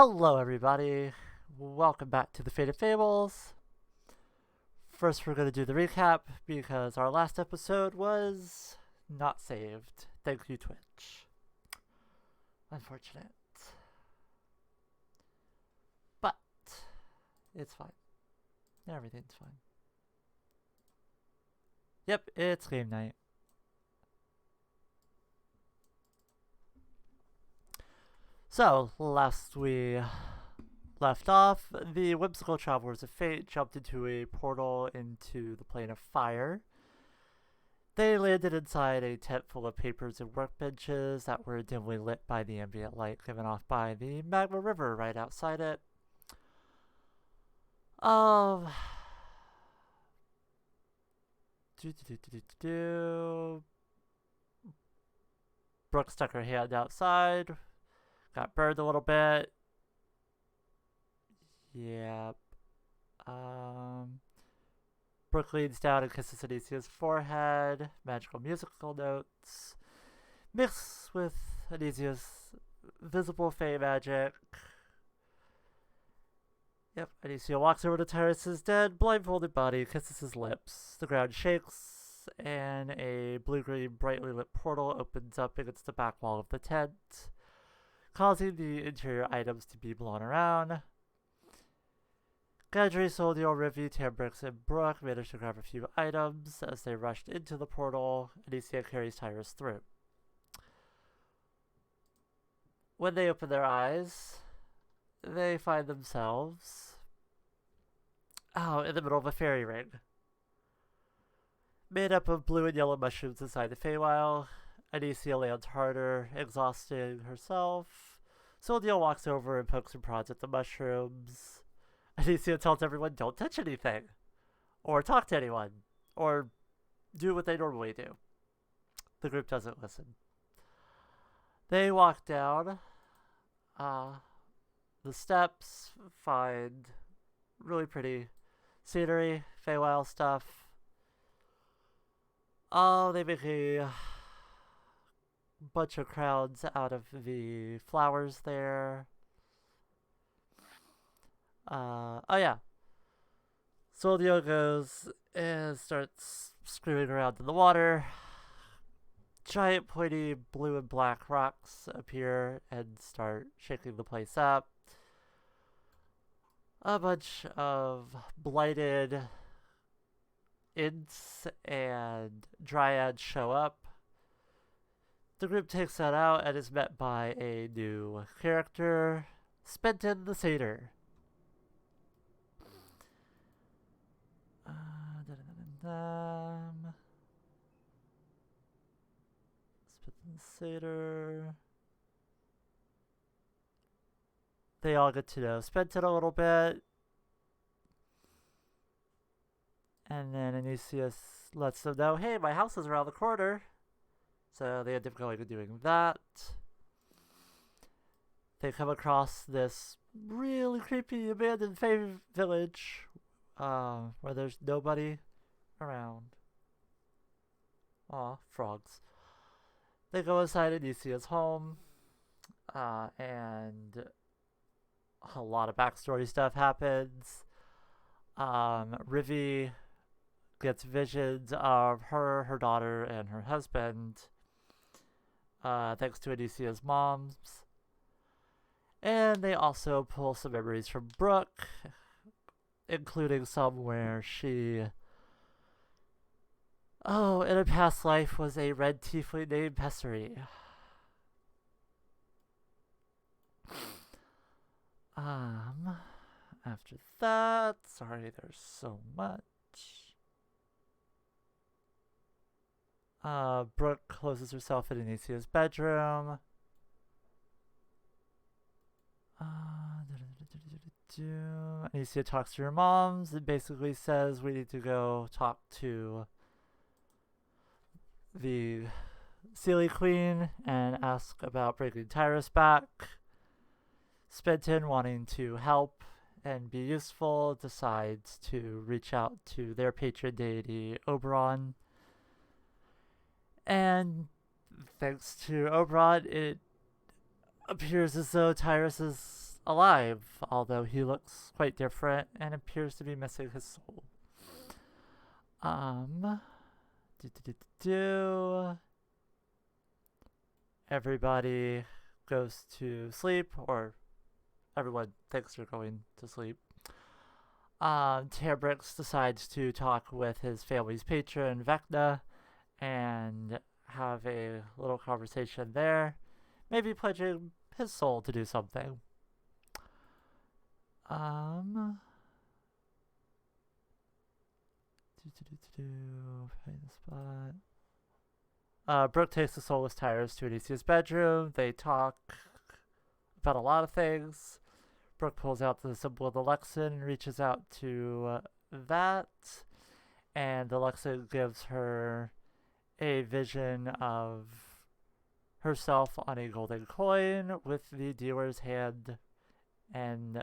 Hello, everybody. Welcome back to the Fate of Fables. First, we're going to do the recap because our last episode was not saved. Thank you, Twitch. Unfortunate. But it's fine. Everything's fine. Yep, it's game night. So, last we left off, the whimsical travelers of fate jumped into a portal into the plane of fire. They landed inside a tent full of papers and workbenches that were dimly lit by the ambient light given off by the magma river right outside it. Um. Brooke stuck her hand outside, got burned a little bit. Yep. Brooke leans down and kisses Anisia's forehead. Magical musical notes mixed with Anisia's visible fey magic. Yep, Anysia walks over to Tyrus's dead, blindfolded body, kisses his lips. The ground shakes, and a blue-green, brightly lit portal opens up against the back wall of the tent, causing the interior items to be blown around. Gadri, Soldier, Rivi, Tambrix, and Brooke managed to grab a few items as they rushed into the portal. Anysia carries Tyrus through. When they open their eyes, they find themselves in the middle of a fairy ring. Made up of blue and yellow mushrooms inside the Feywild, Anysia lands harder, exhausting herself. Soldier walks over and pokes and prods at the mushrooms. Anysia tells everyone don't touch anything, or talk to anyone, or do what they normally do. The group doesn't listen. They walk down the steps, find really pretty scenery, Feywild stuff. They make a bunch of crowds out of the flowers there. Soldio goes and starts screaming around in the water. Giant pointy blue and black rocks appear and start shaking the place up. A bunch of blighted Ints and Dryads show up. The group takes that out and is met by a new character, Spenton the Satyr. Spenton the Satyr. They all get to know Spenton a little bit. And then Anysia lets them know, hey, my house is around the corner. So they end up going and doing that. They come across this really creepy abandoned Fey village where there's nobody around. Aw, frogs. They go inside Anisia's home, and a lot of backstory stuff happens. Rivi gets visions of her daughter, and her husband, thanks to Anisia's moms. And they also pull some memories from Brooke, including some where she, in a past life was a red tiefling named Pessary. After that, sorry, there's so much. Brooke closes herself in Anisia's bedroom. Anysia talks to her moms and basically says we need to go talk to the Sealy Queen and ask about bringing Tyrus back. Spenton, wanting to help and be useful, decides to reach out to their patron deity, Oberon. And thanks to Oberon, it appears as though Tyrus is alive, although he looks quite different and appears to be missing his soul. Do, do, do, do. Everybody goes to sleep, or everyone thinks they're going to sleep. Tambrix decides to talk with his family's patron, Vecna, and have a little conversation there, maybe pledging his soul to do something. Find the spot. Brooke takes the soulless Tyrus to Anisia's bedroom. They talk about a lot of things. Brooke pulls out the symbol of the Lexan and reaches out to that. And the Lexan gives her a vision of herself on a golden coin with the dealer's hand and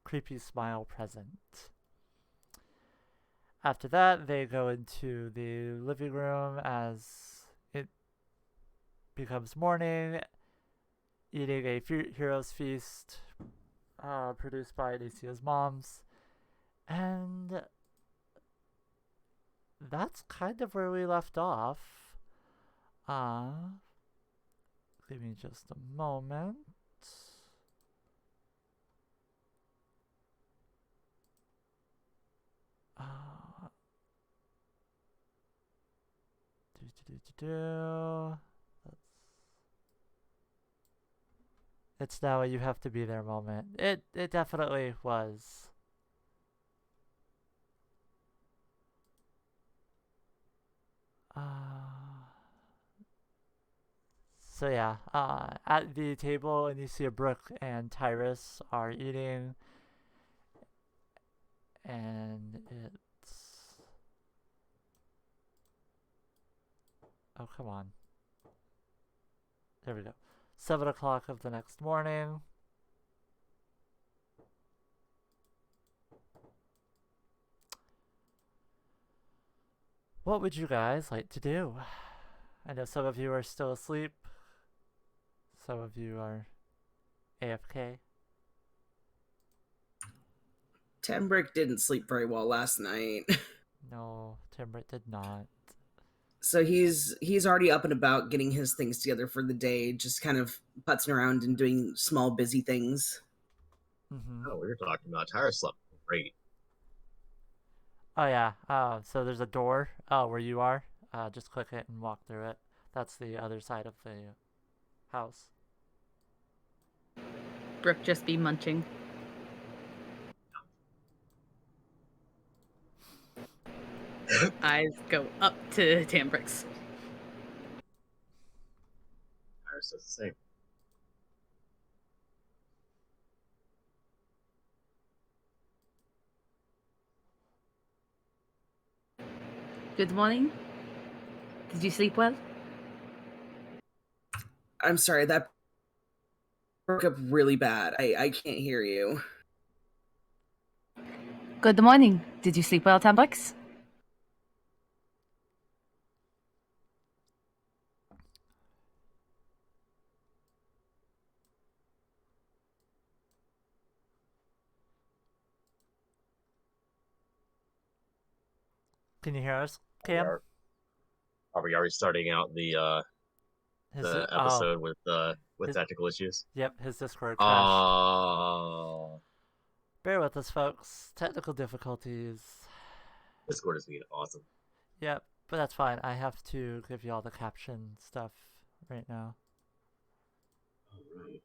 creepy smile present. After that, they go into the living room as it becomes morning, eating a hero's feast produced by Anisia's moms. And that's kind of where we left off. Give me just a moment. It's now a you have to be there moment. It definitely was. So yeah, at the table, Anysia, Brooke, and Tyrus are eating, and it's... Oh, come on. There we go. 7 o'clock of the next morning. What would you guys like to do? I know some of you are still asleep. Some of you are AFK. Tambrick didn't sleep very well last night. No, Timbrick did not. So he's already up and about getting his things together for the day, just kind of putzing around and doing small busy things. Mm-hmm. Oh, we were talking about Tyrus slept great. Oh yeah, so there's a door where you are. Just click it and walk through it. That's the other side of the house. Brooke just be munching. Eyes go up to Tambrix. Tyrus does the same. Good morning. Did you sleep well? I'm sorry, that broke up really bad. I can't hear you. Good morning. Did you sleep well, Tambrix? Can you hear us, Cam? Are we already starting out the episode with technical issues? Yep, his Discord crashed. Oh. Bear with us, folks. Technical difficulties. Discord is being awesome. Yep, but that's fine. I have to give you all the caption stuff right now. All right.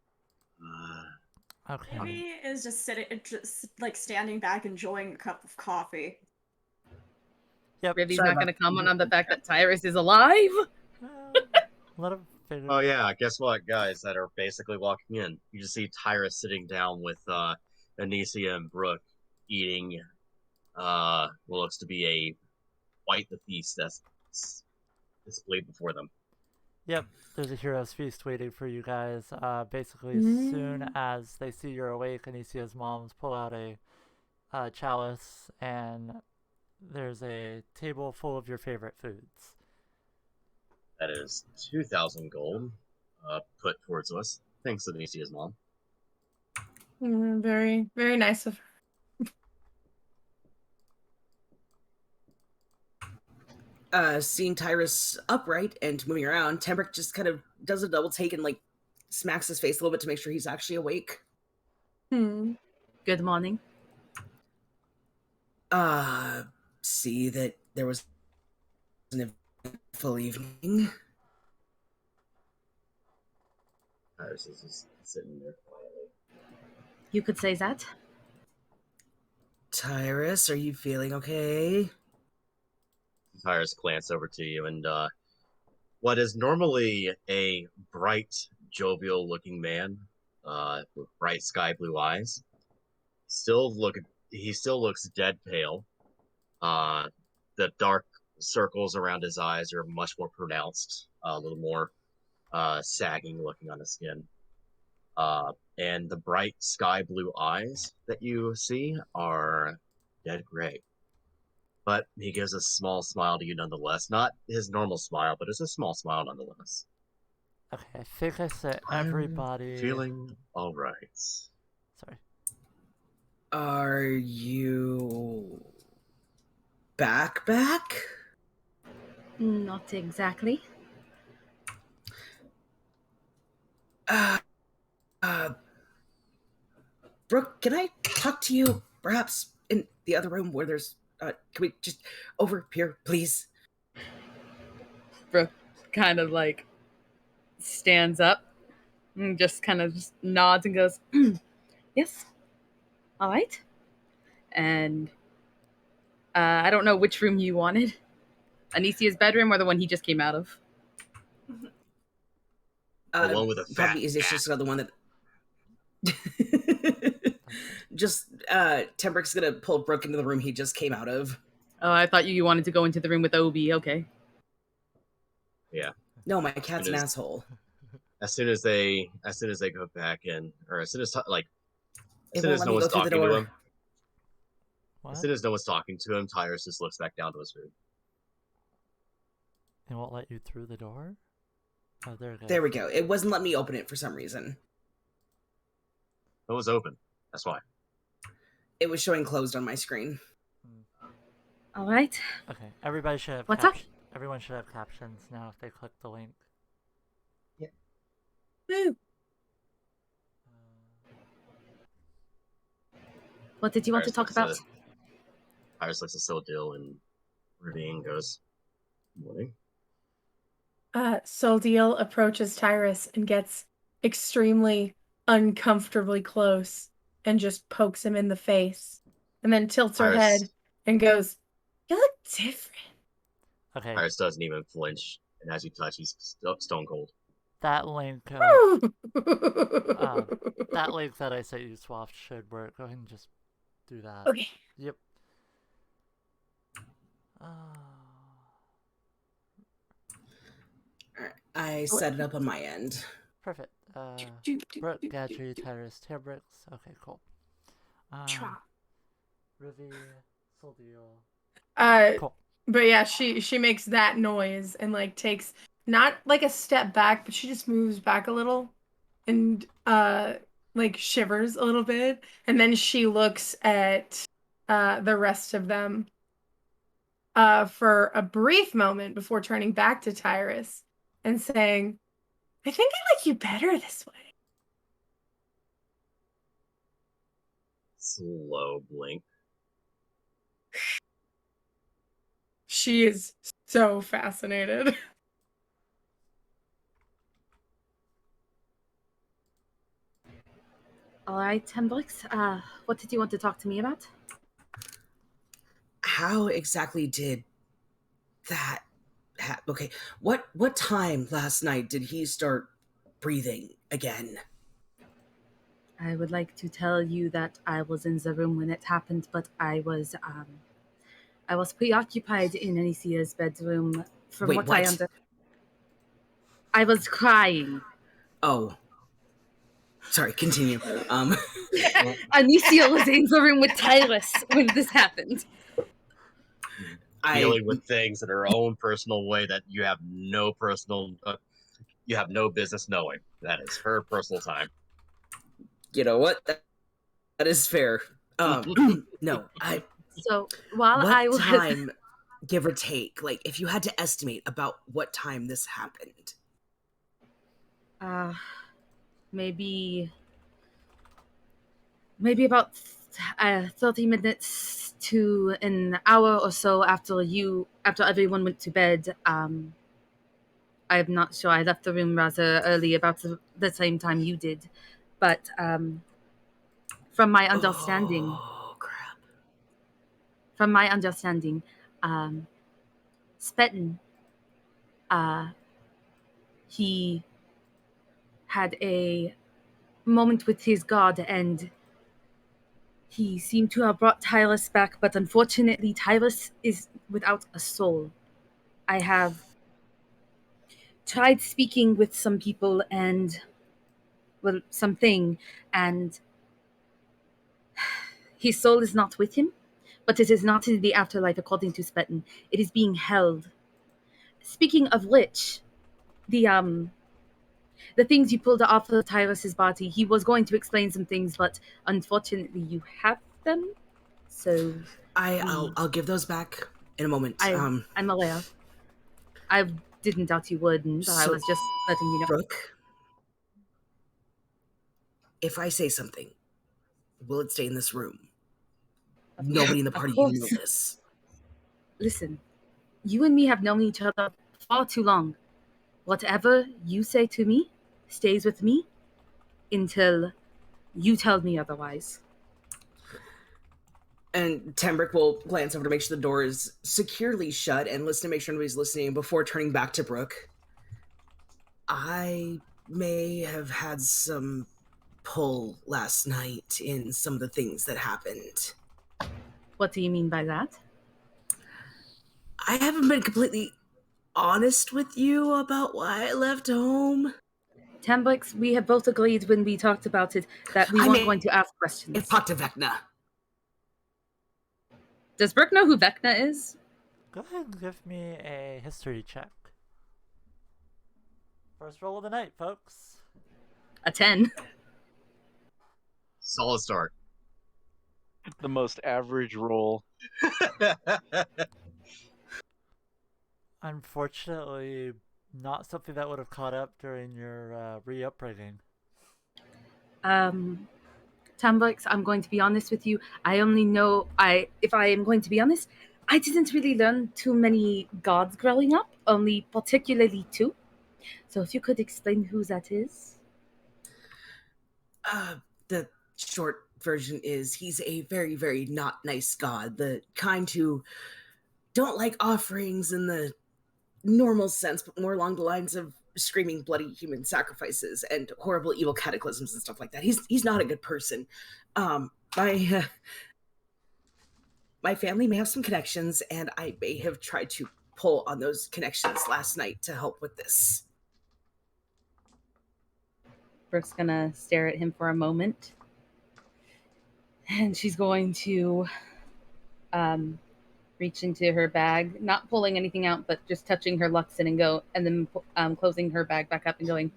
Okay. Maybe is just standing back enjoying a cup of coffee. Yep. Rivy's not going to comment on the fact that Tyrus is alive. Let him figure. Oh yeah, guess what, guys that are basically walking in? You just see Tyrus sitting down with Anysia and Brooke eating what looks to be a quite the feast that's displayed before them. Yep, there's a hero's feast waiting for you guys. Basically, as soon as they see you're awake, Anisia's moms pull out a chalice, and there's a table full of your favorite foods. That is 2,000 gold put towards us. Thanks to Anisia's mom. Very, very nice of her. Seeing Tyrus upright and moving around, Tembrick just kind of does a double take and like smacks his face a little bit to make sure he's actually awake. Good morning. See that there was an eventful evening. Tyrus is just sitting there quietly. You could say that. Tyrus, are you feeling okay? Tyrus glance over to you, and what is normally a bright, jovial-looking man with bright sky blue eyes, he still looks dead pale. The dark circles around his eyes are much more pronounced, a little more sagging looking on his skin. And the bright sky blue eyes that you see are dead gray. But he gives a small smile to you nonetheless. Not his normal smile, but it's a small smile nonetheless. Okay, I think I said everybody. I'm feeling all right. Sorry. Are you back? Not exactly. Brooke, can I talk to you perhaps in the other room where there's can we just over here, please? Brooke kind of like stands up and just kind of just nods and goes, yes. All right. And I don't know which room you wanted. Anisia's bedroom or the one he just came out of? The one with a fat probably easiest just the one that just Tembrick's gonna pull Brooke into the room he just came out of. Oh, I thought you wanted to go into the room with Obi. Okay. Yeah. No, my cat's an asshole. As soon as they go back in, or as soon as no one's go through the talking to door. him, What? as soon as no one's talking to him, Tyrus just looks back down to his food. It won't let you through the door? Oh, there it goes. There we go. It wasn't letting me open it for some reason. It was open. That's why. It was showing closed on my screen. All right. Okay, everybody should have What's up? Everyone should have captions now if they click the link. Woo. What did you want to talk about? Tyrus looks at Sildil and Ravine goes, "Morning." Soldiel approaches Tyrus and gets extremely uncomfortably close and just pokes him in the face. And then tilts her head and goes, "You look different." Okay, Tyrus doesn't even flinch, and as you touch, he's stone cold. that link, that link that I sent you, Swaft, should work. Go ahead and just do that. Okay. Yep. I set it up on my end. Perfect. Brooke, Gadry, Tyrus, Tambrix. Okay, cool. Rivi, Soldeal. Cool. But yeah, she makes that noise and like takes not like a step back, but she just moves back a little and like shivers a little bit, and then she looks at the rest of them for a brief moment before turning back to Tyrus and saying, "I think I like you better this way." Slow blink. She is so fascinated. All right, Tembrix. What did you want to talk to me about? How exactly did that happen? Okay, what time last night did he start breathing again? I would like to tell you that I was in the room when it happened, but I was preoccupied in Anisia's bedroom. From Wait, what what? I I was crying. Oh, sorry. Continue. Anysia was in the room with Tyrus when this happened. Dealing with things in her own personal way that you have no business knowing. That is her personal time. You know what? That is fair. No, So while what I was time, give or take, like if you had to estimate about what time this happened? maybe about 30 minutes to an hour or so after everyone went to bed. I'm not sure. I left the room rather early, about the same time you did, but from my understanding, Oh crap! Spetten, he had a moment with his god, and he seemed to have brought Tyrus back, but unfortunately Tyrus is without a soul. I have tried speaking with some people and something, and his soul is not with him, but it is not in the afterlife according to Spetten. It is being held. Speaking of which, the things you pulled off of Tyrus's body, he was going to explain some things, but unfortunately you have them. So I'll give those back in a moment. I'm aware. I didn't doubt you wouldn't. I So, was just letting you know. Brooke, if I say something, will it stay in this room? Nobody in the party you know this. Listen, you and me have known each other far too long. Whatever you say to me stays with me until you tell me otherwise. And Tembrick will glance over to make sure the door is securely shut and listen to make sure nobody's listening before turning back to Brooke. I may have had some pull last night in some of the things that happened. What do you mean by that? I haven't been completely honest with you about why I left home. Tembrix, we have both agreed when we talked about it that we weren't going to ask questions. It's Pakta Vecna. Does Brooke know who Vecna is? Go ahead and give me a history check. First roll of the night, folks. A 10. Solid start. The most average roll. Unfortunately, not something that would have caught up during your re-upbringing. Tembrix, I'm going to be honest with you. If I am going to be honest, I didn't really learn too many gods growing up, only particularly 2. So if you could explain who that is. The short version is he's a very, very not nice god. The kind who don't like offerings in the normal sense, but more along the lines of screaming bloody human sacrifices and horrible evil cataclysms and stuff like that. He's not a good person. My family may have some connections, and I may have tried to pull on those connections last night to help with this. Brooke's gonna stare at him for a moment, and she's going to reach into her bag, not pulling anything out, but just touching her Luxon and then closing her bag back up and going,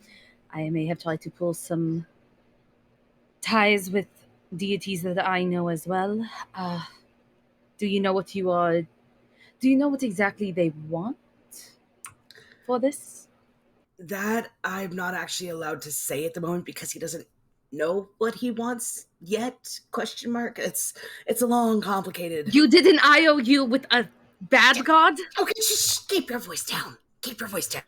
I may have tried to pull some ties with deities that I know as well. Do you know what exactly they want for this? That I'm not actually allowed to say at the moment because he doesn't know what he wants yet, ? It's a long, complicated... You did an IOU with a bad god? Okay, just keep your voice down. Keep your voice down.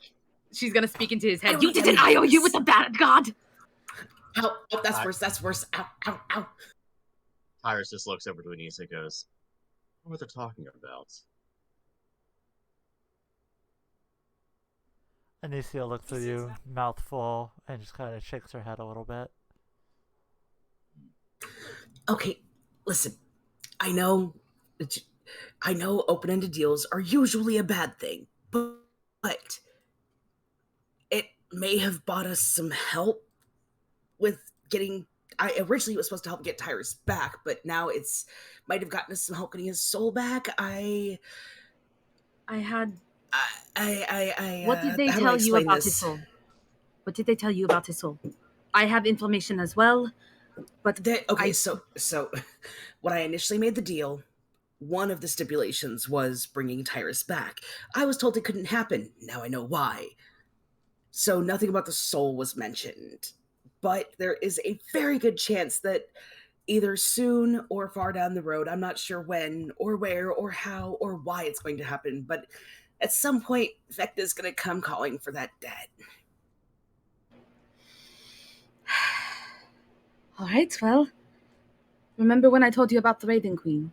She's gonna speak into his head. You did an IOU with a bad god? Ow, that's worse. Ow, ow, ow. Tyrus just looks over to Anysia and goes, what are they talking about? Anysia looks at you, mouth full, and just kind of shakes her head a little bit. Okay, listen. I know open-ended deals are usually a bad thing, but it may have bought us some help with getting... I originally was supposed to help get Tyrus back, but now it's might have gotten us some help getting his soul back. What did they how do I tell you explain about this? his soul? What did they tell you about his soul? I have information as well. But Okay, so when I initially made the deal, one of the stipulations was bringing Tyrus back. I was told it couldn't happen. Now I know why. So nothing about the soul was mentioned. But there is a very good chance that either soon or far down the road, I'm not sure when or where or how or why it's going to happen, but at some point, Vecna's going to come calling for that debt. All right, well, remember when I told you about the Raven Queen?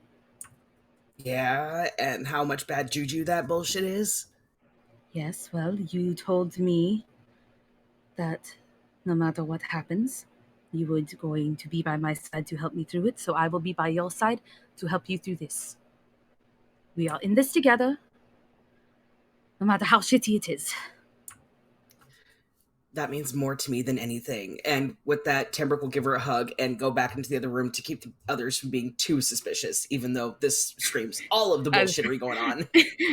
Yeah, and how much bad juju that bullshit is? Yes, well, you told me that no matter what happens, you were going to be by my side to help me through it, so I will be by your side to help you through this. We are in this together, no matter how shitty it is. That means more to me than anything. And with that, Timbrick will give her a hug and go back into the other room to keep the others from being too suspicious, even though this screams all of the bullshittery going on.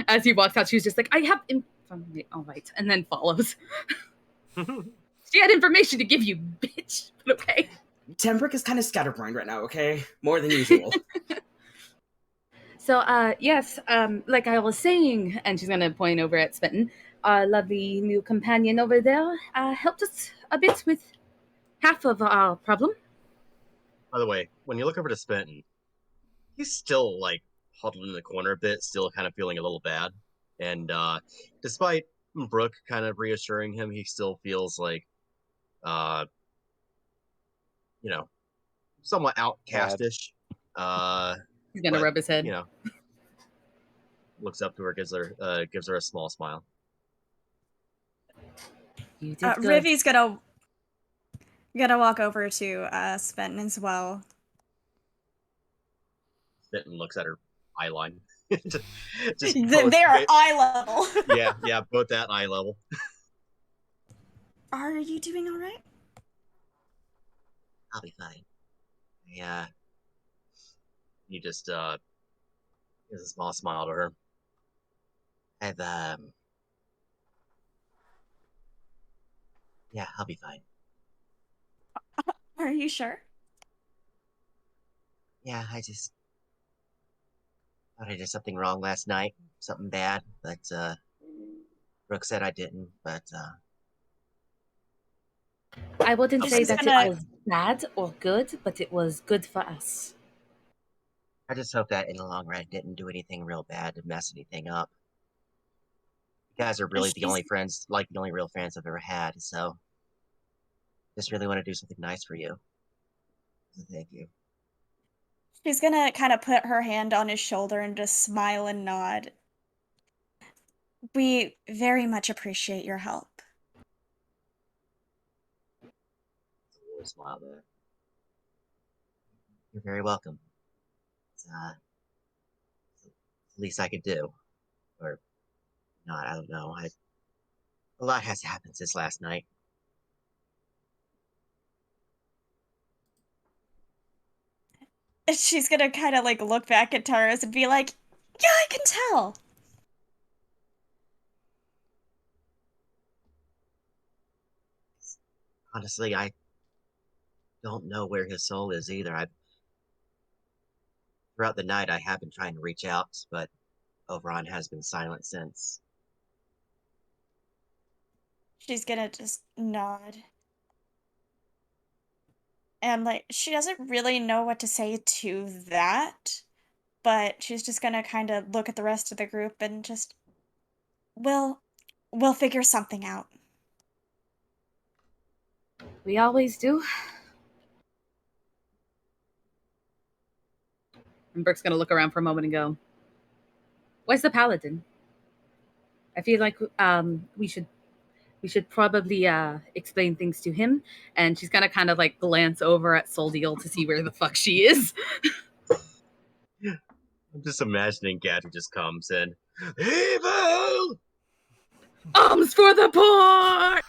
As he walks out, she's just like, I have information. All right, and then follows. She had information to give you, bitch. But okay. Timbrick is kind of scatterbrained right now, okay? More than usual. So, yes, like I was saying, and she's going to point over at Spenton, our lovely new companion over there helped us a bit with half of our problem. By the way, when you look over to Spenton, he's still like huddled in the corner a bit, still kind of feeling a little bad. And despite Brooke kind of reassuring him, he still feels like, somewhat outcastish. He's going to rub his head. Looks up to her, gives her a small smile. You did good. Rivy's gonna walk over to Spenton as well. Spenton looks at her eye line. They're eye level. yeah, both at eye level. Are you doing all right? I'll be fine. Yeah. He just gives a small smile to her. Yeah, I'll be fine. Are you sure? Yeah, I just thought I did something wrong last night. Something bad, but Brooke said I didn't, but I wouldn't say that gonna- it was bad or good, but it was good for us. I just hope that in the long run I didn't do anything real bad to mess anything up. You guys are really the only real friends I've ever had, so just really want to do something nice for you. So thank you. She's gonna kind of put her hand on his shoulder and just smile and nod. We very much appreciate your help. It's a little smile there. You're very welcome. It's the least I could do. Or not, I don't know. A lot has happened since last night. She's gonna kind of like look back at Tyrus and be like, yeah, I can tell. Honestly, I don't know where his soul is either. Throughout the night, I have been trying to reach out, but Oberon has been silent since. She's gonna just nod. And like, she doesn't really know what to say to that, but she's just gonna kind of look at the rest of the group and just, we'll figure something out. We always do. And Brooke's going to look around for a moment and go, where's the paladin? I feel like we should probably explain things to him. And she's going to kind of like glance over at Soldiel to see where the fuck she is. I'm just imagining Gadget just comes in. Evil! Arms for the poor!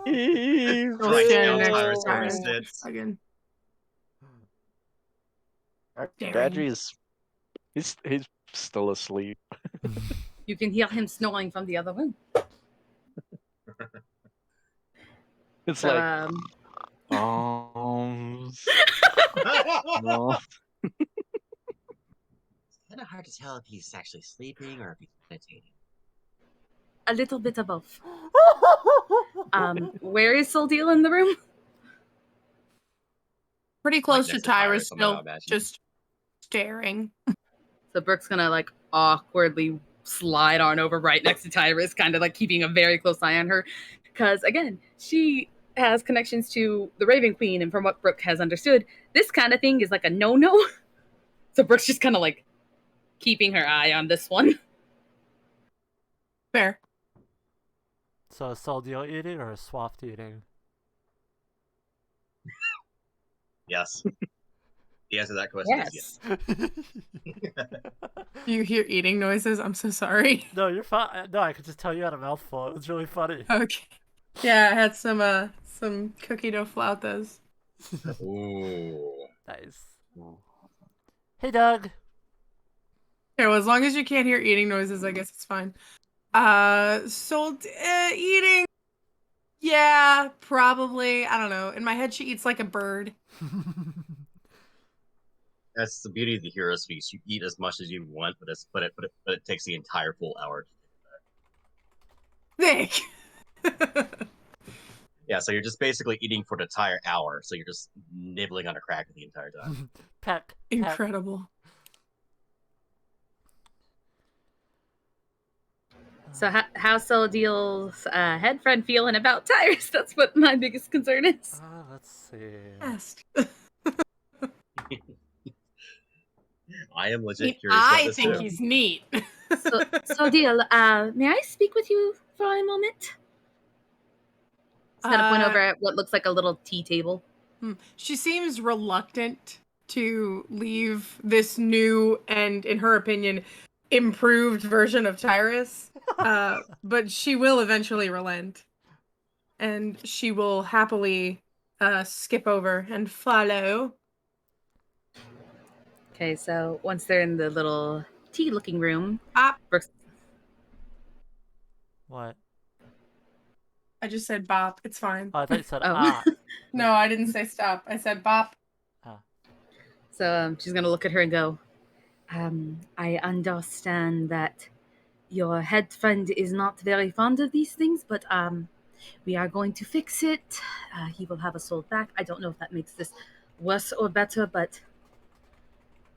Right now, Tyrus over sits. Again. Badgie's he's still asleep. You can hear him snoring from the other room. It's So, like, No. It's kind of hard to tell if he's actually sleeping or if he's meditating. A little bit of both. Where is Soldeal in the room? Pretty close to next to Tyrus, Tyrus, I'm gonna still imagine. just staring. So Brooke's gonna like awkwardly slide on over right next to Tyrus, kind of like keeping a very close eye on her. Because again, she has connections to the Raven Queen, and from what Brooke has understood, this kind of thing is like a no-no. So Brooke's just kind of like keeping her eye on this one. Fair. So is Soldeal eating or is Swaft eating? Yes. The answer to that question is yes. You hear eating noises? I'm so sorry. No, you're fine. No, I could just tell you had a mouthful. It was really funny. Okay. Yeah, I had some cookie dough flautas. Ooh. Nice. Hey, Doug. Okay, well, as long as you can't hear eating noises, I guess it's fine. Eating. Yeah, probably. I don't know. In my head, she eats like a bird. That's the beauty of the hero speaks. You eat as much as you want, but it takes the entire full hour. Thick. Yeah, so you're just basically eating for the entire hour. So you're just nibbling on a cracker the entire time. Peck. Incredible. So how's Soldeal's head friend feeling about Tyrus? That's what my biggest concern is. Let's see. Best. I am legit curious about I this think too. he's neat. So Soldeal, may I speak with you for a moment? Just gonna point over at what looks like a little tea table. She seems reluctant to leave this new and, in her opinion, improved version of Tyrus. But she will eventually relent. And she will happily skip over and follow. Okay, so once they're in the little tea-looking room, Brooks. What? I just said bop. It's fine. Oh, I thought you said No, I didn't say stop. I said bop. So she's gonna look at her and go, I understand that your head friend is not very fond of these things, but we are going to fix it. He will have a soul back. I don't know if that makes this worse or better, but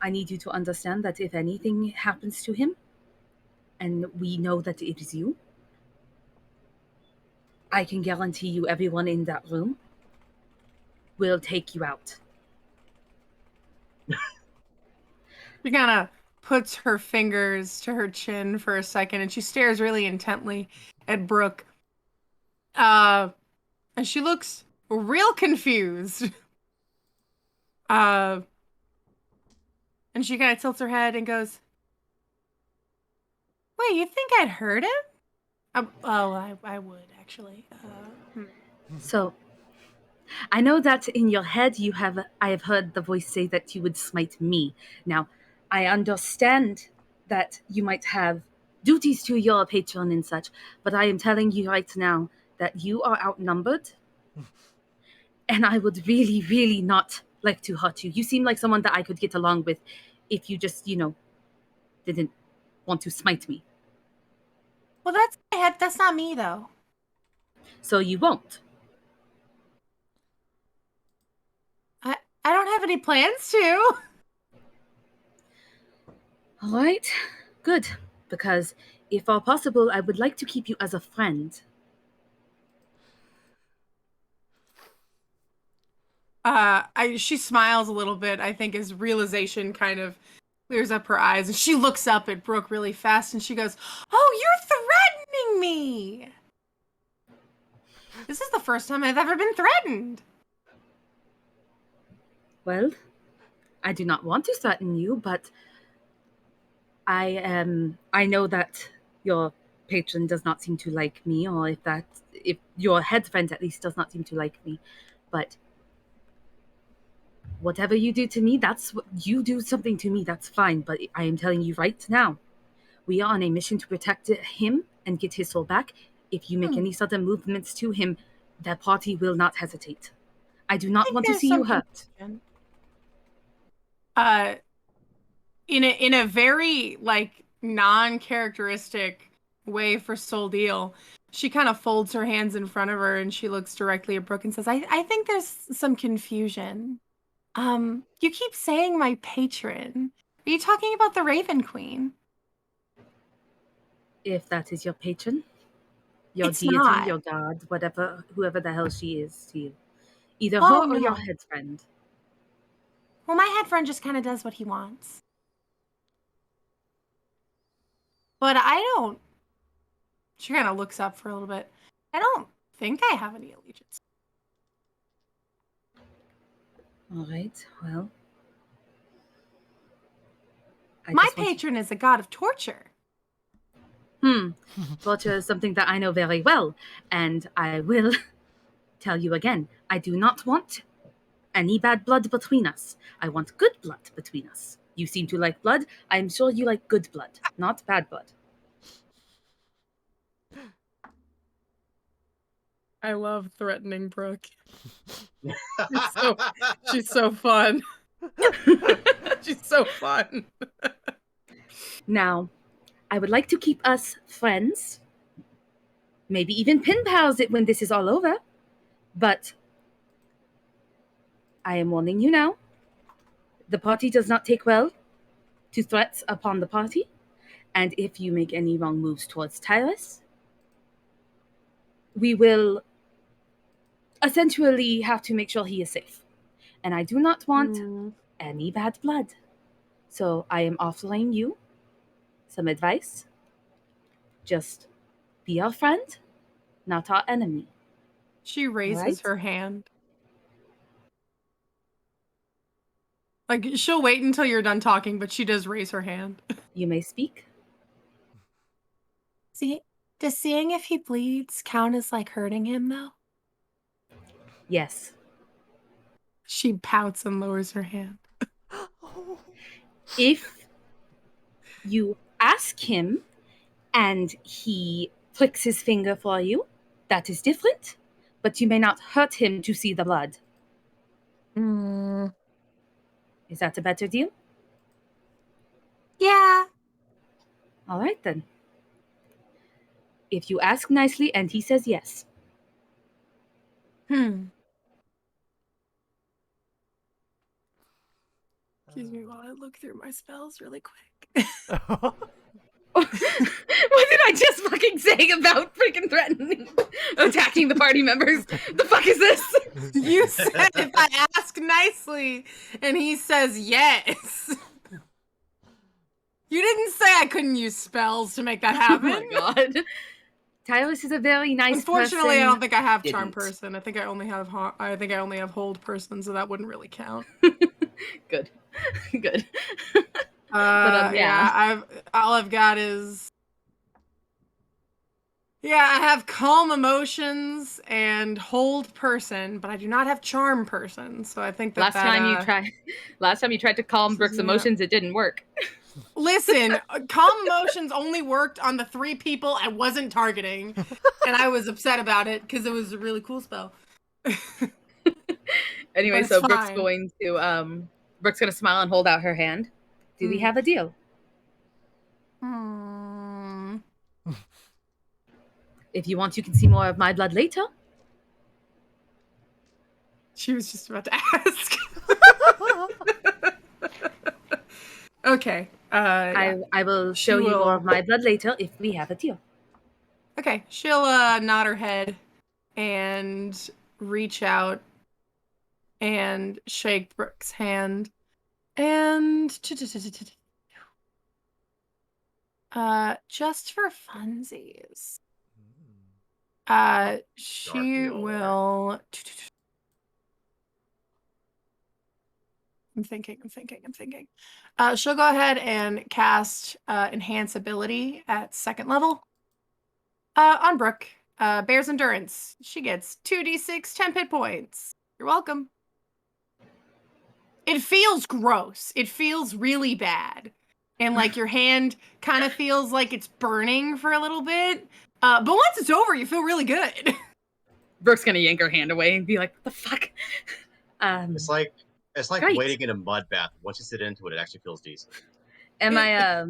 I need you to understand that if anything happens to him, and we know that it is you, I can guarantee you everyone in that room will take you out. She kind of puts her fingers to her chin for a second, and she stares really intently at Brooke. And she looks real confused. And she kind of tilts her head and goes, "Wait, you think I'd hurt him?" I would, actually. So, I know that in your head I have heard the voice say that you would smite me. Now, I understand that you might have duties to your patron and such, but I am telling you right now that you are outnumbered, and I would really, really not like to hurt you. You seem like someone that I could get along with if you just, didn't want to smite me. Well, that's not me, though. So you won't. I don't have any plans to. All right, good. Because if all possible, I would like to keep you as a friend. She smiles a little bit, I think, as realization kind of clears up her eyes, and she looks up at Brooke really fast, and she goes, "Oh, you're threatening me!" This is the first time I've ever been threatened. Well, I do not want to threaten you, but I know that your patron does not seem to like me, or if your head friend at least does not seem to like me. But whatever you do to me, you do something to me, that's fine. But I am telling you right now, we are on a mission to protect him and get his soul back. If you make any sudden movements to him, that party will not hesitate. I do not want to there's see you some hurt. confusion. In a very like non-characteristic way for Soul Deal, she kind of folds her hands in front of her and she looks directly at Brooke and says, I think there's some confusion. You keep saying my patron. Are you talking about the Raven Queen? If that is your patron, your It's deity, not. your god, whoever the hell she is to you. Either Oh, her or your no. head friend. Well, my head friend just kind of does what he wants. But I don't. She kind of looks up for a little bit. I don't think I have any allegiance. All right, well. My patron is a god of torture. Torture is something that I know very well, and I will tell you again. I do not want any bad blood between us. I want good blood between us. You seem to like blood. I'm sure you like good blood, not bad blood. I love threatening Brooke. She's so fun. She's so fun. Now, I would like to keep us friends, maybe even pen pals when this is all over, but I am warning you now. The party does not take well to threats upon the party, and if you make any wrong moves towards Tyrus, we will essentially have to make sure he is safe. And I do not want any bad blood. So I am offering you some advice. Just be our friend, not our enemy. She raises Right? her hand. Like, she'll wait until you're done talking, but she does raise her hand. You may speak. See, does seeing if he bleeds count as, like, hurting him, though? Yes. She pouts and lowers her hand. If you ask him and he flicks his finger for you, that is different, but you may not hurt him to see the blood. Is that a better deal? Yeah. All right, then. If you ask nicely and he says yes. Excuse me while I look through my spells really quick. What did I just fucking say about freaking threatening, attacking the party members? The fuck is this? You said if I ask nicely, and he says yes. You didn't say I couldn't use spells to make that happen. Oh my god. Tyrus is a very nice Unfortunately, person. I don't think I have charm Didn't. person. I think I only have hold person, so that wouldn't really count. Good. Good. Yeah, all I've got is I have calm emotions and hold person, but I do not have charm person. So I think last time you tried to calm Brooke's emotions, it didn't work. Listen, calm emotions only worked on the 3 people I wasn't targeting, and I was upset about it because it was a really cool spell. Anyway, so Brooke's going to smile and hold out her hand. Do we have a deal? If you want, you can see more of my blood later. She was just about to ask. Okay. I will show you more of my blood later if we have a deal. Okay. She'll nod her head and reach out and shake Brooke's hand. And just for funsies, she will. I'm thinking. She'll go ahead and cast Enhance Ability at 2nd level on Brooke. Bear's Endurance. She gets 2d6 temp hit points. You're welcome. It feels gross. It feels really bad. And like your hand kind of feels like it's burning for a little bit. But once it's over, you feel really good. Brooke's gonna yank her hand away and be like, "What the fuck?" It's like Great. waiting in a mud bath. Once you sit into it, it actually feels decent. Am I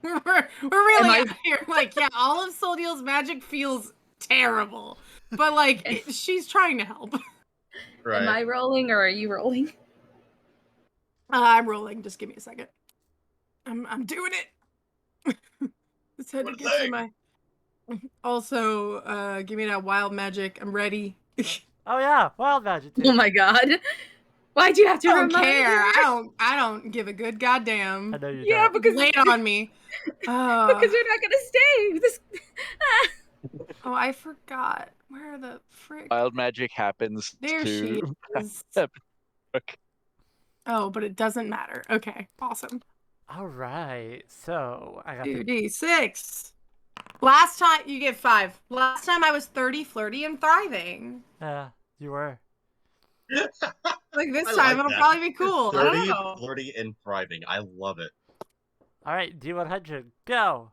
We're really Am out here. Like, yeah, all of Soldiel's magic feels terrible, but like she's trying to help. Right. Am I rolling or are you rolling? I'm rolling. Just give me a second. I'm doing it. Just had to get through my. Also, give me that wild magic. I'm ready. Oh yeah, wild magic. Oh my god. Why'd you have to I don't remind care. her? I don't give a good goddamn. I know you Yeah, don't. because Lay it on me. because you're not gonna stay. This Oh, I forgot. Where the frick? Wild magic happens There she to is. Brooke. Oh, but it doesn't matter. Okay, awesome. All right, so I got the 2d6. Last time you get 5. Last time I was 30, flirty, and thriving. you were. Like this I time like it'll that. probably be cool. I 30, don't know. flirty, and thriving. I love it. All right, D100, go.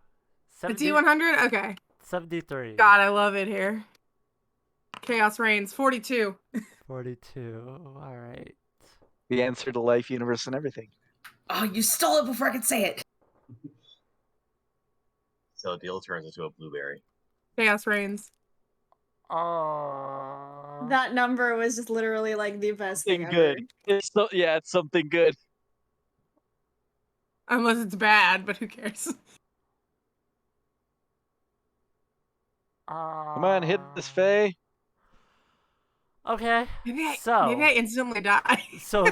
The D100? Okay. 73. God, I love it here. Chaos reigns. 42. 42. All right. The answer to life, universe, and everything. Oh, you stole it before I could say it. So Deal turns into a blueberry. Chaos reigns. Oh. That number was just literally like the best thing Something ever. good. It's something good. Unless it's bad, but who cares? Come on, hit this, Faye. Okay. Maybe So I instantly die. so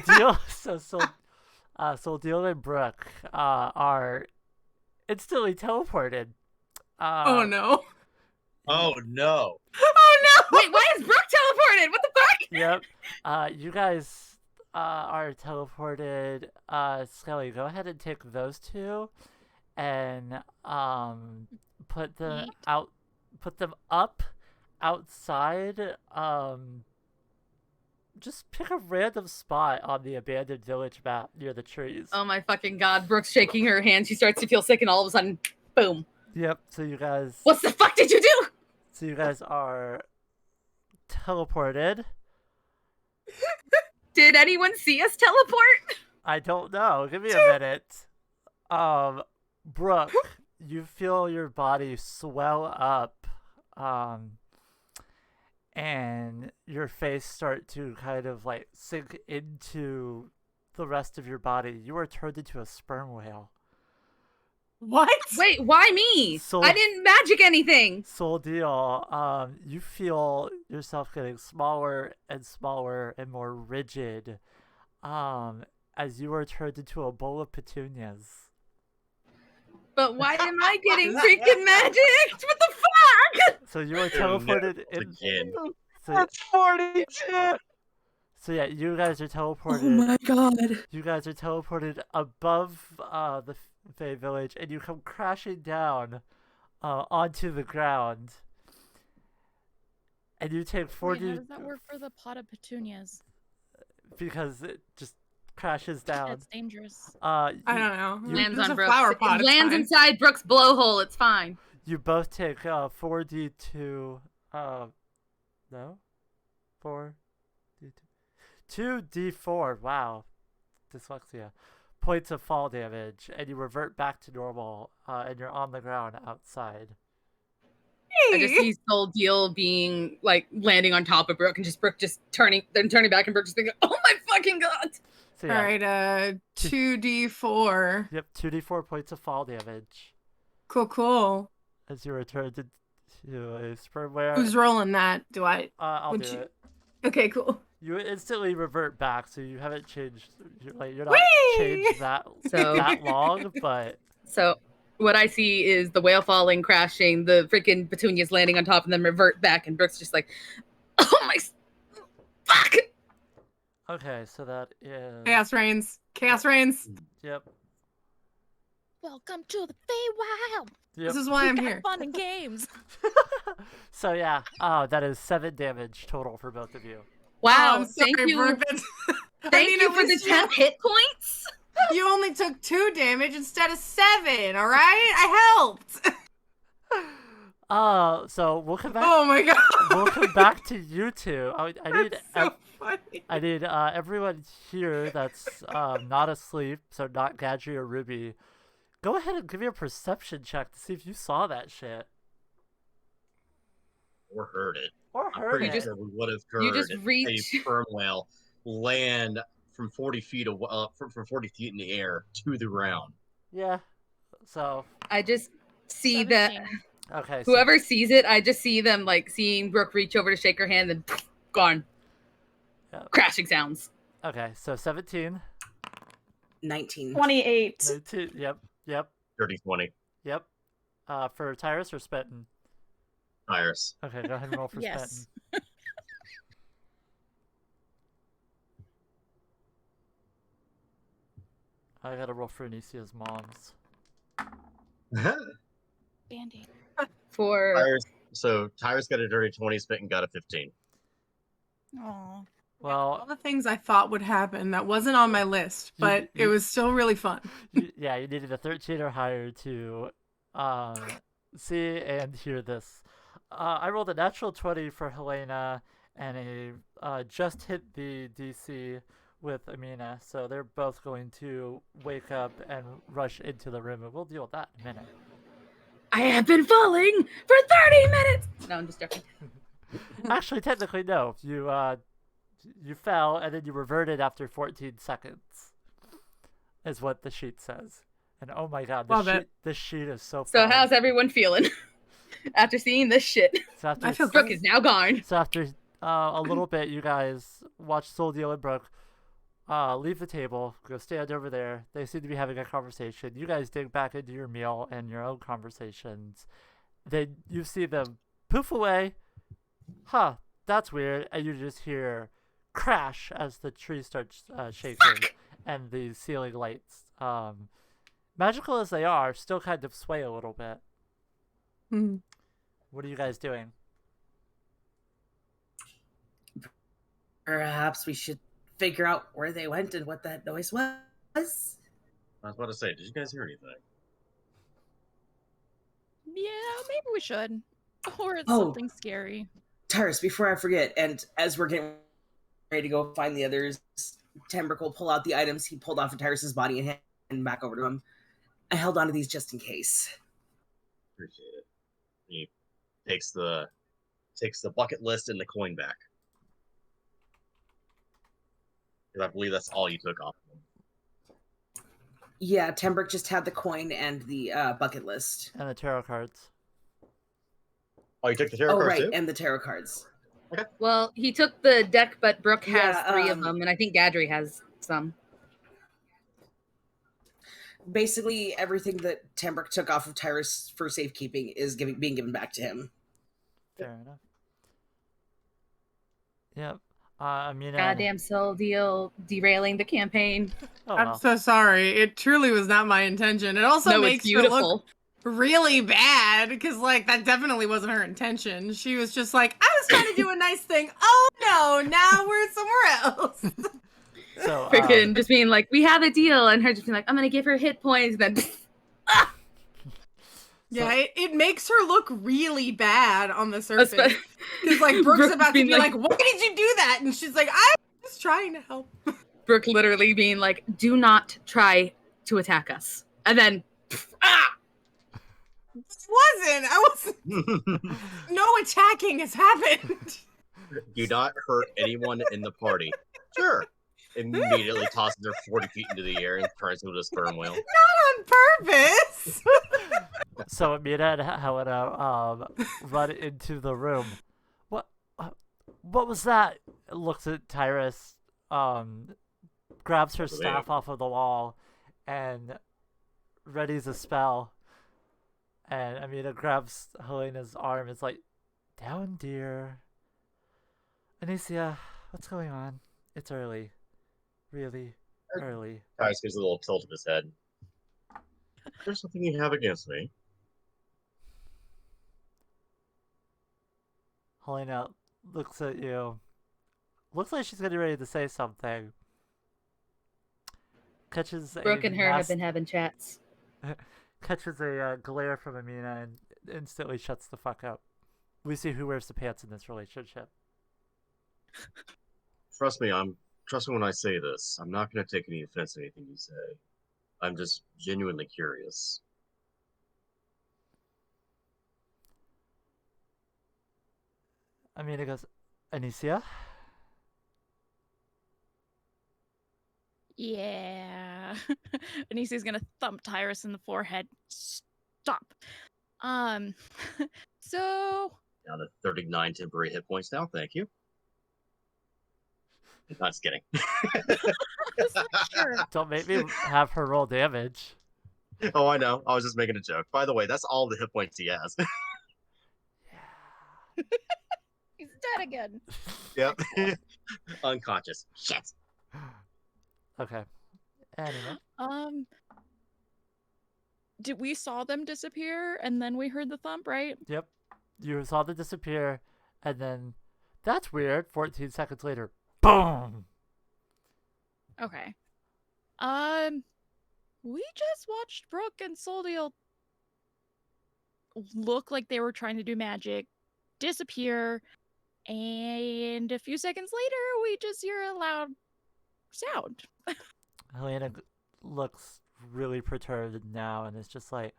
Deal and Brooke are instantly teleported. Oh no. Oh no! Oh no! Wait, why is Brooke teleported? What the fuck? Yep. You guys are teleported. Skelly, go ahead and take those two, and put them out. Put them up outside. Just pick a random spot on the abandoned village map near the trees. Oh my fucking god, Brooke's shaking her hand. She starts to feel sick and all of a sudden, boom. Yep. So you guys. What the fuck did you do? So you guys are teleported. Did anyone see us teleport? I don't know. Give me a minute. Brooke, you feel your body swell up, and your face start to kind of like sink into the rest of your body. You are turned into a sperm whale. What? Wait, why me? I didn't magic anything. Soul Deal, you feel yourself getting smaller and smaller and more rigid, as you are turned into a bowl of petunias. But why am I getting freaking magic? What the fuck? So you are teleported in. Again. That's 42. So yeah, you guys are teleported. Oh my god. You guys are teleported above the Fey village, and you come crashing down onto the ground. And you take 40. Wait, how does that work for the pot of petunias? Because it just crashes down. That's dangerous. I don't know. Lands There's on a Brooke. flower pot. It It's lands fine. inside Brooke's blowhole. It's fine. You both take 4d2. No? 4d2. 2d4. Wow. Dyslexia. Points of fall damage, and you revert back to normal, and you're on the ground outside. I just see Soul Deal being like landing on top of Brooke, and just Brooke just turning back, and Brooke just thinking, "Oh my fucking god!" So, yeah. All right, 2d4. Yep, 2d4 points of fall damage. Cool. As you return to a sperm whale. Who's rolling that? Do I? I'll would do you- it. Okay, cool. You instantly revert back, so you haven't changed. You're not Whee! changed that long, but So what I see is the whale falling, crashing, the freaking petunias landing on top, and then revert back, and Brooke's just like, "Oh my fuck!" okay. So that is Chaos reigns. Chaos reigns. Yep. Welcome to the Feywild. Yep. This is why I'm here. Fun and games. So yeah, that is 7 damage total for both of you. Wow, I'm thank sorry, you. Brooke, that's- Thank mean, you it for the was 10 hit points. You only took 2 damage instead of 7. All right, I helped. So we'll come back. Oh my god. We'll come back to you two. I need That's so funny. I need everyone here that's not asleep, so not Gadry or Ruby. Go ahead and give me a perception check to see if you saw that shit. Or heard it. Or I'm heard pretty it. sure we would have You heard just reach- a sperm whale land from 40 feet from 40 feet in the air to the ground. Yeah. So I just see that 17. okay. So, whoever sees it, I just see them like seeing Brooke reach over to shake her hand, and gone. Yeah. Crashing sounds. okay. So 17. 19. 28. 19. Yep. Dirty 20. Yep. For Tyrus or Spittin? Tyrus. Okay, go ahead and roll for Yes. Spittin. I gotta roll for Anisia's mom's. Bandy. For Tyrus got a dirty 20, Spitting got a 15. Aw. All Well, the things I thought would happen that wasn't on my list, but it was still really fun. you needed a 13 or higher to see and hear this. I rolled a natural 20 for Helena and a just hit the DC with Amina, so they're both going to wake up and rush into the room, and we'll deal with that in a minute. I have been falling for 30 minutes. No, I'm just joking. Actually, technically, no. You fell and then you reverted after 14 seconds, is what the sheet says. And oh my god, Love it. this sheet is so So fun. how's everyone feeling after seeing this shit? So after, I feel Brooke great. is now gone. So after a little bit, you guys watch Soldio and Brooke leave the table, go stand over there. They seem to be having a conversation. You guys dig back into your meal and your own conversations. Then you see them poof away. Huh, that's weird. And you just hear crash as the tree starts shaking and the ceiling lights, magical as they are, still kind of sway a little bit. Mhm. What are you guys doing? Perhaps we should figure out where they went and what that noise was. I was about to say, did you guys hear anything? Yeah, maybe we should. Or it's Oh. something scary. Tyrus, before I forget, and as we're getting ready to go find the others, Tembrick will pull out the items he pulled off of Tyrus's body and hand back over to him. I held on to these just in case. Appreciate it. He takes the bucket list and the coin back. Because I believe that's all you took off of him. Yeah, Tembrick just had the coin and the bucket list. And the tarot cards. Oh, you took the tarot Oh, cards right, too? and the tarot cards. Well, he took the deck, but Brooke has Yeah, 3 of them, and I think Gadry has some. Basically, everything that Tembrick took off of Tyrus for safekeeping is being given back to him. Fair enough. Yep. Amina. Goddamn soul deal derailing the campaign. Oh, I'm well. so sorry. It truly was not my intention. It also No, it's makes her look beautiful. really bad because, like, that definitely wasn't her intention. She was just like, I was trying to do a nice thing. Oh no, now we're somewhere else. So, Freaking just being like, we have a deal, and her just being like, I'm gonna give her hit points, then Yeah, it makes her look really bad on the surface. Espe- Because, like, Brooke's Brooke about to being be like, why did you do that? And she's like, I'm just trying to help. Brooke literally being like, do not try to attack us. And then, I wasn't. No attacking has happened. Do not hurt anyone in the party. Sure. Immediately tosses her 40 feet into the air and turns into a sperm whale. On purpose. So Amina and Helena run into the room. What was that? Looks at Tyrus, grabs her staff off of the wall, and readies a spell. And Amina grabs Helena's arm. It's like, down, dear. Anysia, what's going on? It's early. Really early. Tyrus gives a little tilt of his head. There's something you have against me. Helena looks at you. Looks like she's getting ready to say something. Catches Brooke a and her have been having chats. catches a glare from Amina and instantly shuts the fuck up. We see who wears the pants in this relationship. Trust me, trust me when I say this. I'm not going to take any offense to anything you say. I'm just genuinely curious. I mean, it goes, Anysia? Yeah. Anisia's gonna thump Tyrus in the forehead. Stop. So Down to 39 temporary hit points now. Thank you. Not just kidding. just not sure. Don't make me have her roll damage. Oh, I know. I was just making a joke. By the way, that's all the hit points he has. He's dead again. Yep. Unconscious. Shit. Okay. Anyway. Did we saw them disappear and then we heard the thump, right? Yep. You saw them disappear, and then that's weird. 14 seconds later, boom. Okay. We just watched Brooke and Soldiel look like they were trying to do magic, disappear, and a few seconds later, we just hear a loud sound. Helena looks really perturbed now, and is just like,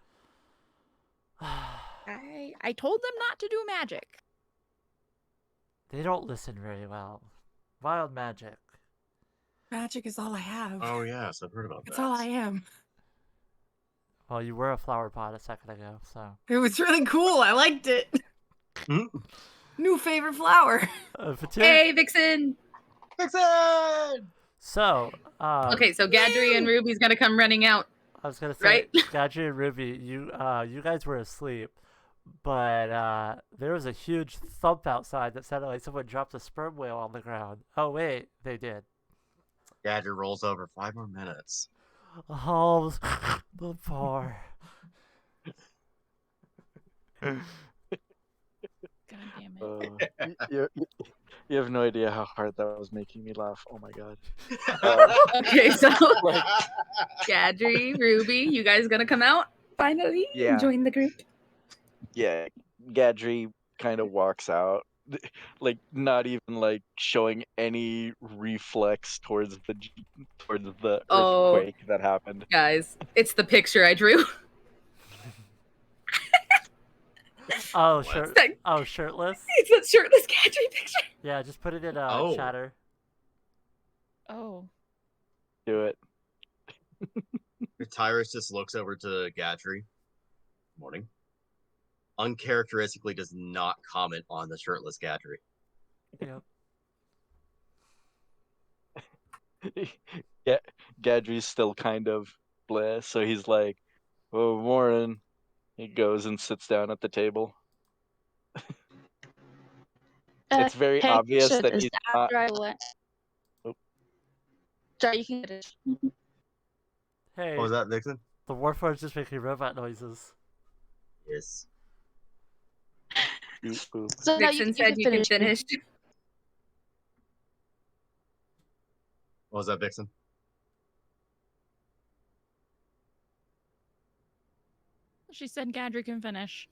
I told them not to do magic. they don't listen very well. Wild magic. Magic is all I have. Oh, yes. I've heard about that. It's all I am. Well, you were a flower pot a second ago, so. It was really cool. I liked it. New favorite flower. Hey, Vixen! Vixen! So, okay, so Gadri and Ruby's gonna come running out. I was gonna say, right? Gadri and Ruby, you guys were asleep, but there was a huge thump outside that sounded like someone dropped a sperm whale on the ground. Oh wait, they did. Gadget rolls over 5 more minutes. Oh, the poor. God damn it. You have no idea how hard that was making me laugh. Oh my god. Okay, so Gadri, Ruby, you guys gonna come out finally? Yeah. Join the group. Yeah, Gadri kind of walks out, like not even like showing any reflex towards the Oh. earthquake that happened. Guys, it's the picture I drew. Oh, What? Shirtless? It's a shirtless Gadri picture. Yeah, just put it in Oh. chatter. Oh. Do it. Tyrus just looks over to Gadri. Morning. Uncharacteristically does not comment on the shirtless Gadri. Yep. Yeah, Gadri's still kind of bleh, so he's like, "Oh, morning." He goes and sits down at the table. It's very obvious that he's not. after I went. Oh. Sorry, you can get it. Hey, What was that, Vixen? the Warforged just making robot noises. Yes. Beep, boop. So no, Vixen said you can finish. What was that, Vixen? She said Gadri can finish.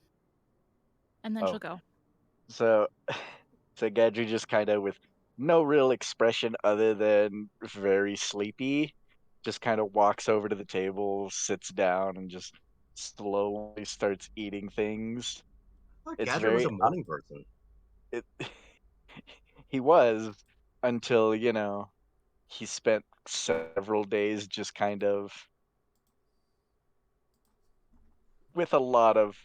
And then Oh. she'll go. So Gadri just kind of, with no real expression other than very sleepy, just kind of walks over to the table, sits down, and just slowly starts eating things. It's Gadri very was a morning person. He was, until he spent several days just kind of with a lot of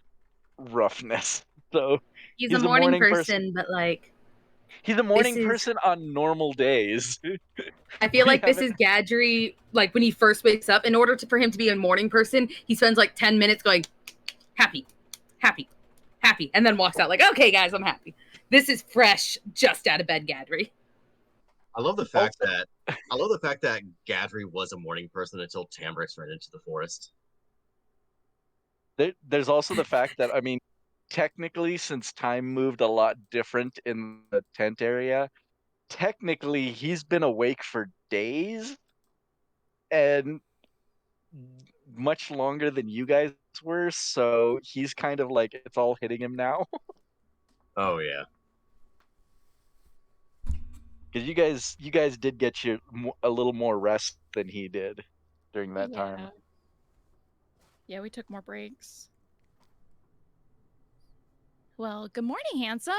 roughness. So He's a morning person, but like he's a morning this is- person on normal days. I feel We like this is haven't- Gadri, like when he first wakes up, in order for him to be a morning person, he spends like 10 minutes going, happy, happy, happy, and then walks out like, okay, guys, I'm happy. This is fresh, just out of bed, Gadri. I love the fact that Gadri was a morning person until Tambrix ran into the forest. There's also the fact that, I mean, technically, since time moved a lot different in the tent area, technically he's been awake for days, and much longer than you guys were, so he's kind of like it's all hitting him now. Oh yeah. Because you guys did get a little more rest than he did during that time. Yeah, we took more breaks. Well, good morning, handsome.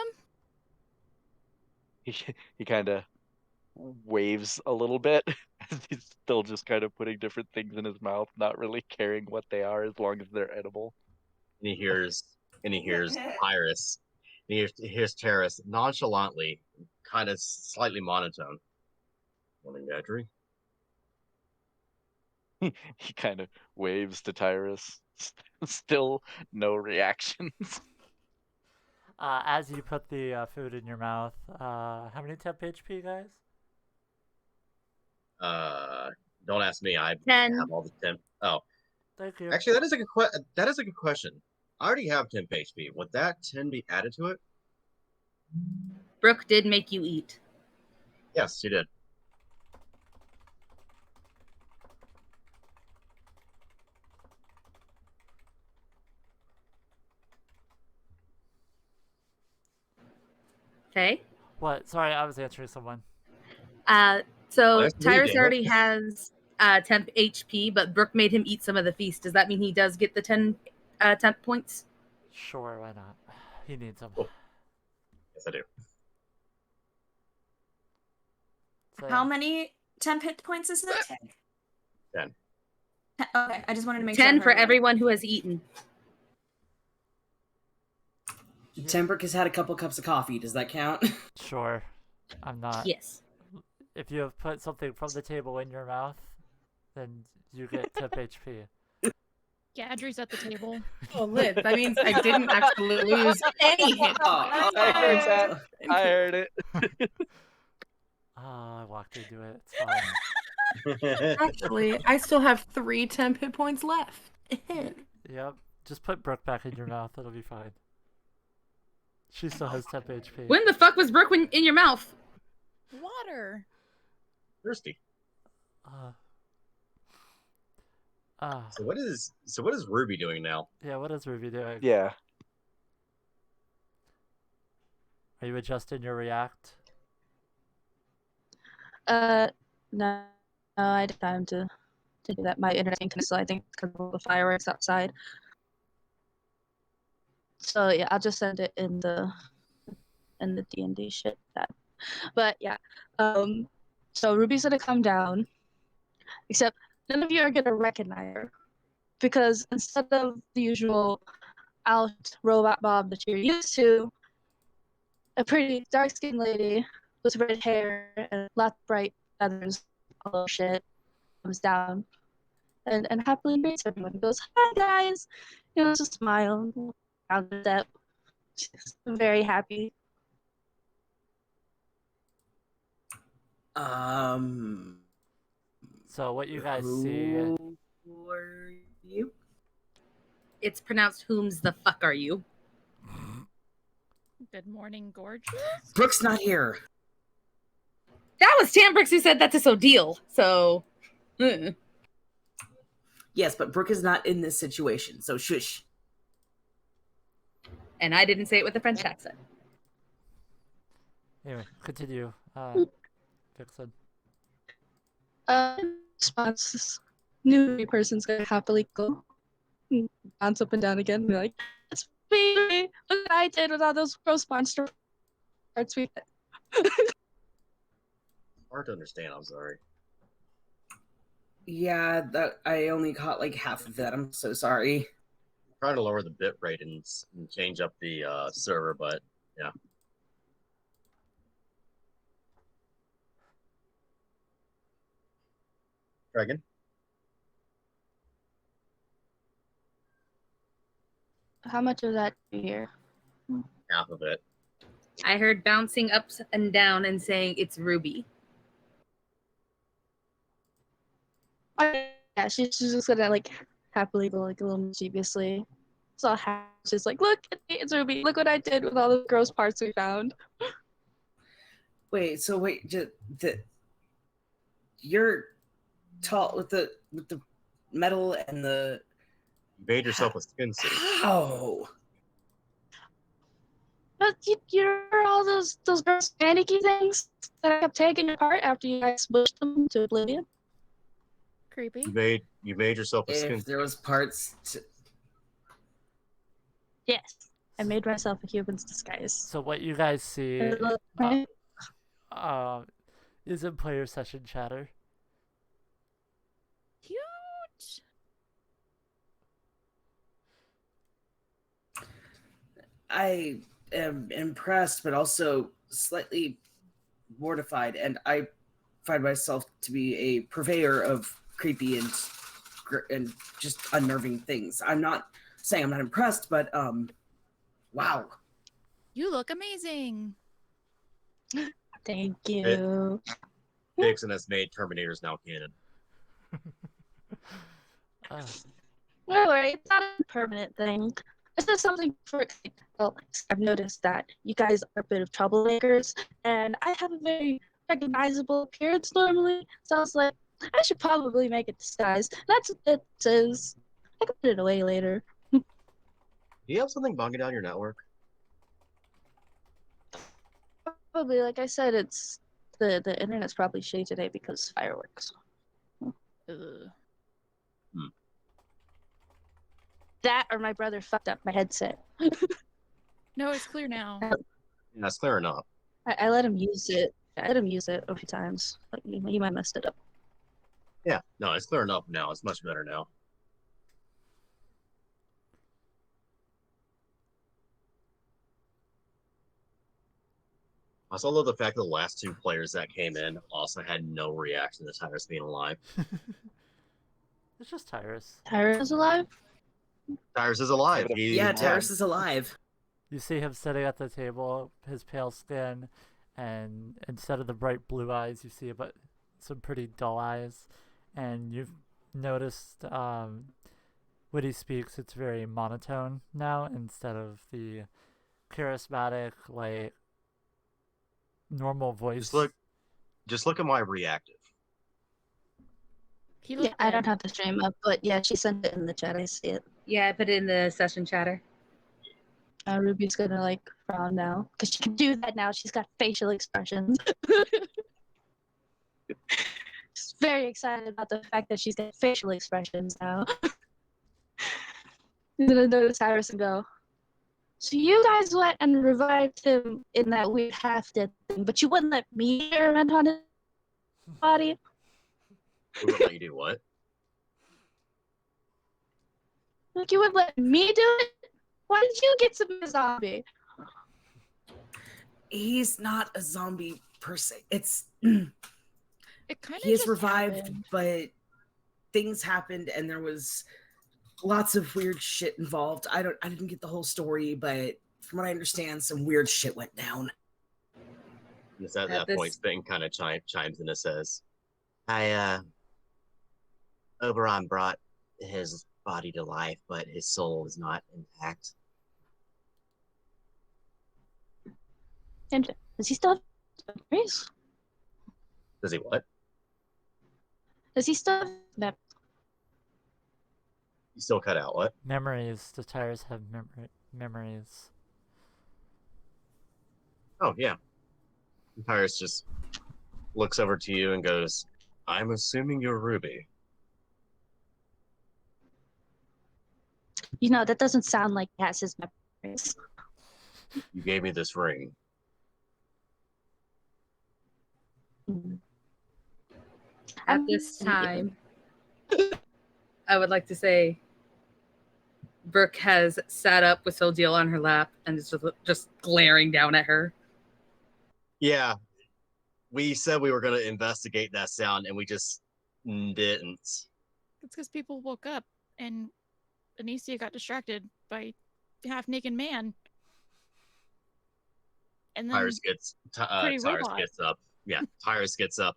He kind of waves a little bit. He's still just kind of putting different things in his mouth, not really caring what they are as long as they're edible. And he hears Tyrus. And he hears Tyrus nonchalantly, kind of slightly monotone. Morning, Gadry. He kind of waves to Tyrus. Still no reactions. As you put the food in your mouth, how many temp HP, guys? Don't ask me. I 10. have all the temp. Oh, Thank you. actually, that is a good question. I already have temp HP. Would that 10 be added to it? Brooke did make you eat. Yes, she did. Okay. What? Sorry, I was answering someone. So Nice to meet Tyrus you. already has temp HP, but Brooke made him eat some of the feast. Does that mean he does get the 10 temp points? Sure, why not? He needs them. Oh. Yes, I do. So, How many temp hit points is it? 10. Okay, I just wanted to make sure. 10 I for heard right. everyone who has eaten. Tembrick has had a couple cups of coffee. Does that count? Sure. I'm not. Yes. If you have put something from the table in your mouth, then you get temp HP. Gadry's at the table. Oh, lit. That means I didn't actually lose any hit points. I heard that. I heard it. I walked into it. It's fine. Actually, I still have 3 temp hit points left. Yep. Just put Brooke back in your mouth. It'll be fine. She still has temp HP. When the fuck was Brooke in your mouth? Water. Thirsty. Uh, So what is Ruby doing now? yeah, what is Ruby doing? Yeah. Are you adjusting your react? No, I didn't have time to do that. My internet didn't connect, so I think because of the fireworks outside. So yeah, I'll just send it in the D&D shit. But yeah, so Ruby's gonna come down, except none of you are gonna recognize her because instead of the usual out robot Bob that you're used to, a pretty dark-skinned lady with red hair and lots of bright feathers, all over shit, comes down and happily greets everyone. Goes, "Hi guys," just smile, down the step. She's very happy. So what you guys see? Who are you? It's pronounced whom's the fuck are you? Good morning, gorgeous. Brooke's not here. That was Tambrix who said that to Sodil. So, Yes, but Brooke is not in this situation, so shush. and I didn't say it with a French accent. Anyway, continue. Vixen. Response, this new person's gonna happily go bounce up and down again and be like, "It's me! Look what I did with all those gross monster parts we did." Hard to understand. I'm sorry. Yeah, that I only caught like half of that. I'm so sorry. I'm trying to lower the bit rate and change up the server, but yeah. Dragon. How much of that do you hear? Half of it. I heard bouncing up and down and saying it's Ruby. Yeah, she's just gonna like happily go like a little mischievously. So she's like, "Look at me, it's Ruby. Look what I did with all the gross parts we found." Wait, just you're tall with the metal and the... You made yourself a skin suit. How? But you remember all those girls' panicky things that I kept taking apart after you guys smushed them to oblivion? Creepy. You made yourself a skin If there suit. was parts to... Yes. I made myself a human's disguise. So what you guys see Right? is in player session chatter. Cute. I am impressed, but also slightly mortified, and I find myself to be a purveyor of creepy and just unnerving things. I'm not saying I'm not impressed, but wow. You look amazing. Thank you. Dixon has made Terminators now canon. Don't worry, it's not a permanent thing. It's just something for... Well, I've noticed that you guys are a bit of troublemakers, and I have a very recognizable appearance normally, so I was like, I should probably make a disguise. That's what it says. I can put it away later. Do you have something bugging down your network? Probably, like I said, it's the internet's probably shitty today because fireworks. Ugh. That or my brother fucked up my headset. No, it's clear now. Yeah, that's clear enough. I let him use it. I let him use it a few times. Like he might messed it up. Yeah, no, it's clear enough now. It's much better now. I also love the fact that the last two players that came in also had no reaction to Tyrus being alive. It's just Tyrus. Tyrus is alive? Tyrus is alive. Yeah, Tyrus is alive. You see him sitting at the table, his pale skin, and instead of the bright blue eyes, you see some pretty dull eyes. And you've noticed when he speaks, it's very monotone now instead of the charismatic, like, normal voice. Just look at my reactive. Yeah, I don't have the stream up, but yeah, she sent it in the chat. I see it. Yeah, I put it in the session chatter. Ruby's gonna like frown now because she can do that now. She's got facial expressions. She's very excited about the fact that she's got facial expressions now. She's gonna notice Tyrus and go, so you guys went and revived him in that weird half-dead thing, but you wouldn't let me experiment on his body? We would let you do what? Like, you would let me do it? Why did you get to be a zombie? He's not a zombie per se. It's It kind of he is just revived, happened. but things happened and there was lots of weird shit involved. I didn't get the whole story, but from what I understand, some weird shit went down. At that point, Spin kind of chimes in and says, Oberon brought his body to life, but his soul is not intact. And does he still have memories? Does he what? Does he still have memories? You still cut out what? Memories. Does Tyrus have memories? Oh, yeah. Tyrus just looks over to you and goes, I'm assuming you're Ruby. You know, that doesn't sound like he has his memories. You gave me this ring. At this time, I would like to say Brooke has sat up with Sodiel on her lap and is just glaring down at her. Yeah. We said we were going to investigate that sound, and we just didn't. It's because people woke up and Anysia got distracted by half-naked man. And then Tyrus gets up. Yeah, Tyrus gets up.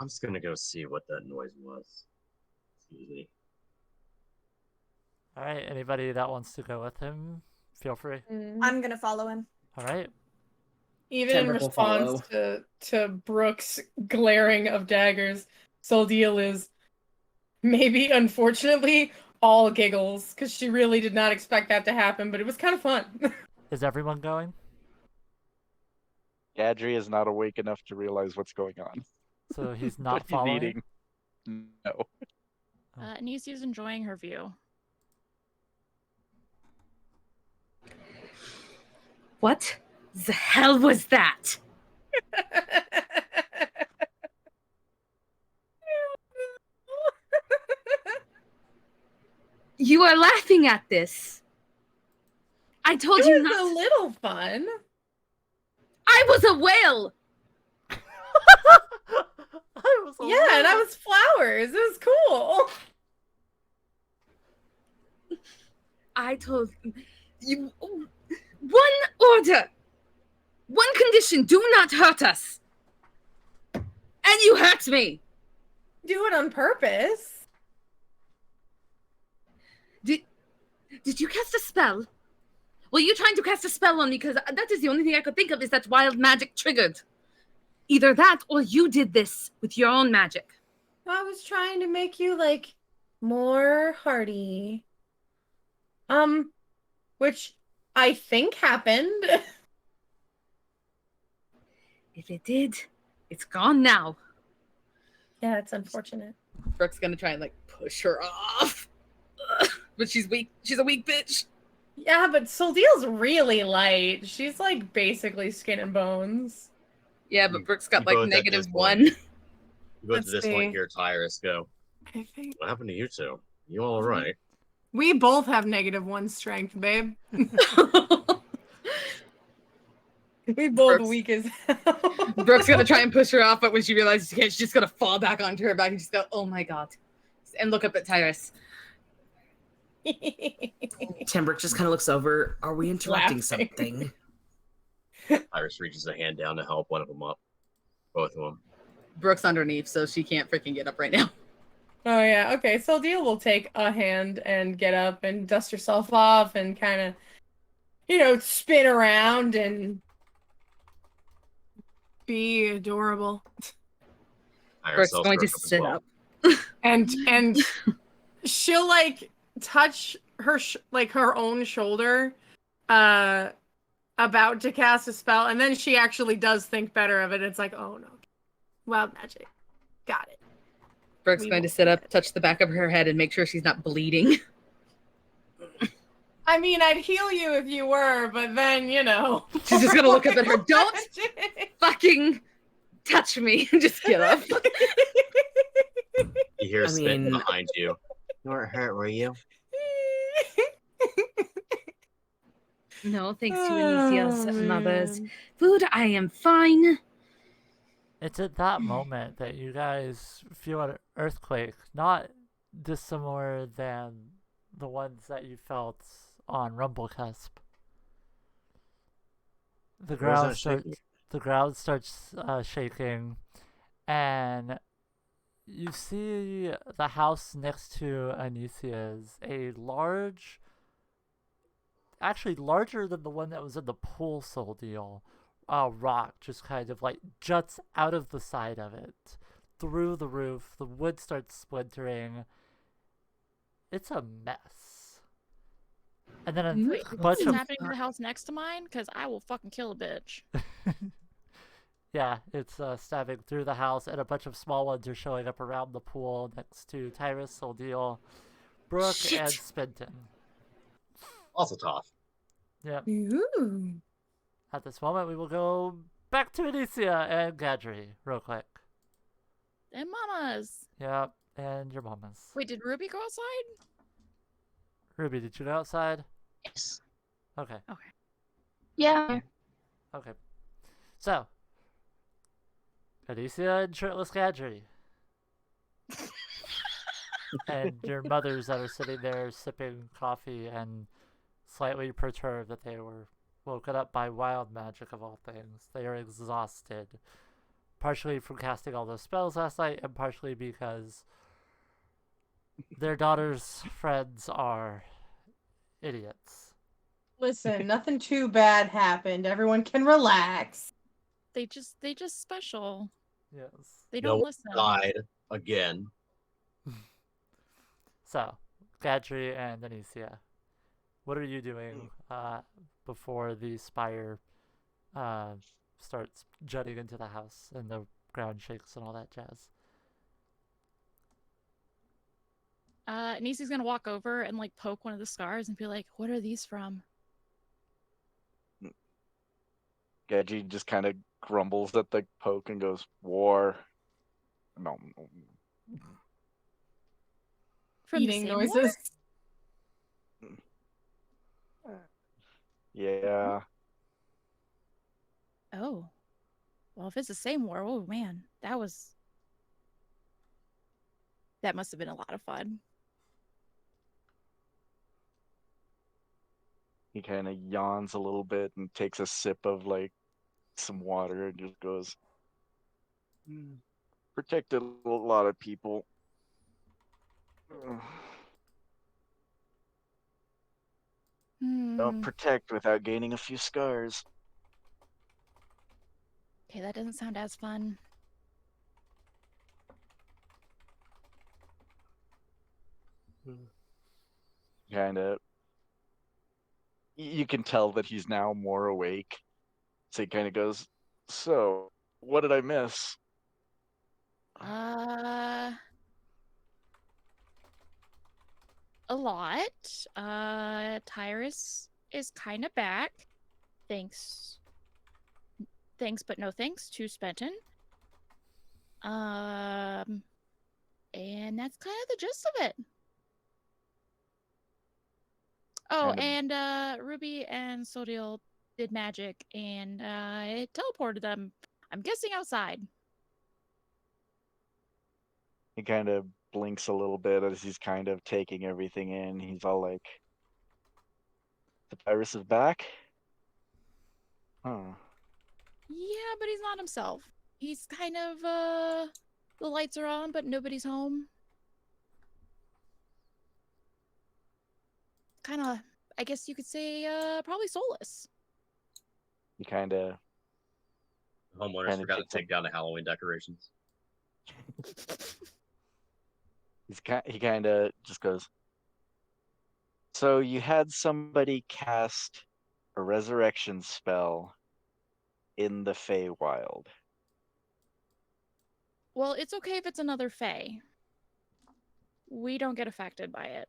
I'm just going to go see what that noise was. Excuse me. All right, anybody that wants to go with him, feel free. I'm gonna follow him. All right. Even in Temric will follow. response to Brooke's glaring of daggers, Soldeal is, Maybe, unfortunately, all giggles, because she really did not expect that to happen, but it was kind of fun. Is everyone going? Gadri is not awake enough to realize what's going on. So he's But not he's following? eating. No. Anisia's enjoying her view. What the hell was that? You are laughing at this. I told you It not. was a little fun. I was a whale. Yeah, and I was flowers. It was cool. I told you one order, one condition: do not hurt us. And you hurt me. Do it on purpose. Did you cast a spell? Were you trying to cast a spell on me? Because that is the only thing I could think of is that wild magic triggered. Either that or you did this with your own magic. I was trying to make you, like, more hardy. Which I think happened. If it did, it's gone now. Yeah, it's unfortunate. Brooke's gonna try and, like, push her off. But she's weak. She's a weak bitch. Yeah, but Soldeal's really light. She's, like, basically skin and bones. Yeah, but Brooke's got, You like, both at this -1. You go Let's to this see. point, hear Tyrus go, I think what happened to you two? You all right? we both have -1 strength, babe. We both Brooks. weak as hell. Brooke's gonna try and push her off, but when she realizes she can't, she's just gonna fall back onto her back and just go, oh my god. And look up at Tyrus. Timbrook just kind of looks over. Are we interrupting Laughing. something? Tyrus reaches a hand down to help one of them up. Both of them. Brooke's underneath, so she can't freaking get up right now. Oh yeah, okay. So Deal will take a hand and get up and dust herself off and kind of, spin around and be adorable. Brooke's going to sit up. And she'll like touch her her own shoulder, about to cast a spell, and then she actually does think better of it. It's like, oh no, wild magic, got it. Brooke's going to sit up, touch the back of her head, and make sure she's not bleeding. I mean, I'd heal you if you were, but then, She's just gonna look up at her. Don't fucking touch me. Just get up. You hear a spit mean- behind you. You weren't hurt, were you? No, thanks to Anisia's Oh, mother's man. food, I am fine. It's at that moment that you guys feel an earthquake, not dissimilar than the ones that you felt on Rumblecusp. The What was ground that starts. shaking? The ground starts shaking, and you see the house next to Anisia's, a large, actually larger than the one that was in the pool soul deal. Rock just kind of like juts out of the side of it, through the roof. The wood starts splintering. It's a mess. And then a Wait, bunch what's of happening to the house next to mine? Because I will fucking kill a bitch. yeah, it's stabbing through the house, and a bunch of small ones are showing up around the pool next to Tyrus, Soldeal, Brooke, Shit. and Spinton. Also tough. Yep. Ooh. At this moment, we will go back to Anysia and Gadri, real quick. And mamas. Yep, and your mamas. Wait, did Ruby go outside? Ruby, did you go outside? Yes. Okay, Yeah. okay. So, Anysia and shirtless Gadri. And your mothers that are sitting there sipping coffee and slightly perturbed that they were woken up by wild magic of all things. They are exhausted. Partially from casting all those spells last night, and partially because their daughter's friends are idiots. Listen, nothing too bad happened. Everyone can relax. They just special. Yes. They No don't one listen. died again. So, Gadri and Anysia, what are you doing before the spire starts jutting into the house and the ground shakes and all that jazz? Nisi's gonna walk over and like poke one of the scars and be like, "What are these from?" Gadji just kind of grumbles at the poke and goes, "War." No. From Eating the same noises. Yeah. War? Oh, well, if it's the same war, oh man, that must have been a lot of fun. He kind of yawns a little bit and takes a sip of like some water and just goes, "Protected a lot of people." Don't protect without gaining a few scars. Okay, that doesn't sound as fun. Kind of. You can tell that he's now more awake. So he kind of goes, "So, what did I miss?" A lot. Tyrus is kind of back. Thanks, but no thanks to Spenton. And that's kind of the gist of it. Oh, and Ruby and Sodiel did magic, and it teleported them. I'm guessing outside. He kind of blinks a little bit as he's kind of taking everything in. He's all like, "The Tyrus is back?" Huh. Yeah, but he's not himself. He's kind of the lights are on, but nobody's home. Kind of, I guess you could say, probably soulless. He kind of Homeowners forgot to take down the Halloween decorations. he kind of just goes, "So you had somebody cast a resurrection spell in the Feywild." Well, it's okay if it's another Fey. We don't get affected by it.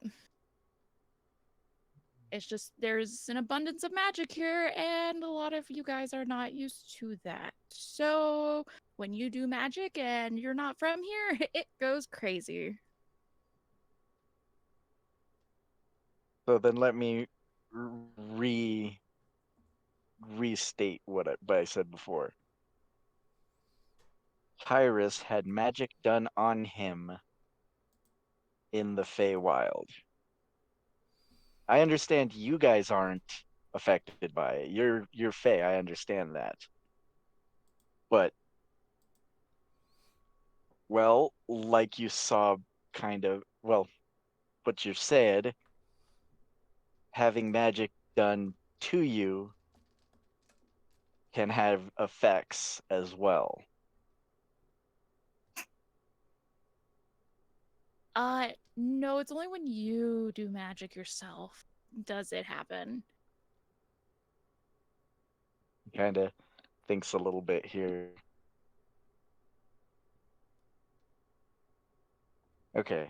It's just there's an abundance of magic here, and a lot of you guys are not used to that. So when you do magic and you're not from here, it goes crazy. So then let me restate what I said before. Tyrus had magic done on him in the Feywild. I understand you guys aren't affected by it. You're Fey, I understand that. But well, like you saw kind of, well, what you said, having magic done to you can have effects as well. No, it's only when you do magic yourself does it happen. He kind of thinks a little bit here. Okay.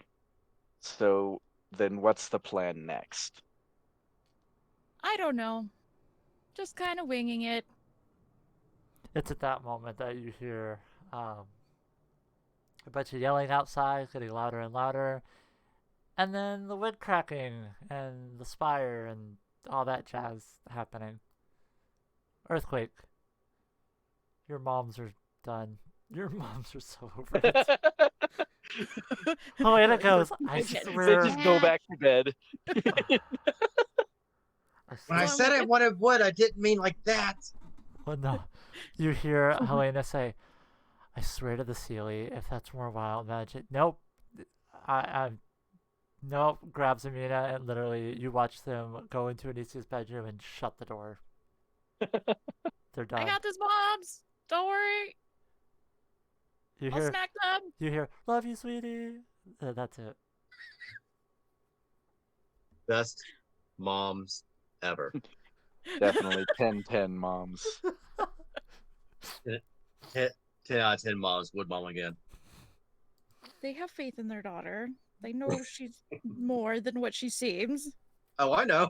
So then what's the plan next? I don't know. Just kind of winging it. It's at that moment that you hear a bunch of yelling outside, getting louder and louder, and then the wood cracking and the spire and all that jazz happening. Earthquake. Your moms are done. Your moms are so over it. Helena goes, "I swear." They just go back to bed. When I said I wanted wood, I didn't mean like that. Well, no. You hear Helena say, "I swear to the Sealy, if that's more wild magic." Nope. Nope. Grabs Amina and literally you watch them go into Anisia's bedroom and shut the door. They're done. I got this, moms. Don't worry. You I'll hear, smack them. you hear, "Love you, sweetie." That's it. Best moms ever. Definitely 10-10 moms. 10 out of 10 moms would mom again. They have faith in their daughter. They know she's more than what she seems. Oh, I know.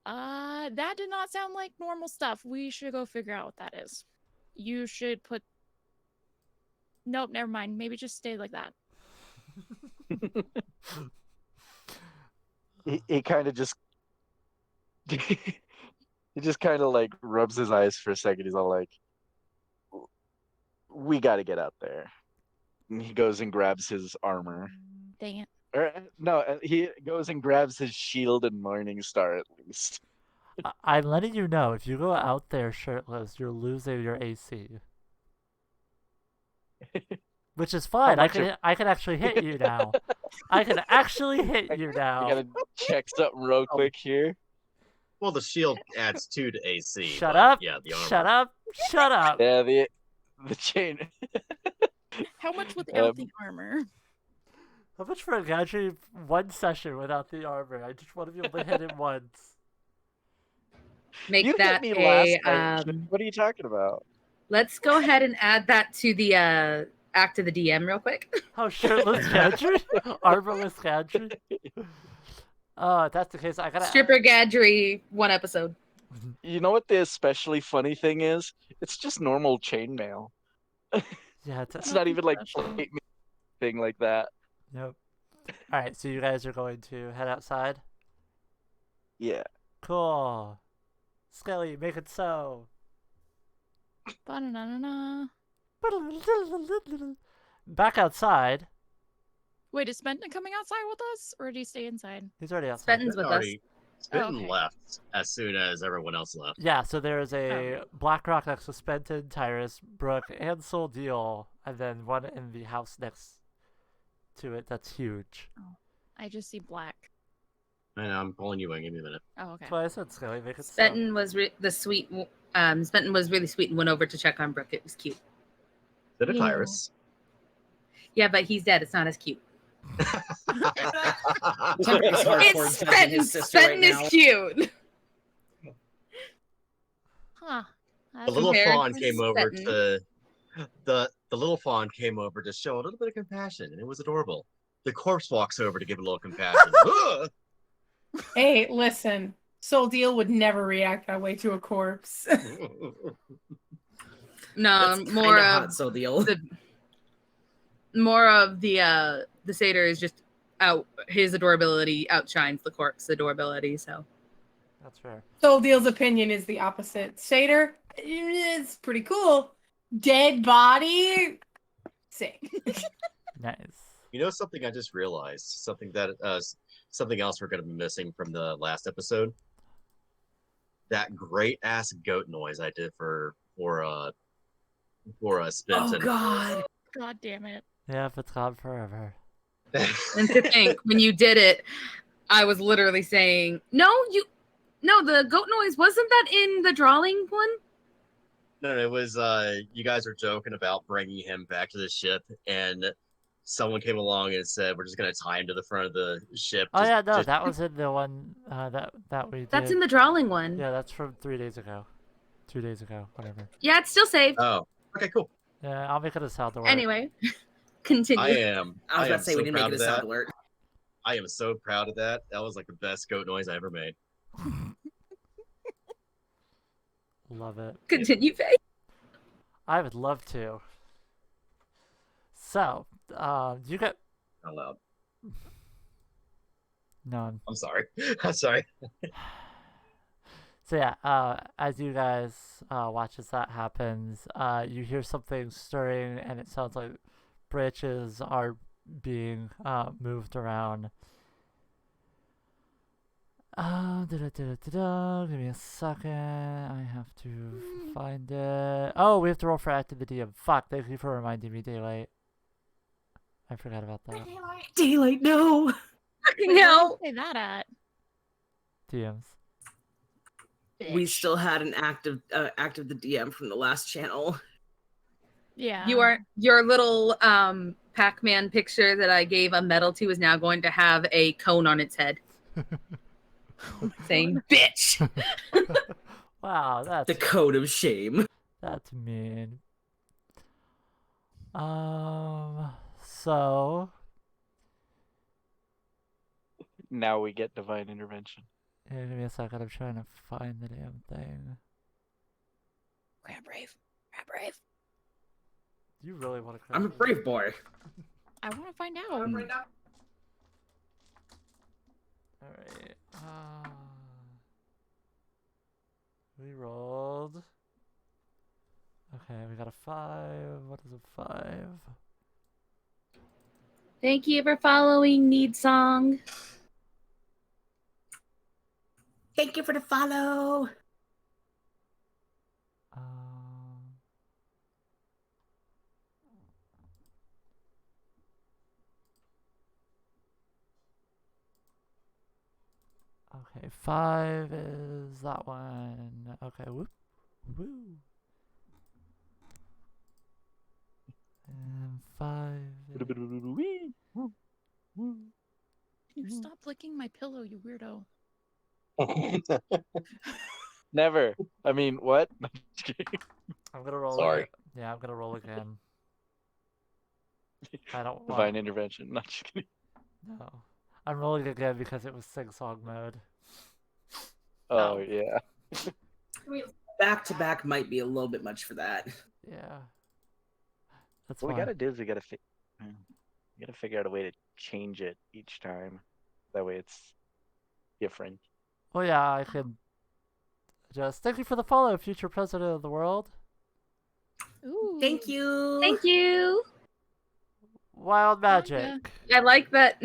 That did not sound like normal stuff. We should go figure out what that is. You should put... Nope, never mind. Maybe just stay like that. He kind of just he just kind of like rubs his eyes for a second. He's all like, we got to get out there. And he goes and grabs his armor. Dang it. No, he goes and grabs his shield and Morning Star at least. I'm letting you know, if you go out there shirtless, you're losing your AC. Which is fine. I can actually hit you now. I can actually hit you now. I gotta check something real quick here. Well, the shield adds 2 to AC. Shut but up. Yeah, the armor. Shut up. Shut up. Yeah, the chain. How much without the armor? How much for a gadget 1 session without the armor? I just want to be able to hit him once. Make You that hit me last a. night. What are you talking about? Let's go ahead and add that to the act of the DM real quick. Oh, shirtless gadget? Armorless gadget? If that's the case, I gotta... Stripper gadgery 1 episode. You know what the especially funny thing is? It's just normal chainmail. Yeah, It's not even like thing like that. Yep. Alright, so you guys are going to head outside? Yeah. Cool. Skelly, make it so. Ba-na-na-na-na. Back outside. Wait, is Spenton coming outside with us, or did he stay inside? He's already outside. Spenton's with us. Spenton okay. left as soon as everyone else left. Yeah, so there's a black rock next to Spenton, Tyrus, Brooke, and Soul Deal, and then one in the house next to it that's huge. Oh, I just see black. And I'm calling you in. Give me a minute. Oh, okay. That's why I said Skelly, make it so. Spenton was Spenton was really sweet and went over to check on Brooke. It was cute. Is it a Tyrus? Yeah, but he's dead. It's not as cute. It's Spenton. Spenton is cute. Huh. The little Compared fawn to came over Spenton. to the little fawn came over to show a little bit of compassion, and it was adorable. The corpse walks over to give a little compassion. Ugh! Hey, listen. Soul Deal would never react that way to a corpse. No, That's more kinda of hot, Soul Deal. the satyr is just out. His adorability outshines the corpse adorability. So That's fair. Soul Deal's opinion is the opposite. Satyr, it's pretty cool. Dead body, sick. Nice. You know something I just realized? Something else we're going to be missing from the last episode. That great ass goat noise I did for Spenton. Oh God! God damn it. Yeah, it's gone forever. and to think when you did it, I was literally saying, no, the goat noise wasn't that in the drawing one. No, it was you guys were joking about bringing him back to the ship, and someone came along and said we're just gonna tie him to the front of the ship. Oh yeah, no, that was in the one that we did. That's in the drawing one. Yeah, that's from 3 days ago. 2 days ago, whatever. Yeah, it's still saved. Oh, okay, cool. Yeah, I'll make it a sound alert. Anyway, continue. I was about to say we didn't make it a sound alert. I am so proud of that. That was like the best goat noise I ever made. Love it. Continue, Faye. I would love to. So, you got... Out loud. None. I'm sorry. I'm sorry. So yeah, as you guys watch as that happens, you hear something stirring, and it sounds like branches are being moved around. Give me a second. I have to find it. Oh, we have to roll for Act of the DM. Fuck, thank you for reminding me, Daylight. I forgot about that. Daylight, no. Fucking hell. Say that at. DMs. We still had an active the DM from the last channel. Yeah. Your little Pac-Man picture that I gave a medal to is now going to have a cone on its head saying "bitch." Wow, The that's code of shame. that's mean. So Now we get divine intervention. yeah, give me a second. I'm trying to find the damn thing. Grab brave. Grab brave. You really want to? I'm a brave boy. I want to find out. All right. We rolled. Okay, we got a 5. What is a 5? Thank you for following Need Song. Thank you for the follow. Okay, 5 is that one. Okay, whoop, woo. And 5. Can you stop licking my pillow, you weirdo? Never. I mean, what? I'm gonna roll. Sorry. Again. Yeah, I'm gonna roll again. I don't want. Divine intervention. Not just kidding. No, I'm rolling again because it was sing-song mode. Oh yeah. Back to back might be a little bit much for that. Yeah. That's What we fine. gotta do is we gotta figure out a way to change it each time. That way it's different. Oh yeah, I can just thank you for the follow, future president of the world. Ooh. Thank you. Thank you. Wild magic. I like that.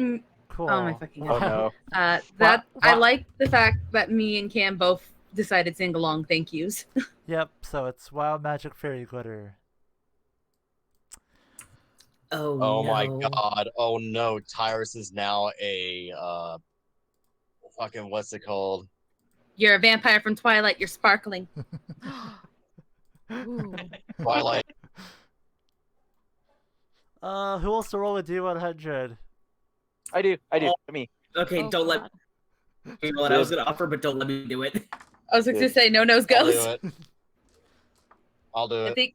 Cool. Oh my fucking Oh god. no. I like the fact that me and Cam both decided sing along thank yous. Yep, so it's wild magic fairy glitter. Oh, Oh no. my god. Oh no. Tyrus is now a fucking what's it called? You're a vampire from Twilight. You're sparkling. Ooh. Twilight. Who wants to roll a D100? I do. Me. Okay, Oh, don't God. let me. What I was gonna offer, but don't let me do it. I was going to say no nose I'll goes. do it. I'll do I it. think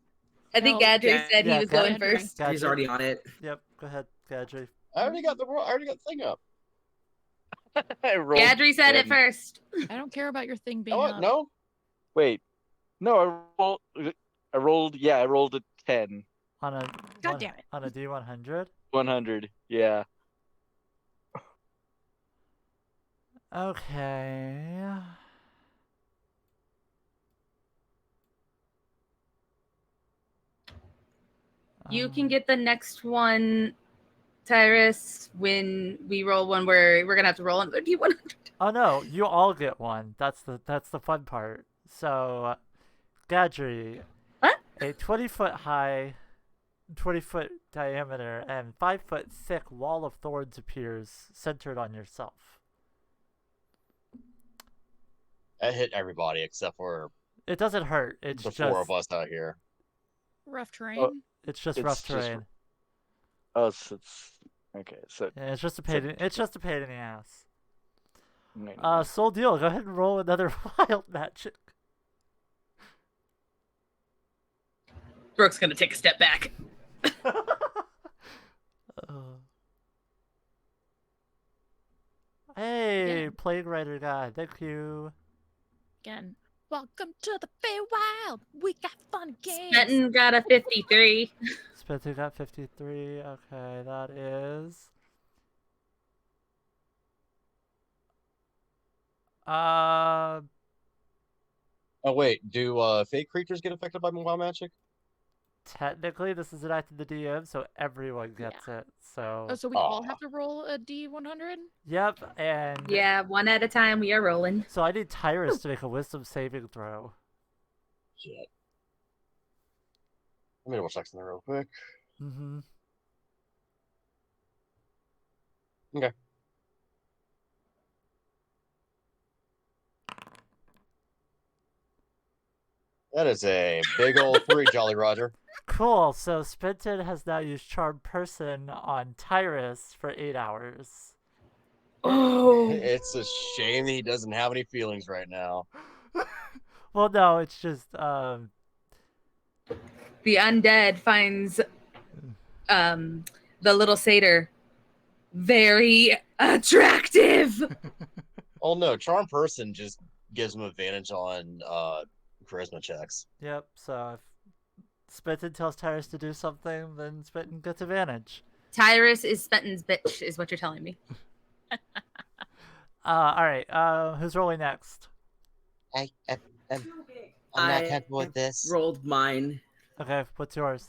No, Gadri said he yeah, was going Gadri. first. He's already on it. Yep, go ahead, Gadri. I already got the thing up. I rolled. Gadri said it 10. first. I don't care about your thing being Oh up. no. Wait. No, I rolled a 10. On a God damn it. On a D100? 100. Yeah. Okay. You can get the next one, Tyrus, when we roll one where we're going to have to roll another D100. Oh no, you all get one. That's the fun part. So, Gadri, What? a 20-foot high, 20-foot diameter, and 5-foot thick wall of thorns appears centered on yourself. That hit everybody except for It doesn't hurt. It's the just 4 of us out here. Rough terrain. it's just It's rough just- terrain. Oh, so it's okay. So Yeah, it's just a pain. It's just a pain in the ass. maybe. Soul Deal, go ahead and roll another wild magic. Brooke's going to take a step back. Hey, Yeah. Plague Rider guy, thank you. Again. Welcome to the Feywild. We got fun games. Benton got a 53. Spencer got 53. Okay, that is. Oh wait, do fake creatures get affected by wild magic? Technically, this is an act of the DM, so everyone gets it. So. Oh, so we all have to roll a D100? Yep, and. Yeah, one at a time. We are rolling. So I need Tyrus to make a wisdom saving throw. Shit. Let me double check something real quick. Mm-hmm. Okay. That is a big old 3, Jolly Roger. Cool. So Spenton has now used Charm Person on Tyrus for 8 hours. Oh. It's a shame he doesn't have any feelings right now. Well, no, it's just The undead finds the little satyr very attractive. Oh no, Charm Person just gives him advantage on charisma checks. Yep. So if Spenton tells Tyrus to do something, then Spenton gets advantage. Tyrus is Spenton's bitch, is what you're telling me. All right. Who's rolling next? I'm not comfortable with this. Rolled mine. Okay. What's yours?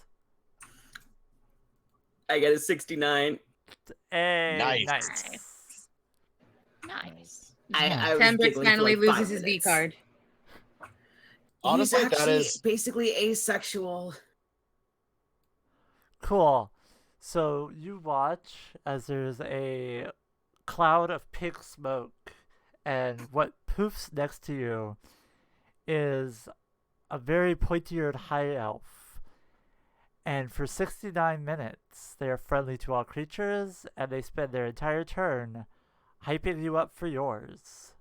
I got a 69. Hey, Nice. Nice. I was Tembrix giggling for finally like 5 loses his V minutes. card. Honestly, He's that actually is basically asexual. Cool. So you watch as there's a cloud of pink smoke, and what poofs next to you is a very pointy-eared high elf. And for 69 minutes, they are friendly to all creatures, and they spend their entire turn hyping you up for yours.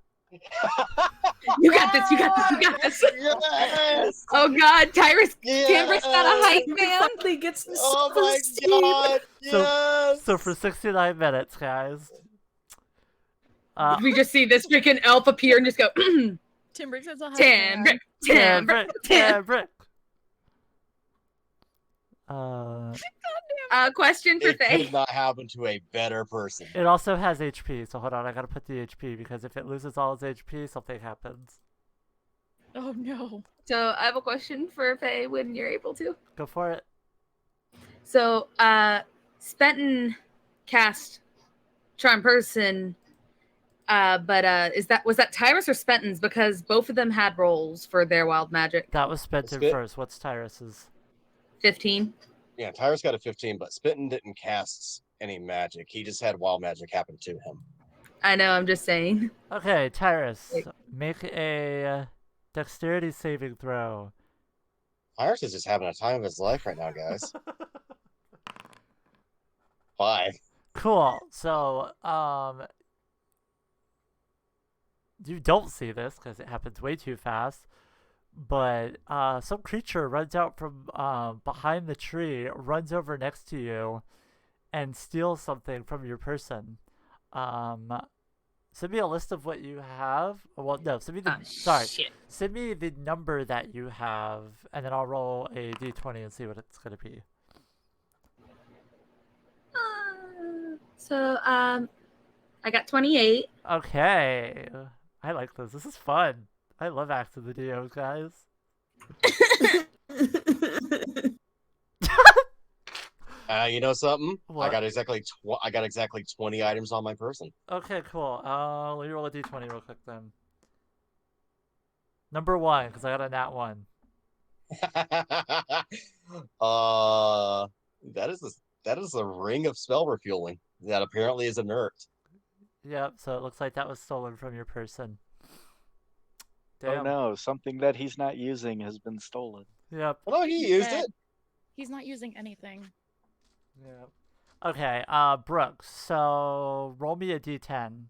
You got this, you got this, you got this. yes. Oh god, Tyrus Yes. Cambrick's got a hype man. Finally gets the Oh my self-esteem. god! Yes. So for 69 minutes, guys. We just see this freaking elf appear and just go, Timbrix has a hype Timbrick, man. Timbrick, Timbrick. Timbrick. Question for It Faye. could not happen to a better person. It also has HP, so hold on, I gotta put the HP, because if it loses all its HP, something happens. Oh no. So I have a question for Faye when you're able to. Go for it. So, Spenton cast Charm Person, but was that Tyrus or Spenton's? Because both of them had rolls for their wild magic. That was Spenton Spit. first. What's Tyrus's? 15. Yeah, Tyrus got a 15, but Spitton didn't cast any magic. He just had wild magic happen to him. I know, I'm just saying. Okay, Tyrus, make a dexterity saving throw. Tyrus is just having a time of his life right now, guys. 5. Cool. So, you don't see this because it happens way too fast. But some creature runs out from behind the tree, runs over next to you, and steals something from your person. Send me a list of what you have. Well, no, send me the Shit. send me the number that you have, and then I'll roll a d20 and see what it's gonna be. So, I got 28. Okay, I like this. This is fun. I love acting the DOs, guys. You know something? What? I got exactly 20 items on my person. Okay, cool. Let me roll a d20 real quick then. Number 1, because I got a nat 1. That is a ring of spell refueling that apparently is inert. Yep, so it looks like that was stolen from your person. Oh Damn. no, something that he's not using has been stolen. Yep. Well, no, he used it. He's not using anything. Yep. Okay, Brooks, so roll me a d10.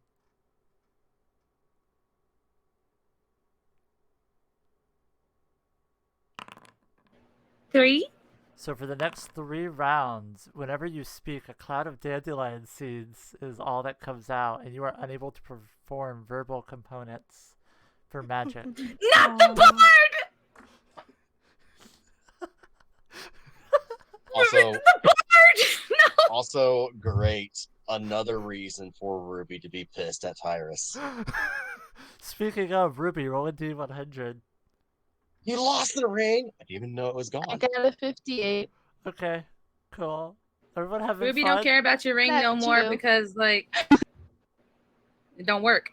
Three. So for the next 3 rounds, whenever you speak, a cloud of dandelion seeds is all that comes out, and you are unable to perform verbal components for magic. Not the bard! Also, The bard! No! also great. Another reason for Ruby to be pissed at Tyrus. Speaking of, Ruby, roll a d100. You lost the ring. I didn't even know it was I gone. got a 58. Okay, cool. Everyone having Ruby fun? don't care about your ring That no more too. because, like, it don't work.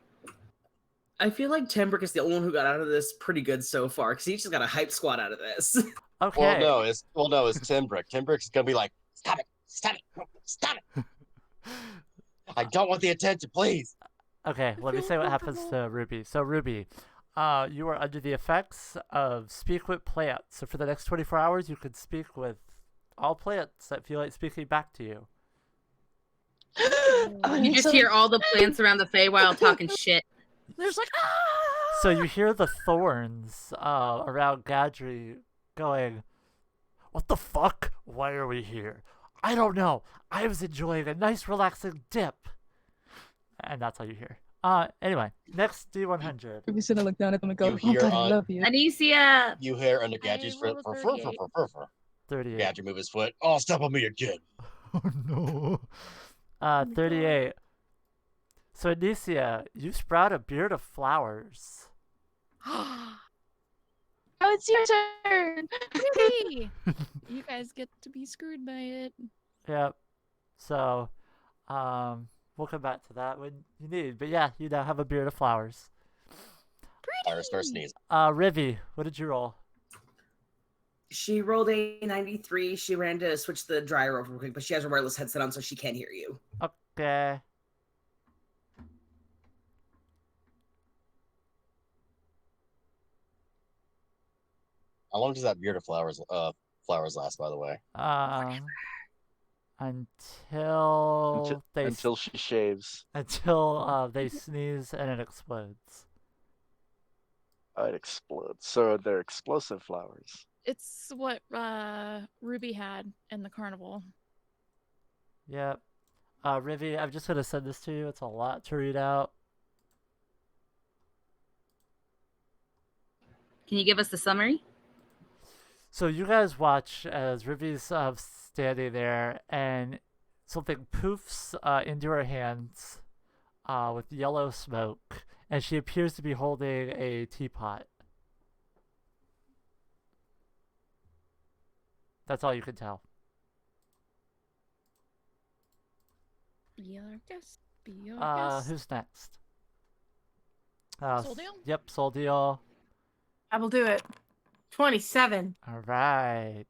I feel like Timbrick is the only one who got out of this pretty good so far, because he just got a hype squad out of this. Okay. Well, no, it's Timbrick. Timbrick's gonna be like, stop it, stop it. I don't want the attention, please. Okay, let me say what happens to Ruby. So, Ruby, you are under the effects of speak with plants. So for the next 24 hours, you can speak with all plants that feel like speaking back to you. You just hear all the plants around the Feywild talking shit. There's like, So you hear the thorns around Gadri going, "What the fuck? Why are we here? I don't know. I was enjoying a nice relaxing dip." And that's all you hear. Anyway, next D100. Ruby's gonna look down at them and go, You "Oh hear God, I on- love you." Anysia! You hear under Gadget's rolled foot, a fur, 38. 38. Gadget move his foot. Oh, step on me again. Oh no. 38. So Anysia, you sprout a beard of flowers. Oh, it's your turn. Ruby! You guys get to be screwed by it. Yep. So, we'll come back to that when you need. But yeah, you now have a beard of flowers. Tyrus starts sneezing. Rivi, what did you roll? She rolled a 93. She ran to switch the dryer over real quick, but she has a wireless headset on, so she can't hear you. Okay. How long does that beard of flowers last, by the way? Until Until she shaves. until they sneeze and it explodes. It explodes. So they're explosive flowers. It's what Ruby had in the carnival. Yep. Rivi, I'm just gonna send this to you. It's a lot to read out. Can you give us the summary? So you guys watch as Rivi's standing there, and something poofs into her hands with yellow smoke, and she appears to be holding a teapot. That's all you can tell. Be our guest. Be our guest. Who's next? Soldiel? Yep, Soldiel. I will do it. 27. All right.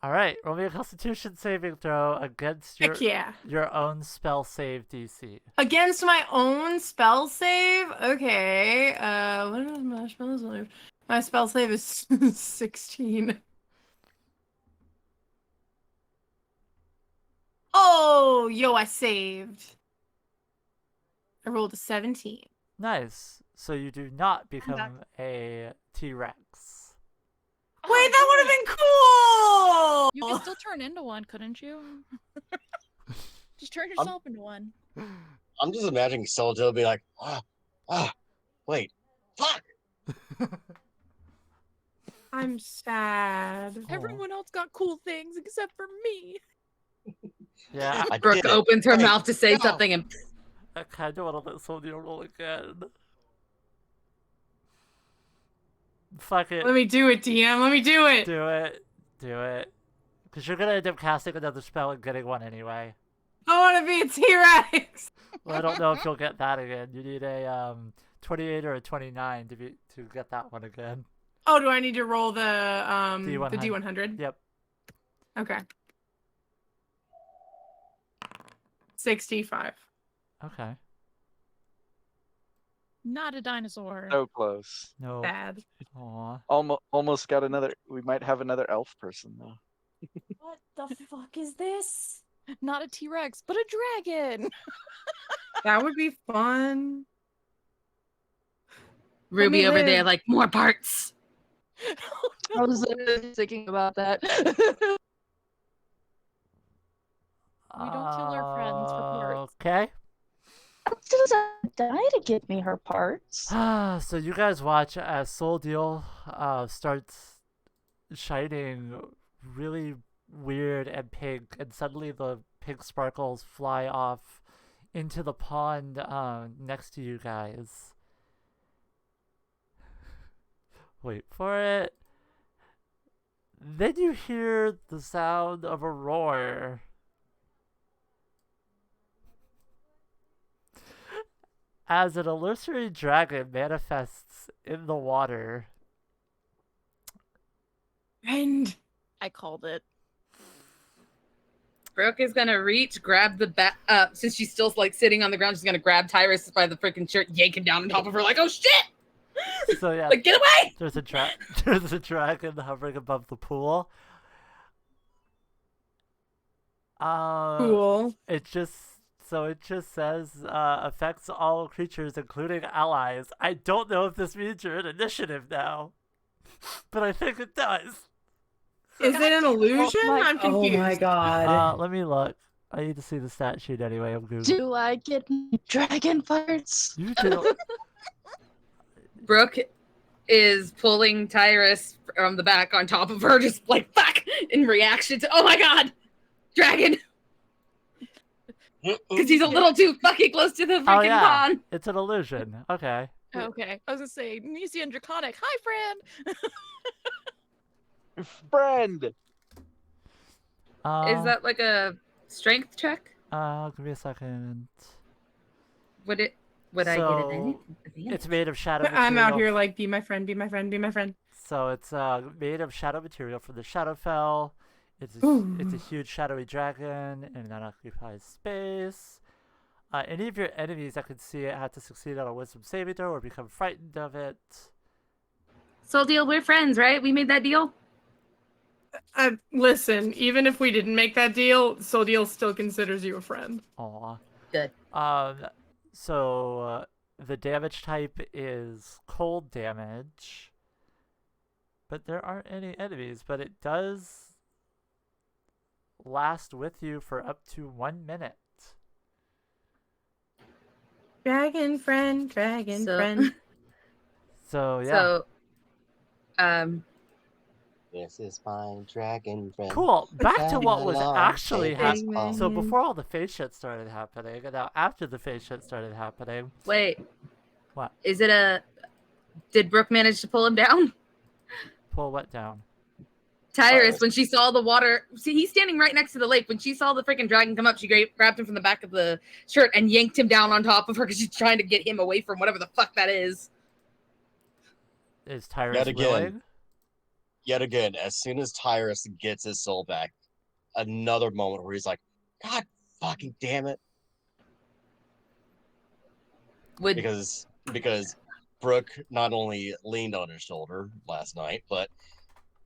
All right, roll me a Constitution saving throw against your Heck yeah. your own spell save DC. Against my own spell save? Okay. What is my spell save? My spell save is 16. Oh, yo, I saved. I rolled a 17. Nice. So you do not become a T-Rex. Wait, that would have been cool! You could still turn into one, couldn't you? Just turn yourself into one. I'm just imagining Soldier be like, wait, fuck! I'm sad. Everyone else got cool things except for me. Yeah, I Brooke did it. opens her Wait, mouth to say no. something and I kind of want to let Soldier roll again. Fuck it. Let me do it, DM. Let me do it. Do it. Do it. Because you're going to end up casting another spell and getting one anyway. I want to be a T-Rex. Well, I don't know if you'll get that again. You need a 28 or a 29 to get that one again. Oh, do I need to roll the D100. D100? Yep. Okay. 65. Okay. Not a dinosaur. So close. No. Bad. Aw. Almost got another. We might have another elf person though. What the fuck is this? Not a T-Rex, but a dragon. That would be fun. Ruby me over there live. like, more parts. I was literally thinking about that. We don't kill our friends for parts. Okay. How does that die to give me her parts? So you guys watch as Soldiel starts shining really weird and pink, and suddenly the pink sparkles fly off into the pond next to you guys. Wait for it. Then you hear the sound of a roar. As an illusory dragon manifests in the water. And I called it. Brooke is gonna reach, grab the bat. Since she's still like sitting on the ground, she's gonna grab Tyrus by the freaking shirt, yank him down on top of her, like, "Oh shit!" So yeah, Like, get away! there's a dragon hovering above the pool. Cool. It just says affects all creatures, including allies. I don't know if this means you're in initiative now, but I think it does. Is it an illusion? I'm confused. Oh my god. Let me look. I need to see the stat sheet anyway. I'm Googling. Do I get dragon parts? You do. Brooke is pulling Tyrus from the back on top of her, just like, fuck, in reaction to, oh my god, dragon! Because he's a little too fucking close to the freaking pond. It's an illusion. Okay. Okay, I was gonna say Anysia and Draconic. Hi, friend. Friend. Is that like a strength check? Give me a second. Would I get it in? It's made of shadow material. I'm out here like, be my friend, be my friend, be my friend. So it's made of shadow material from the Shadowfell. It's a huge shadowy dragon, and that occupies space. Any of your enemies that can see it have to succeed on a wisdom saving throw or become frightened of it. Soul Deal, we're friends, right? We made that deal? Listen, even if we didn't make that deal, Soul Deal still considers you a friend. Aw. Good. So the damage type is cold damage, but there aren't any enemies, but it does last with you for up to 1 minute. Dragon friend, friend. So yeah. So, This is my dragon friend. Cool. Back to what was actually happening. happening. So before all the face shit started happening, and now after the face shit started happening. wait. What? Is it did Brooke manage to pull him down? Pull what down? Tyrus, when she saw the water, see, he's standing right next to the lake. When she saw the freaking dragon come up, she grabbed him from the back of the shirt and yanked him down on top of her because she's trying to get him away from whatever the fuck that is. Is Tyrus willing? Yet again, as soon as Tyrus gets his soul back, another moment where he's like, God fucking damn it. Because Brooke not only leaned on his shoulder last night, but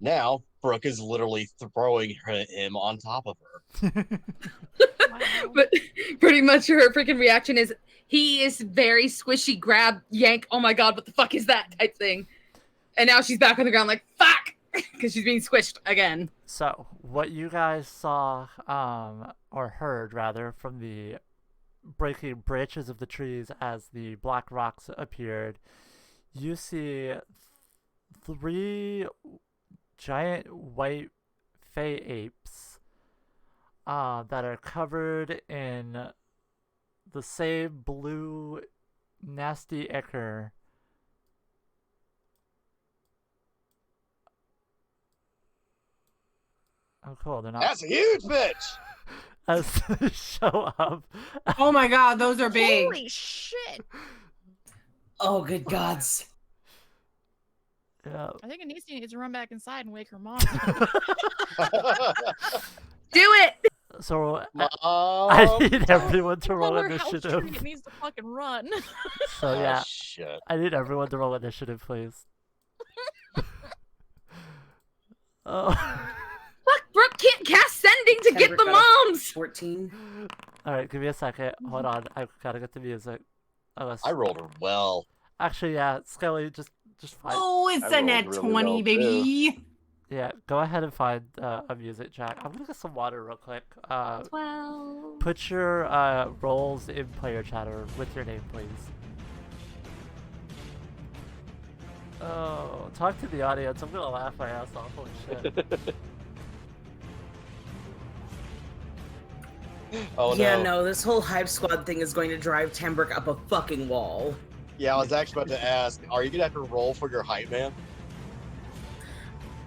now Brooke is literally throwing him on top of her. Wow. But pretty much her freaking reaction is, he is very squishy, grab, yank, oh my god, what the fuck is that type thing. And now she's back on the ground like, fuck! Because she's being squished again. So, what you guys saw, or heard rather, from the breaking branches of the trees as the black rocks appeared, you see 3 giant white fey apes that are covered in the same blue nasty ichor Oh, cool. They're not. That's a huge bitch! As they show up. Oh my god, those are big. Holy shit! Oh, good gods. Yeah. I think Anysia needs to run back inside and wake her mom. Do it! So I need everyone to roll Tell her how initiative. tree it needs to fucking run. So yeah, Shit. I need everyone to roll initiative, please. Oh. Fuck, Brooke can't cast sending to get the moms! 14. Alright, give me a second. Hold on. I've gotta get the music. I rolled her well. Actually, yeah, Skelly, just find. Oh, it's I a net rolled really 20, well, baby. Yeah, go ahead and find a music track. I'm gonna get some water real quick. 12. Put your roles in player chatter with your name, please. Oh, talk to the audience. I'm gonna laugh my ass off. Holy shit. Oh Yeah, no. no, this whole hype squad thing is going to drive Tambrook up a fucking wall. Yeah, I was actually about to ask, are you gonna have to roll for your hype man?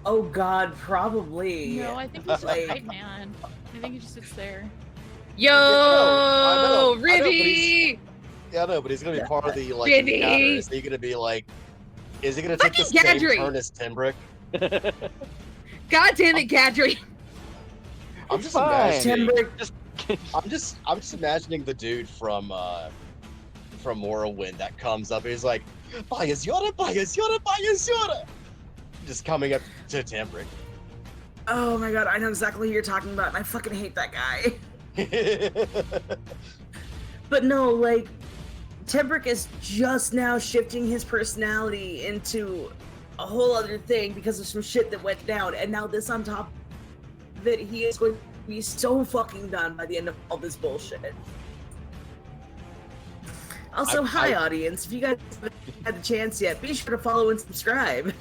Oh god, probably. No, I think he's just a hype man. I think he just sits there. Yo, I know, but Ribby! Yeah, I know, but he's gonna be part of the like Ribby! encounter. Is he gonna be like? Is he gonna take the Fucking same Gadry! turn as Timbrick? God damn it, Gadry! I'm just Fine. imagining. Timber, I'm just imagining the dude from Morrowind that comes up and he's like, Bias Yoda, Bias Yoda, Bias Yoda! Just coming up to Timbrick. oh my god, I know exactly who you're talking about, and I fucking hate that guy. But no, like, Timbrick is just now shifting his personality into a whole other thing because of some shit that went down, and now this on top of it, he is going to be so fucking done by the end of all this bullshit. Also, hi audience, if you guys haven't had the chance yet, be sure to follow and subscribe.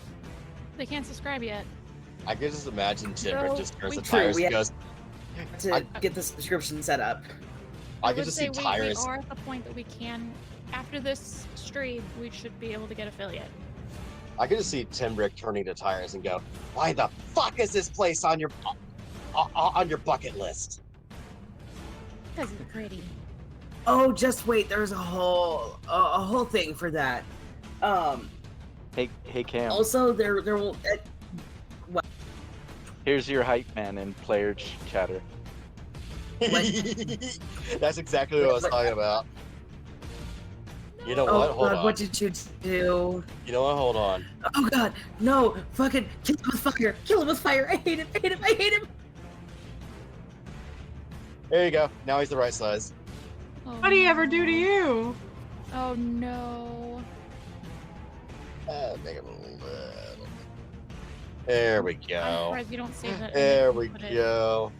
They can't subscribe yet. I could just imagine Timbrick No, just turns we- to Tyrus True, and goes, To get the subscription set up. I would could just see say we Tyrus. are at the point that we can, after this stream, we should be able to get affiliate. I could just see Timbrick turning to Tyrus and go, "Why the fuck is this place on your bucket list?" Because it's pretty. Oh, just wait, there's a whole thing for that. Hey Cam. Also, there will. Here's your hype man and player chatter. That's exactly what I was talking about. You know Oh what? Hold god, on. what did you do? You know what? Hold on. Oh god, no! Fucking kill him with fire! Kill him with fire! I hate him! I hate him! I hate him! There you go. Now he's the right size. Oh, What do he ever do to you? Oh no. Make it a little. There we I'm go. surprised you don't save it. and There then we put it- go.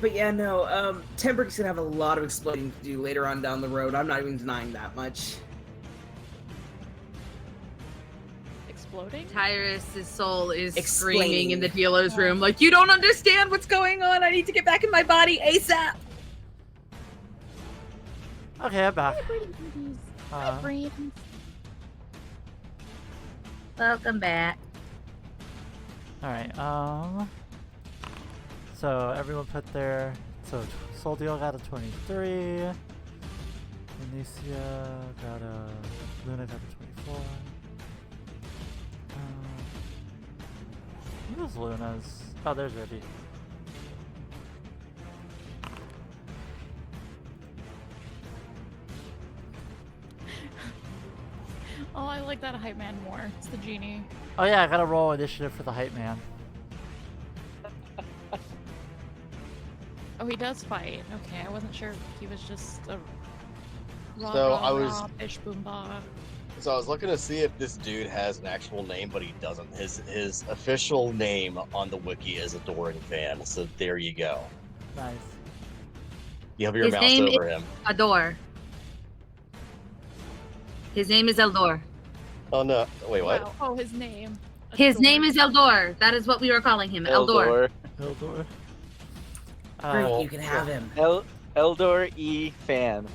But yeah, no, Timbrick's gonna have a lot of explaining to do later on down the road. I'm not even denying that much. Exploding? Tyrus' soul is Explaining. screaming in the dealer's room, like, you don't understand what's going on. I need to get back in my body ASAP. Okay, I'm back. Hi, brains. Welcome back. Alright, so everyone put their, so Soul Deal got a 23, Anysia got a, Luna got a 24. Who's Luna's? Oh, there's Ruby. Oh, I like that hype man more. It's the genie. Oh yeah, I gotta roll initiative for the hype man. Oh, he does fight. Okay, I wasn't sure if he was just a rah, So rah, I was- rah, bish boom bah. So I was looking to see if this dude has an actual name, but he doesn't. His official name on the wiki is Adoring Fan. So there you go. Nice. You have your His mouse name over him. Ador. His name is Eldor. Oh no! Wait, what? Wow. Oh, his name. His name is Eldor. That is what we were calling him. Eldor. Hildor. Great, you can have him. Eldor E fan.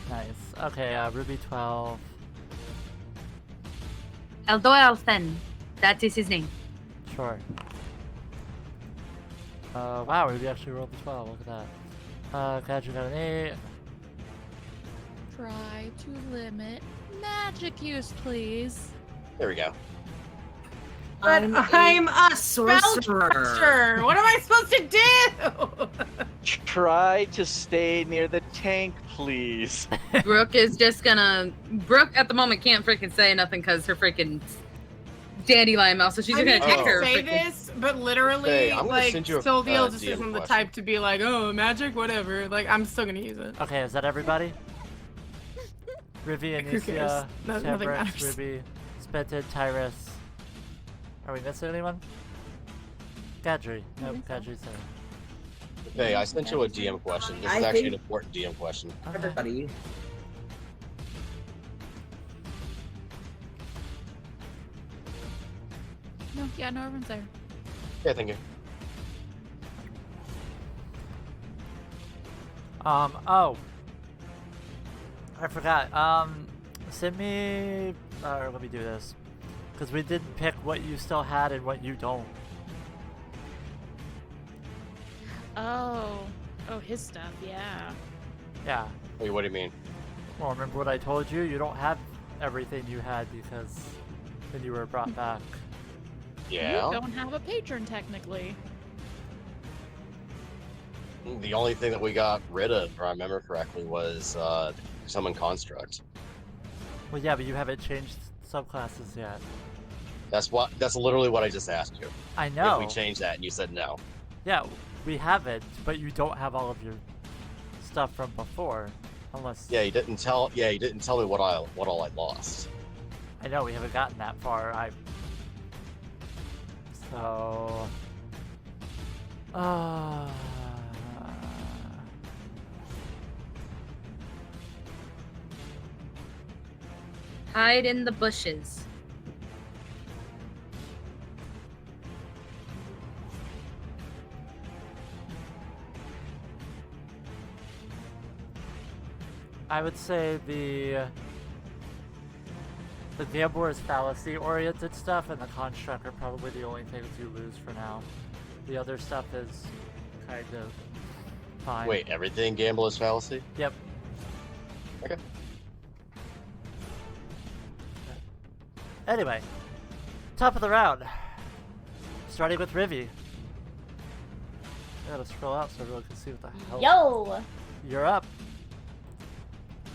Nice. Okay, Ruby 12. Eldor Alfen. That is his name. Sure. Wow, Ruby actually rolled the 12. Look at that. Gadget got an 8. Try to limit magic use, please. There we go. But I'm a sorcerer. spellcaster. What am I supposed to do? Try to stay near the tank, please. Brooke is just gonna. Brooke at the moment can't freaking say nothing because her freaking dandelion mouth, so she's I just mean, gonna I take her. say freaking- this, but literally, Hey, I'm gonna like, send you a, Sylvia just DM isn't the question. type to be like, oh, magic, whatever. Like, I'm still gonna use it. Okay, is that everybody? Ruby, Who cares? Anysia, Nothing Tambrax, matters. Ruby, Spented, Tyrus. Are we missing anyone? Gadri. Nope, Gadri's there. Hey, I sent you a DM question. This I is actually an think- important DM question. Okay. Everybody. No, yeah, no, everyone's there. Yeah, thank you. Oh. I forgot. Send me, or let me do this. Because we didn't pick what you still had and what you don't. Oh. Oh, his stuff, yeah. Yeah. Wait, what do you mean? Well, remember what I told you? You don't have everything you had because then you were brought back. Yeah. You don't have a patron, technically. The only thing that we got rid of, if I remember correctly, was summon construct. Well, yeah, but you haven't changed subclasses yet. That's literally what I just asked you. I know. If we change that, and you said no. Yeah, we haven't, but you don't have all of your stuff from before, unless. Yeah, you didn't tell. Yeah, you didn't tell me what all I lost. I know we haven't gotten that far. So. Hide in the bushes. I would say the Gambler's fallacy-oriented stuff and the construct are probably the only things you lose for now. The other stuff is kind of fine. Wait, everything Gambler's fallacy? Yep. Okay. Anyway, top of the round. Starting with Rivi. I gotta scroll out so everyone can see what the hell. Yo! You're up.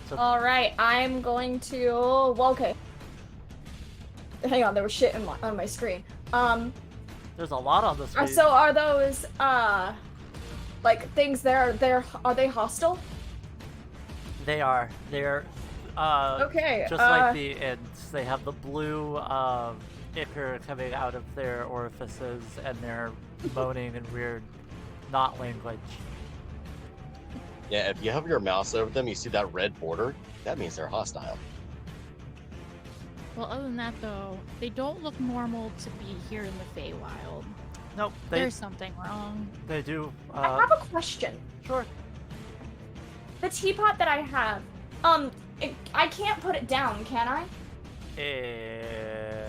So Alright, I'm going to... Well, okay. Hang on, there was shit on my screen. there's a lot on the screen. So are those, like, things are they hostile? They are. They're, Okay, just like the Ints. They have the blue, ichor coming out of their orifices, and they're moaning in weird, not language. Yeah, if you have your mouse over them, you see that red border, that means they're hostile. Well, other than that, though, they don't look normal to be here in the Feywild. Nope. There's something wrong. They do. I have a question. Sure. The teapot that I have, I can't put it down, can I? Yeah,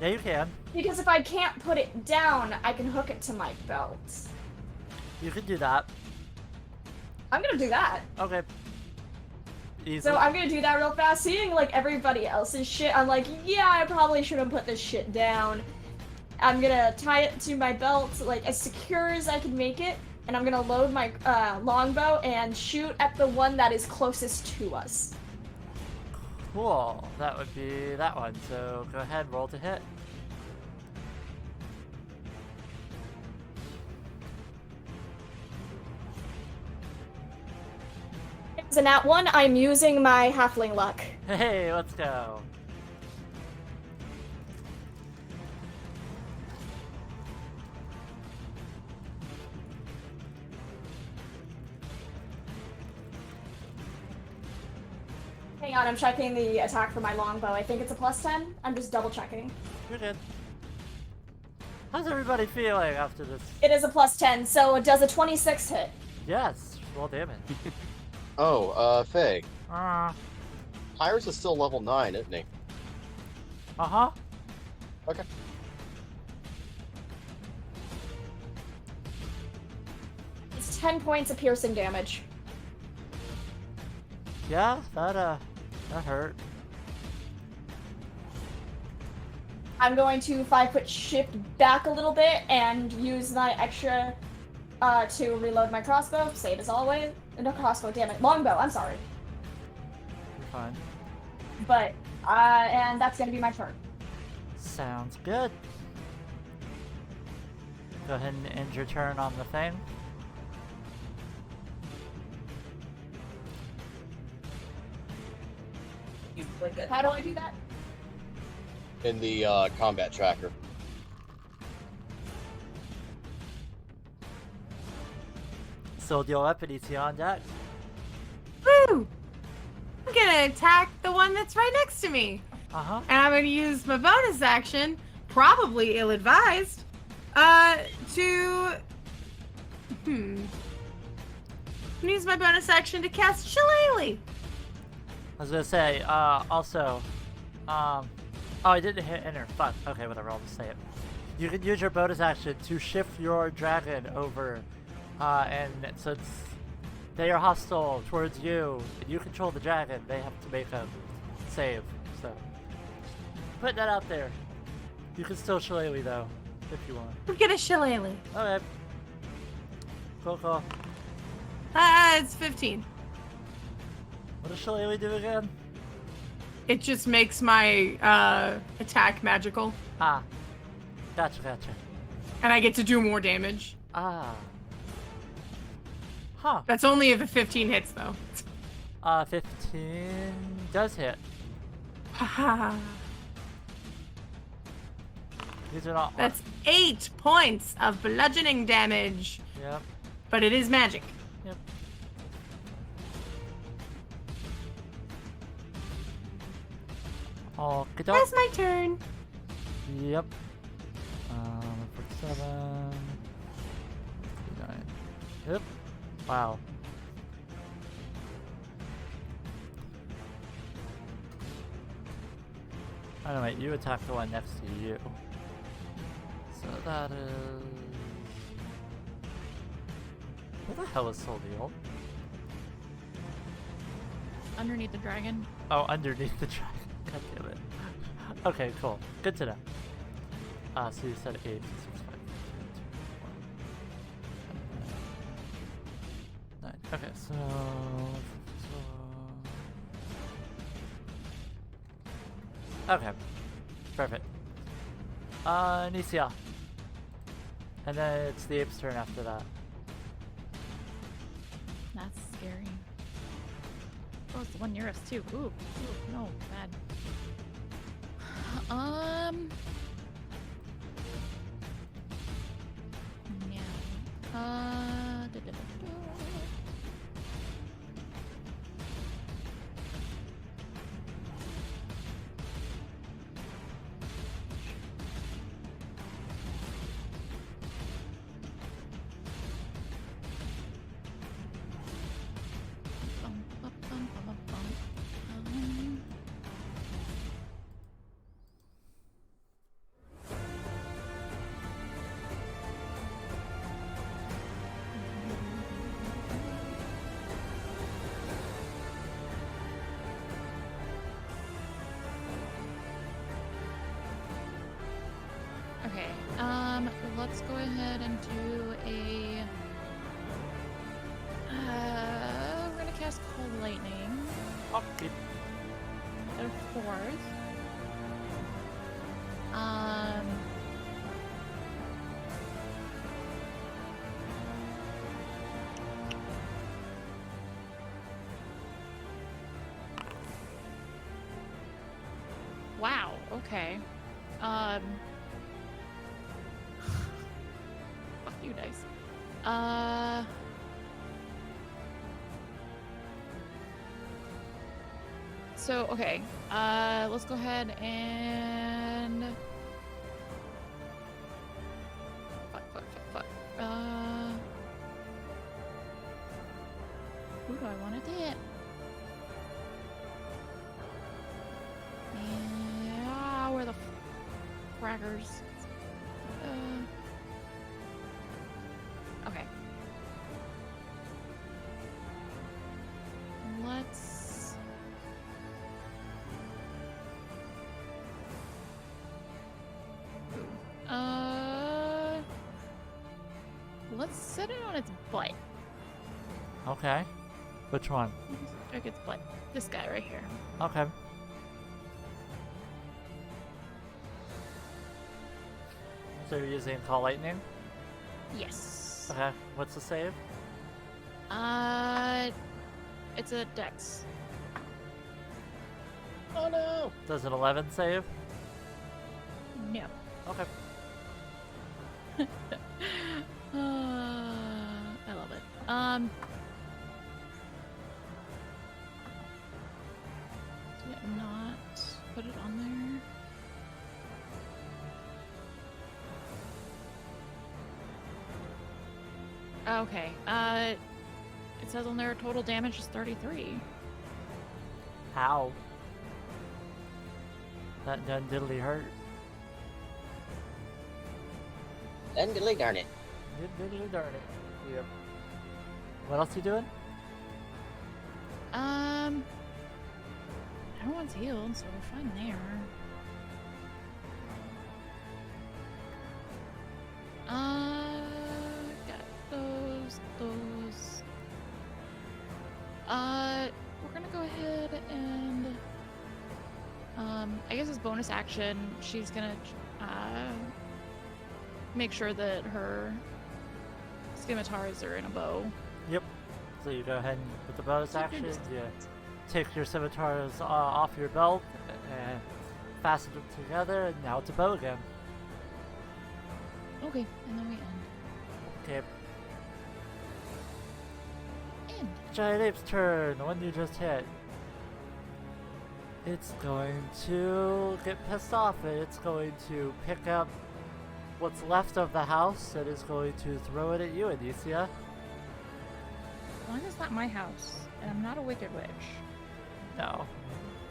you can. Because if I can't put it down, I can hook it to my belt. You can do that. I'm gonna do that. Okay. Easy. So I'm gonna do that real fast. Seeing like everybody else's shit, I'm like, yeah, I probably shouldn't put this shit down. I'm gonna tie it to my belt, like as secure as I can make it, and I'm gonna load my longbow and shoot at the one that is closest to us. Cool. That would be that one. So go ahead, roll to hit. So that one, I'm using my halfling luck. Hey, let's go. Hang on, I'm checking the attack for my longbow. I think it's a +10. I'm just double checking. You're good. How's everybody feeling after this? It is a +10, so does a 26 hit? Yes, roll damage. Oh, Faye. Uh Tyrus is still level 9, isn't he? huh. Okay. It's 10 points of piercing damage. Yeah, that hurt. I'm going to 5-foot shift back a little bit and use my extra to reload my crossbow. Save as always. No crossbow, damn it. Longbow, I'm sorry. You're fine. But, and that's gonna be my turn. Sounds good. Go ahead and end your turn on the thing. How do I do that? In the combat tracker. So deal up and Anysia on deck. Woo! I'm gonna attack the one that's right next to me. Uh-huh. And I'm gonna use my bonus action, probably ill-advised, to... I'm gonna use my bonus action to cast Shillelagh. I was gonna say, also, oh, I didn't hit enter. Fuck. Okay, whatever, I'll just say it. You can use your bonus action to shift your dragon over, and since they are hostile towards you, and you control the dragon, they have to make a save, so. Put that out there. You can still shillelagh though, if you want. We'll get a shillelagh. Okay. Cool. It's 15. What does shillelagh do again? It just makes my attack magical. Ah. Gotcha. And I get to do more damage. Ah. Huh. That's only if a 15 hits, though. 15 does hit. Haha. These are not. That's 8 points of bludgeoning damage. Yep. But it is magic. Yep. Oh, That's my turn. Yep. 47. 59. Yep. Wow. Oh no, wait, you attack the one next to you. So that is... Where the hell is Soldiel? Underneath the dragon. Oh, underneath the dragon. God damn it. Okay, cool. Good to know. So you said 8, 6, 5, 9. Okay, so... Okay. Perfect. Anysia. And then it's the ape's turn after that. That's scary. Oh, it's the one nearest too. Ooh, no, bad. Okay, let's go ahead and do a... we're gonna cast Cold Lightning. Okay. At a 4th. Wow, okay. Fuck you, dice. So, okay. Let's go ahead and... Fuck. Who do I want to hit? Yeah, where the fraggers? Okay. Let's... Let's set it on its butt. Okay. Which one? Check its butt. This guy right here. Okay. So you're using Call Lightning? Yes. Okay. What's the save? It's a dex. Oh no! Does an 11 save? No. Okay. I love it. Did it not put it on there? Okay. It says on there total damage is 33. How? That done diddly hurt. Then diddly darn it. Diddly darn it. Yep. What else you doing? Everyone's healed, so we're fine there. I guess as bonus action, she's gonna make sure that her scimitars are in a bow. Yep. So you go ahead and, with the bonus action, you take your scimitars off your belt and fasten them together, and now it's a bow again. Okay, and then we end. Okay. End. Giant Ape's turn. The one you just hit. It's going to get pissed off, and it's going to pick up what's left of the house and is going to throw it at you, Anysia. As long as it's not my house, and I'm not a wicked witch. No.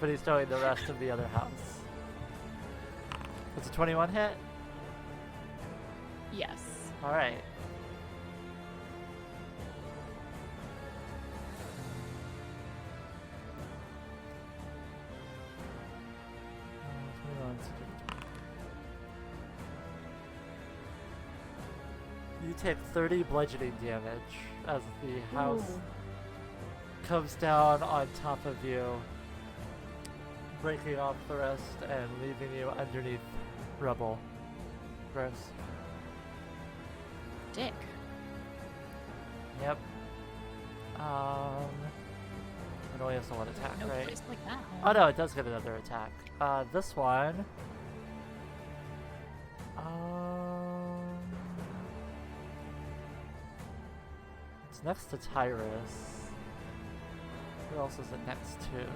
But he's throwing the rest of the other house. It's a 21 hit? Yes. Alright. You take 30 bludgeoning damage as the house comes down on top of you, breaking off the rest and leaving you underneath rubble. Gross. Dick. Yep. It only has the one attack, No right? place like that. Oh no, it does get another attack. This one. It's next to Tyrus. Who else is it next to?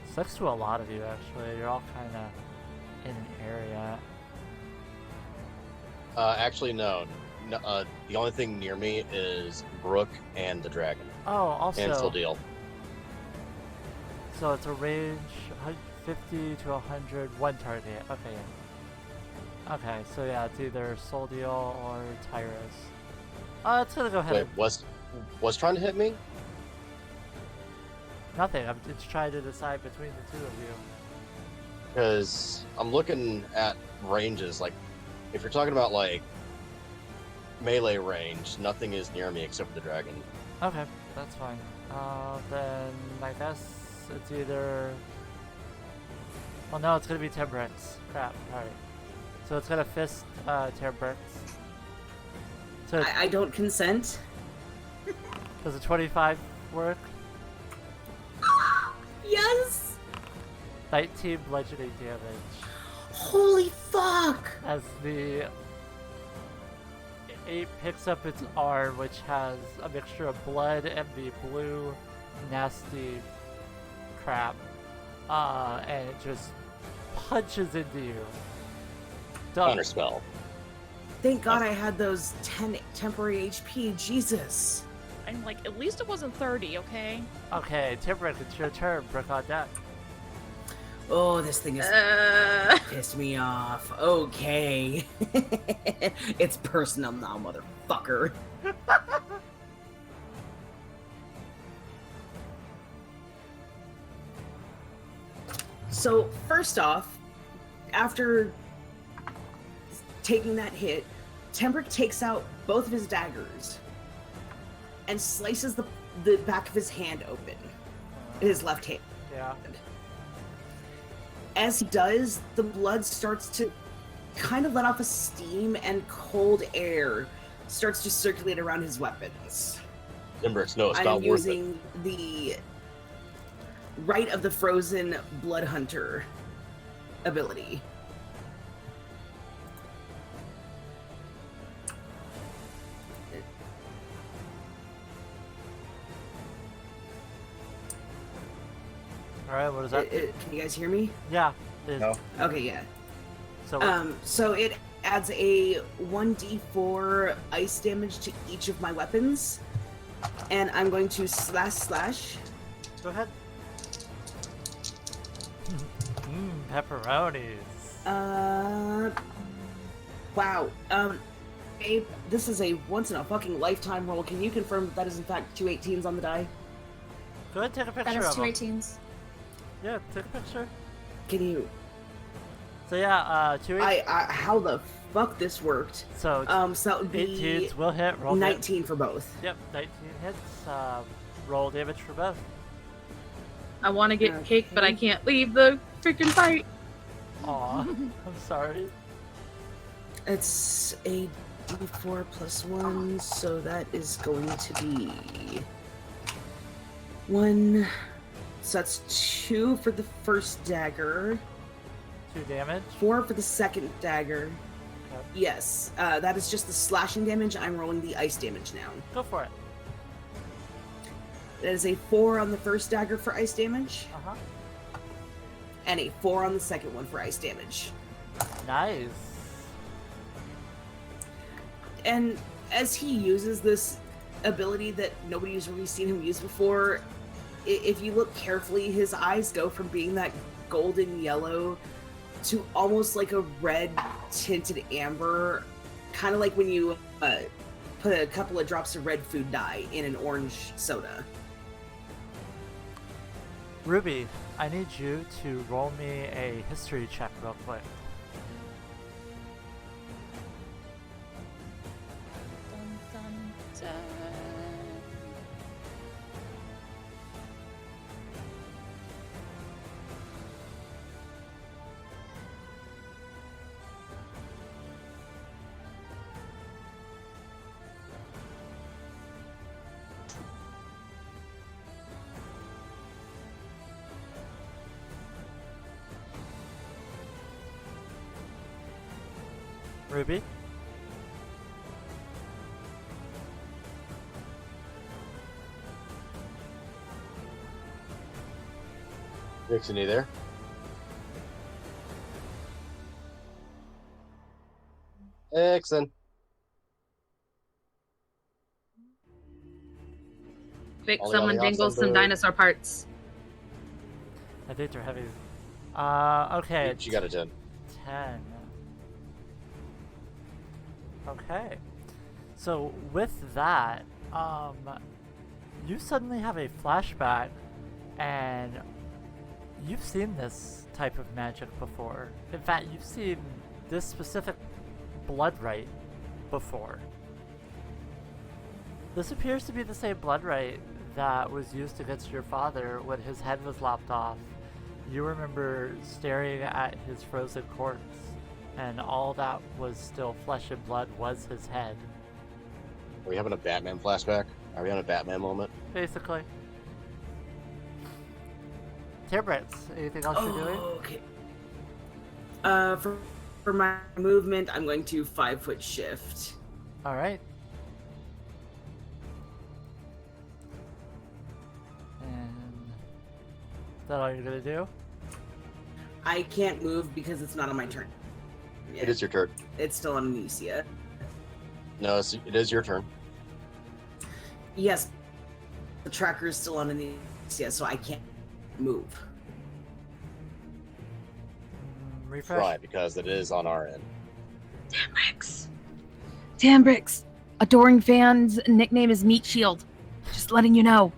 It's next to a lot of you, actually. You're all kind of in an area. Actually, no. The only thing near me is Brooke and the dragon. Oh, also. And Sildeal. So it's a range 50 to 100, one target. Okay. Yeah. Okay, so yeah, it's either Soldeal or Tyrus. It's gonna go ahead. Wait, was trying to hit me? Nothing. I'm just trying to decide between the two of you. Because I'm looking at ranges. Like, if you're talking about like melee range, nothing is near me except for the dragon. Okay, that's fine. Then I guess it's either. Well, no, it's gonna be 10 bricks. Crap. All right. So it's gonna fist 10 bricks. So I don't consent. does a 25 work? Yes! 19 bludgeoning damage. Holy fuck! As the ape picks up its arm, which has a mixture of blood and the blue, nasty crap, and it just punches into you. Done. Counterspell. Thank God I had those 10 temporary HP. Jesus. I'm like, at least it wasn't 30, okay? Okay, Timbrick, it's your turn. Brick on deck. Oh, this thing is pissed me off. Okay. It's personal now, motherfucker. So, first off, after taking that hit, Tembrick takes out both of his daggers and slices the back of his hand open. His left hand. Yeah. As he does, the blood starts to kind of let off a steam, and cold air starts to circulate around his weapons. Timbrix, no, it's I'm not worth it. using the Rite of the Frozen Blood Hunter ability. Alright, what is that? Can you guys hear me? Yeah. No. Okay, yeah. So, So it adds a 1d4 ice damage to each of my weapons, and I'm going to slash. go ahead. Pepperonis. Wow. Abe, this is a once in a fucking lifetime roll. Can you confirm that is in fact 2 18s on the die? Go ahead and take a That picture is of two them. 18s. Yeah, take a picture. Can you? So yeah, 2 how the fuck this worked? So, So that would be 18s will hit. Roll 19 for both. Yep, 19 hits. Roll damage for both. I want to get cake, but I can't leave the freaking fight. Aw, I'm sorry. It's a d4 plus 1, so that is going to be 1. So that's 2 for the first dagger. 2 damage? 4 for the second dagger. Okay. Yes, that is just the slashing damage. I'm rolling the ice damage now. Go for it. That is a 4 on the first dagger for ice damage. Uh-huh. And a 4 on the second one for ice damage. Nice. And as he uses this ability that nobody's really seen him use before, if you look carefully, his eyes go from being that golden yellow to almost like a red tinted amber, kind of like when you put a couple of drops of red food dye in an orange soda. Ruby, I need you to roll me a history check real quick. Dun, dun, dun. Ruby? Vixen, you there? Vixen. Quick, Ollie, someone ollie, dangle awesome some bird. dinosaur parts. I think they're heavy. Okay. She got a 10. 10. Okay. So with that, you suddenly have a flashback, and you've seen this type of magic before. In fact, you've seen this specific blood rite before. This appears to be the same blood rite that was used against your father when his head was lopped off. You remember staring at his frozen corpse, and all that was still flesh and blood was his head. Are we having a Batman flashback? Are we on a Batman moment? Basically. Temperance, anything else you're doing? Okay. For my movement, I'm going to 5-foot shift. Alright. And is that all you're gonna do? I can't move because it's not on my turn. It is your turn. It's still on Anysia. No, it is your turn. Yes, the tracker is still on Anysia, so I can't move. Refresh. Right, because it is on our end. Tambrix. Adoring fan's nickname is Meat Shield. Just letting you know.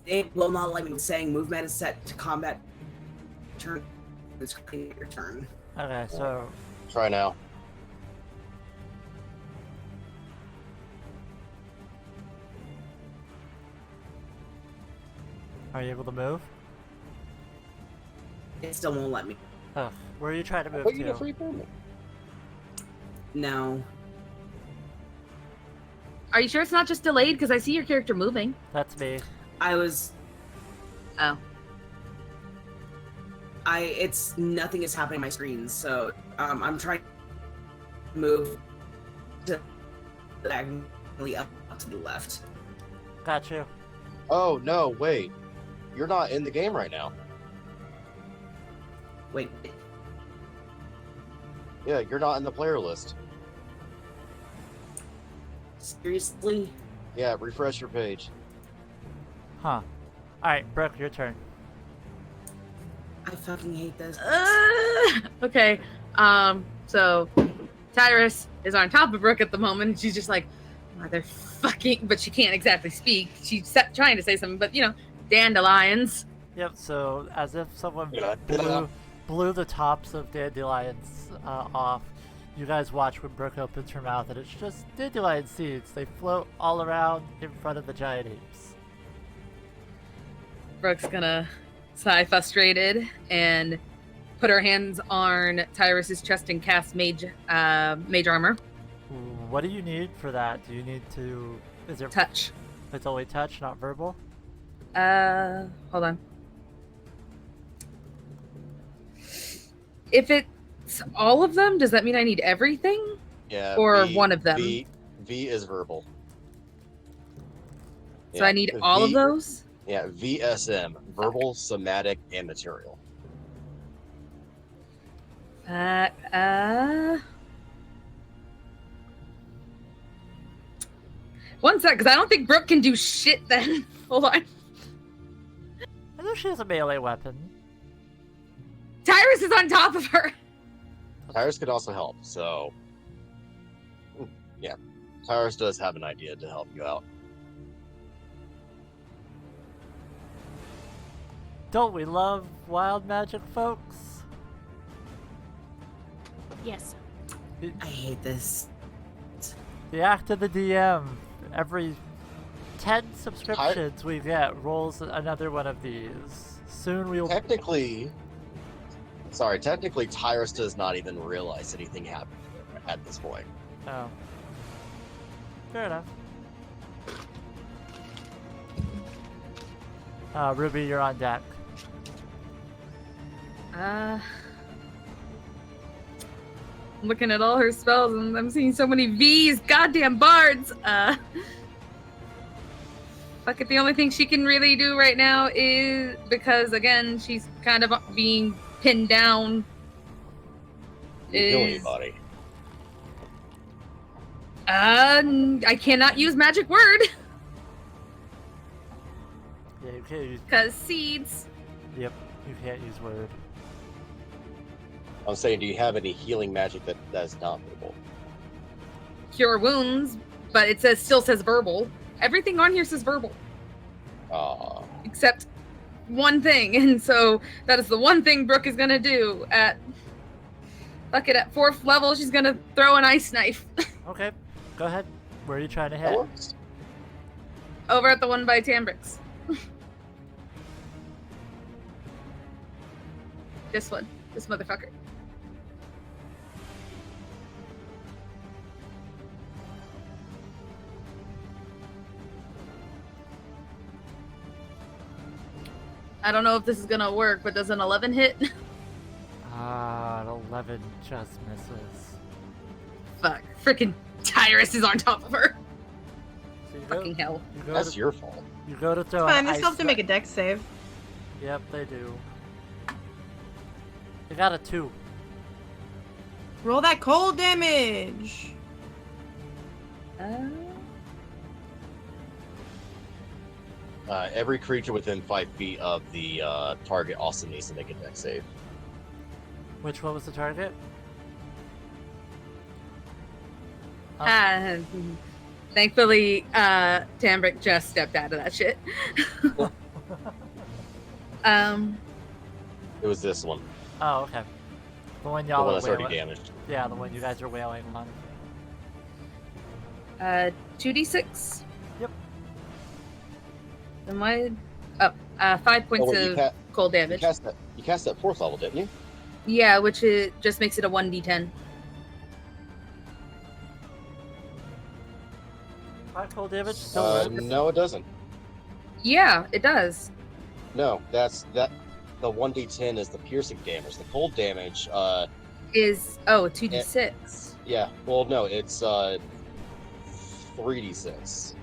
It will not let me saying movement is set to combat turn. It's your turn. Okay, so Try now. are you able to move? It still won't let me. Oh, where are you trying to move But you to? get free movement. No. Are you sure it's not just delayed? Because I see your character moving. That's me. I was. Oh. It's nothing is happening on my screen, so I'm trying to move to diagonally up to the left. Got you. Oh, no, wait. You're not in the game right now. Wait. Yeah, you're not in the player list. Seriously? Yeah, refresh your page. Huh. Alright, Brooke, your turn. I fucking hate this. Okay. So Tyrus is on top of Brooke at the moment, and she's just like, motherfucking, but she can't exactly speak. She's trying to say something, but dandelions. Yep, so as if someone Yeah. blew the tops of dandelions off, you guys watch when Brooke opens her mouth, and it's just dandelion seeds. They float all around in front of the giant apes. Brooke's gonna sigh frustrated and put her hands on Tyrus's chest and cast mage armor. What do you need for that? Do you need to... Is it touch? It's only touch, not verbal? Hold on. If it's all of them, does that mean I need everything? Yeah. Or one of them? V is verbal. So I need all of those? Yeah, VSM. Verbal, somatic, and material. One sec, because I don't think Brooke can do shit then. Hold on. I know she has a melee weapon. Tyrus is on top of her. Tyrus could also help, so... Yeah. Tyrus does have an idea to help you out. Don't we love wild magic, folks? Yes. I hate this. The act of the DM. Every 10 subscriptions we get rolls another one of these. Soon we'll... Technically, Tyrus does not even realize anything happened at this point. Oh. Fair enough. Ruby, you're on deck. I'm looking at all her spells and I'm seeing so many V's. Goddamn bards! Fuck it, the only thing she can really do right now is, because again, she's kind of being pinned down. Kill anybody. I cannot use magic word. Yeah, you can't use... Because seeds. Yep, you can't use word. I'm saying, do you have any healing magic that is not verbal? Cure wounds, but it still says verbal. Everything on here says verbal. Except one thing, and so that is the one thing Brooke is gonna do at 4th level. She's gonna throw an ice knife. Okay, go ahead. Where are you trying to hit? Over at the one by Tambrix. This one. This motherfucker. I don't know if this is gonna work, but does an 11 hit? An 11 just misses. Fuck. Freaking Tyrus is on top of her. So Fucking hell. That's your fault. You go to throw Fine, an they ice still have to make a dex save. Yep, they do. They got a 2. Roll that cold damage. Every creature within 5 feet of the target also needs to make a dex save. Which one was the target? Thankfully, Tambrick just stepped out of that shit. It was this one. Oh, okay. The one The y'all one are that's already wailing. damaged. Yeah, the one you guys are wailing on. 2d6. Yep. And why? 5 points of cold damage. You cast that 4th level, didn't you? Yeah, which just makes it a 1d10. 5 cold damage? Still No, it doesn't. Yeah, it does. No, the 1d10 is the piercing damage. The cold damage is 2d6. Yeah. Well, no, it's 3d6.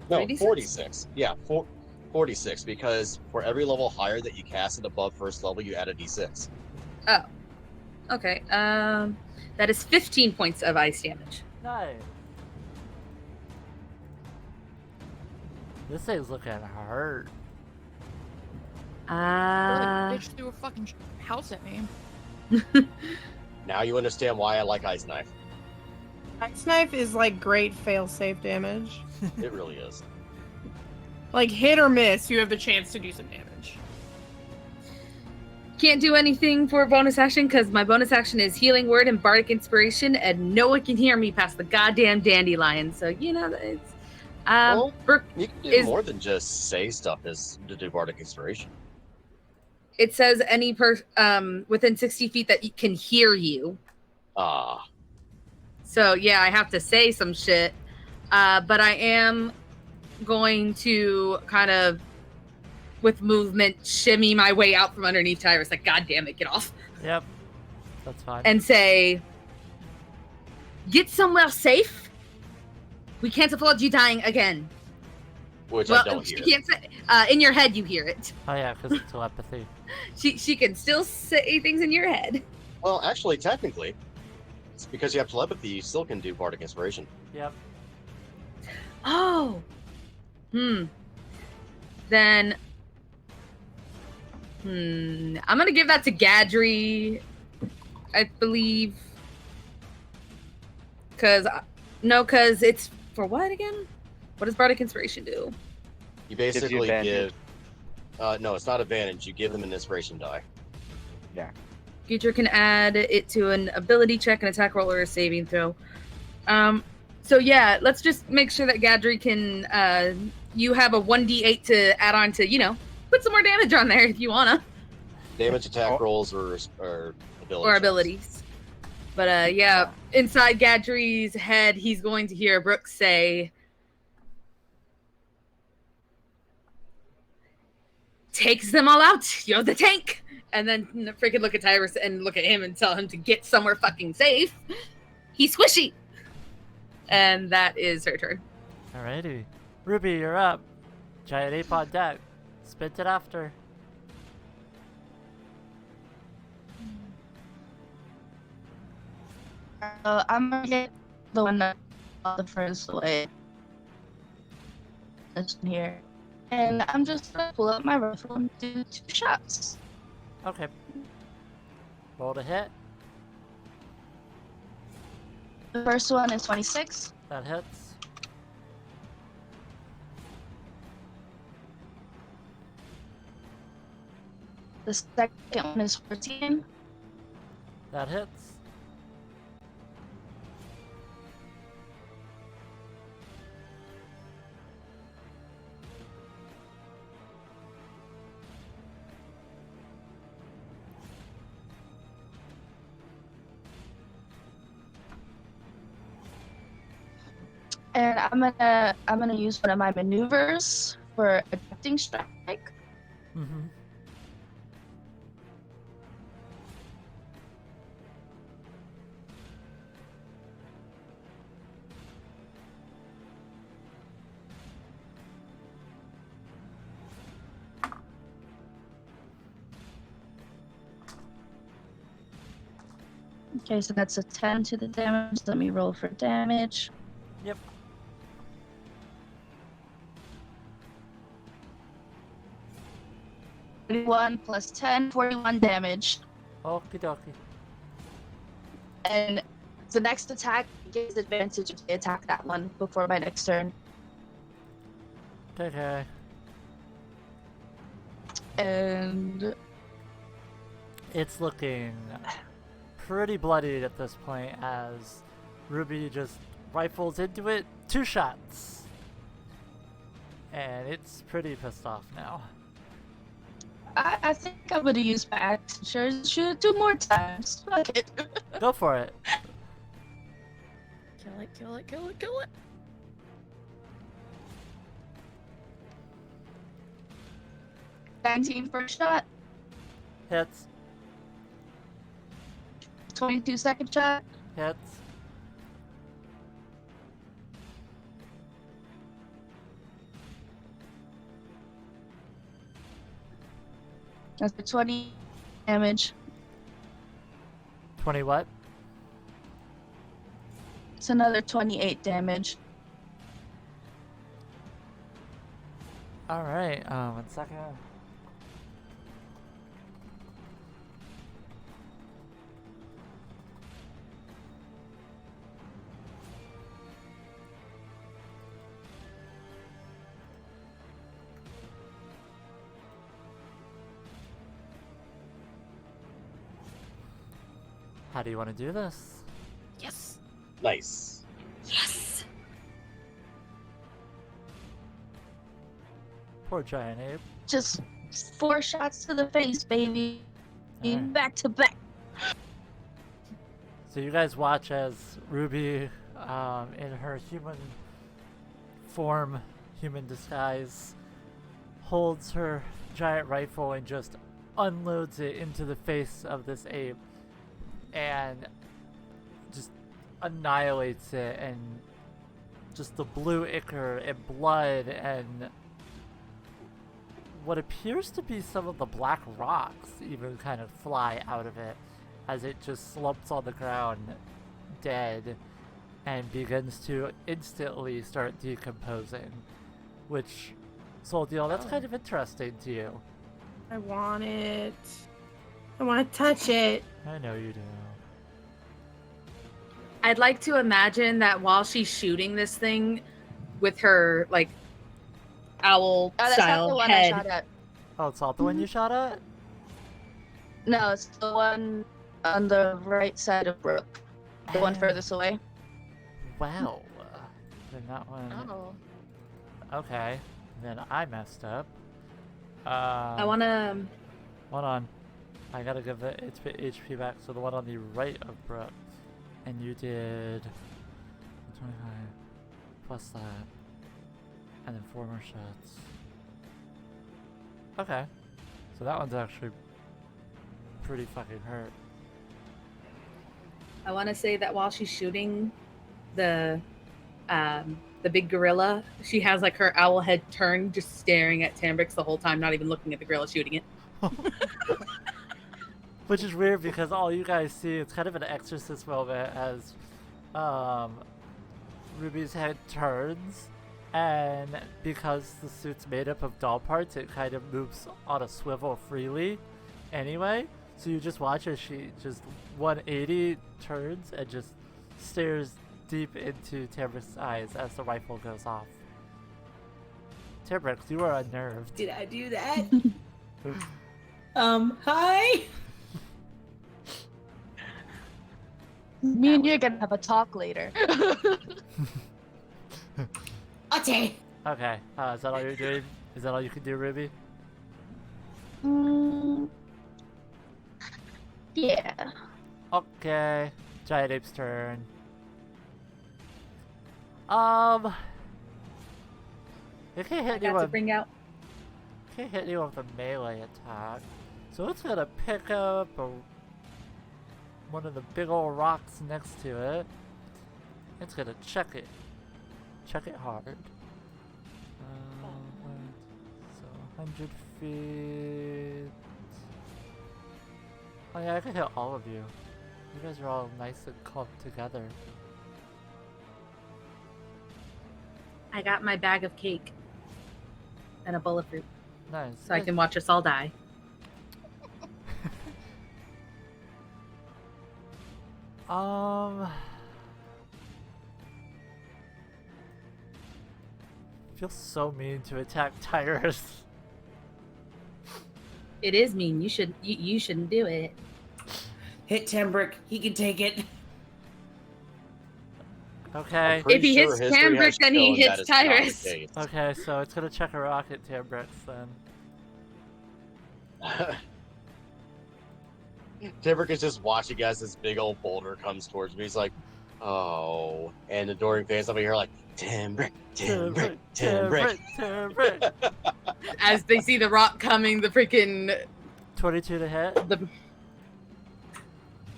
No, 3d6? 46. Yeah, 46, because for every level higher that you cast it above 1st level, you add a d6. Oh. Okay. That is 15 points of ice damage. Nice. This thing's looking hurt. Bitch threw a fucking house at me. Now you understand why I like Ice Knife. Ice Knife is like great fail-safe damage. It really is. Like hit or miss, you have the chance to do some damage. Can't do anything for bonus action because my bonus action is Healing Word and Bardic Inspiration, and no one can hear me past the goddamn dandelion. So, it's Well, Brooke you can do is. more than just say stuff as to do bardic inspiration. It says any within 60 feet that can hear you. Ah. So yeah, I have to say some shit. But I am going to kind of, with movement, shimmy my way out from underneath Tyrus. Like, God damn it, get off. Yep. That's fine. And say, get somewhere safe. We can't afford you dying again. Which I don't hear. She can't say, in your head you hear it. Oh yeah, because it's telepathy. She can still say things in your head. Well, actually, technically, it's because you have telepathy, you still can do bardic inspiration. Yep. Oh. Then. I'm gonna give that to Gadri, I believe. Cause it's for what again? What does bardic inspiration do? You basically give. No, it's not advantage. You give them an inspiration die. Yeah. Future can add it to an ability check, an attack roll, or a saving throw. So yeah, let's just make sure that Gadri can. You have a 1d8 to add on to, put some more damage on there if you wanna. Damage, attack rolls, or ability. Or abilities. But yeah, inside Gadri's head, he's going to hear Brooke say, "Takes them all out. You're the tank." And then freaking look at Tyrus and look at him and tell him to get somewhere fucking safe. He's squishy. And that is her turn. Alrighty. Ruby, you're up. Giant ape on deck. Spit it after. I'm gonna get the one that got the first away. This one here. And I'm just gonna pull up my rifle and do 2 shots. Okay. Roll to hit. The first one is 26. That hits. The second one is 14. That hits. And I'm gonna use one of my maneuvers for a drifting strike. Mm-hmm. Okay, so that's a 10 to the damage. Let me roll for damage. Yep. One plus 10, 41 damage. Okie dokie. And the next attack gives advantage if they attack that one before my next turn. Okay. And It's looking pretty bloodied at this point as Ruby just rifles into it. 2 shots. And it's pretty pissed off now. I think I'm gonna use my action. Sure, shoot 2 more times. Fuck it. Go for it. Kill it, kill it, kill it, kill it. $19 first shot. Hits. 22 second shot. Hits. That's for 20 damage. 20 what? It's another 28 damage. Alright, 1 second. How do you want to do this? Yes. Nice. Yes. Poor giant ape. Just 4 shots to the face, baby. Alright. Back to back. So you guys watch as Ruby, in her human form, human disguise, holds her giant rifle and just unloads it into the face of this ape and just annihilates it, and just the blue ichor and blood and what appears to be some of the black rocks even kind of fly out of it as it just slumps on the ground dead and begins to instantly start decomposing, which, Soldiel, that's kind of interesting to you. I want it. I want to touch it. I know you do. I'd like to imagine that while she's shooting this thing with her, like, owl That's not the style one I head. shot at. Oh, it's not the one you shot at? No, it's the one on the right side of Brooke. The one furthest away. Wow. Then that one. Oh. Okay. Then I messed up. I want to... Hold on. I gotta give the HP back. So the one on the right of Brooke. And you did 25 plus that. And then 4 more shots. Okay. So that one's actually pretty fucking hurt. I want to say that while she's shooting the big gorilla, she has like her owl head turned, just staring at Tambrix the whole time, not even looking at the gorilla shooting it. Which is weird because all you guys see, it's kind of an exorcist moment as Ruby's head turns, and because the suit's made up of doll parts, it kind of moves on a swivel freely anyway. So you just watch as she just 180 turns and just stares deep into Tambrix's eyes as the rifle goes off. Tambrix, you are unnerved. Did I do that? Hi? Me and you are gonna have a talk later. Okay. Okay, is that all you're doing? Is that all you can do, Ruby? Yeah. Okay, Giant Ape's turn. It can't hit I you got to with bring out... can't hit you with a melee attack, so it's gonna pick up one of the big old rocks next to it. It's gonna check it hard. So 100 feet. Oh yeah, I can hit all of you. You guys are all nice and clumped together. I got my bag of cake and a bowl of fruit, Nice. so I can watch us all die. Feels so mean to attack Tyrus. It is mean. You shouldn't do it. Hit Tambrick. He can take it. Okay. If he hits Tambrick, then he hits Tyrus. Okay, so it's gonna check a rock at Tambrick then. Timbrick is just watching as this big old boulder comes towards me. He's like, oh. And the Doring fans over here like, Timbrick. As they see the rock coming, the freaking 22 to hit.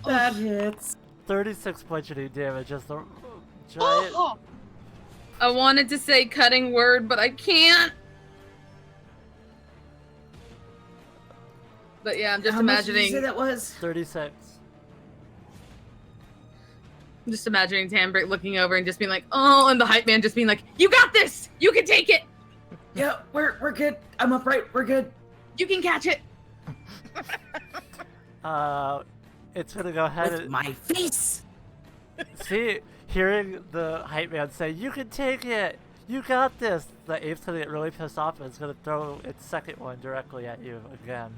That hits. 36 bludgeoning damage as the giant. I wanted to say cutting word, but I can't. But yeah, I'm just How much did imagining. you say that was? 36. I'm just imagining Tambrick looking over and just being like, "Oh," and the hype man just being like, "You got this. You can take it. Yeah, we're good. I'm upright. We're good. You can catch it." It's gonna go ahead With and my face. see. Hearing the hype man say, "You can take it. You got this," the ape's gonna get really pissed off and it's gonna throw its second one directly at you again.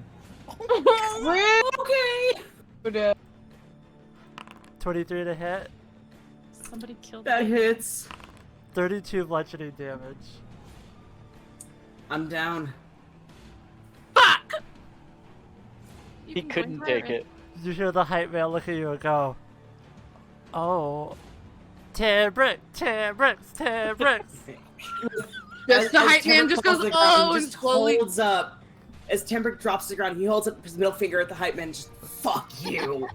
Okay. 23 to hit. Somebody killed That me. hits. 32 bludgeoning damage. I'm down. Fuck! He couldn't take it. You hear the hype man look at you and go, "Oh, 10 bricks, 10 bricks, 10 bricks." Just the As hype man Timber just falls goes, to the ground, oh, he and just slowly. holds up. As Timber drops to the ground, he holds up his middle finger at the hype man and just, fuck you.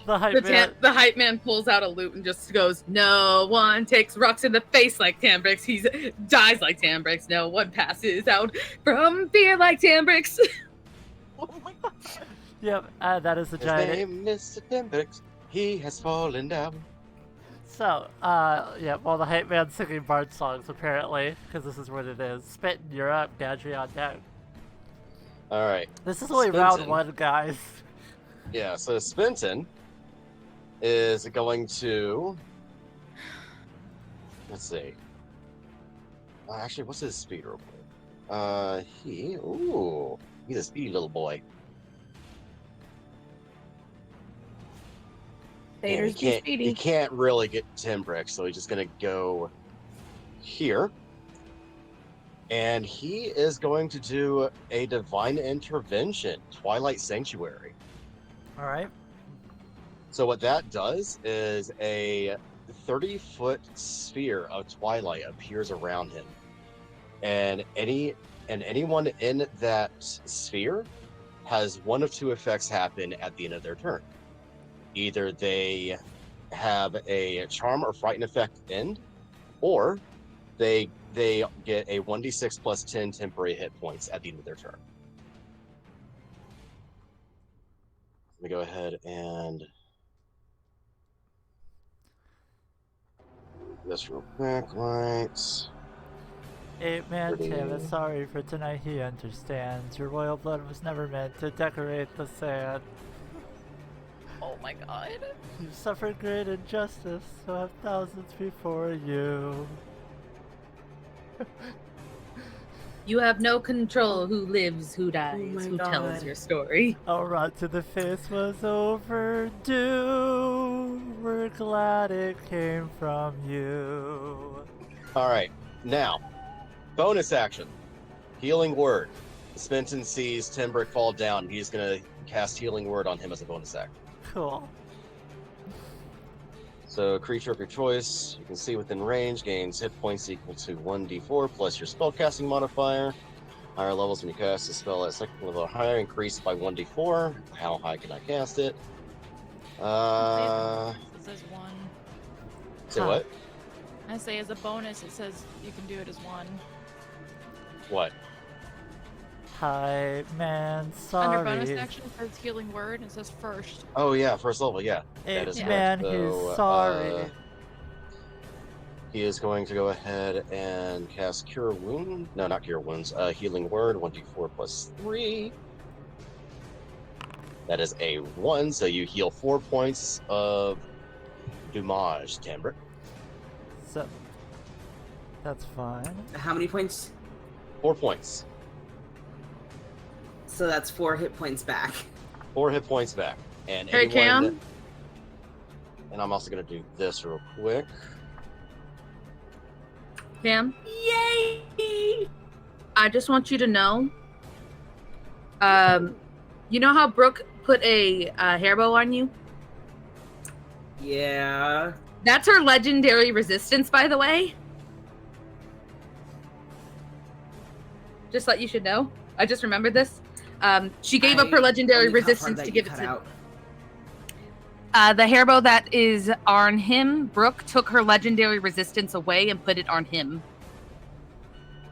The hype man. The hype man pulls out a loot and just goes, no one takes rocks in the face like Tambrix. He dies like Tambrix. No one passes out from fear like Tambrix. Oh my god. Yep, that is the His giant. name is Mr. Timbix. He has fallen down. So, yeah, well, the hype man's singing bard songs, apparently, because this is what it is. Spittin', you're up, Gadry on deck. Alright. This is only round Spinton. 1, guys. Yeah, so Spinton is going to... Let's see. Actually, what's his speed real quick? He's a speedy little boy. Faders be He speedy. can't really get Timbrix, so he's just gonna go here. And he is going to do a Divine Intervention, Twilight Sanctuary. Alright. So what that does is a 30-foot sphere of twilight appears around him. And anyone in that sphere has one of two effects happen at the end of their turn. Either they have a charm or frighten effect end, or they get a 1d6 plus 10 temporary hit points at the end of their turn. Let me go ahead and do this real quick, right? 8-man Tim is Pretty- sorry for tonight, he understands. Your royal blood was never meant to decorate the sand. Oh my god. You've suffered great injustice, so have thousands before you. You have no control who lives, who dies, my who God. tells your story. A rod to the face was overdue. We're glad it came from you. All right, now, bonus action, healing word. Spenton sees Timbrick fall down. He's gonna cast healing word on him as a bonus action. Cool. So, creature of your choice, you can see within range, gains hit points equal to 1d4 plus your spellcasting modifier. Higher levels when you cast a spell at second level or higher, increased by 1d4. How high can I cast it? It says 1. Say Huh. what? I say as a bonus, it says you can do it as 1. What? Hi, man, Under bonus sorry. action, it says healing word, and it says first. Oh yeah, first level, yeah. That is 8-man, correct. he's So, sorry. he is going to go ahead and cast Cure Wound. No, not Cure Wounds. Healing Word, 1d4 plus 3. That is a 1, so you heal 4 points of damage, Timbre. So, that's fine. How many points? 4 points. So that's 4 hit points back. 4 hit points back. And Hey, anyone... Cam? And I'm also going to do this real quick. Cam, Yay! I just want you to know, you know how Brooke put a hair bow on you? Yeah. That's her legendary resistance, by the way. Just let you should know. I just remembered this. She gave up her legendary only caught part resistance that to you give it cut to out. the hair bow that is on him. Brooke took her legendary resistance away and put it on him.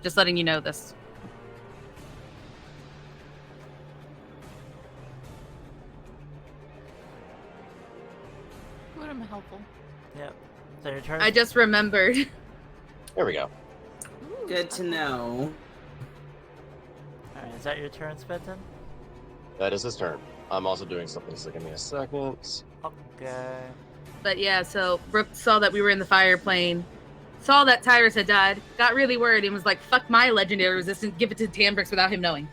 Just letting you know this. Would have been helpful. Yep. So your turn. I just remembered. There we go. Ooh, Good to know. Alright, is that your turn, Spenton? That is his turn. I'm also doing something, so give me a second. Okay. But yeah, so Brooke saw that we were in the fire plane, saw that Tyrus had died, got really worried, and was like, fuck my legendary resistance, give it to Tambrix without him knowing.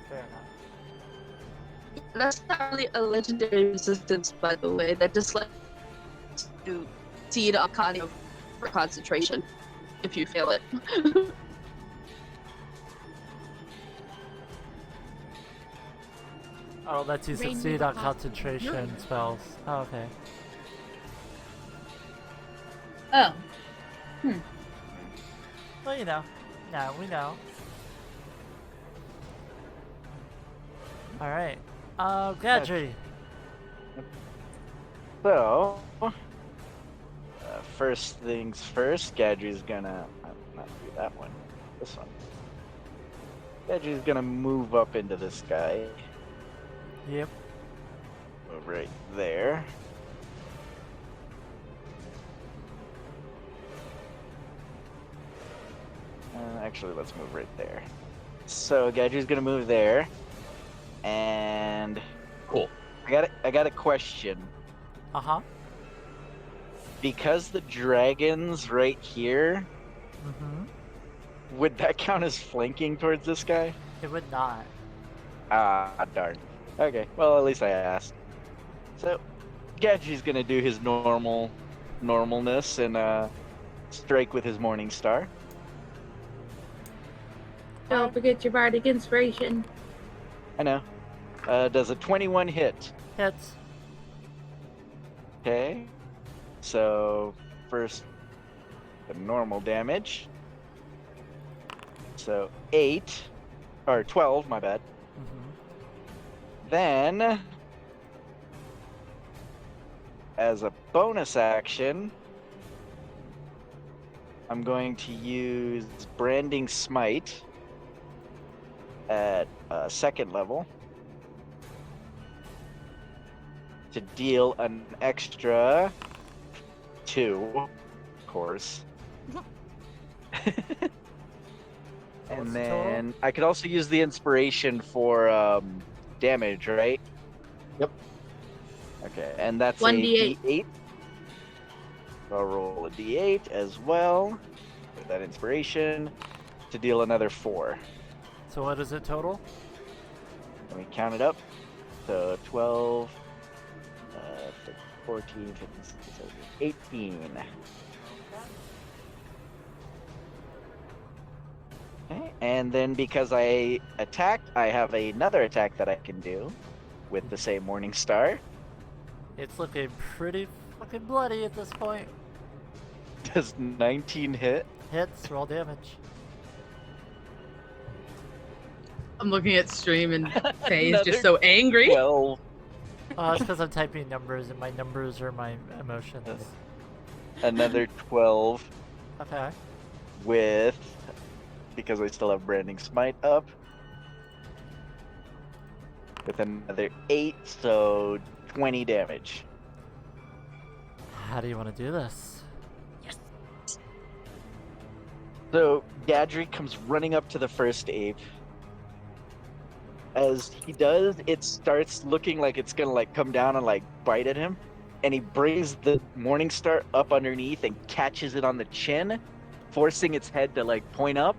Fair enough. That's not really a legendary resistance, by the way. That just lets you see the Arcana for concentration if you fail it. Oh, it lets you Rain succeed will on cost you concentration urine. spells. Oh, okay. Oh. Well, you know. Now we know. Alright. Gadri. So, first things first, Gadri's gonna not do that one. This one. Gadri's gonna move up into this guy. Yep. Move right there. Actually, let's move right there. So Gadri's gonna move there, and Cool. I got a question. Uh-huh. Because the dragon's right here, Mm-hmm. would that count as flanking towards this guy? It would not. Ah, darn. Okay, well, at least I asked. So, Gadri's gonna do his normalness and strike with his Morning Star. Don't forget your bardic inspiration. I know. Does a 21 hit? Hits. Okay. So, first, the normal damage. So, 12, my bad. Mm-hmm. Then, as a bonus action, I'm going to use Branding Smite at second level to deal an extra 2, of course. And then I could also use the inspiration for damage, right? Yep. Okay, and that's 1d8. a D8. I'll roll a D8 as well with that inspiration to deal another 4. So what is it total? Let me count it up. So 12, 14, 15, 16, 18. Okay, and then because I attacked, I have another attack that I can do with the same Morning Star. It's looking pretty fucking bloody at this point. Does 19 hit? Hits, roll damage. I'm looking at stream and Faye's Another just so angry. 12. It's because I'm typing numbers, and my numbers are my emotions. Another 12 Okay. with, because I still have Branding Smite up, with another 8, so 20 damage. How do you want to do this? So Gadri comes running up to the first ape. As he does, it starts looking like it's gonna like come down and like bite at him, and he brings the Morning Star up underneath and catches it on the chin, forcing its head to like point up.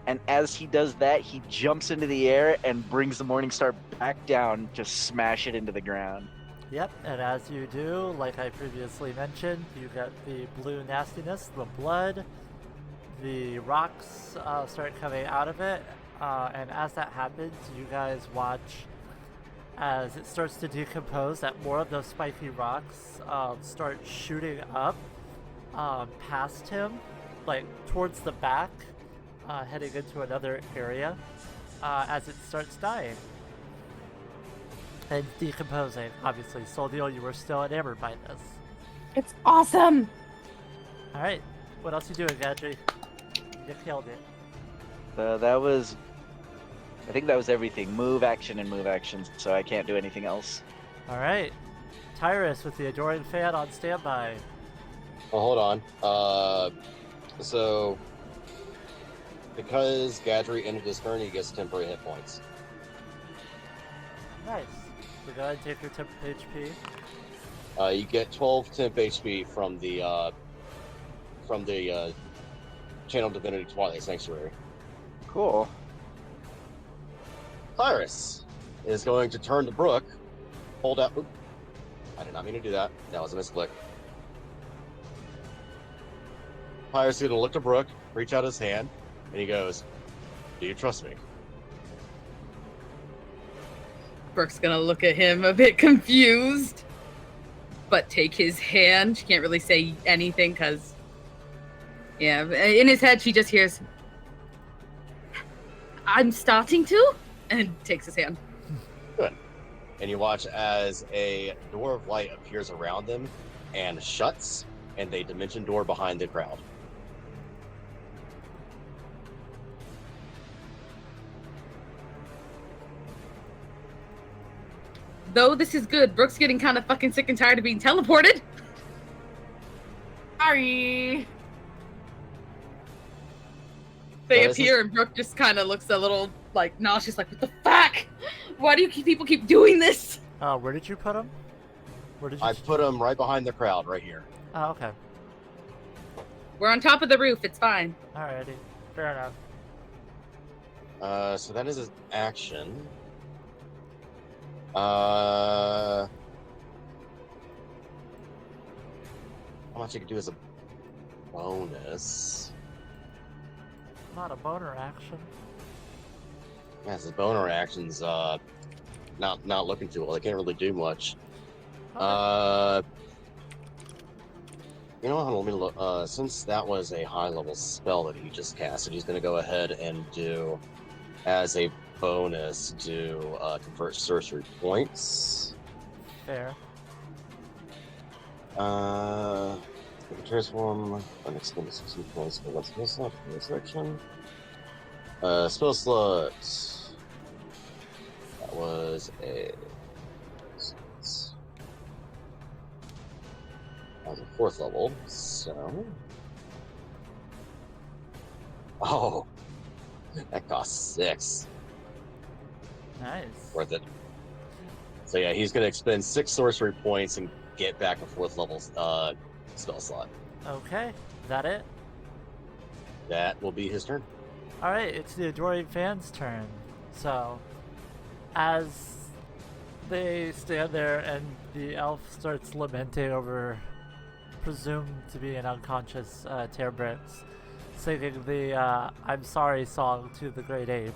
And as he does that, he jumps into the air and brings the Morning Star back down to smash it into the ground. Yep, and as you do, like I previously mentioned, you get the blue nastiness, the blood, the rocks start coming out of it, and as that happens, you guys watch as it starts to decompose, that more of those spiky rocks start shooting up past him, like towards the back, heading into another area, as it starts dying. And decomposing, obviously. Soldiel, you were still enamored by this. It's awesome. Alright, what else you doing, Gadri? You killed it. That was, I think that was everything. Move, action, and move actions, so I can't do anything else. Alright. Tyrus with the adoring fan on standby. Well, hold on. So, because Gadri ended his turn, he gets temporary hit points. Nice. So go ahead and take your temp HP. You get 12 temp HP from the Channel Divinity Twilight Sanctuary. Cool. Tyrus is going to turn to Brooke, hold out. Oop, I did not mean to do that. That was a misclick. Tyrus is going to look to Brooke, reach out his hand, and he goes, "Do you trust me?" Brooke's gonna look at him a bit confused, but take his hand. She can't really say anything because, yeah, in his head she just hears, "I'm starting to," and takes his hand. Good. And you watch as a door of light appears around them and shuts, and a dimension door behind the crowd. Though this is good, Brooke's getting kind of fucking sick and tired of being teleported. Sorry. They So this appear, and Brooke just kind of looks a little like nauseous, like, what the fuck? Why do people keep doing this? Where did you put him? Where did you? I put him right behind the crowd, right here. Oh, okay. We're on top of the roof. It's fine. Alrighty. Fair enough. So that is his action. How much you can do as a bonus? Not a boner action. Yeah, his boner action's not looking too well. They can't really do much. You know what? Let me look. Since that was a high level spell that he just casted, he's going to go ahead and do, as a bonus, convert sorcery points. Fair. Transform unexpended 16 points for one spell slot in this section. Spell slot. That was a. That was a 4th level, so. Oh! That costs 6. Nice. Worth it. So yeah, he's gonna expend 6 sorcery points and get back a 4th level spell slot. Okay. Is that it? That will be his turn. Alright, it's the adoring fan's turn. So, as they stand there and the elf starts lamenting over presumed to be an unconscious Tyrus, singing the I'm Sorry song to the great ape,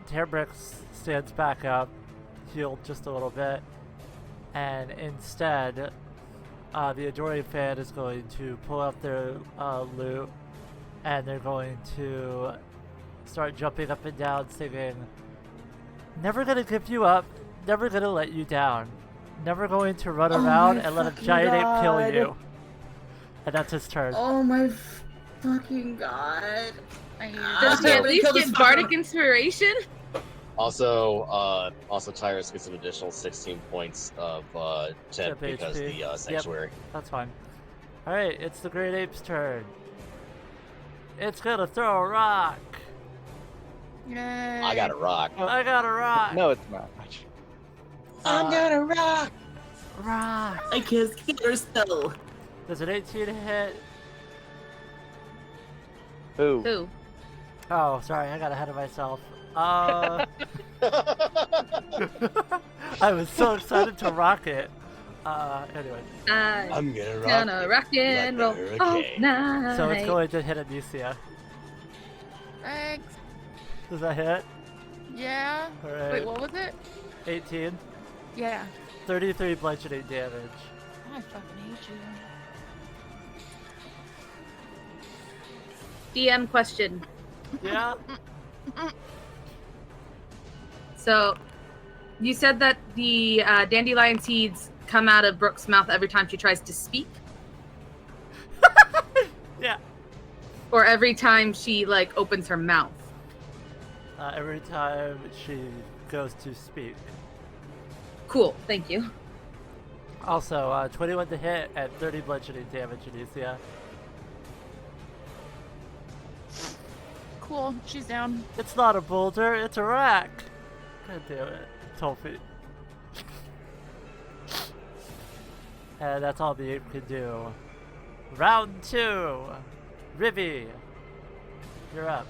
Tyrus stands back up, healed just a little bit, and instead the adoring fan is going to pull out their lute, and they're going to start jumping up and down singing, "Never gonna give you up, never gonna let you down, never going to run around and let a giant ape kill you." And that's his turn. Oh my fucking god. Does he at least get bardic inspiration? Also, Tyrus gets an additional 16 points of temp because HP. the sanctuary. Yep, that's fine. Alright, it's the great ape's turn. It's gonna throw a rock. I got a rock. I got a rock. No, it's not. I'm gonna rock. Rock. I kiss Tyrus though. Does an 18 hit? Who? Who? Oh, sorry, I got ahead of myself. I was so excited to rock it. Anyway. I'm gonna rock and roll all night. So it's going to hit Anysia. Thanks. Does that hit? Yeah. Alright. Wait, what was it? 18. Yeah. 33 bludgeoning damage. I fucking hate you. DM question. Yeah. So, you said that the dandelion seeds come out of Brooke's mouth every time she tries to speak? Yeah. Or every time she, like, opens her mouth? Every time she goes to speak. Cool, thank you. Also, 21 to hit and 30 bludgeoning damage, Anysia. Cool, she's down. It's not a boulder, it's a rack. God damn it. 12 feet. And that's all the ape can do. Round 2. Rivy. You're up.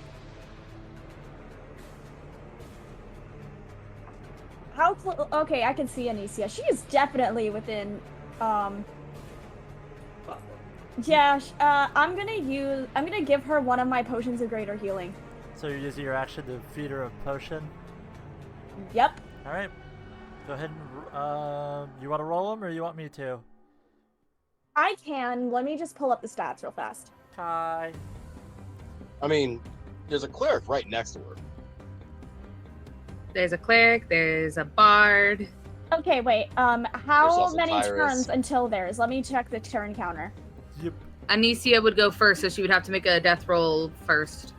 How close? Okay, I can see Anysia. She is definitely within. Yeah. I'm gonna give her one of my potions of greater healing. So you're using your action to feed her a potion? Yep. All right. Go ahead and you want to roll them or you want me to? I can. Let me just pull up the stats real fast. Hi. I mean, there's a cleric right next to her. There's a cleric, there's a bard. Okay, wait. There's How also many Tyrus. turns until theirs? Let me check the turn counter. Yep. Anysia would go first, so she would have to make a death roll first.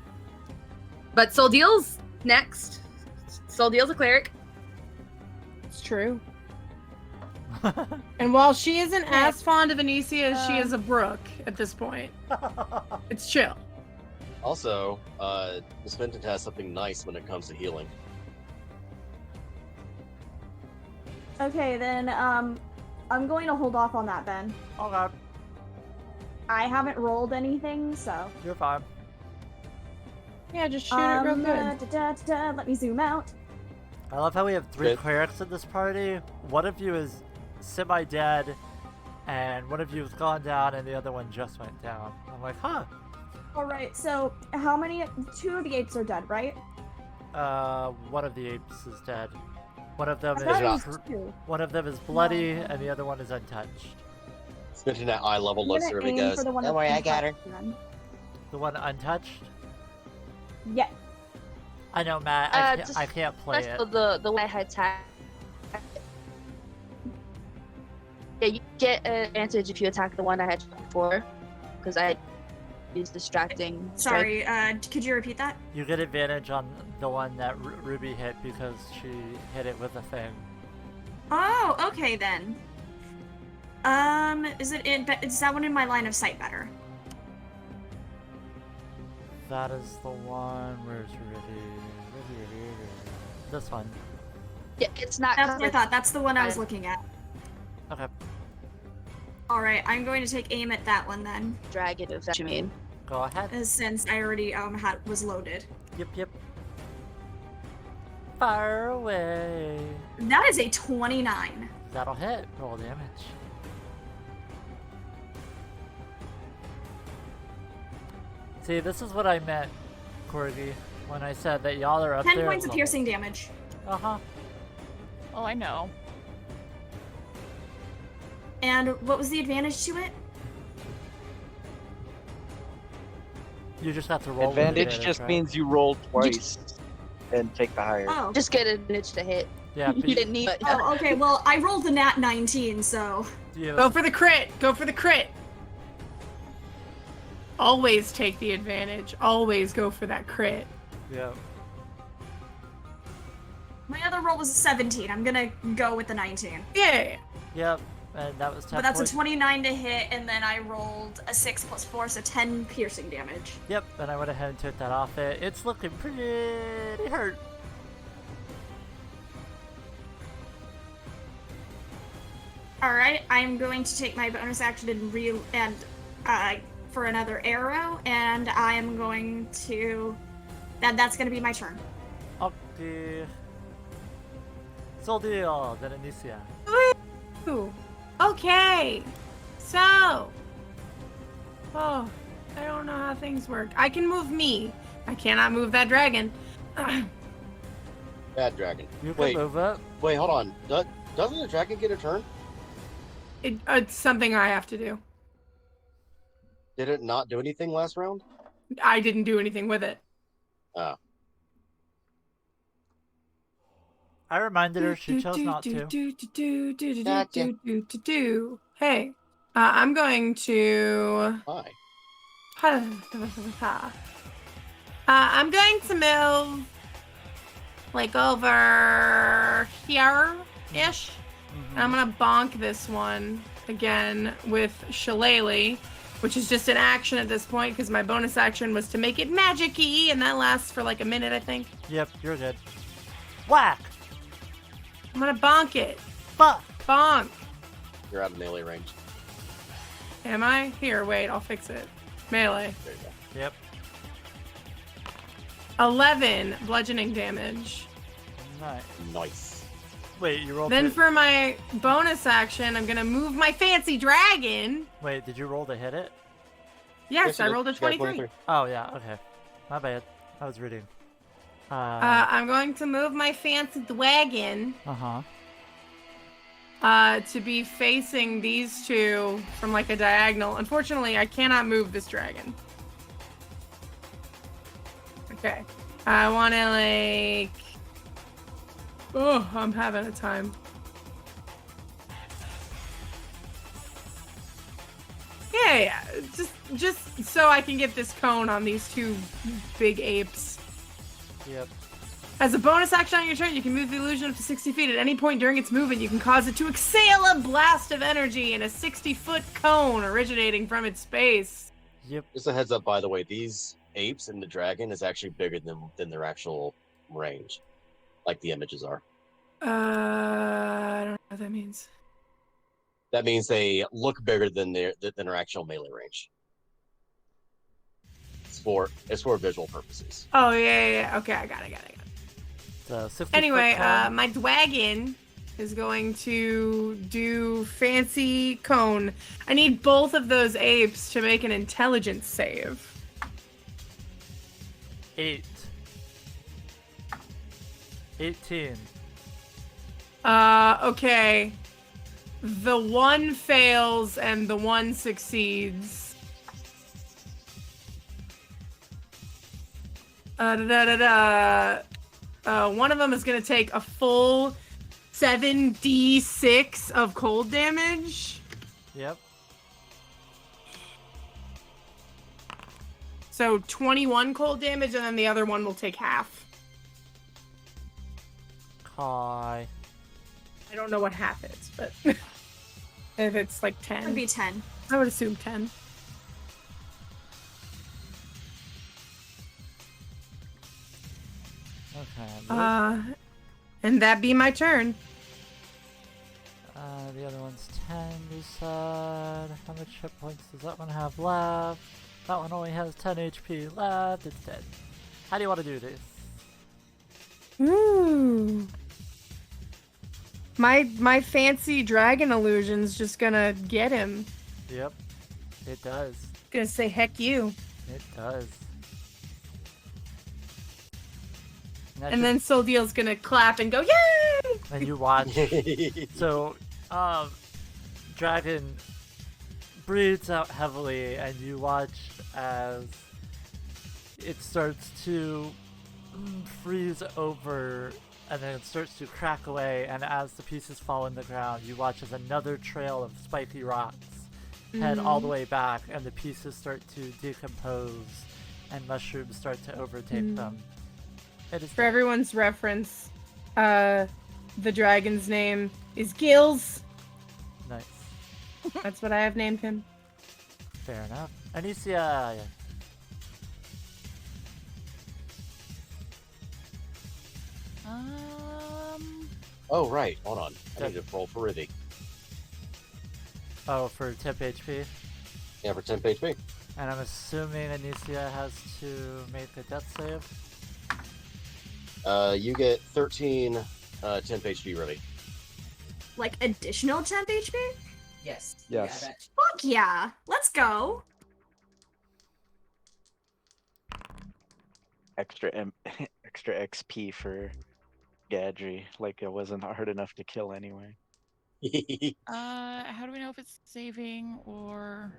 But Soldeal's next. Soldeal's a cleric. It's true. And while she isn't as fond of Anysia as she is of Brooke at this point, it's chill. Also, Miss Vinton has something nice when it comes to healing. Okay, then, I'm going to hold off on that then. Okay. I haven't rolled anything, so. You're fine. Yeah, just shoot it real good. Let me zoom out. I love how we have 3 Good. clerics in this party. One of you is semi-dead, and one of you has gone down, and the other one just went down. I'm like, huh. Alright, so how many? 2 of the apes are dead, right? One of the apes is dead. One of them I thought it is was 2. one of them is bloody, and the other one is untouched. Miss Vinton at eye level I'm looks gonna at her and aim goes, for the one "Don't that's worry, I got her." untouched then. The one untouched? Yeah. I know, Matt. I can't play it. The way I had attack. Yeah, you get an advantage if you attack the one I had before, because I used distracting. Sorry, could you repeat that? You get advantage on the one that Ruby hit because she hit it with a thing. Oh, okay then. Is that one in my line of sight better? That is the one. Where's Ruby? This one. Yeah, it's not. That's what I thought. That's the one I was looking at. Okay. Alright, I'm going to take aim at that one then. Dragon, if that's what you mean. Go ahead. Since I already was loaded. Yep. Fire away. That is a 29. That'll hit. Roll damage. See, this is what I meant, Corgi, when I said that y'all are up 10 there. 10 points of level. piercing damage. Uh-huh. Oh, I know. And what was the advantage to it? You just have to roll. with Advantage just right? means you roll twice and take the higher. Oh. Just get advantage to hit. Yeah, You didn't need it. Oh, okay. Well, I rolled the nat 19, so. Go for the crit. Go for the crit. Always take the advantage. Always go for that crit. Yeah. My other roll was a 17. I'm gonna go with the 19. Yeah. Yep. And that was 10 But that's points. a 29 to hit, and then I rolled a 6 plus 4, so 10 piercing damage. Yep, and I went ahead and took that off it. It's looking pretty hurt. Alright, I'm going to take my bonus action and for another arrow, and I am going to... That's gonna be my turn. Okay. Soldeal, then Anysia. Ooh. Okay. So. Oh, I don't know how things work. I can move me. I cannot move that dragon. bad dragon. You can move it. Wait, hold on. Doesn't the dragon get a turn? It's something I have to do. Did it not do anything last round? I didn't do anything with it. Oh. I reminded her she chose not to. Hey, I'm going to. Hi. I'm going to move like over here-ish. And I'm gonna bonk this one again with Shillelagh, which is just an action at this point because my bonus action was to make it magic-y, and that lasts for like a minute, I think. Yep, you're good. Whack! I'm gonna bonk it. Fuck! Bonk! You're out of melee range. Am I? Here, wait, I'll fix it. Melee. There you go. Yep. 11 bludgeoning damage. Nice. Wait, you rolled Then to... for my bonus action, I'm gonna move my fancy dragon. Wait, did you roll to hit it? Yes, I rolled a 23. Oh, yeah, okay. My bad. I was reading. I'm going to move my fancy wagon to be facing these two from like a diagonal. Unfortunately, I cannot move this dragon. Okay. I want to like... Oh, I'm having a time. Yeah. Just so I can get this cone on these two big apes. Yep. As a bonus action on your turn, you can move the illusion up to 60 feet. At any point during its movement, you can cause it to exhale a blast of energy in a 60-foot cone originating from its base. Yep. Just a heads up, by the way, these apes and the dragon is actually bigger than their actual range, like the images are. I don't know what that means. That means they look bigger than their actual melee range. It's for visual purposes. Oh yeah. Okay, I got it. Anyway, my wagon is going to do fancy cone. I need both of those apes to make an intelligence save. 8. 18. Okay. The one fails and the one succeeds. One of them is going to take a full 7d6 of cold damage. Yep. So 21 cold damage, and then the other one will take half. Hi. I don't know what half is, but if it's like 10. It would be 10. I would assume 10. Okay. And that be my turn. The other one's 10, you said. How much hit points does that one have left? That one only has 10 HP left. It's dead. How do you want to do this? Ooh. My fancy dragon illusion's just gonna get him. Yep. It does. Gonna say heck you. It does. And then Soldeal's gonna clap and go, yay! And you watch. So, dragon breathes out heavily, and you watch as it starts to freeze over, and then it starts to crack away, and as the pieces fall in the ground, you watch as another trail of spiky rocks head all the way back, and the pieces start to decompose, and mushrooms start to overtake them. For everyone's reference, the dragon's name is Gills. Nice. That's what I have named him. Fair enough. Anysia. Oh, right. Hold on. I need to roll for Rivi. Oh, for temp HP? Yeah, for temp HP. And I'm assuming Anysia has to make a death save? You get 13 temp HP, Rivi. Like additional temp HP? Yes. Yes. Yeah, Fuck yeah. Let's go. Extra XP for Gadry. Like it wasn't hard enough to kill anyway. How do we know if it's saving or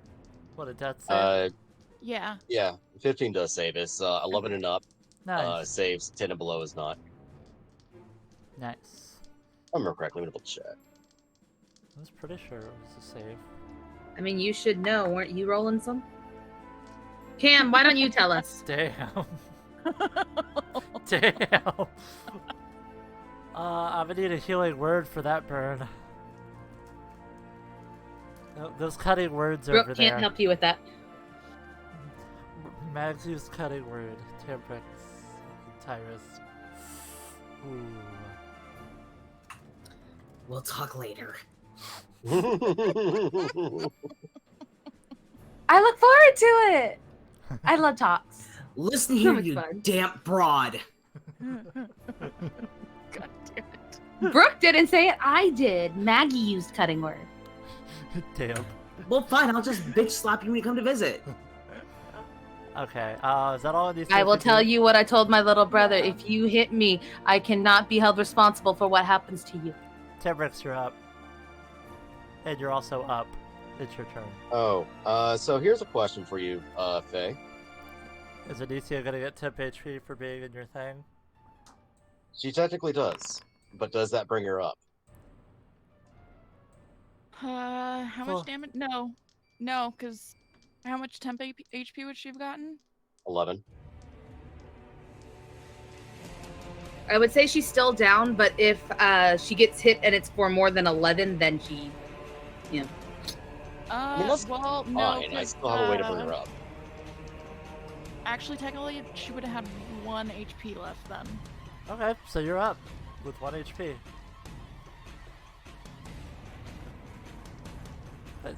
What, a death save? yeah. Yeah, 15 does save. It's 11 and up. Nice. Saves 10 and below is not. Nice. If I remember correctly. Let me double check. I was pretty sure it was a save. I mean, you should know. Weren't you rolling some? Cam, why don't you tell us? Damn. Damn. I'm gonna need a healing word for that burn. Those cutting words Brooke over there. can't help you with that. Mags used cutting word. Temperix. Tyrus. Ooh. We'll talk later. I look forward to it. I love talks. Listen So here, much you fun. damp broad. God damn it. Brooke didn't say it. I did. Maggie used cutting word. Damn. Well, fine. I'll just bitch slap you when you come to visit. Okay. Is that all Anysia I will can tell do? you what I told my little brother. If you hit me, I cannot be held responsible for what happens to you. Tembrix, you're up. And you're also up. It's your turn. Oh, so here's a question for you, Faye. Is Anysia gonna get temp HP for being in your thing? She technically does, but does that bring her up? How Cool. much damage? No. No, because how much temp HP would she have gotten? 11. I would say she's still down, but if she gets hit and it's for more than 11, then she, you know. I mean, that's Well, no, fine. I 'cause, still have a way to bring her up. Actually, technically, she would have had 1 HP left then. Okay, so you're up with 1 HP.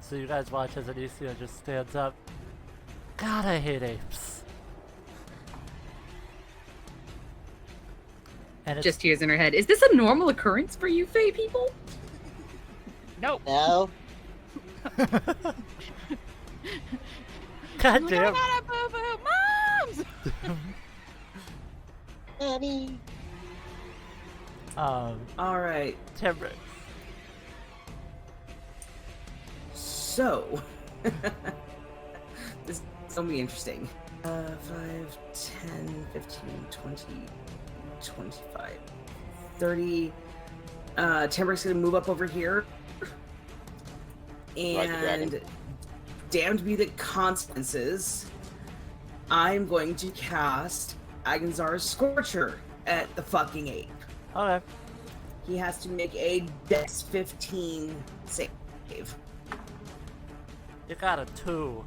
So you guys watch as Anysia just stands up. God, I hate apes. And it's Just tears in her head. Is this a normal occurrence for you, Fae people? Nope. No. God You damn. gotta boo-boo, moms! Mommy. All right. Tembrix. So, this is gonna be interesting. 5, 10, 15, 20, 25, 30. Tembric's gonna move up over here. Ride the dragon. And damned be the consequences. I'm going to cast Agonzar's Scorcher at the fucking ape. Okay. He has to make a Dex 15 save. You got a 2.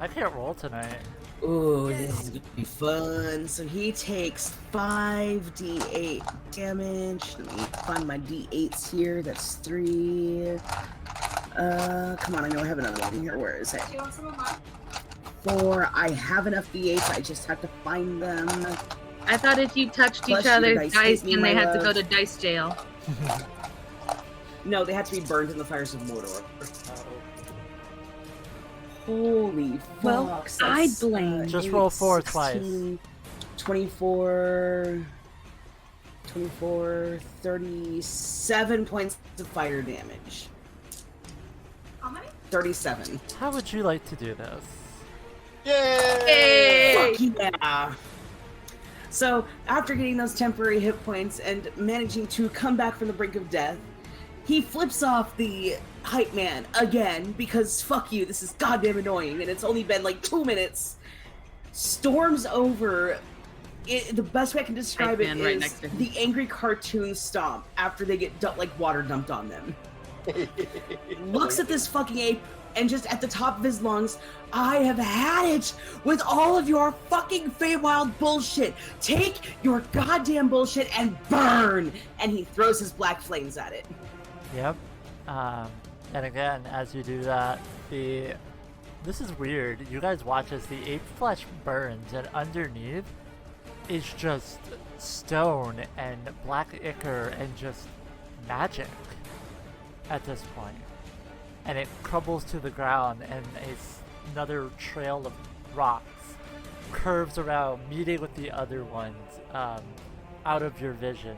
I can't roll tonight. Ooh, this is gonna be fun. So he takes 5d8 damage. Let me find my d8s here. That's 3. Come on, I know I have another one here. Where is it? 4. I have enough d8s. I just have to find them. I thought if you touched Plus each your other's dice dice, hit me, then they my had to go love. to dice jail. No, they have to be burned in the fires of Mordor. Holy Well, fuck. I that's, blame. Just 8, roll 4 16, 24, 37 points of fire damage. How many? 37. How would you like to do this? Fuck yeah! So, after getting those temporary hit points and managing to come back from the brink of death, he flips off the hype man again because fuck you, this is goddamn annoying and it's only been like 2 minutes. Storms over. The best way I can describe it Hype man right is next to him. the angry cartoon stomp after they get like water dumped on them. Looks at this fucking ape and just at the top of his lungs, I have had it with all of your fucking Feywild bullshit. Take your goddamn bullshit and burn! And he throws his black flames at it. Yep. And again, as you do that, this is weird. You guys watch as the ape flesh burns, and underneath is just stone and black ichor and just magic at this point. And it crumbles to the ground, and another trail of rocks curves around, meeting with the other ones out of your vision.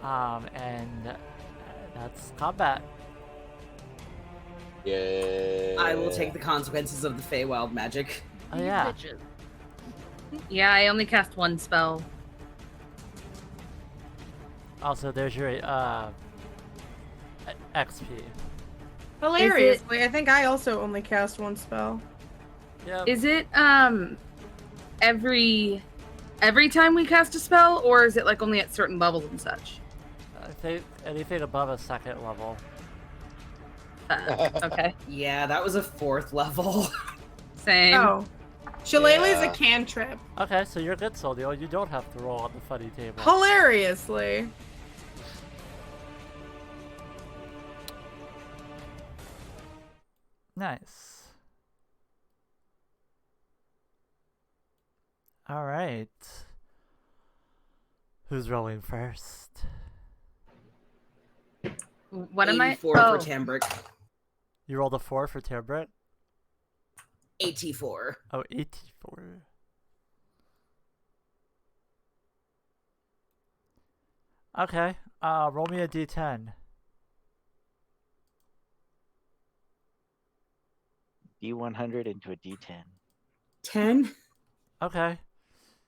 And that's combat. Yeah. I will take the consequences of the Feywild magic. Oh yeah. Bitches. Yeah, I only cast 1 spell. Also, there's your XP. Hilariously, I think I also only cast 1 spell. Yep. Is it every time we cast a spell, or is it like only at certain levels and such? I think anything above a 2nd level. Okay. Yeah, that was a 4th level. Same. Oh. Shillelagh's Yeah. a cantrip. Okay, so you're good, Soldio. You don't have to roll on the funny table. Hilariously. Nice. Alright. Who's rolling first? What am I? 84 Oh, for Tambrick. You rolled a 4 for Terbrick? AT4. Oh, 84. Okay. Roll me a d10. D100 into a D10. 10. Okay.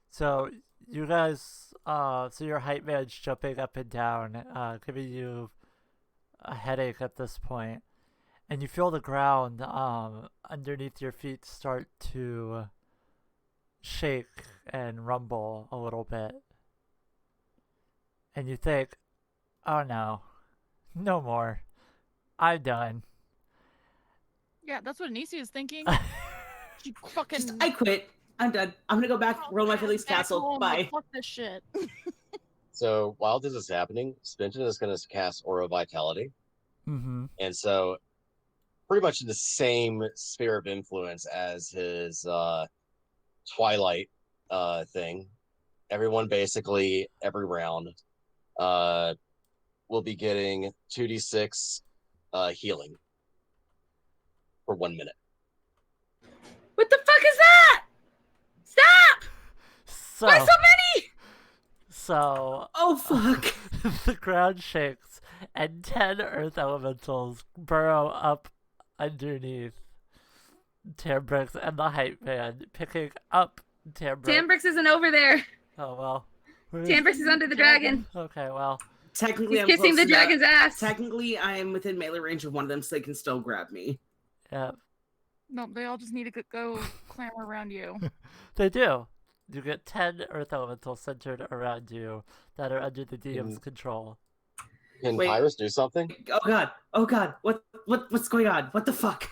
So you guys, so your hype man's jumping up and down, giving you a headache at this point, and you feel the ground underneath your feet start to shake and rumble a little bit, and you think, "Oh no, no more. I'm done." Yeah, that's what Anysia is thinking. She fucking. Just, I quit. I'm done. I'm gonna go back, roll my Phillies back castle. home, Bye. Fuck this shit. So while this is happening, Spinton is going to cast Aura Vitality. Mm-hmm. And so pretty much in the same sphere of influence as his Twilight thing. Everyone basically, every round, will be getting 2d6 healing for 1 minute. What the fuck is that? Stop! So, Why so many? So, oh fuck! The ground shakes, and 10 earth elementals burrow up underneath Tambrix and the hype man, picking up Tambrix. Tambrix isn't over there. Oh well. Tambrix is under the dragon. Okay, well. Technically, he's I'm kissing close the dragon's ass. Technically, I am within melee range of one of them, so they can still grab me. Yeah. No, they all just need to go clamor around you. They do. You get 10 earth elementals centered around you that are under the DM's control. Can Tyrus do something? Oh god! Oh god! What's going on? What the fuck?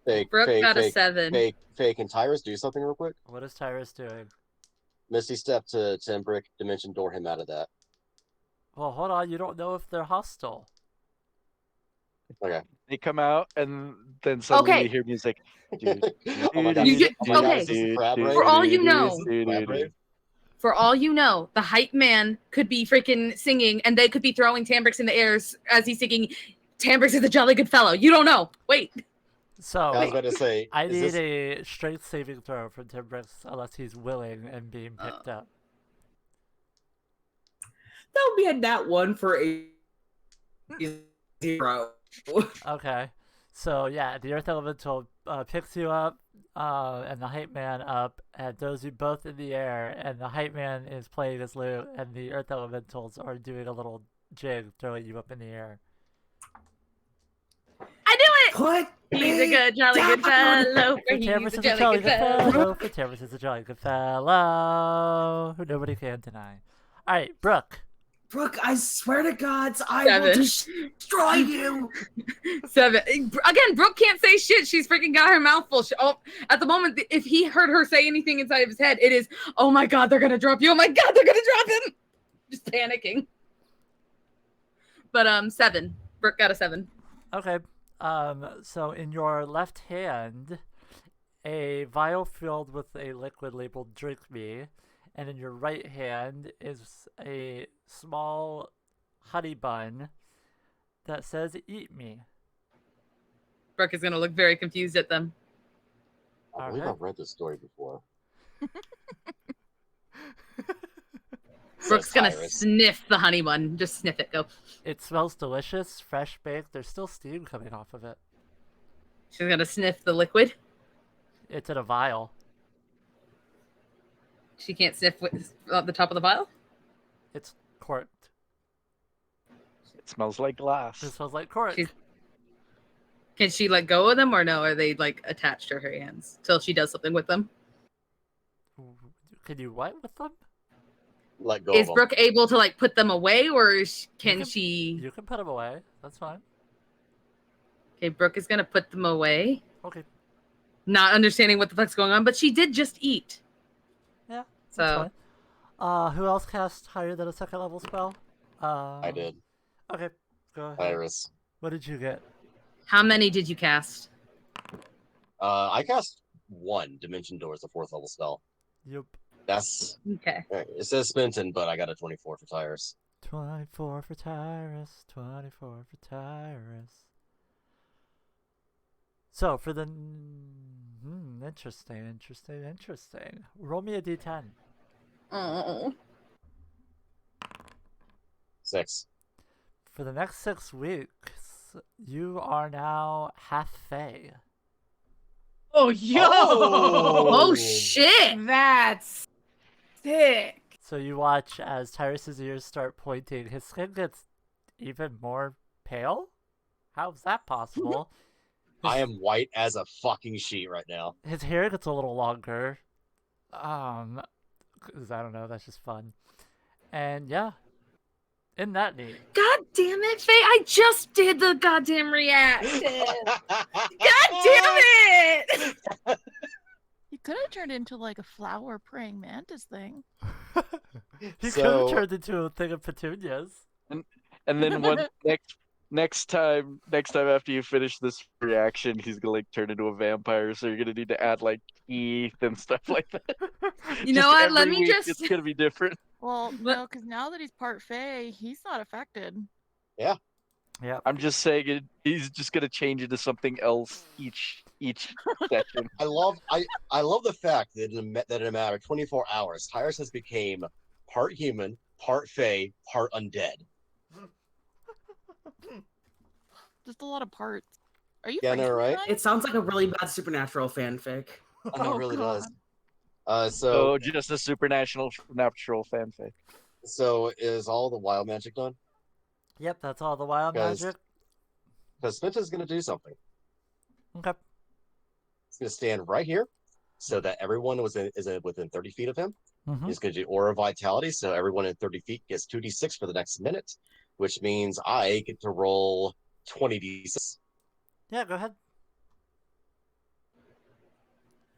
Brooke got a 7. Fake. Can Tyrus do something real quick? What is Tyrus doing? Misty step to Timbrick, dimension door him out of that. Well, hold on. You don't know if they're hostile. Okay. They come out, and then suddenly you hear music. Oh my God. Okay. For all you know, for all you know, the hype man could be freaking singing, and they could be throwing Tambrix in the air as he's singing, "Tambrix is a jolly good fellow." You don't know. Wait. So I was about to say, I need a strength saving throw from Timbrix unless he's willing and being picked up. That would be a nat 1 for a 0. Okay. So yeah, the Earth Elemental picks you up, and the hype man up, and throws you both in the air, and the hype man is playing his lute, and the Earth Elementals are doing a little jig, throwing you up in the air. I knew it! He's a good, jolly good fellow. Tambrix is a jolly good fellow. Tambrix is a jolly good fellow who nobody can deny. All right, Brooke. Brooke, I swear to God, I will destroy you. 7. Again, Brooke can't say shit. She's freaking got her mouth full. At the moment, if he heard her say anything inside of his head, it is, "Oh my God, they're gonna drop you. Oh my God, they're gonna drop him." Just panicking. But 7. Brooke got a 7. Okay. So in your left hand, a vial filled with a liquid labeled "Drink Me," and in your right hand is a small honey bun that says "Eat me." Brooke is gonna look very confused at them. I believe I've read this story before. Brooke's gonna sniff the honey bun. Just sniff it. Go. It smells delicious, fresh baked. There's still steam coming off of it. She's gonna sniff the liquid. It's in a vial. She can't sniff at the top of the vial? It's corked. It smells like glass. It smells like cork. Can she let go of them or no? Are they like attached to her hands till she does something with them? Can you what with them? Let go Is of them. Brooke able to like put them away or can she? You can put them away. That's fine. Okay, Brooke is gonna put them away. Okay. Not understanding what the fuck's going on, but she did just eat. Yeah. So. Who else cast higher than a second level spell? I did. Okay, go ahead. Tyrus. What did you get? How many did you cast? I cast 1 Dimension Doors, the 4th level spell. Yep. That's okay. It says Spinton, but I got a 24 for Tyrus. 24 for Tyrus. 24 for Tyrus. So for the interesting. Roll me a d10. Oh. 6. For the next 6 weeks, you are now half Fey. Oh, yo! Oh shit! That's sick. So you watch as Tyrus's ears start pointing. His skin gets even more pale? How's that possible? I am white as a fucking sheet right now. His hair gets a little longer. 'Cause I don't know, that's just fun. And yeah. Isn't that neat? God damn it, Faye! I just did the goddamn reaction. God damn it! You could have turned into like a flower praying mantis thing. He could have turned into a thing of petunias. And then next time after you finish this reaction, he's gonna like turn into a vampire. So you're gonna need to add like teeth and stuff like that. You know what? Let every me week just. It's gonna be different. Well, no, because now that he's part Fae, he's not affected. Yeah. Yeah. I'm just saying he's just gonna change into something else each session. I love the fact that in a matter of 24 hours, Tyrus has became part human, part Fae, part undead. Just a lot of parts. Are you? Yeah, no, right? It sounds like a really bad Supernatural fanfic. I know, it really God. does. So just a supernatural fanfic. So is all the wild magic done? Yep, that's all the wild magic. Because Smith is going to do something. Okay. He's going to stand right here, so that everyone is within 30 feet of him. Mm-hmm. He's going to do Aura Vitality, so everyone in 30 feet gets 2d6 for the next minute, which means I get to roll 20d6. Yeah, go ahead.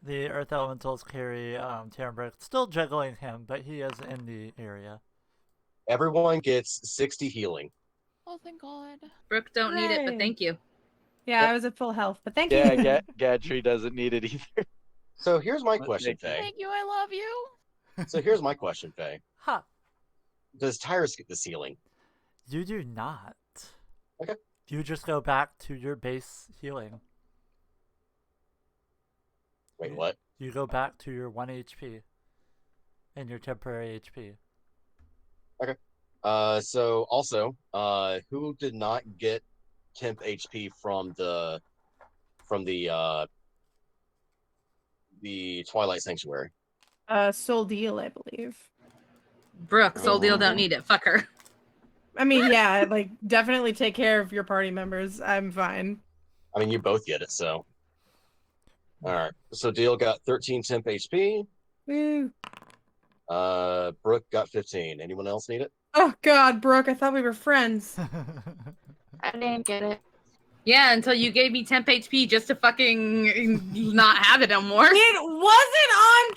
The Earth Elementals carry Tambrick, still juggling him, but he is in the area. Everyone gets 60 healing. Oh, thank God. Brooke don't need it, but thank you. Yeah, I was at full health, but thank you. Yeah, Gadri doesn't need it either. So here's my question, Faye. Thank you, I love you. So here's my question, Faye. Huh. Does Tyrus get this healing? You do not. Okay. You just go back to your base healing. Wait, what? You go back to your 1 HP and your temporary HP. Okay. So also, who did not get temp HP from the Twilight Sanctuary? Soul Deal, I believe. Brooke, Soul Deal don't need it. Fuck her. I mean, yeah, like definitely take care of your party members. I'm fine. I mean, you both get it, so. All right. So Deal got 13 temp HP. Woo. Brooke got 15. Anyone else need it? Oh God, Brooke, I thought we were friends. I didn't get it. Yeah, until you gave me temp HP just to fucking not have it anymore. It wasn't on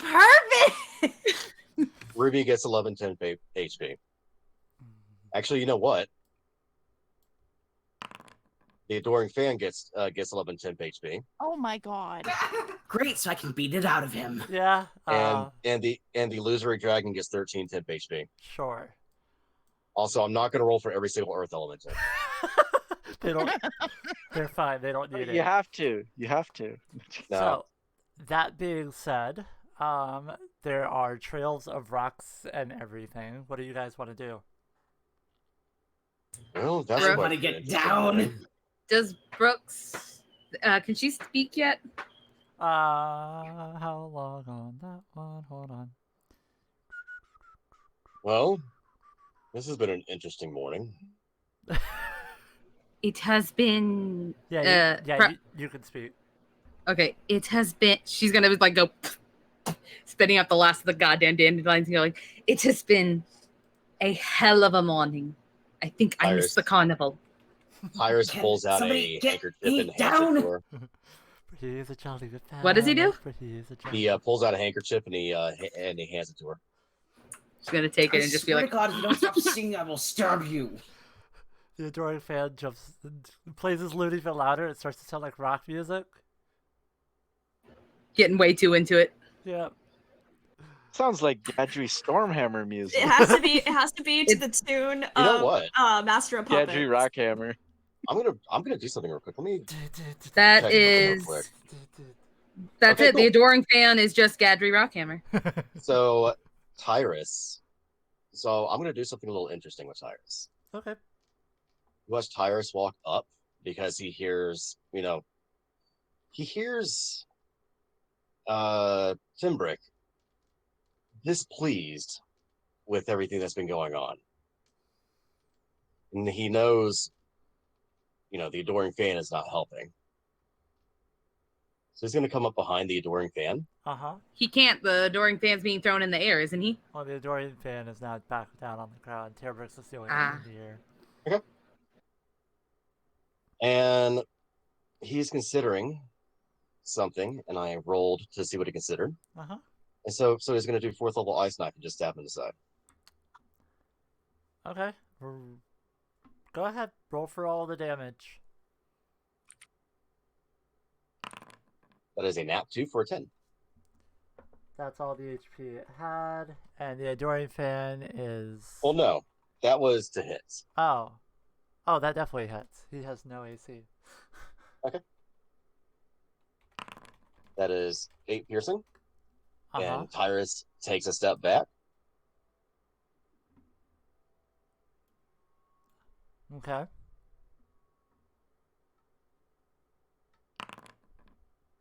purpose. Ruby gets 11 temp HP. Actually, you know what? The Adoring Fan gets 11 temp HP. Oh my God. Great, so I can beat it out of him. Yeah. And the Illusory Dragon gets 13 temp HP. Sure. Also, I'm not going to roll for every single Earth Elemental. They don't. They're fine. They don't need it. You have to. No. So, that being said, there are trails of rocks and everything. What do you guys want to do? Well, that's I quite want to get interesting. down. Does Brooks, can she speak yet? How long on that one? Hold on. Well, this has been an interesting morning. It has been. Yeah, you can speak. Okay, it has been. She's gonna like go spitting out the last of the goddamn dandelions and going. It has been a hell of a morning. I think I missed the carnival. Tyrus pulls out a handkerchief and hands it to her. He is a jolly good What does he do? He pulls out a handkerchief and he hands it to her. She's gonna take it and just be like, God, if you don't stop singing, I will stab you. The Adoring Fan plays his lute even louder. It starts to sound like rock music. getting way too into it. Yeah. Sounds like Gadri Stormhammer music. It has to be. It has to be to the tune of what? Master of Puppets. Gadri Rockhammer. I'm gonna do something real quick. Let me That check something real is. quick. That's Okay, it. The cool. adoring fan is just Gadry Rockhammer. So Tyrus. So I'm gonna do something a little interesting with Tyrus. Okay. You watch Tyrus walk up because he hears, Timbrick displeased with everything that's been going on. And he knows, the adoring fan is not helping. So he's going to come up behind the adoring fan. Uh-huh. He can't. The adoring fan's being thrown in the air, isn't he? Well, the adoring fan is not back down on the ground. Terbrix is the only one in the air. Okay. And he's considering something, and I rolled to see what he considered. Uh-huh. And so he's going to do 4th level ice knife and just stab him in the side. Okay. Go ahead. Roll for all the damage. That is a nat 2 for a 10. That's all the HP it had. And the adoring fan is... Well, no. That was to hit. Oh. Oh, that definitely hits. He has no AC. Okay. That is 8 piercing. And Tyrus takes a step back. Okay.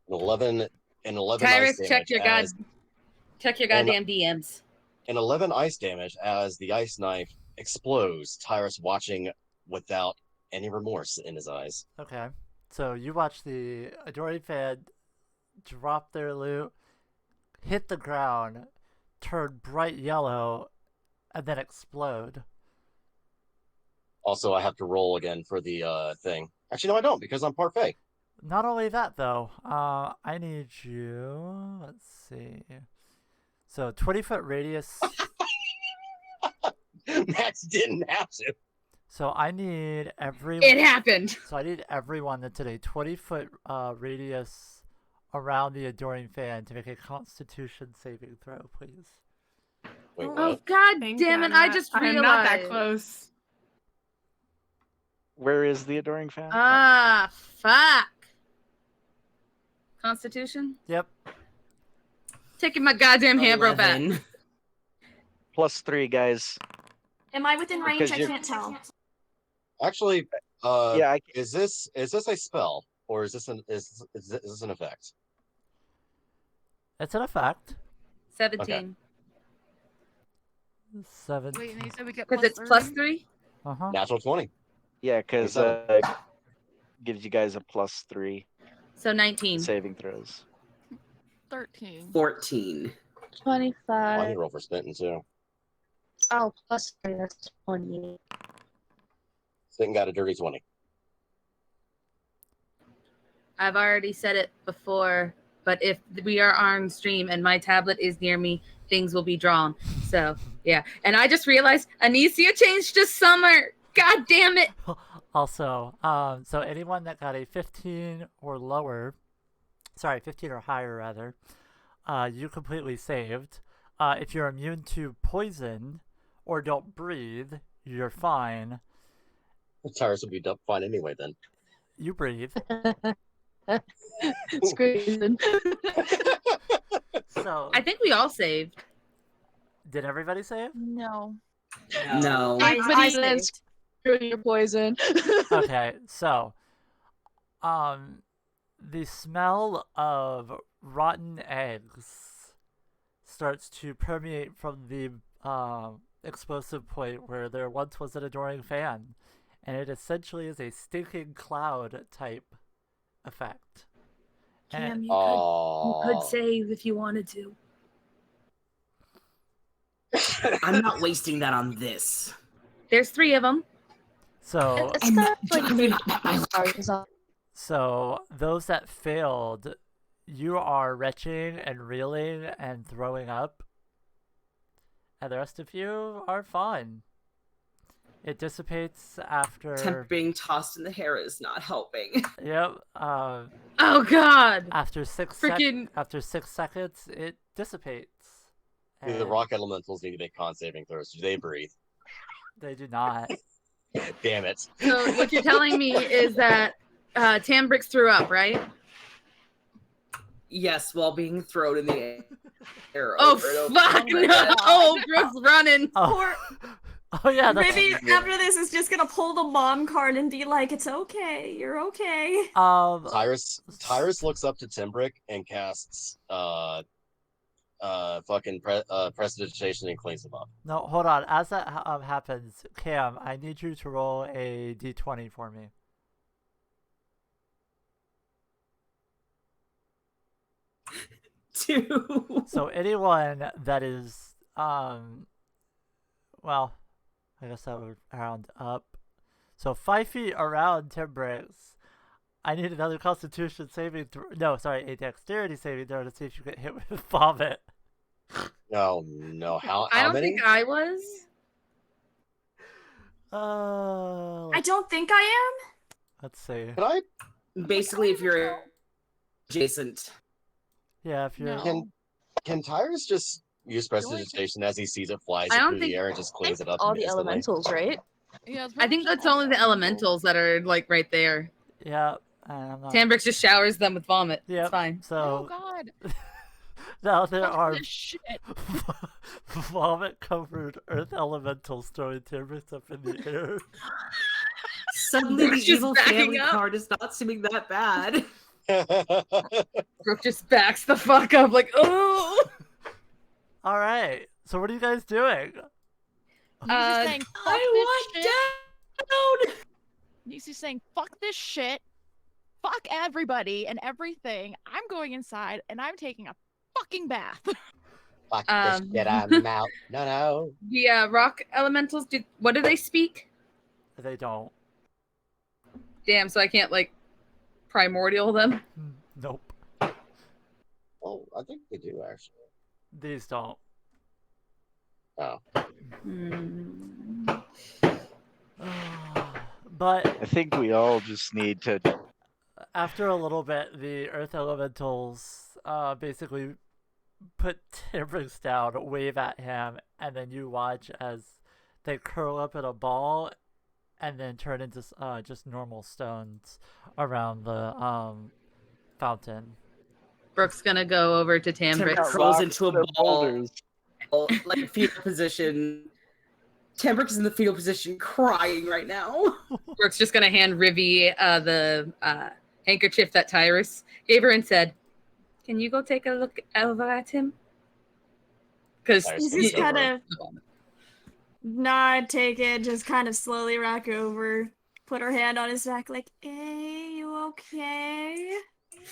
An 11 Tyrus, ice check damage your goddamn DMs. An 11 ice damage as the ice knife explodes. Tyrus watching without any remorse in his eyes. Okay. So you watch the adoring fan drop their loot, hit the ground, turn bright yellow, and then explode. Also, I have to roll again for the thing. Actually, no, I don't, because I'm parfait. Not only that, though, I need you. Let's see. So 20-foot radius. Max didn't have to. So I need It happened. So I need everyone that's in a 20-foot radius around the adoring fan to make a Constitution saving throw, please. Wait, Oh what? god damn it! I just realized. I'm not that close. Where is the adoring fan? Ah, fuck. Constitution? Yep. Taking my goddamn Hambro back. 11. +3, guys. Am I within range? Because I you're- can't tell. Actually, Yeah, is this a spell or is this an effect? It's an effect. 17. 7. Wait, and you said we get Because it's +3? Uh-huh. Natural 20. Yeah, because gives you guys a +3 So 19. saving throws. 13. 14. 25. I can roll for Spinton too. Oh, +3, that's 28. Spinton got a dirty 20. I've already said it before, but if we are on stream and my tablet is near me, things will be drawn. So, yeah. And I just realized Anysia changed to summer. God damn it. Also, so anyone that got a 15 or lower, 15 or higher rather, you completely saved. If you're immune to poison or don't breathe, you're fine. Tyrus would be fine anyway then. You breathe. Squeezing. So I think we all saved. did everybody save? No. No. I saved. Screw your poison. Okay, so the smell of rotten eggs starts to permeate from the explosive point where there once was an adoring fan, and it essentially is a stinking cloud type effect. Cam, And you could save if you wanted to. I'm not wasting that on this. There's 3 of them. so It's And kind of like have you not met my sorry, it's all- So those that failed, you are retching and reeling and throwing up, and the rest of you are fine. It dissipates after. Temp being tossed in the hair is not helping. Yep. Oh god. After 6 Freaking- after 6 seconds, it dissipates. The And rock elementals need to make con saving throws. Do they breathe? They do not. Damn it. So what you're telling me is that Tambrix threw up, right? Yes, while being thrown in the air. Oh, over and over. fuck Oh my no! God. Oh, Brooke's running. Oh, oh yeah, that's Maybe after this is just gonna pull the mom card and be like, "It's okay, you're okay." Tyrus looks up to Timbrick and casts prestidigitation and cleans him up. No, hold on. As that happens, Cam, I need you to roll a d20 for me. 2. So anyone that is, well, I guess that would round up. So 5 feet around Timbrix, I need another Constitution saving throw. No, sorry, a Dexterity saving throw to see if you get hit with vomit. Oh no! How I don't many? think I was. I don't think I am. Let's see. Can I? Basically, if you're adjacent. Yeah, if you're. No. Can Tyrus just use prestidigitation as he sees it flies I don't through the think- air and just cleans it up? All the instantly? elementals, right? Yeah, it's I think probably that's only the elementals that are like right there. Yeah, I'm not. Tambrix just showers them with vomit. Yep. It's fine. Oh So God! now there Fuck are this shit. vomit-covered earth elementals throwing Timbrix up in the air. Suddenly, the Brooke's just evil backing family up. card is not seeming that bad. Brooke just backs the fuck up, like, oh. All right. So what are you guys doing? Nisi's saying, fuck I this want shit. Nisi's saying, fuck this shit. Fuck everybody and everything. I'm going inside and I'm taking a fucking bath. Fuck this shit, I'm out. No. The rock elementals, what do they speak? They don't. Damn, so I can't like primordial them. Nope. Oh, I think they do actually. These don't. Oh. But I think we all just need to. after a little bit, the earth elementals basically put Timbrix down, wave at him, and then you watch as they curl up in a ball and then turn into just normal stones around the fountain. Brooke's gonna go over to Tambrix. Timbrix rolls into a They're ball, boulders. like fetal position. Timbrix is in the fetal position, crying right now. Brooke's just gonna hand Rivy the handkerchief that Tyrus gave her and said, "Can you go take a look over at him?" Because Tyrus He's just comes kind over. of nod, take it, just kind of slowly rock over, put her hand on his back, like, "Hey, you okay?"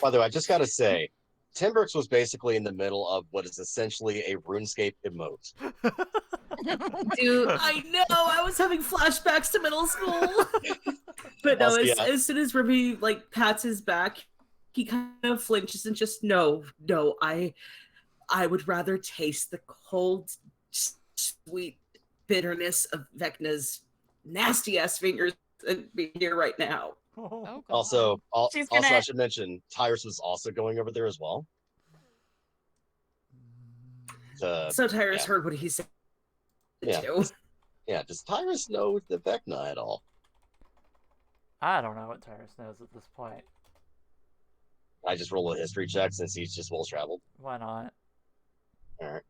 By the way, I just gotta say, Timbrix was basically in the middle of what is essentially a RuneScape emote. do I know. I was having flashbacks to middle school. But no, as soon as Ruby like pats his back, he kind of flinches and just no. I would rather taste the cold, sweet bitterness of Vecna's nasty ass fingers than be here right now. Oh, God. Also, She's also, gonna- I should mention Tyrus was also going over there as well. So Tyrus yeah. heard what he said. Yeah. Too. Yeah, does Tyrus know the Vecna at all? I don't know what Tyrus knows at this point. I just roll a history check since he's just well traveled. Why not? All right.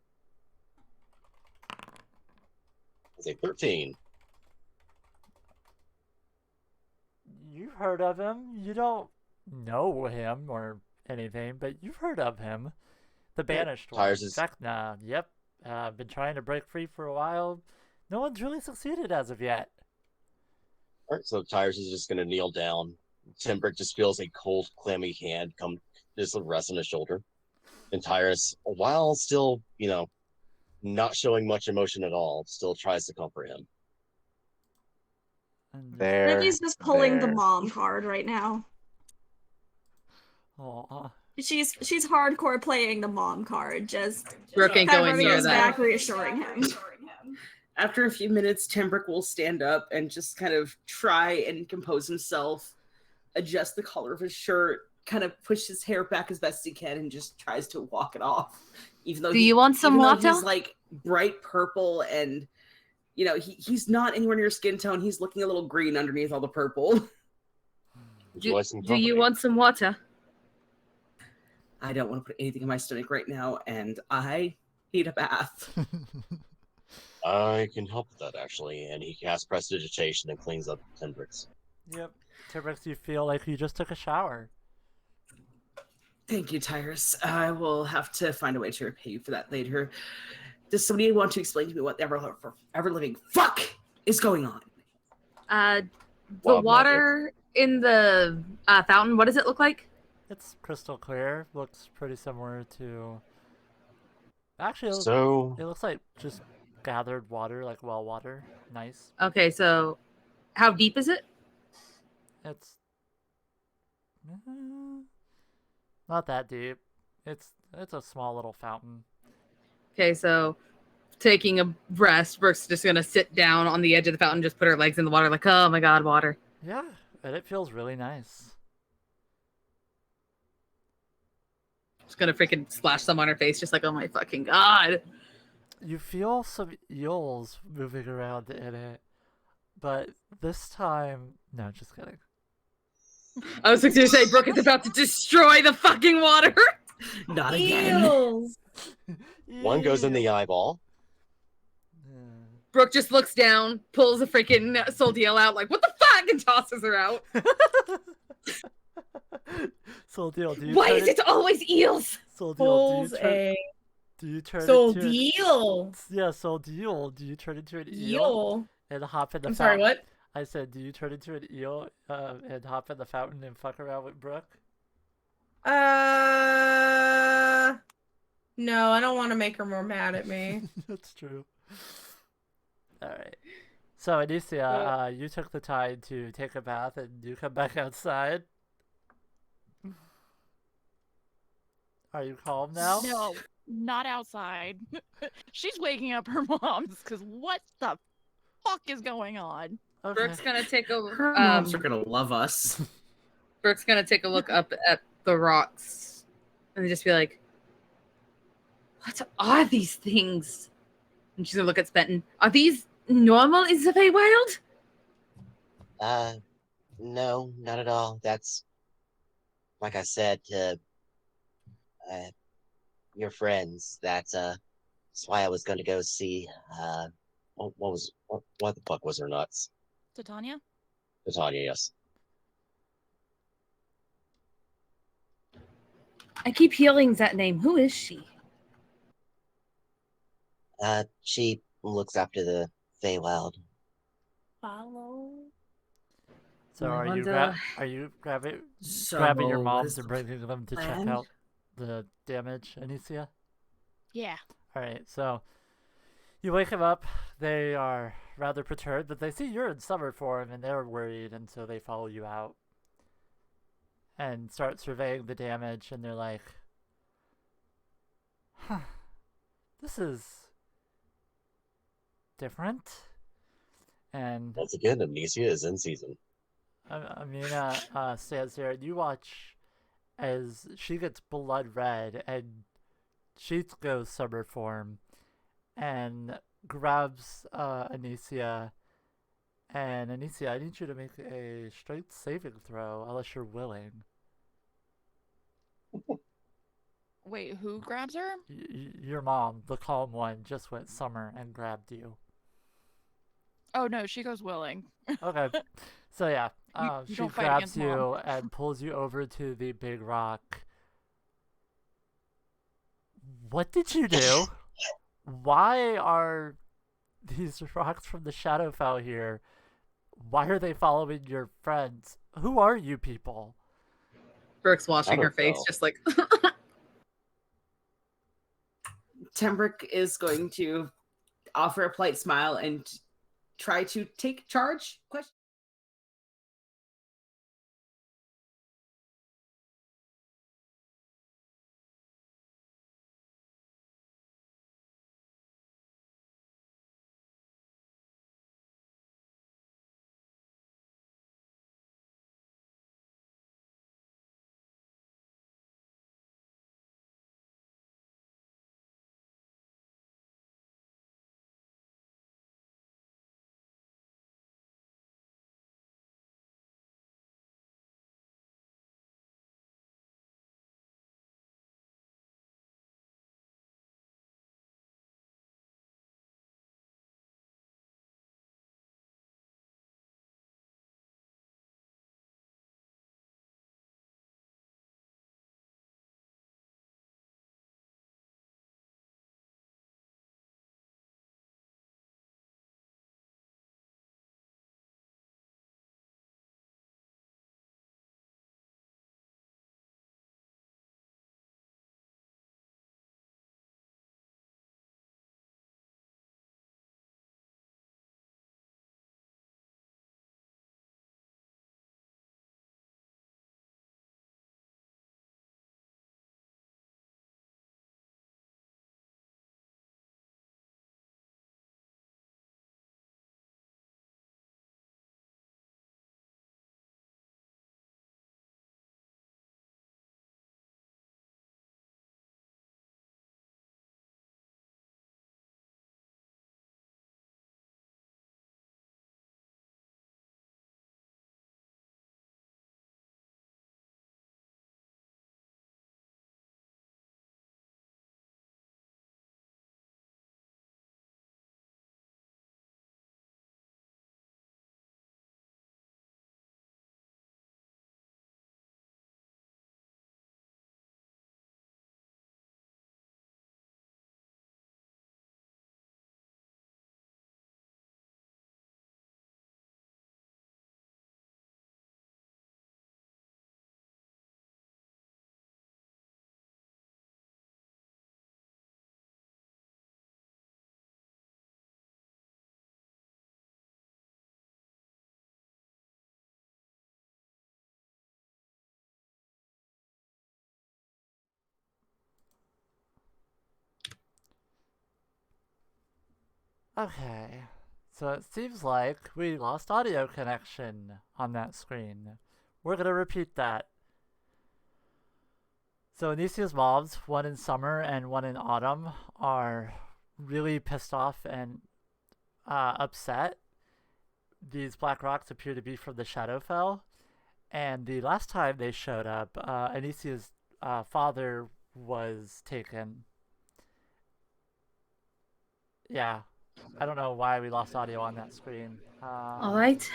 It's a 13. You've heard of him. You don't know him or anything, but you've heard of him. The banished one. Tyrus is- Vecna. Yep. I've been trying to break free for a while. No one's really succeeded as of yet. All right, so Tyrus is just going to kneel down. Timbrick just feels a cold, clammy hand come just rest on his shoulder. And Tyrus, while still, not showing much emotion at all, still tries to comfort him. And There. Ricky's just pulling the there. mom card right now. Aw. She's hardcore playing the mom card, just Brooke ain't kind of going rubbing near his that. back, reassuring him. After a few minutes, Timbrick will stand up and just kind of try and compose himself, adjust the collar of his shirt, kind of push his hair back as best he can, and just tries to walk it off. Even though Do you want some even though water? he's like bright purple and You know, he's not anywhere near skin tone. He's looking a little green underneath all the purple. Do you want some water? I don't want to put anything in my stomach right now, and I need a bath. I can help with that, actually. And he casts Prestidigitation and cleans up Tendrix. Yep. Tendrix, you feel like you just took a shower. Thank you, Tyrus. I will have to find a way to repay you for that later. Does somebody want to explain to me what the ever-living fuck is going on? The Wild water in the fountain, what does it look like? It's crystal clear. Looks pretty similar to... Actually, it looks like just gathered water, like well water. Nice. Okay, so how deep is it? It's... not that deep. It's a small little fountain. Okay, so taking a rest, Brooke's just gonna sit down on the edge of the fountain, just put her legs in the water, like, oh my god, water. Yeah, and it feels really nice. Just gonna freaking splash some on her face, just like, oh my fucking god. You feel some eels moving around in it, but this time, no, just kidding. I was going to say, Brooke is about to destroy the fucking water. Not again. Eels. One goes in the eyeball. Brooke just looks down, pulls a freaking soul deal out, like, what the fuck, and tosses her out. Soul deal, do you Why is it always eels? Soul deal, Pulls a do you turn soul into deal. Yeah, soul deal. Do you turn into an eel Eel. and hop in the I'm fountain? sorry, what? I said, do you turn into an eel and hop in the fountain and fuck around with Brooke? No, I don't want to make her more mad at me. That's true. Alright. So, Anysia, you took the time to take a bath and you come back outside. Are you calm now? No, not outside. She's waking up her moms because what the fuck is going on? Okay. Brooke's gonna take a Her moms are gonna love us. Brooke's gonna take a look up at the rocks and just be like, what are these things? And she's gonna look at Spenton. Are these normal in the Feywild? No, not at all. That's, like I said, your friends. That's why I was going to go see, What the fuck was her nuts? Titania? Titania, yes. I keep hearing that name. Who is she? She looks after the Feywild. Follow. So I are wonder- you grabbing So, grabbing your what moms is and the bringing them to check plan? out the damage, Anysia? Yeah. Alright, so you wake them up. They are rather perturbed, but they see you're in summer form and they're worried, and so they follow you out and start surveying the damage, and they're like, huh, this is different. And Once again, Amnesia is in season. Amina stands there, and you watch as she gets blood red, and she goes summer form, and grabs Anysia. And Anysia, I need you to make a strength saving throw, unless you're willing. Wait, who grabs her? Your mom, the calm one, just went summer and grabbed you. Oh no, she goes willing. Okay. So yeah, You she don't fight grabs against you Mom. and pulls you over to the big rock. What did you do? Why are these rocks from the Shadowfell here? Why are they following your friends? Who are you people? Brooke's washing her don't face, know. just like, Tembrick is going to offer a polite smile and try to take charge. Question. Okay. So it seems like we lost audio connection on that screen. We're gonna repeat that. So Anisia's mobs, one in summer and one in autumn, are really pissed off and upset. These black rocks appear to be from the Shadowfell, and the last time they showed up, Anisia's father was taken. Yeah, I don't know why we lost audio on that screen. All right.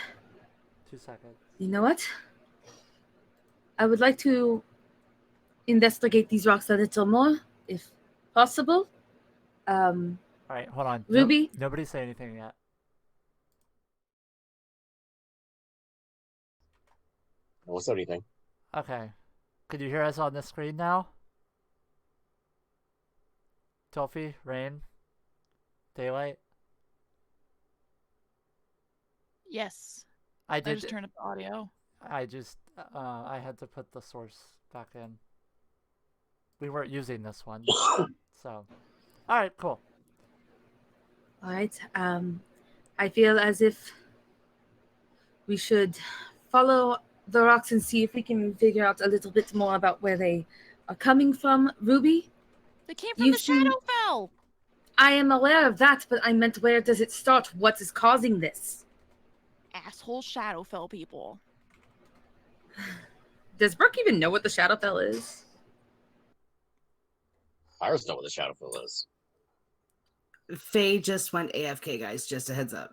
2 seconds. You know what? I would like to investigate these rocks a little more, if possible. All right, hold on. Ruby? Nobody say anything yet. I won't say anything. Okay. Could you hear us on the screen now? Tofi, Rain, Daylight? Yes. I I did. just turned up the audio. I had to put the source back in. We weren't using this one. So, all right, cool. All right. I feel as if we should follow the rocks and see if we can figure out a little bit more about where they are coming from. Ruby? They came from the Shadowfell! I am aware of that, but I meant where does it start? What is causing this? Asshole Shadowfell people. Does Brooke even know what the Shadowfell is? Tyrus know what the Shadowfell is. Faye just went AFK, guys. Just a heads up.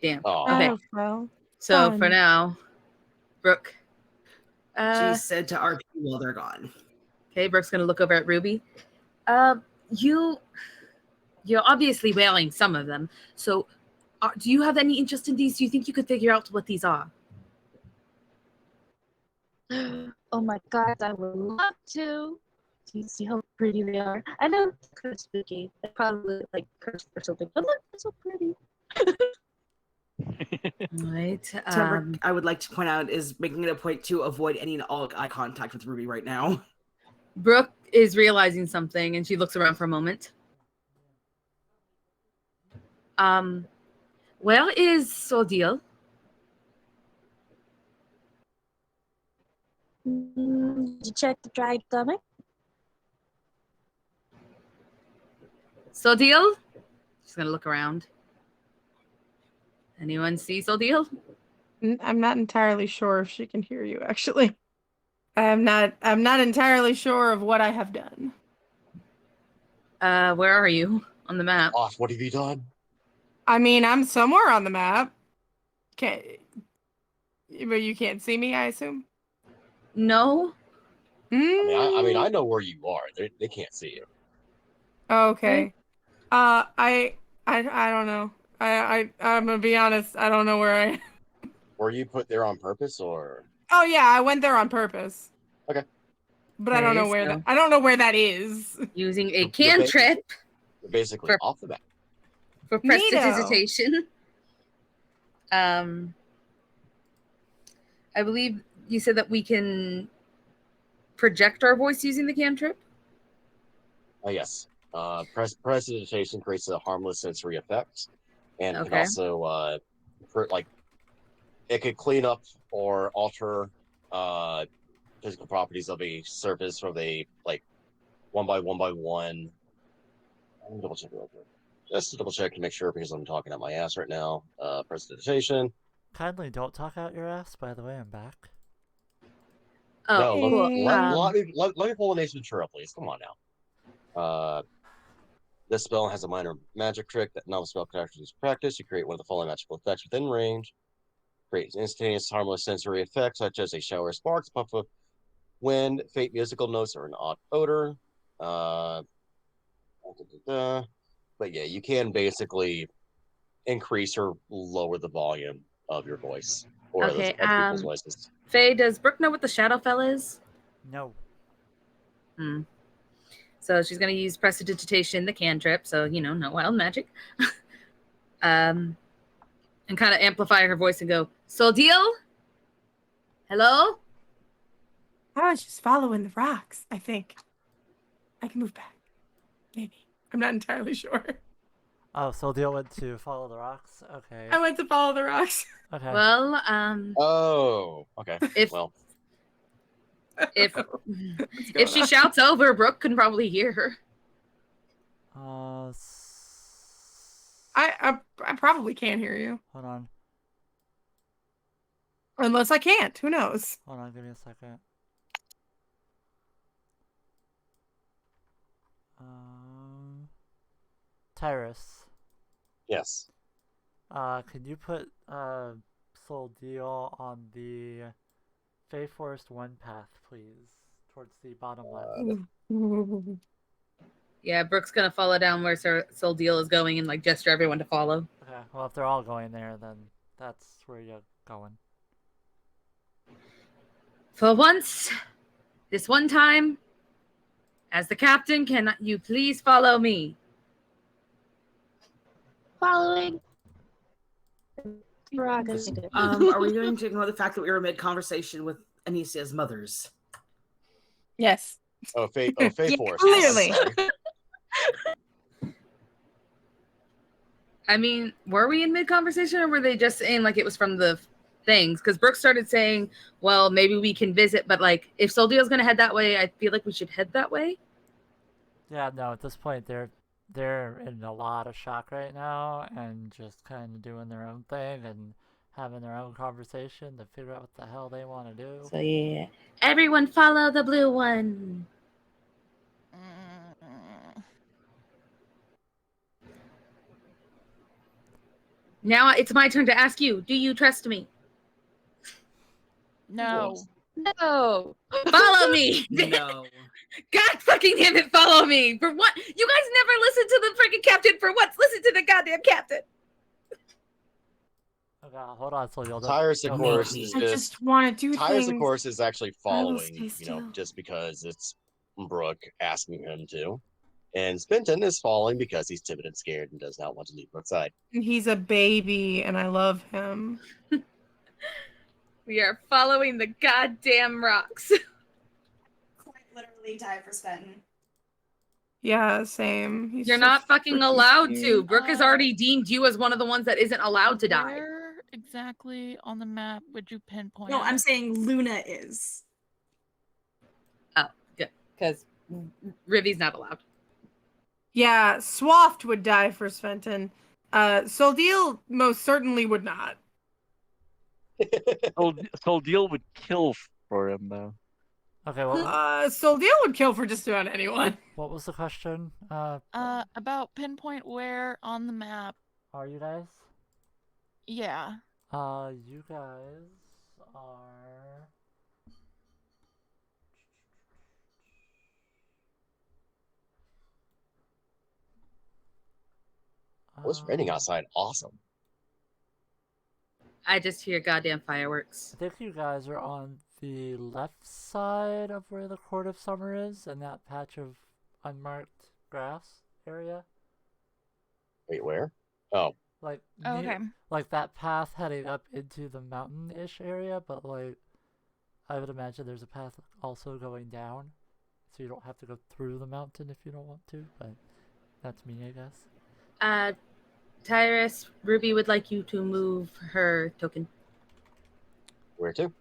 Damn. Oh. Okay. Well, So fun. for now, Brooke. She said to RP while they're gone. Okay, Brooke's gonna look over at Ruby. You're obviously wearing some of them. So, do you have any interest in these? Do you think you could figure out what these are? Oh my god, I would love to. Do you see how pretty they are? I know it's kind of spooky. I probably look like cursed or something, but look, they're so pretty. Right. Temper, I would like to point out, is making it a point to avoid any and all eye contact with Ruby right now. Brooke is realizing something, and she looks around for a moment. Where is Sodiel? Did you check the dried stomach? Sodiel? She's gonna look around. Anyone see Sodiel? I'm not entirely sure if she can hear you, actually. I'm not entirely sure of what I have done. Where are you on the map? Off, what have you done? I mean, I'm somewhere on the map. But you can't see me, I assume? No. I mean, I know where you are. They can't see you. Okay. I don't know. I'm gonna be honest. I don't know where I. Were you put there on purpose, or? Oh yeah, I went there on purpose. Okay. But I don't know where that. I don't know where that is. Using a cantrip. You're basically off the map. For prestidigitation. I believe you said that we can project our voice using the cantrip. Oh yes. Prestidigitation creates a harmless sensory effect, and can Okay. also it could clean up or alter physical properties of a surface from a 1 by 1 by 1. Let me double check real quick. Just to double check to make sure, because I'm talking out my ass right now. Prestidigitation. Kindly don't talk out your ass, by the way, I'm back. Oh, no, cool. let me pull an Ace Ventura, please. Come on now. This spell has a minor magic trick that novice spellcasters practice. You create one of the following magical effects within range. Create instantaneous harmless sensory effects such as a shower of sparks, puff of wind, faint musical notes, or an odd odor. But yeah, you can basically increase or lower the volume of your voice or Okay. other people's voices. Faye, does Brooke know what the Shadowfell is? No. So she's going to use prestidigitation, the cantrip, so, no wild magic. And kind of amplify her voice and go, Sodiel? Hello? I was just following the rocks, I think. I can move back. Maybe. I'm not entirely sure. Oh, so Deal went to follow the rocks? Okay. I went to follow the rocks. Okay. Well, Oh, okay. if Well, if What's if going she on? shouts over, Brooke can probably hear her. I probably can't hear you. Hold on. Unless I can't. Who knows? Hold on, give me a second. Tyrus. yes. Can you put Soul Deal on the Fey Forest 1 path, please? Towards the bottom left. Yeah, Brooke's gonna follow down where Soul Deal is going and like gesture everyone to follow. Okay, well, if they're all going there, then that's where you're going. For once, this one time, as the captain, can you please follow me? Following. Are we going to ignore the fact that we were mid-conversation with Anisia's mothers? Yes. Oh, Fey Force. Clearly. I mean, were we in mid-conversation or were they just saying like it was from the things? Because Brooke started saying, well, maybe we can visit, but like if Soul Deal's gonna head that way, I feel like we should head that way. Yeah, no, at this point, they're in a lot of shock right now and just kind of doing their own thing and having their own conversation to figure out what the hell they want to do. So yeah, everyone follow the blue one. Now it's my turn to ask you, do you trust me? No. No. Follow me. No. God fucking damn it, follow me. For what? You guys never listen to the freaking captain for once. Listen to the goddamn captain. Okay, hold on, so you'll Tyrus, of course, is I just want to do Tyrus, things. of course, is actually following, stay you know, still. just because it's Brooke asking him to. And Spinton is following because he's timid and scared and does not want to leave Brooke's side. And he's a baby, and I love him. We are following the goddamn rocks. Quite literally die for Spenton. Yeah, same. He's You're so not fucking freaking allowed to. cute. Brooke has already deemed you as one of the ones that isn't allowed to die. Where exactly on the map would you pinpoint? No, I'm it? saying Luna is. Oh, good. Because Rivy's not allowed. Yeah, Swaft would die for Sventon. Soldil most certainly would not. Soul Deal would kill for him though. Okay, well, Soldil would kill for just about anyone. what was the question? About pinpoint where on the map. Are you guys? Yeah. You guys are... Oh, it's raining outside. Awesome. I just hear goddamn fireworks. I think you guys are on the left side of where the Court of Summer is, and that patch of unmarked grass area. Wait, where? Oh. Like, Okay. like that path heading up into the mountain-ish area, but like, I would imagine there's a path also going down, so you don't have to go through the mountain if you don't want to, but that's me, I guess. Tyrus, Ruby would like you to move her token. Where to?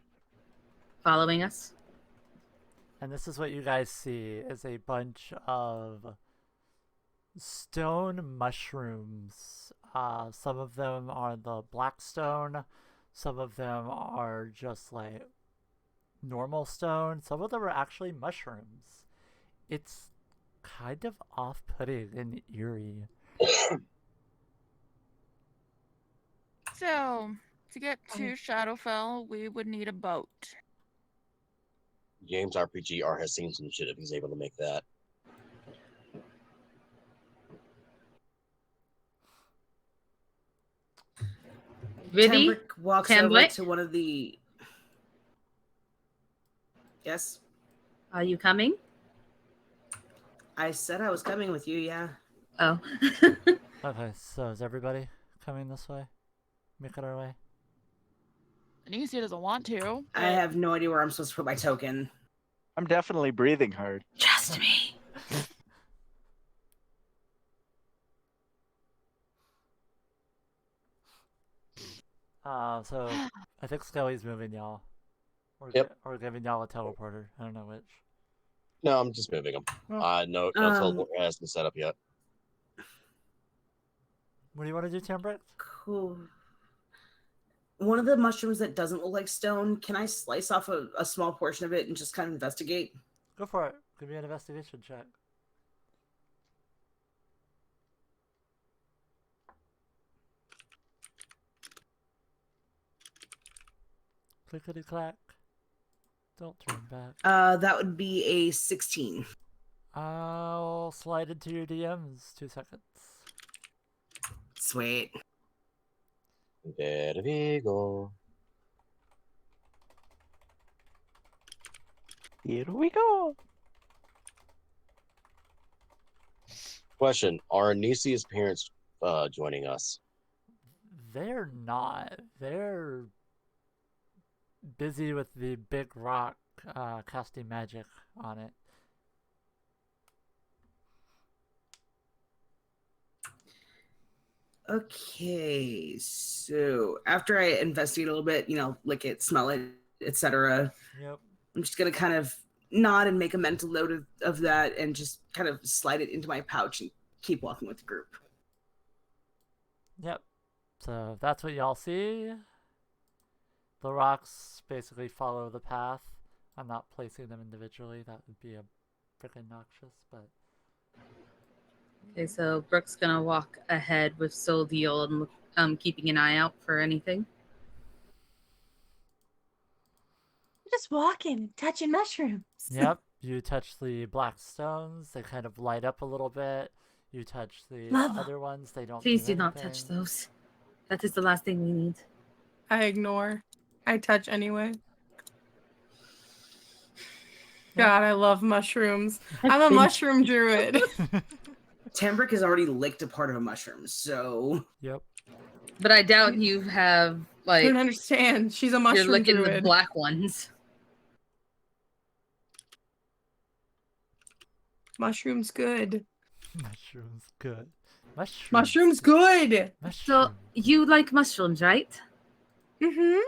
Following us. And this is what you guys see, is a bunch of stone mushrooms. Some of them are the black stone, some of them are just like normal stone, some of them are actually mushrooms. It's kind of off-putting and eerie. So, to get to Shadowfell, we would need a boat. James RPG has seen some shit if he's able to make that. Vivi? Tambrick walks over Tamblick? to one of the... Yes? Are you coming? I said I was coming with you, yeah. Oh. Okay, so is everybody coming this way? Making our way? Anysia doesn't want to. I have no idea where I'm supposed to put my token. I'm definitely breathing hard. Trust me. So I think Skelly's moving y'all. Or, Yep. or giving y'all a teleporter. I don't know which. No, I'm just moving them. Oh. No teleport hasn't been set up yet. What do you want to do, Timbrick? Cool. One of the mushrooms that doesn't look like stone, can I slice off a small portion of it and just kind of investigate? Go for it. Give me an investigation check. Clickety clack. Don't turn back. That would be a 16. I'll slide into your DMs. 2 seconds. Sweet. There we go. Here we go. Question: Are Anisia's parents joining us? They're not. They're busy with the big rock casting magic on it. Okay, so after I investigate a little bit, lick it, smell it, etc. Yep. I'm just gonna kind of nod and make a mental note of that and just kind of slide it into my pouch and keep walking with the group. Yep. So that's what y'all see. The rocks basically follow the path. I'm not placing them individually. That would be a freaking noxious, but... Okay, so Brooke's gonna walk ahead with Soldiel and keeping an eye out for anything. Just walking, touching mushrooms. Yep. You touch the black stones. They kind of light up a little bit. You touch the Lava. other ones. They don't Please do do not touch anything. those. That is the last thing we need. I ignore. I touch anyway. God, I love mushrooms. I'm a mushroom druid. Tambrick has already licked a part of a mushroom, so... Yep. But I doubt you have, I like... don't understand. She's a mushroom You're licking druid. the black ones. Mushrooms good. Mushrooms good. Mushrooms good. So, you like mushrooms, right? Mm-hmm.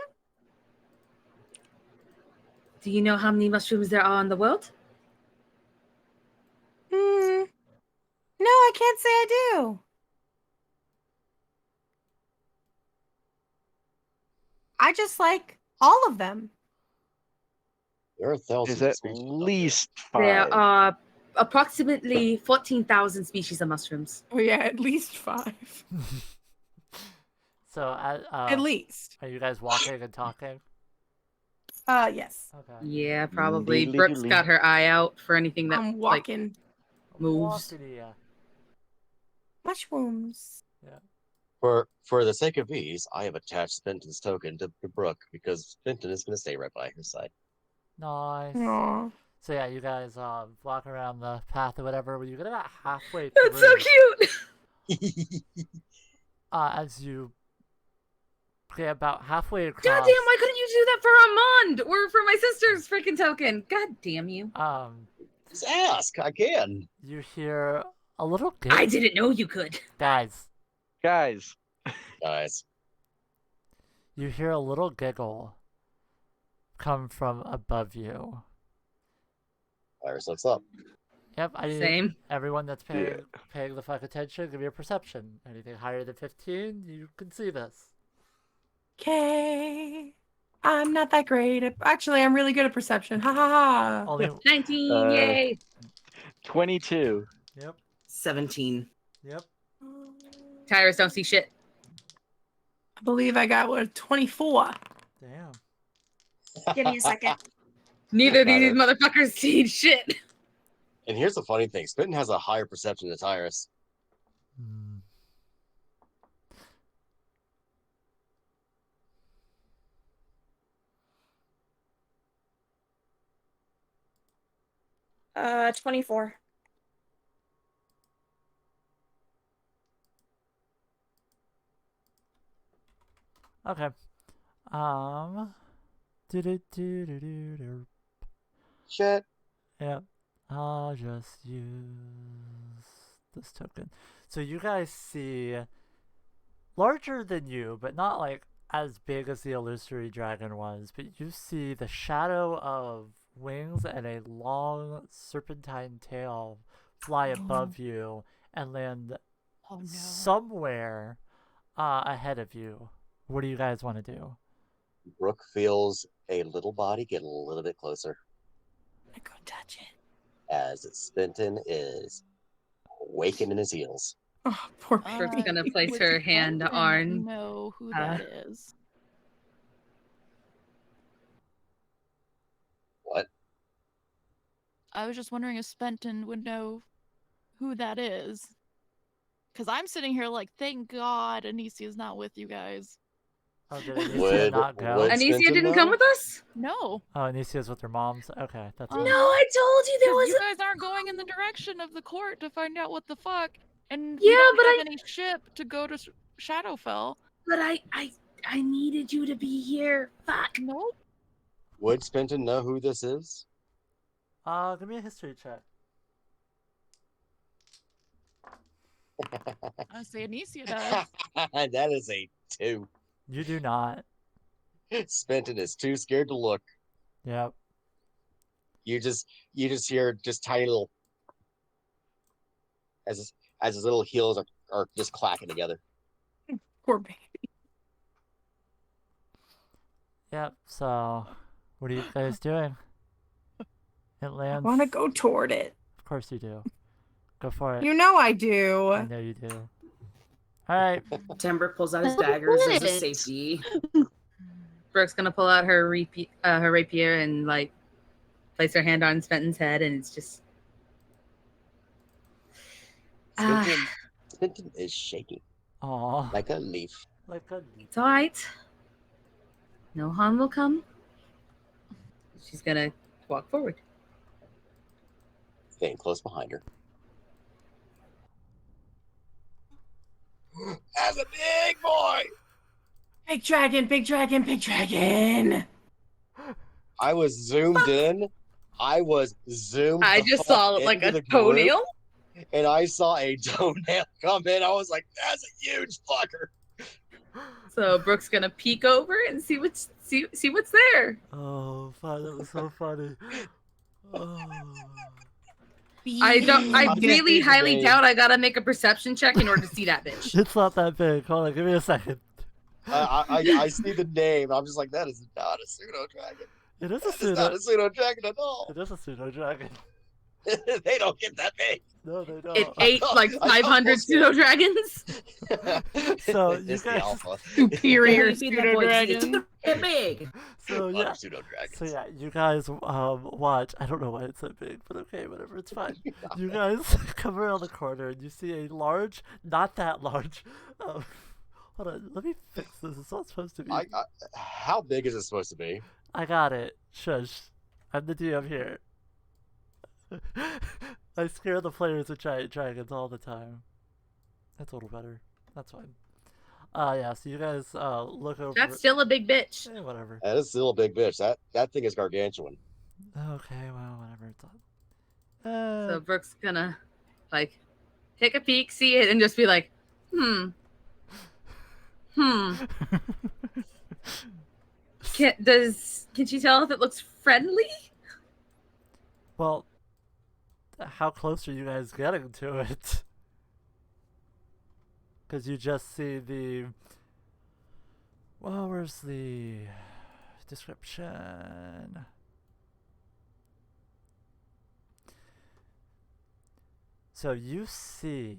Do you know how many mushrooms there are in the world? No, I can't say I do. I just like all of them. There are thousands There's of at species. least There 5. are approximately 14,000 species of mushrooms. Oh yeah, at least 5. So, At least. Are you guys walking and talking? Yes. Okay. Yeah, probably. Diddly Brooke's diddly. got her eye out for anything that I'm walking. moves. Mushrooms. Yeah. For the sake of ease, I have attached Fenton's token to Brooke because Fenton is going to stay right by her side. Nice. Aww. So yeah, you guys walk around the path or whatever. When you get about halfway That's through, so cute! as you get about halfway across, God damn, why couldn't you do that for Armand or for my sister's freaking token? God damn you. Just ask. I can. You hear a little giggle. I didn't know you could. Guys, you hear a little giggle come from above you. Tyrus looks up. Yep, Same. Everyone that's paying the fuck attention, give me a perception. Anything higher than 15, you can see this. Okay. I'm not that great. Actually, I'm really good at perception. Ha ha ha. Only 19, yay! 22. Yep. 17. Yep. Tyrus don't see shit. I believe I got 24. Damn. Give me a second. Neither of these Neither. motherfuckers see shit. And here's the funny thing: Spitton has a higher perception than Tyrus. Hmm. 24. Okay. Do-do-do-do-do-do. Shit. Yep. I'll just use this token. So you guys see larger than you, but not like as big as the illusory dragon was, but you see the shadow of wings and a long serpentine tail fly above you and land Oh no. somewhere ahead of you. What do you guys want to do? Brooke feels a little body get a little bit closer I go touch it. as Spenton is waking in his heels. Oh, poor Brooke's baby. gonna place Would her hand Spenton on. know who that is? What? I was just wondering if Spenton would know who that is. Because I'm sitting here like, thank God Anisia's not with you guys. Oh, did Anicia Would not go? would Anicia Spenton didn't know? come with us? No. Oh, Anicia's with her mom's? Okay, that's Uh-huh. fine. No, I told you there was You a. guys aren't going in the direction of the court to find out what the fuck. And Yeah, we don't but have any ship to go to Shadowfell. But I needed you to be here. Fuck. Nope. Would Spenton know who this is? Give me a history check. I say Anisia does. That is a 2. You do not. Spenton is too scared to look. Yep. You just hear just tiny little as his little heels are just clacking together. Poor baby. Yep, so what are you guys doing? It I lands. want to go toward it. Of course you do. Go for it. You know I do. I know you do. Alright. Timber pulls out his daggers as a What? safety. Brooke's gonna pull out her rapier and like place her hand on Spenton's head, and it's just. Spenton is shaking Aw. like a leaf. Like a... It's all right. No harm will come. She's gonna walk forward. Staying close behind her. As a big boy! Big dragon, big dragon, big dragon. I was zoomed in. I was zoomed. I the just fuck saw like into a the group, toenail. and I saw a toenail come in. I was like, "That's a huge fucker." So Brooke's gonna peek over and see what's there. Oh, fuck, that was so funny. Oh. I can't really see the highly name. doubt I gotta make a perception check in order to see that bitch. It's not that big. Hold on, give me a second. I see the name. I'm just like, that is not a pseudo dragon. It is a It's not a pseudo. pseudo dragon at all. It is a pseudo dragon. They don't get that big. No, they don't. It ate like I 500 almost pseudo dragons. So you It's the guys. alpha. Superior Can't feed that pseudo boy 'cause it's dragon. too big. So yeah. Pseudo dragons. So yeah, you guys watch. I don't know why it's so big, but okay, whatever, it's fine. You guys come around the corner and you see a large, not that large. Hold on, let me fix this. It's not supposed to be. How big is it supposed to be? I got it. Shush. I'm the DM here. I scare the players with giant dragons all the time. That's a little better. That's fine. Yeah, so you guys look over. That's still a big bitch. Whatever. That is still a big bitch. That thing is gargantuan. Okay, well, whatever. It's all... So Brooke's gonna like take a peek, see it, and just be like, Can she tell if it looks friendly? Well, how close are you guys getting to it? Because you just see the... Well, where's the description? So you see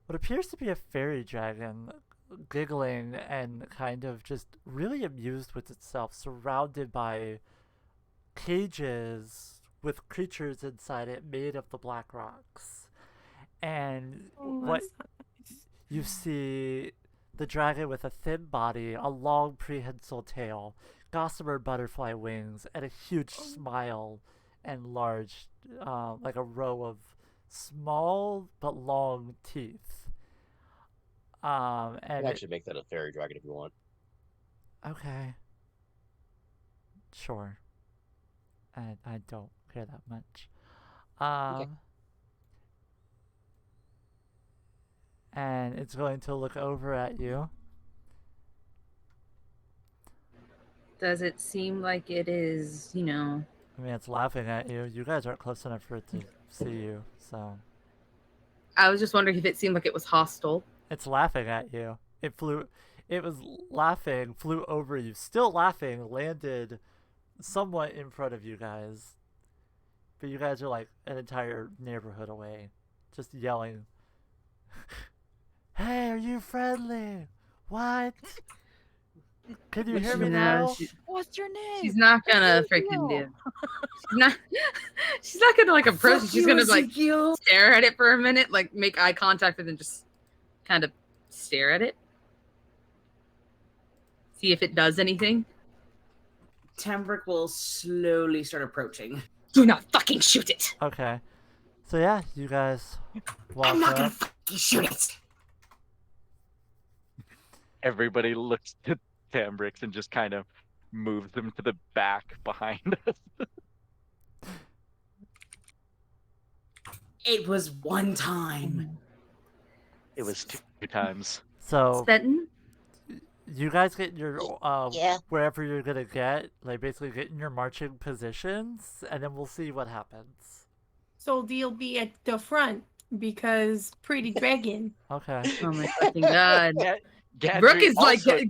what appears to be a fairy dragon giggling and kind of just really amused with itself, surrounded by cages with creatures inside it made of the black rocks. And what you see, the dragon with a thin body, a long prehensile tail, gossamer butterfly wings, and a huge smile and large, like a row of small but long teeth. You And can actually make that a fairy dragon if you want. okay, sure. I don't care that much. Okay. And it's going to look over at you Does it seem like it is, you know... I mean, it's laughing at you. You guys aren't close enough for it to see you, so... I was just wondering if it seemed like it was hostile. It's laughing at you. It was laughing, flew over you, still laughing, landed somewhat in front of you guys. But you guys are like an entire neighborhood away, just yelling, "Hey, are you friendly? What? Can you hear me now?" What's your name? She's not gonna freaking do. She's not gonna like approach it. She's gonna like stare at it for a minute, like make eye contact with it and just kind of stare at it. See if it does anything. Tambrick will slowly start approaching. Do not fucking shoot it. Okay. So yeah, you guys walk I'm not up. gonna fucking shoot it. Everybody looks to Tambrix and just kind of moves them to the back behind us. It was one time. It was two times. So Spenton? you guys get your Yeah. wherever you're gonna get, like basically get in your marching positions, and then we'll see what happens. So they'll be at the front because pretty dragon. Okay. Oh my fucking god. Gadri Brooke is like also-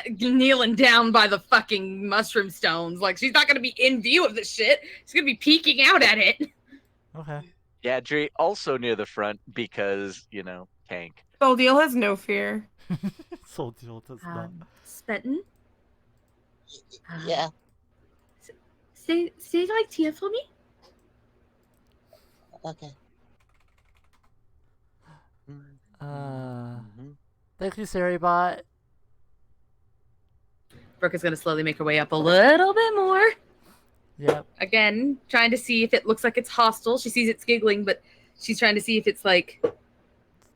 kneeling down by the fucking mushroom stones. Like, she's not gonna be in view of this shit. She's gonna be peeking out at it. Okay. Gadri also near the front because, you know, tank. Soldiel has no fear. Soldiel does not. Spenton? Yeah. Say like Tia for me? Okay. Thank you, Saribot. Brooke is gonna slowly make her way up a little bit more. Yep. Again, trying to see if it looks like it's hostile. She sees it's giggling, but she's trying to see if it's like...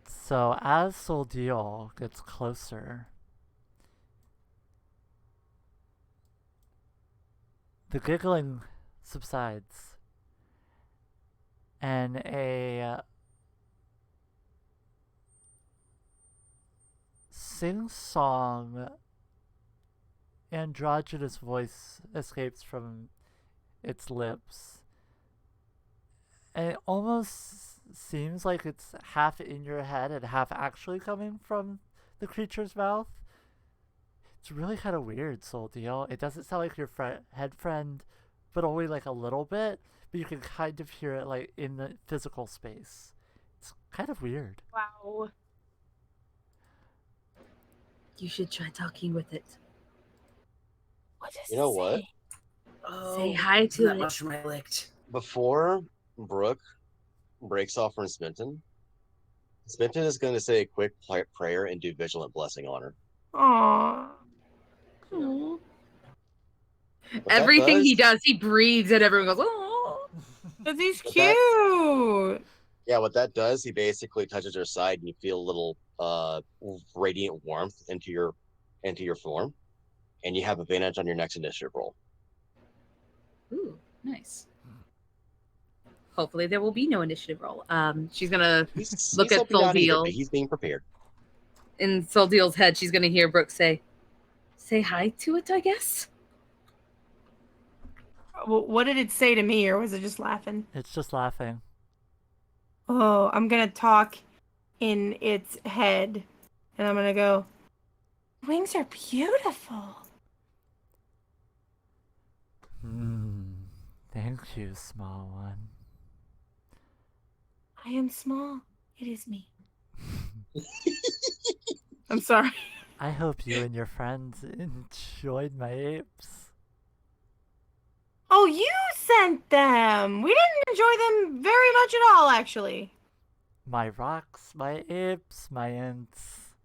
So as Soldiel gets closer, the giggling subsides, and a sing-song androgynous voice escapes from its lips. And it almost seems like it's half in your head and half actually coming from the creature's mouth. It's really kind of weird, Soldiel. It doesn't sound like your head friend, but only like a little bit. But you can kind of hear it like in the physical space. It's kind of weird. Wow. You should try talking with it. What does You know what? Say hi to that it. mushroom I licked. Before Brooke breaks off from Spenton is going to say a quick prayer and do vigilant blessing on her. Aww. Aww. What that Everything he does- does, he breathes and everyone goes, oh. But he's But that- cute. Yeah, what that does, he basically touches her side, and you feel a little radiant warmth into your form, and you have advantage on your next initiative roll. Ooh, nice. Hopefully there will be no initiative roll. She's gonna look at hoping not either, Soldiel. but he's being prepared. In Soldiel's head, she's gonna hear Brooke say hi to it, I guess? Well, what did it say to me, or was it just laughing? It's just laughing. Oh, I'm gonna talk in its head, and I'm gonna go, wings are beautiful. Thank you, small one. I am small. It is me. I'm sorry. I hope you and your friends enjoyed my apes. Oh, you sent them. We didn't enjoy them very much at all, actually. My rocks, my apes, my ants.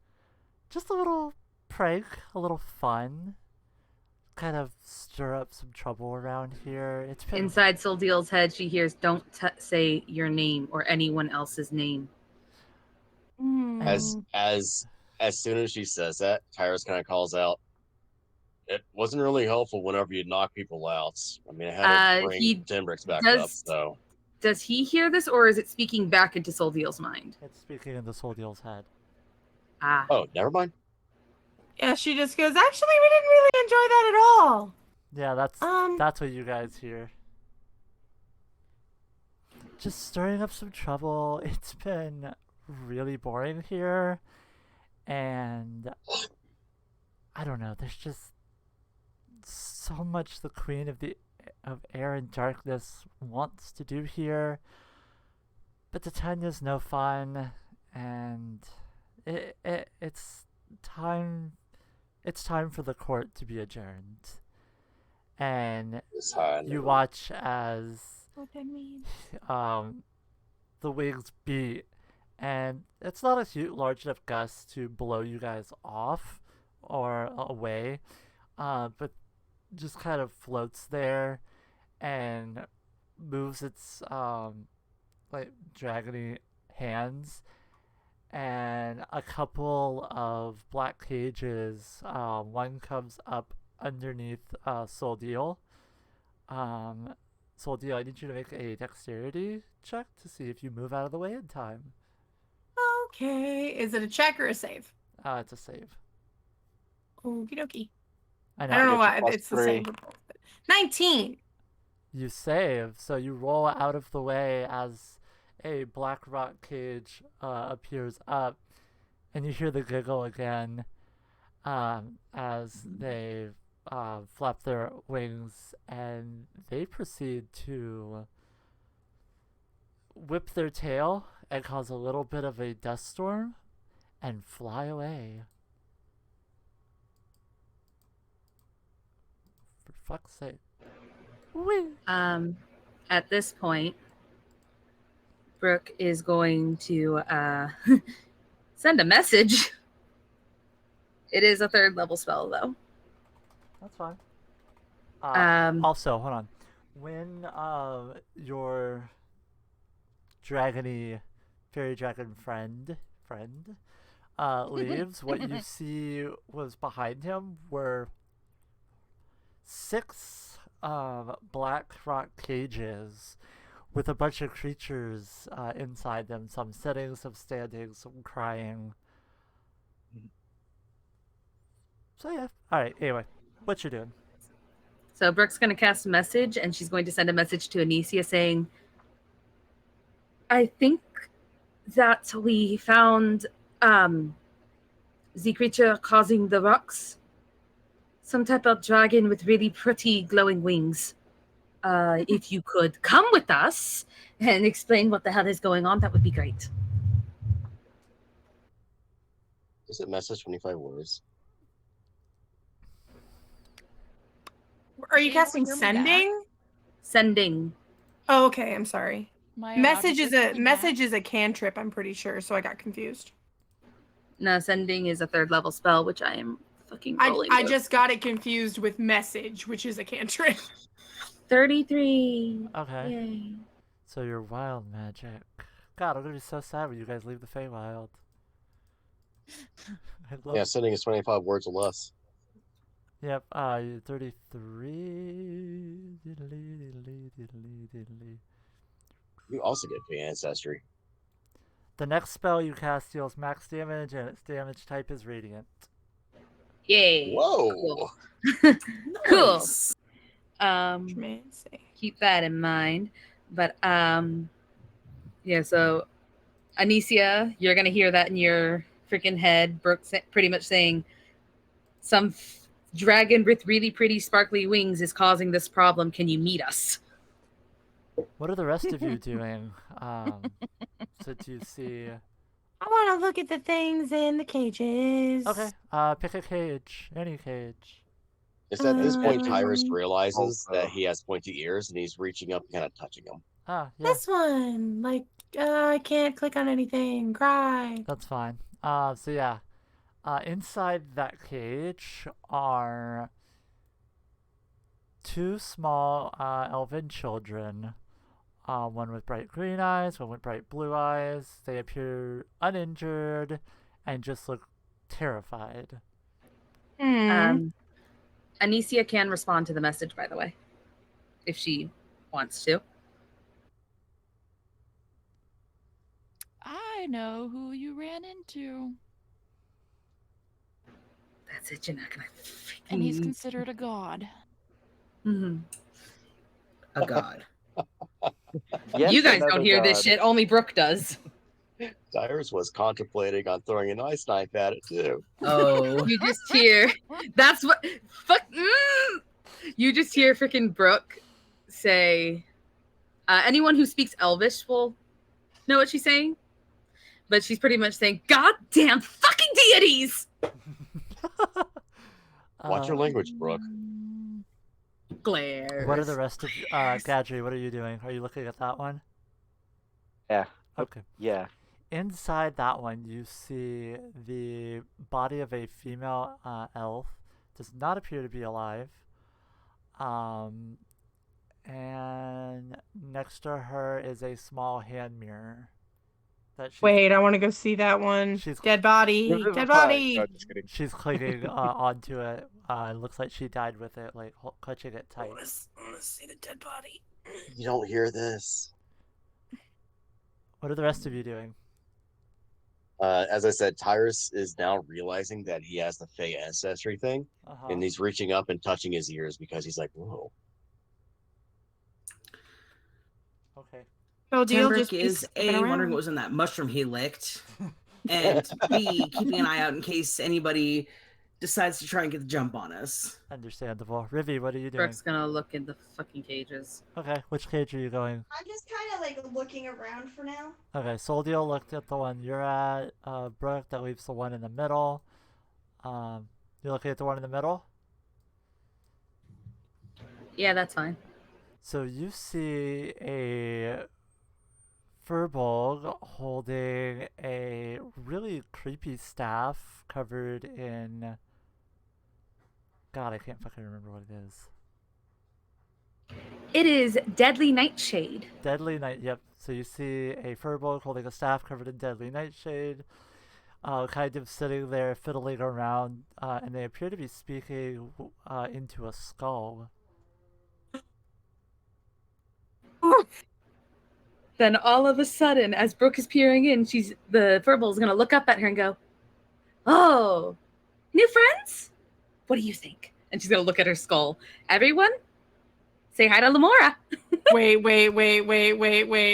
Just a little prank, a little fun. Kind of stir up some trouble around here. It's been... Inside Soldiel's head, she hears, don't say your name or anyone else's name. As soon as she says that, Tyrus kind of calls out, "It wasn't really helpful whenever you knock people out. I mean, I had to bring Timbrix back up, so." Does he hear this, or is it speaking back into Soldiel's mind? It's speaking in the Soldiel's head. Ah. Oh, never mind. Yeah, she just goes, actually, we didn't really enjoy that at all. Yeah, that's what you guys hear. Just stirring up some trouble. It's been really boring here, and I don't know. There's just so much the Queen of Air and Darkness wants to do here, but Titania's no fun, and it's time. It's time for the court to be adjourned, and you watch as What that means? the wings beat, and it's not a large enough gust to blow you guys off or away, but just kind of floats there and moves its like dragony hands, and a couple of black cages. One comes up underneath Soldeal. Soldeal, I need you to make a dexterity check to see if you move out of the way in time. Okay. Is it a check or a save? It's a save. Okie dokie. I I don't know why plus it's the same for both. 19. You save, so you roll out of the way as a black rock cage appears up, and you hear the giggle again as they flap their wings, and they proceed to whip their tail and cause a little bit of a dust storm and fly away. For fuck's sake. Whee! At this point, Brooke is going to send a message. It is a 3rd level spell, though. That's fine. Also, hold on. When your dragony fairy dragon friend leaves, what you see was behind him were 6 black rock cages with a bunch of creatures inside them. Some sitting, some standing, some crying. So yeah. Alright, anyway. What you doing? So Brooke's going to cast a message, and she's going to send a message to Anysia saying, I think that we found the creature causing the rocks. Some type of dragon with really pretty glowing wings. If you could come with us and explain what the hell is going on, that would be great. Is it message 25 words? Are you casting hear me sending? Sending. Oh, okay. I'm sorry. My Message is audio a a cantrip. I'm pretty sure. So I got confused. No, sending is a 3rd level spell, which I am fucking rolling. I just got it confused with message, which is a cantrip. 33. Okay. Yay. So you're wild magic. God, I'm gonna be so sad when you guys leave the Feywild. I love Yeah, sending is 25 words or less. Yep, 33. You also get the ancestry. The next spell you cast deals max damage, and its damage type is radiant. Yay. Whoa. Cool. Nice. Keep that in mind. But yeah, so Anysia, you're gonna hear that in your freaking head. Brooke pretty much saying some dragon with really pretty sparkly wings is causing this problem. Can you meet us? What are the rest of you doing? So do you see? I want to look at the things in the cages. Okay, pick a cage, any cage. It's at this point Tyrus realizes that he has pointy ears and he's reaching up and kind of touching them. Ah, yeah. This one, like, I can't click on anything. Cry. That's fine. So yeah, inside that cage are 2 small elven children. One with bright green eyes, one with bright blue eyes. They appear uninjured and just look terrified. Anysia can respond to the message, by the way, if she wants to. I know who you ran into. That's it, you're not gonna And he's considered a god. A god. Yes, you guys don't another hear this god. shit. Only Brooke does. Tyrus was contemplating on throwing an ice knife at it too. Oh. You just hear. That's what. Fuck. You just hear freaking Brooke say. Anyone who speaks Elvish will know what she's saying. But she's pretty much saying, "Goddamn fucking deities!" Watch your language, Brooke. Glares. What are the rest of Gadri? What are you doing? Are you looking at that one? Yeah. Okay. Yeah. Inside that one, you see the body of a female elf. Does not appear to be alive. And next to her is a small hand mirror. That she's, Wait, I want to go see that one. She's Dead body. Dead body. No, just kidding. she's clinging onto it. It looks like she died with it, like clutching it I tight. want to see the dead body. You don't hear this. What are the rest of you doing? As I said, Tyrus is now realizing that he has the Fey ancestry thing, and he's reaching up and touching his ears because he's like, "Whoa." Okay. So deal Tambrick just is A, wondering what was in that mushroom he licked, and B, keeping an eye out in case anybody decides to try and get the jump on us. Understandable. Rivi, what are you doing? Brooke's gonna look in the fucking cages. Okay, which cage are you going? I'm just kind of like looking around for now. Okay, Soldio looked at the one you're at. Brooke, that leaves the one in the middle. You're looking at the one in the middle? Yeah, that's fine. So you see a furbolg holding a really creepy staff covered in... God, I can't fucking remember what it is. It is Deadly Nightshade. Deadly Night, yep. So you see a furbolg holding a staff covered in Deadly Nightshade, kind of sitting there fiddling around, and they appear to be speaking into a skull. Then all of a sudden, as Brooke is peering in, the furbolg's gonna look up at her and go, "Oh, new friends? What do you think?" And she's gonna look at her skull. Everyone, say hi to Lamora. Wait.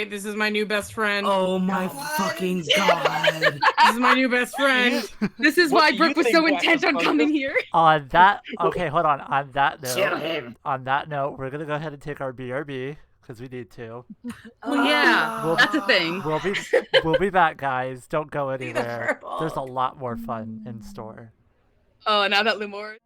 This is my new best friend. Oh my fucking god. This is my new best friend. This is why Brooke was so intent on coming here. On that, okay, hold on. On that note, we're gonna go ahead and take our BRB because we need to. Well, yeah, that's a thing. We'll be back, guys. Don't go anywhere. There's a lot more fun in store. Oh, now that Lamora.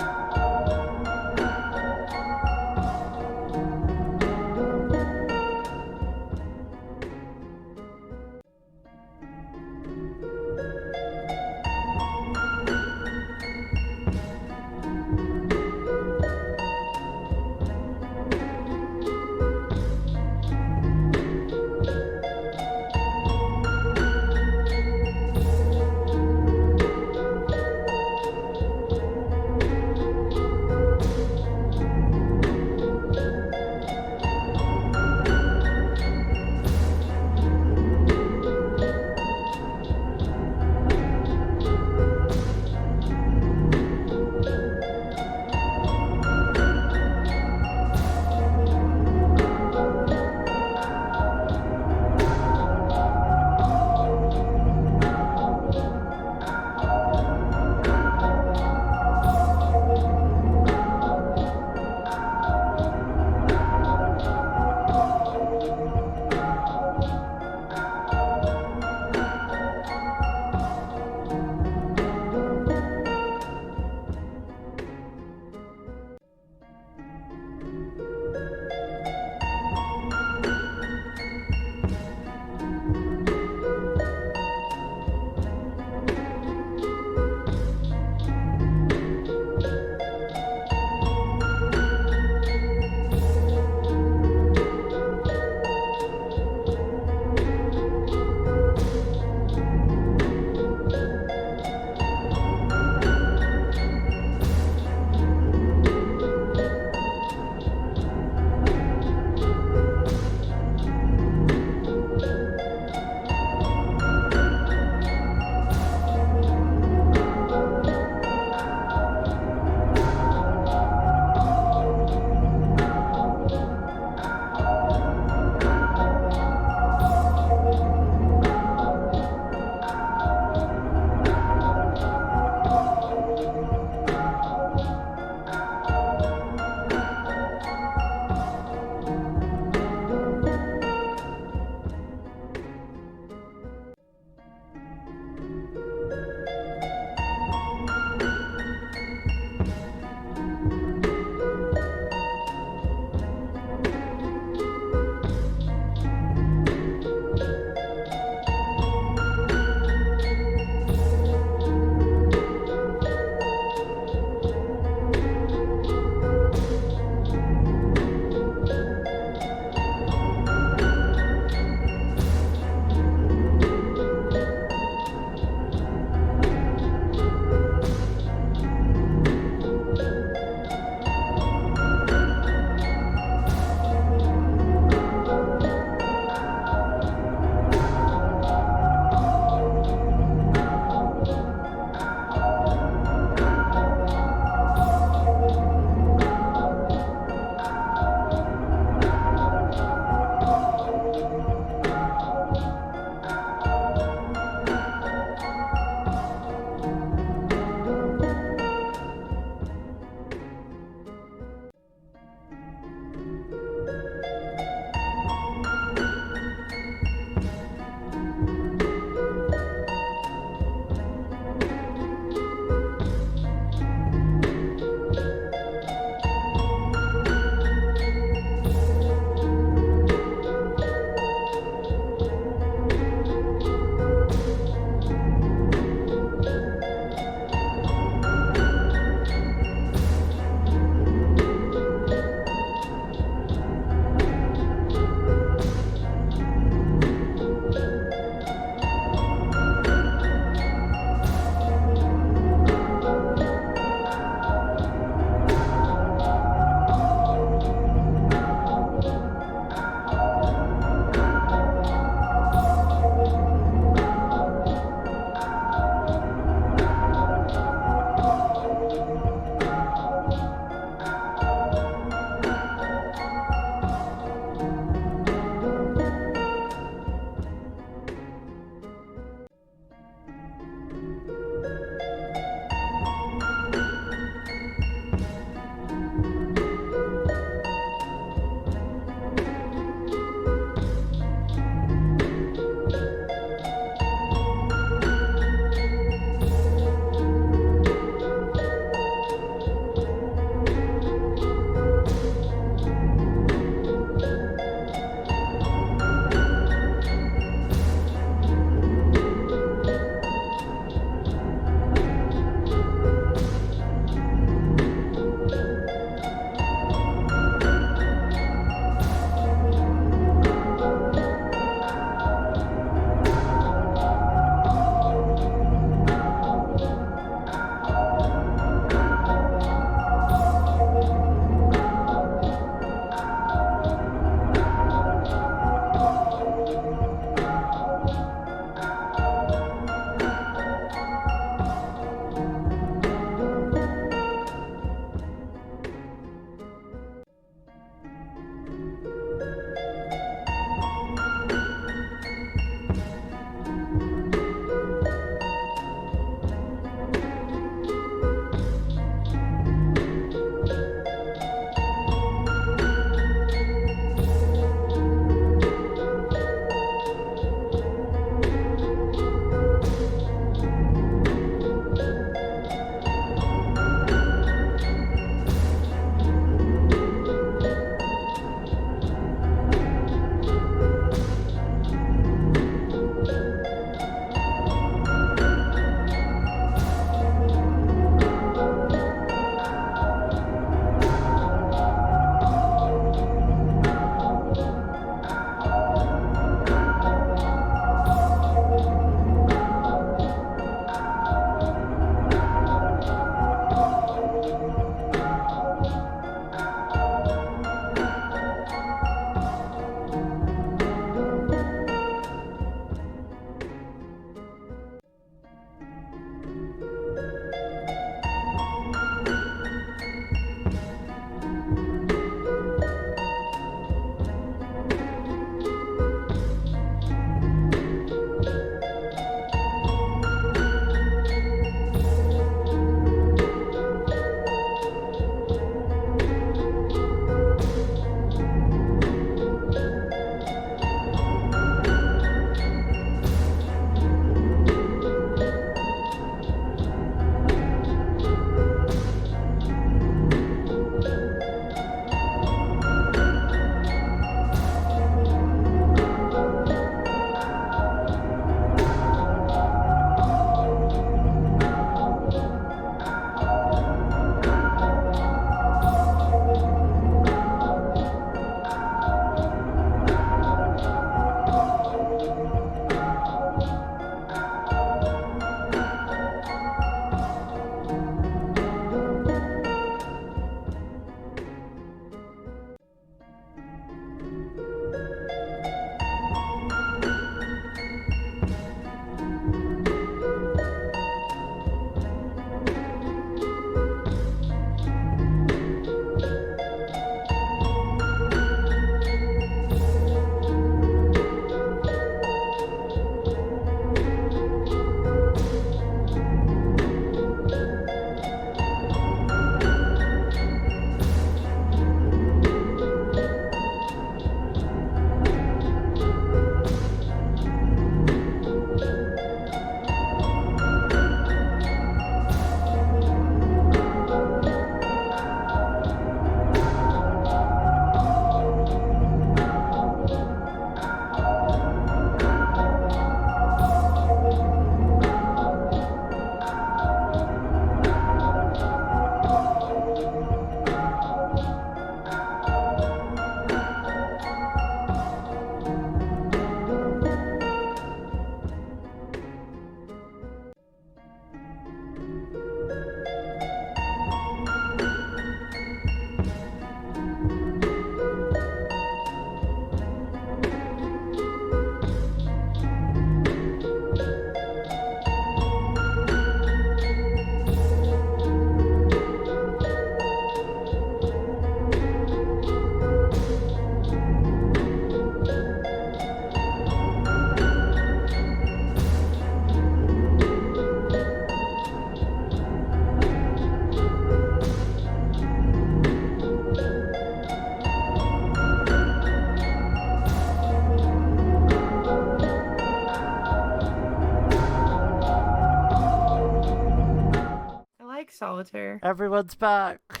solitaire. Everyone's back.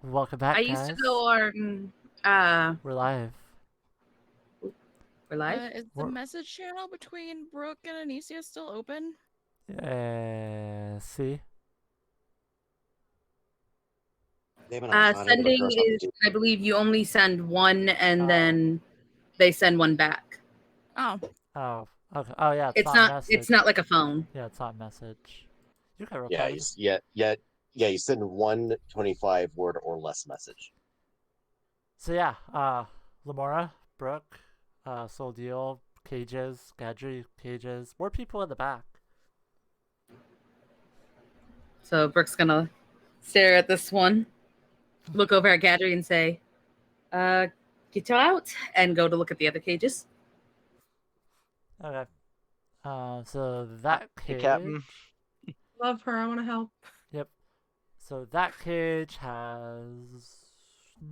Welcome back, I guys. used to go on. We're live. We're live. Is the message channel between Brooke and Anysia still open? See? Sending is, I believe you only send one and then they send one back. Oh. Oh, okay. Oh, yeah, It's not message. it's not like a phone. Yeah, it's not message. You can reply. You send one 25-word or less message. So yeah, Lamora, Brooke, Soul Deal, Cages, Gadry, Cages, more people in the back. So Brooke's gonna stare at this one, look over at Gadry and say, get you out, and go to look at the other cages. Okay. So that cage. Hey, Captain. Love her. I want to help. Yep. So that cage has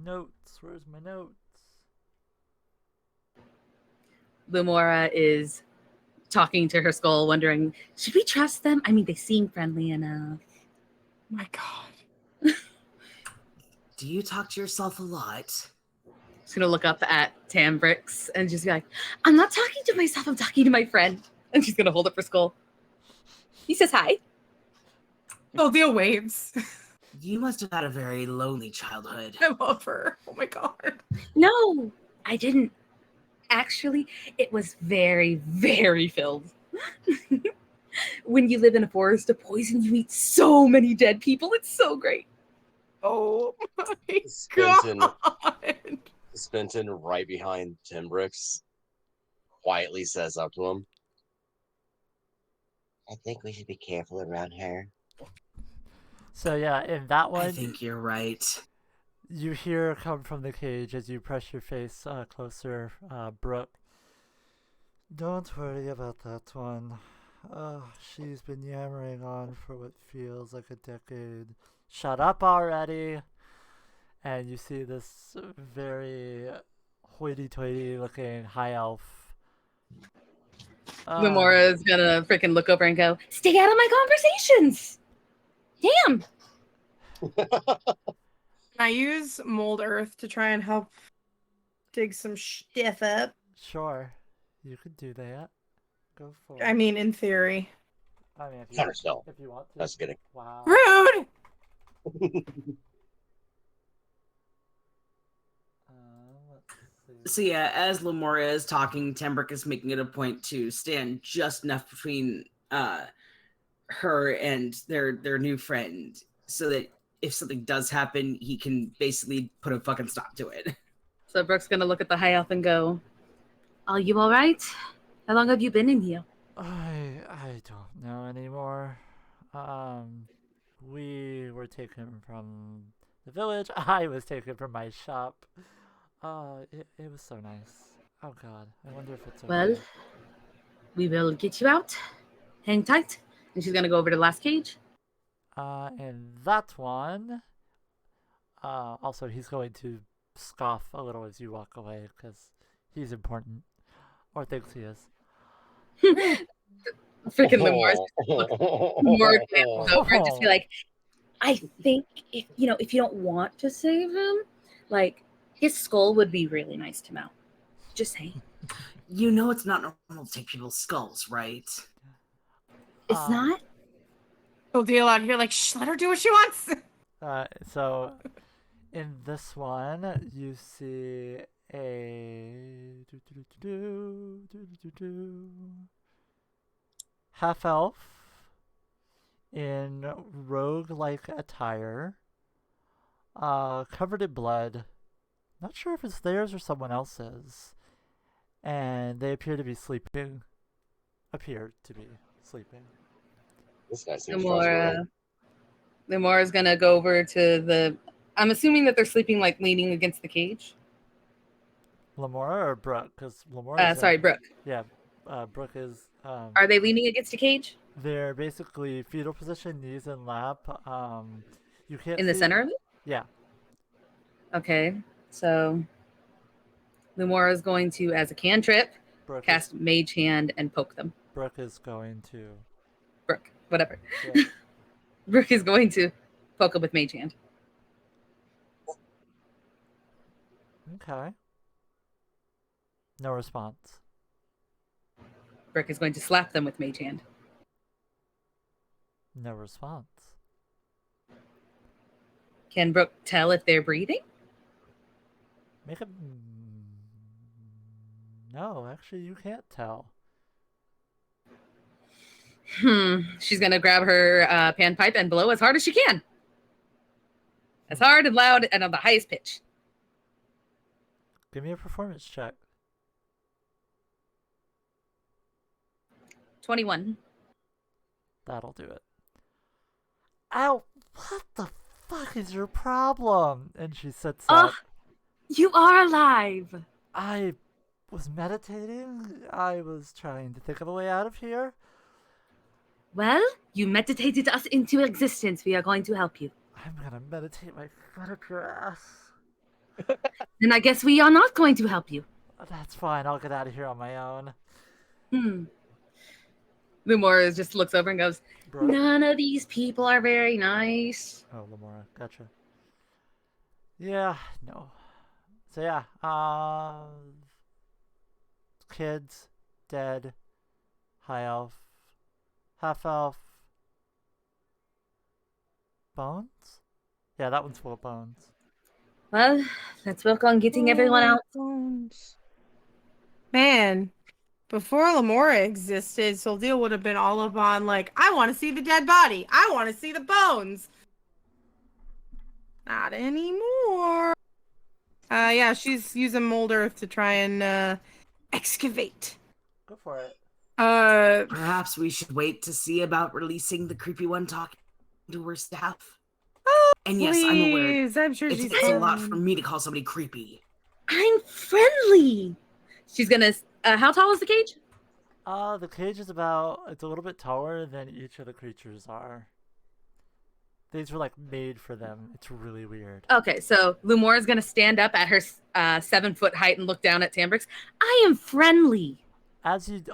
notes. Where's my notes? Lumora is talking to her skull, wondering, should we trust them? I mean, they seem friendly enough. My God. Do you talk to yourself a lot? She's gonna look up at Tambrix and just be like, I'm not talking to myself, I'm talking to my friend. And she's gonna hold up her skull. He says hi. Oh, Deal waves. You must have had a very lonely childhood. I love her. Oh my God. No, I didn't. Actually, it was very, very filled. When you live in a forest of poison, you eat so many dead people. It's so great. Oh my Spenton, God. Spenton, right behind Timbrix, quietly says up to him, I think we should be careful around her. So yeah, in that one, I think you're right. You hear come from the cage as you press your face closer, Brooke. Don't worry about that one. She's been yammering on for what feels like a decade. Shut up already! And you see this very hoity-toity looking high elf. Memora is gonna freaking look over and go, stay out of my conversations! Damn! I use mold earth to try and help dig some stuff up. Sure, you could do that. Go for it. I mean, in theory. I mean, if you want to. That's kidding. Wow. Rude! So yeah, as Lamora is talking, Tembrick is making it a point to stand just enough between her and their new friend, so that if something does happen, he can basically put a fucking stop to it. So Brooke's gonna look at the high elf and go, are you alright? How long have you been in here? I don't know anymore. We were taken from the village. I was taken from my shop. It was so nice. Oh god, I wonder if it's okay. Well, we will get you out. Hang tight. And she's gonna go over to the last cage. And that one, also he's going to scoff a little as you walk away, because he's important. Or thinks he is. Freaking Lamora's more over and just be like, I think if you don't want to save him, like, his skull would be really nice to mount. Just saying. You know it's not normal to take people's skulls, right? It's not? We'll deal out here like, shh, let her do what she wants. So, in this one, you see a half elf in rogue-like attire, covered in blood. Not sure if it's theirs or someone else's. And they appear to be sleeping. This guy seems trustworthy. Lamora's gonna go over to the... I'm assuming that they're sleeping, like, leaning against the cage. Lamora or Brooke? Because Lamora. Sorry, Brooke. Yeah, Brooke is. Are they leaning against a cage? They're basically fetal position, knees in lap. You can't. In the center of it? Yeah. Okay, so Lumora is going to, as a cantrip, cast Mage Hand and poke them. Brooke is going to. Brooke, whatever. Yeah. Brooke is going to poke him with Mage Hand. Okay. No response. Brooke is going to slap them with Mage Hand. No response. Can Brooke tell if they're breathing? Make it. No, actually, you can't tell. She's going to grab her panpipe and blow as hard as she can. As hard and loud and on the highest pitch. Give me a performance check. 21. That'll do it. Ow! What the fuck is your problem? And she sits up. You are alive! I was meditating. I was trying to think of a way out of here. Well, you meditated us into existence. We are going to help you. I'm gonna meditate my foot up your ass. Then I guess we are not going to help you. That's fine. I'll get out of here on my own. Lumora just looks over and goes, Bro. None of these people are very nice. Oh, Lamora. Gotcha. Yeah, no. So yeah, kids, dead, high elf, half elf, bones? Yeah, that one's full of bones. Well, let's work on getting everyone out. Man, before Lamora existed, Soldeal would have been all up on, like, I want to see the dead body. I want to see the bones. Not anymore. Yeah, she's using mold earth to try and excavate. Go for it. Perhaps we should wait to see about releasing the creepy one talking to her staff. And yes, I'm aware. I'm sure it's a lot for me to call somebody creepy. I'm friendly. She's gonna. How tall is the cage? The cage is about. It's a little bit taller than each of the creatures are. These were like made for them. It's really weird. Okay, so Lumora's gonna stand up at her 7-foot height and look down at Tambrix. I am friendly. As you do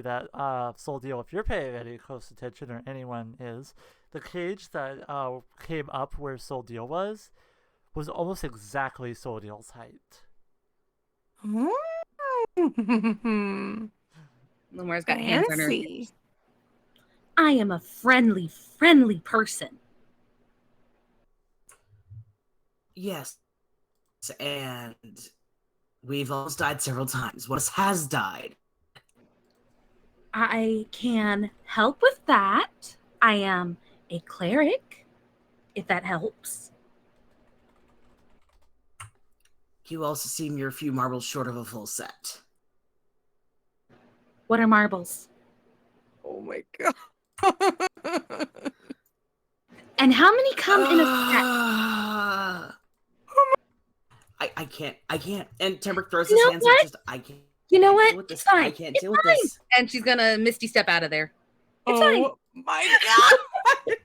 that, Soldeal, if you're paying any close attention, or anyone is, the cage that came up where Soldeal was almost exactly Soldeal's height. Lumora's got hands on her hips. I am a friendly person. Yes, and we've almost died several times. One of us has died. I can help with that. I am a cleric, if that helps. You also seem you're a few marbles short of a full set. What are marbles? Oh my god. And how many come in a set? I can't. And Timber throws his hands up. Just I can't. You know what? It's fine. I can't deal with this. And she's gonna Misty step out of there. It's fine. My god.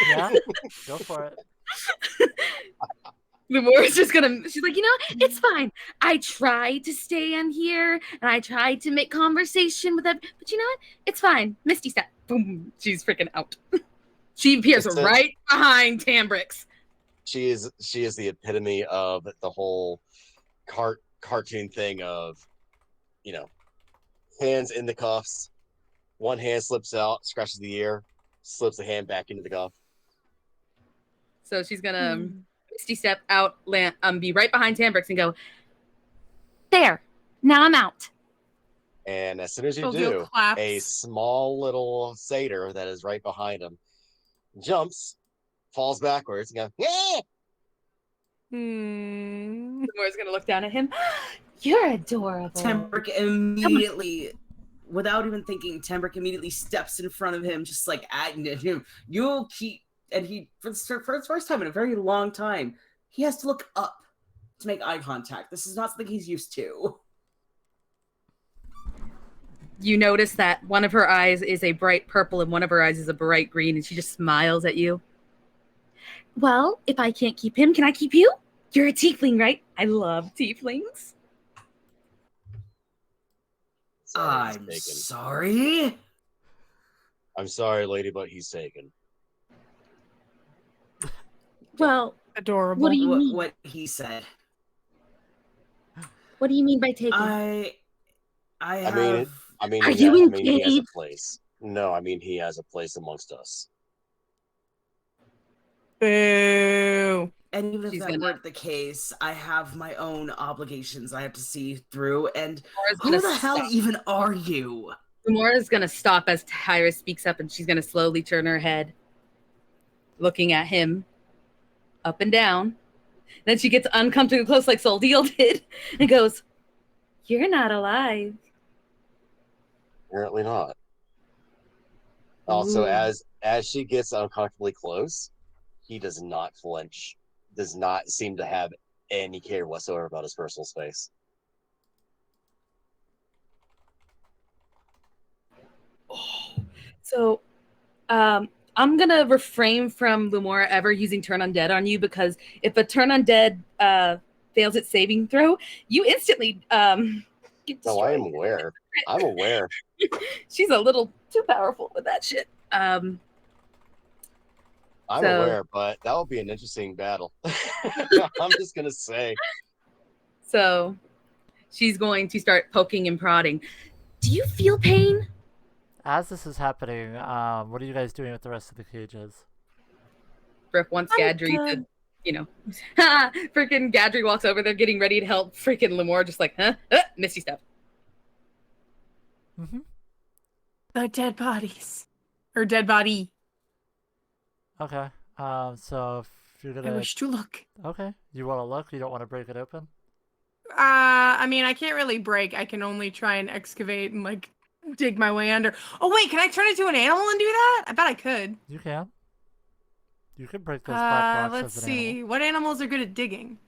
Yeah, go for it. Lumora's just gonna. She's like, it's fine. I tried to stay in here and I tried to make conversation with them, but you know what? It's fine. Misty step. Boom. She's freaking out. She appears right behind Tambrix. She is the epitome of the whole cartoon thing of, hands in the cuffs. One hand slips out, scratches the ear, slips the hand back into the cuff. So she's gonna Misty step out, be right behind Tambrix and go, there, now I'm out. And as soon as you do, a small little satyr that is right behind him jumps, falls backwards, and goes, yeah! Laura's gonna look down at him. You're adorable. Tembrick immediately, without even thinking, Tembrick immediately steps in front of him, just like at him. You'll keep, and he, for the first time in a very long time, he has to look up to make eye contact. This is not something he's used to. You notice that one of her eyes is a bright purple and one of her eyes is a bright green, and she just smiles at you. Well, if I can't keep him, can I keep you? You're a tiefling, right? I love tieflings. I'm sorry? I'm sorry, lady, but he's taken. Well, adorable. What do you mean? What he said. What do you mean by taking? I mean, Are he you he has a engaged? place. No, I mean he has a place amongst us. Boo. And even if She's that gonna- weren't the case, I have my own obligations I have to see through. And Laura's who gonna the hell stop. even are you? Lamora's gonna stop as Tyrus speaks up, and she's gonna slowly turn her head, looking at him, up and down. Then she gets uncomfortably close, like Soul Deal did, and goes, "You're not alive." Apparently not. Also, Ooh. as she gets uncomfortably close, he does not flinch. Does not seem to have any care whatsoever about his personal space. So, I'm gonna refrain from Lumora ever using Turn Undead on you, because if a Turn Undead fails its saving throw, you instantly get No, I am destroyed. aware. I'm aware. She's a little too powerful with that shit. I'm So- aware, but that will be an interesting battle. I'm just gonna say. So she's going to start poking and prodding. Do you feel pain? As this is happening, what are you guys doing with the rest of the cages? Brooke wants Gadry to, you know. Freaking Gadry walks over there getting ready to help freaking Lemore, just like, huh? Misty step. Mm-hmm. The dead bodies. Or dead body. Okay. So if you're gonna... I wish to look. Okay. You want to look? You don't want to break it open? I mean, I can't really break. I can only try and excavate and, like, dig my way under. Oh, wait, can I turn into an animal and do that? I bet I could. You can. You can break those black rocks Let's as an see. animal. What animals are good at digging?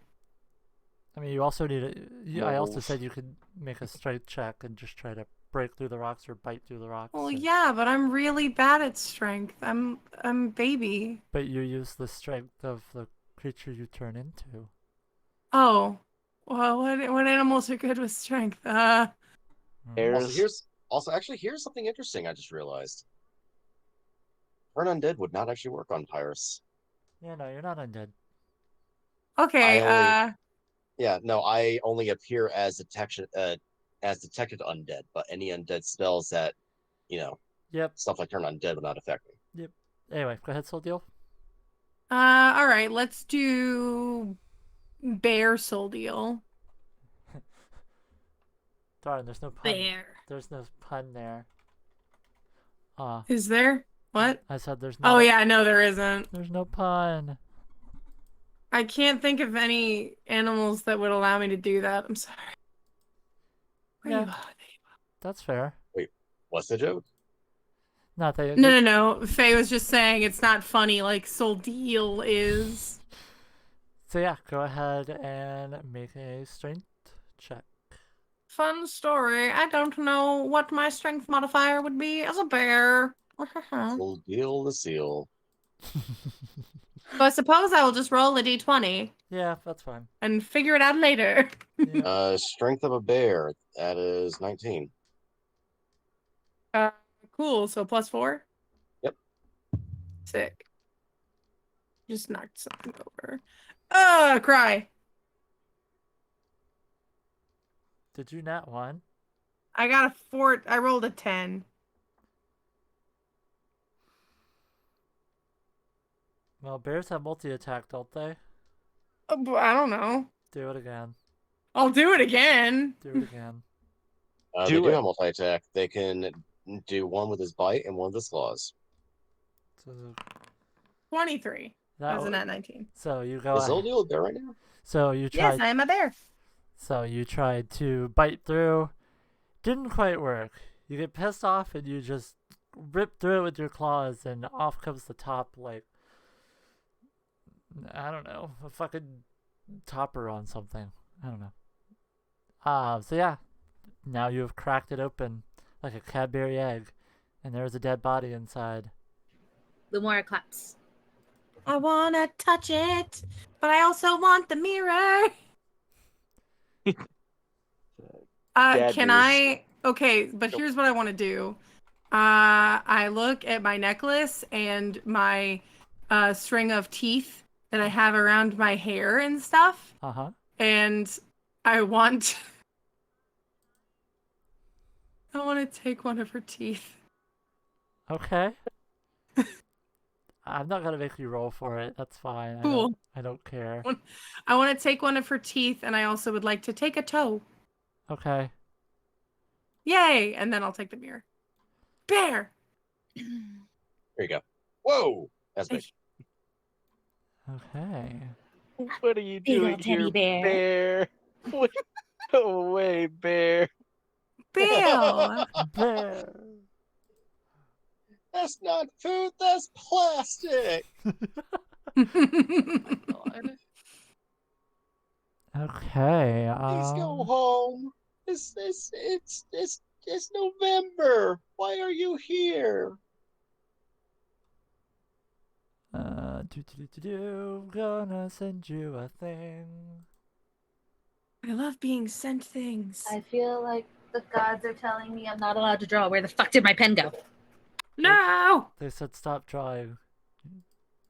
I mean, you also need a... I also Moles. said you could make a strength check and just try to break through the rocks or bite through the rocks. Well, or- yeah, but I'm really bad at strength. I'm baby. But you use the strength of the creature you turn into. Oh. Well, what animals are good with strength? Here's something interesting I just realized. Turn Undead would not actually work on Tyrus. Yeah, no, you're not undead. Okay, I only appear as detected undead, but any undead spells that, Yep. stuff like Turn Undead would not affect me. Yep. Anyway, go ahead, Soul Deal. all right, let's do bear soul deal. Darn, there's no pun. Bear. There's no pun there. Is there? What? I said there's no. Oh yeah, no, there isn't. There's no pun. I can't think of any animals that would allow me to do that. I'm sorry. Yeah, that's fair. Wait, what's the joke? Not that. No. Faye was just saying it's not funny like Soul Deal is. So yeah, go ahead and make a strength check. Fun story. I don't know what my strength modifier would be as a bear. Full deal the seal. So I suppose I will just roll a d20 Yeah, that's fine. and figure it out later. Strength of a bear. That is 19. Cool. So +4? Yep. Sick. Just knocked something over. Cry. Did you nat 1? I got a 4. I rolled a 10. Well, bears have multi-attack, don't they? I don't know. Do it again. I'll do it again. Do it again. They do have multi-attack. They can do one with his bite and one with his claws. So 23. that As a wa- nat 19. So you go. Is Soul Deal a bear right now? So you tried. Yes, I am a bear. So you tried to bite through. Didn't quite work. You get pissed off and you just rip through it with your claws, and off comes the top, like, I don't know, a fucking topper on something. I don't know. So yeah, now you have cracked it open like a Cadbury egg, and there's a dead body inside. Lumora claps. I want to touch it, but I also want the mirror. Can I? Okay, but here's what I want to do. I look at my necklace and my string of teeth that I have around my hair and stuff. Uh-huh. And I want to take one of her teeth. Okay. I'm not gonna make you roll for it. That's fine. Cool. I don't care. I want to take one of her teeth, and I also would like to take a toe. Okay. Yay! And then I'll take the mirror. Bear! There you go. Whoa! That's big. Okay. What are you Big doing ol' teddy here, Bear? Go away, Bear. Bill! Bear! That's not food, that's plastic! God. Okay. Please go home. It's November. Why are you here? Gonna send you a thing. I love being sent things. I feel like the gods are telling me I'm not allowed to draw. Where the fuck did my pen go? No! They said stop drawing.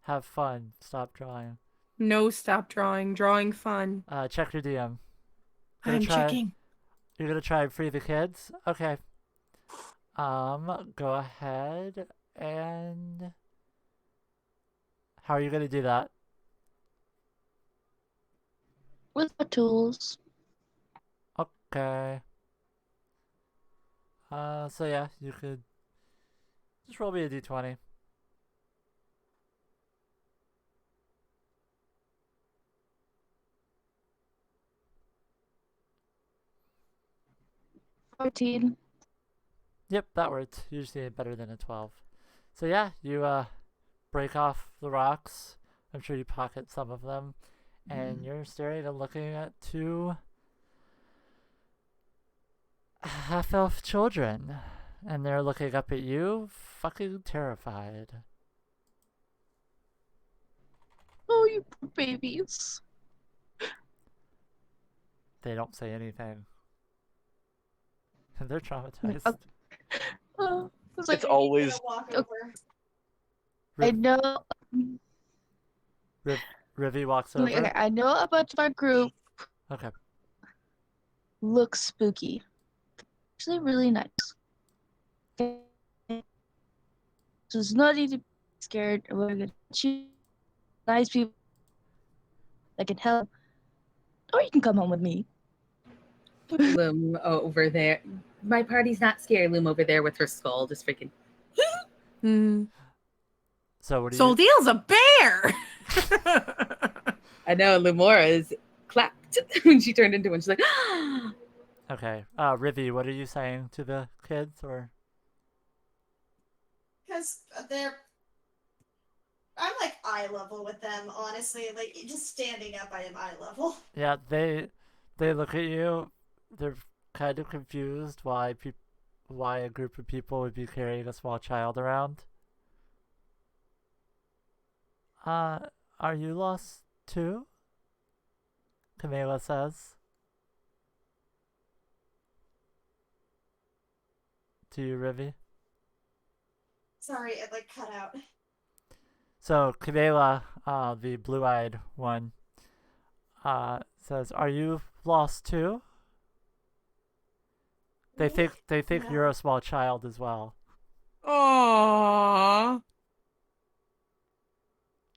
Have fun. Stop drawing. No, stop drawing. Drawing fun. Check your DM. I'm checking. You're gonna try and free the kids? Okay. Go ahead and... How are you gonna do that? With the tools. Okay. So yeah, you could just roll me a d20. $14. Yep, that worked. You just need better than a 12. So yeah, you break off the rocks. I'm sure you pocket some of them. And you're staring and looking at two half-elf children. And they're looking up at you, fucking terrified. Oh, you poor babies. They don't say anything. And they're traumatized. It's always... I know. Rivy walks over. Okay, I know a bunch of our group Okay. looks spooky. Actually, really nice. So it's not easy to be scared. We're gonna choose nice people that can help, or you can come home with me. Loom over there. My party's not scared. Loom over there with her skull, just freaking. So what do Soul Deal's a bear. I know Lumora is clapped when she turned into one. She's like, Okay. Rivy, what are you saying to the kids, or? Because I'm like eye level with them, honestly. Like, just standing up, I am eye level. Yeah, they look at you. They're kind of confused why a group of people would be carrying a small child around. Are you lost too? Camila says. To you, Rivy. Sorry, it like cut out. So Camila, the blue-eyed one, says, "Are you lost too?" They think you're a small child as well. Aww.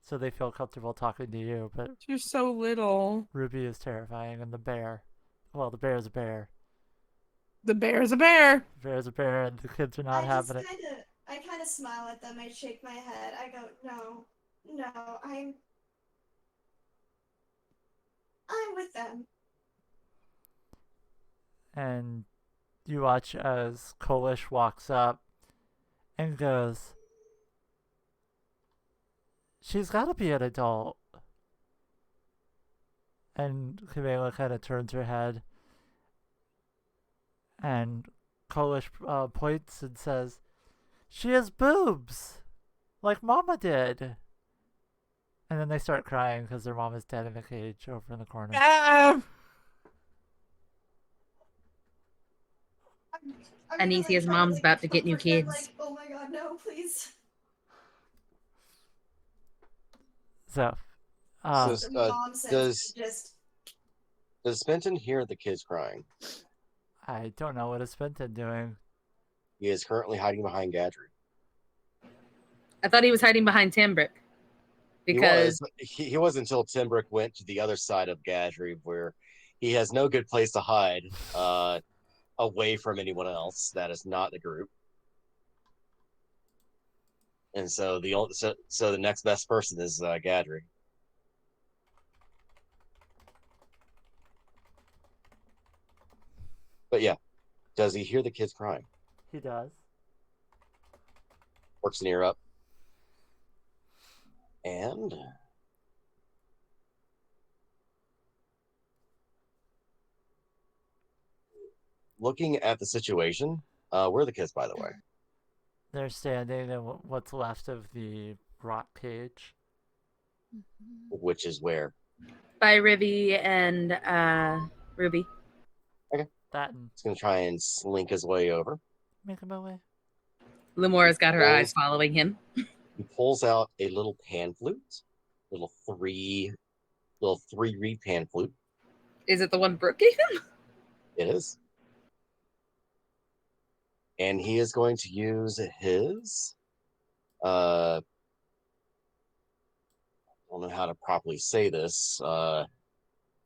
So they feel comfortable talking to you, but You're so little. Ruby is terrifying, and the bear. Well, the bear is a bear. The bear's a bear. The bear is a bear, and the kids are not having it. I kind of smile at them. I shake my head. I go, no, I'm with them. And you watch as Kolish walks up and goes, "She's got to be an adult." And Camila kind of turns her head, and Kolish points and says, "She has boobs, like Mama did." And then they start crying because their mom is dead in a cage over in the corner. Anisia's mom's about to get new kids. Like, oh my god, no, please. So, Says, Mom says does just Spenton hear the kids crying? I don't know what is Fenton doing. He is currently hiding behind Gadry. I thought he was hiding behind Tambrick. Because he was until Timbrick went to the other side of Gadry, where he has no good place to hide away from anyone else that is not the group. And so the next best person is Gadry. But yeah, does he hear the kids crying? He does. Works an ear up. And looking at the situation, where are the kids, by the way? They're standing in what's left of the rock cage. Which is where? by Rivy and Ruby. Okay. He's going to try and slink his way over. Make him away. Lamora's got her eyes following him. He pulls out a little pan flute, little three reed pan flute. Is it the one Brooke gave him? It is. And he is going to use his I don't know how to properly say this.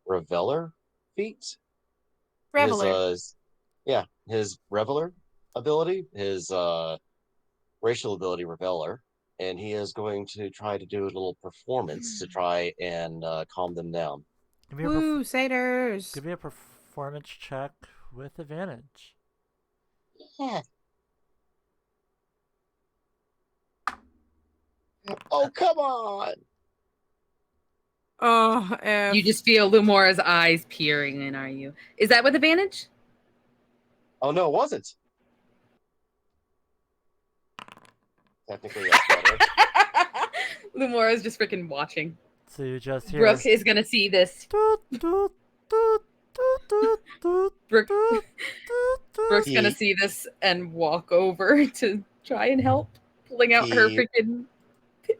Reveler feat. Reveler. His Reveler ability, his racial ability, Reveler, and he is going to try to do a little performance to try and calm them down. Woo, satyrs! Give me a performance check with advantage. Yeah. Oh, come on! Oh, You just feel Lumora's eyes peering in, are you? Is that with advantage? Oh, no, it wasn't. Technically, that's better. Lumora's just freaking watching. So you just hear... Brooke is going to see this. Brooke's going to see this and walk over to try and help, pulling out her freaking...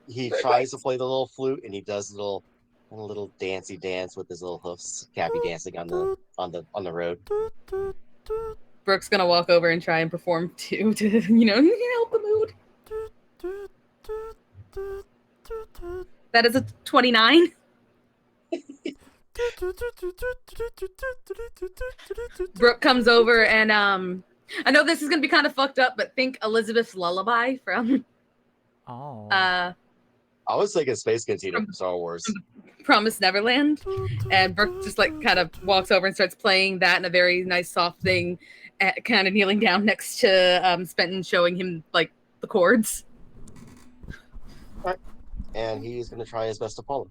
He tries to play the little flute, and he does a little dancey dance with his little hoofs, Cappy dancing on the road. Brooke's gonna walk over and try and perform too, to help the mood. That is a 29. Brooke comes over and I know this is gonna be kind of fucked up, but think Elizabeth's Lullaby from I was thinking Space Cantina from Star Wars. Promise Neverland. And Brooke just like kind of walks over and starts playing that in a very nice soft thing, kind of kneeling down next to Spenton, showing him like the chords. All right. And he's gonna try his best to follow.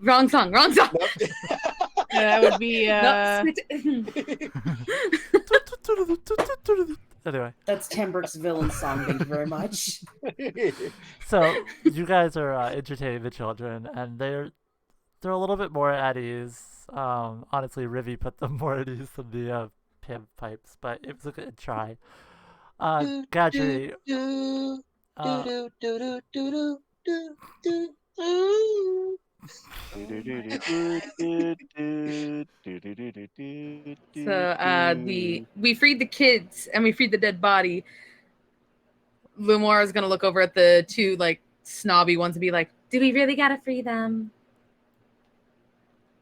Wrong song. Nope. That would be Anyway. That's Timbrick's villain song, thank you very much. So, you guys are entertaining the children, and they're a little bit more at ease. Honestly, Rivy put them more at ease than the panpipes, but it was a good try. Gadri, So we freed the kids and we freed the dead body. Lumora's gonna look over at the two like snobby ones and be like, "Do we really gotta free them?"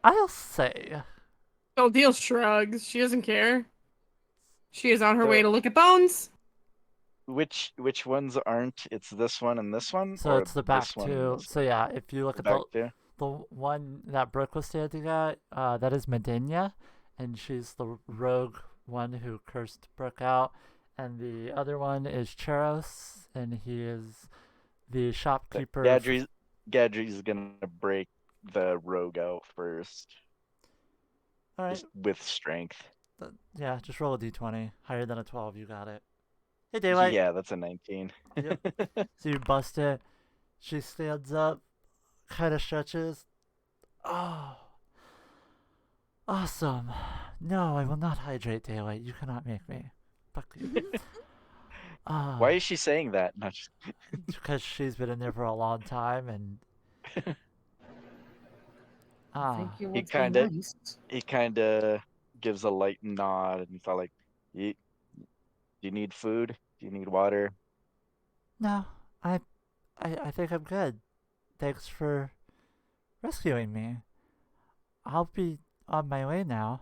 I'll say. Deal shrugs. She doesn't care. She is on her way to look at bones. Which ones aren't? It's this one and this one? So it's the back two. So yeah, if you look at the one that Brooke was standing at, that is Medenya, and she's the rogue one who cursed Brooke out. And the other one is Cheros, and he is the shopkeeper. Gadri's gonna break the rogue out first. All right. Just with strength. Yeah, just roll a d20. Higher than a 12, you got it. Hey, Daylight. Yeah, that's a 19. Yep. So you bust it. She stands up, kind of stretches. Oh. Awesome. No, I will not hydrate, Daylight. You cannot make me. Fuck you. Why is she saying that? Not just... Because she's been in there for a long time, and Thank you. he What's being kind of nice? gives a light nod, and he's all like, "Do you need food? Do you need water?" no, I think I'm good. Thanks for rescuing me. I'll be on my way now.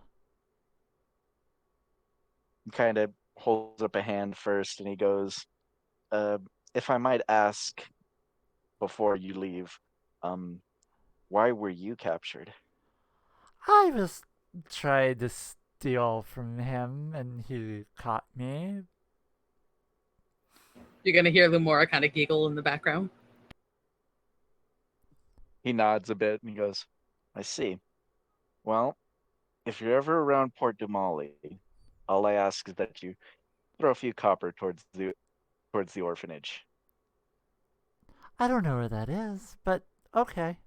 He kind of holds up a hand first, and he goes, "If I might ask, before you leave, why were you captured?" I was trying to steal from him, and he caught me. You're gonna hear Lumora kind of giggle in the background. He nods a bit and he goes, "I see. Well, if you're ever around Port Dumali, all I ask is that you throw a few copper towards the orphanage." I don't know where that is, but okay.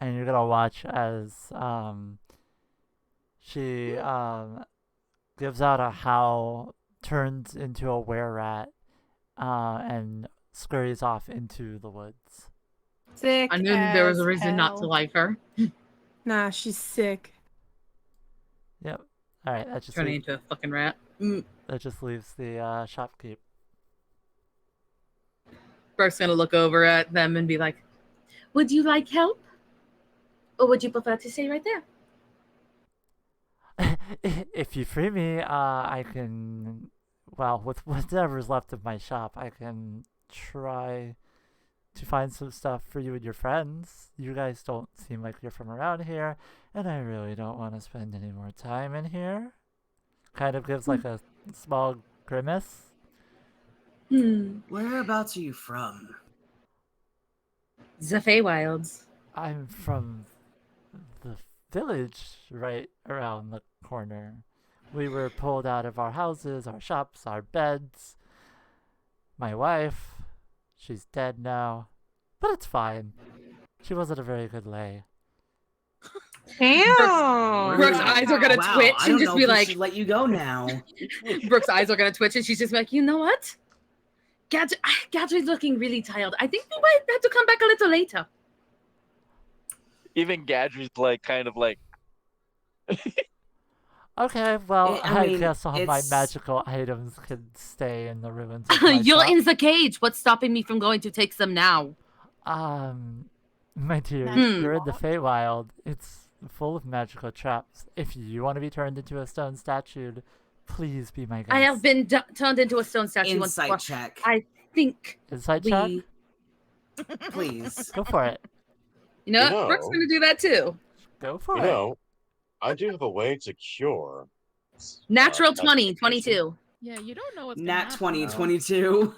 And you're gonna watch as she gives out a howl, turns into a were-rat, and scurries off into the woods. Sick. I knew there was a as reason not to hell. like her. Nah, she's sick. Yep. All right. That just Turning into a fucking rat. that just leaves the shopkeep. Brooke's gonna look over at them and be like, Would you like help? Or would you prefer to stay right there? If you free me, I can. Well, with whatever's left of my shop, I can try to find some stuff for you and your friends. You guys don't seem like you're from around here, and I really don't want to spend any more time in here. Kind of gives like a small grimace. Whereabouts are you from? The Feywilds. I'm from the village right around the corner. We were pulled out of our houses, our shops, our beds. My wife, she's dead now, but it's fine. She wasn't a very good lay. Damn. Brooke's eyes are gonna Wow, twitch I and don't just know be if we like, should let you go now. Brooke's eyes are gonna twitch and she's just like, You know what? Gadri's looking really tired. I think we might have to come back a little later. Even Gadri's like, kind of like, Okay, well, I mean, guess all my it's- magical items can stay in the ruins of my You're shop. in the cage. What's stopping me from going to take some now? My dear, you're in the Feywild. It's full of magical traps. If you want to be turned into a stone statue, please be my guest. I have been turned into a stone statue once Insight before. check. I think Insight check? Please. Go for it. you know You what? know- Brooke's gonna do that too. Go for You it. know, I do have a way to cure. natural magic 20, condition. 22. Yeah, you don't know what's Nat gonna 20, happen, though. 22.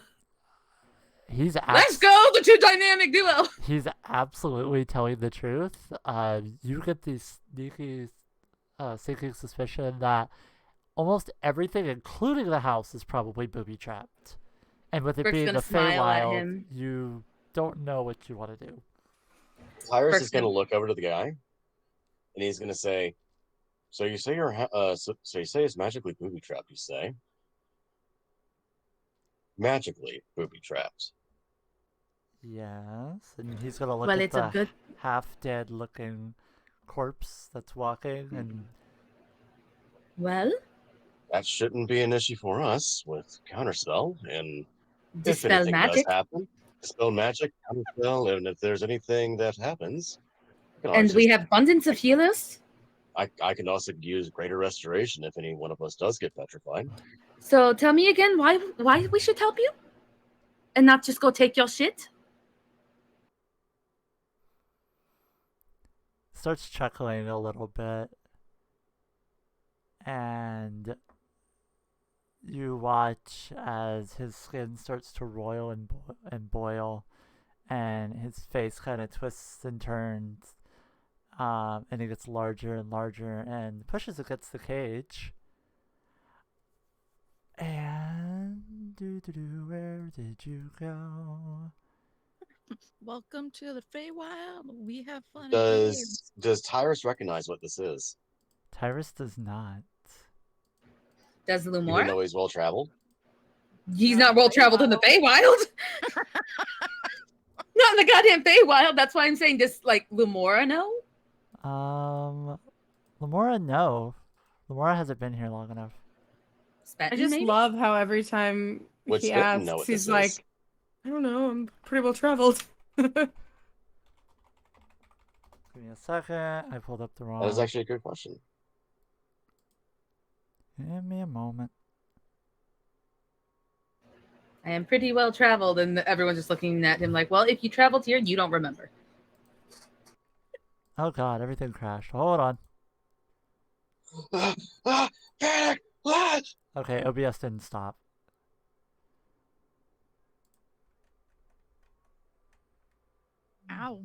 Let's go, the two dynamic duo. He's absolutely telling the truth. You get this sneaky, sinking suspicion that almost everything, including the house, is probably booby trapped. And with it Brooke's being gonna the smile at Feywild, him. you don't know what you want to do. Tyrus is Person. going to look over to the guy, and he's going to say, "So you say so you say it's magically booby trapped? You say magically booby trapped? Yes, and he's gonna look Well, at it's a the good. half-dead looking corpse that's walking, and Well, That shouldn't be an issue for us with counterspell, and if dispel anything magic. does happen, dispel magic, counterspell, and if there's anything that happens, I can And always we just- have abundance of healers. I can also use greater restoration if any one of us does get petrified. So tell me again why we should help you? And not just go take your shit? starts chuckling a little bit. And you watch as his skin starts to roil and boil, and his face kind of twists and turns, and it gets larger and larger and pushes against the cage. And where did you go? Welcome to the Feywild. We have fun. and games. Does Tyrus recognize what this is? Tyrus does not. Does Even Lumora? though he's well traveled? He's not well traveled in the Feywild. Not in the goddamn Feywild. That's why I'm saying, does like Lumora know? Lamora, no. Lamora hasn't been here long enough. I just love how every time Would he Smitten know asks, what he's this like, is? I don't know, I'm pretty well traveled. Give me a second. I pulled up the wrong. That is actually a good question. Give me a moment. I am pretty well traveled, and everyone's just looking at him like, well, if you traveled here, you don't remember. Oh god, everything crashed. Hold on. Panic! Lads! Okay, OBS didn't stop. Ow.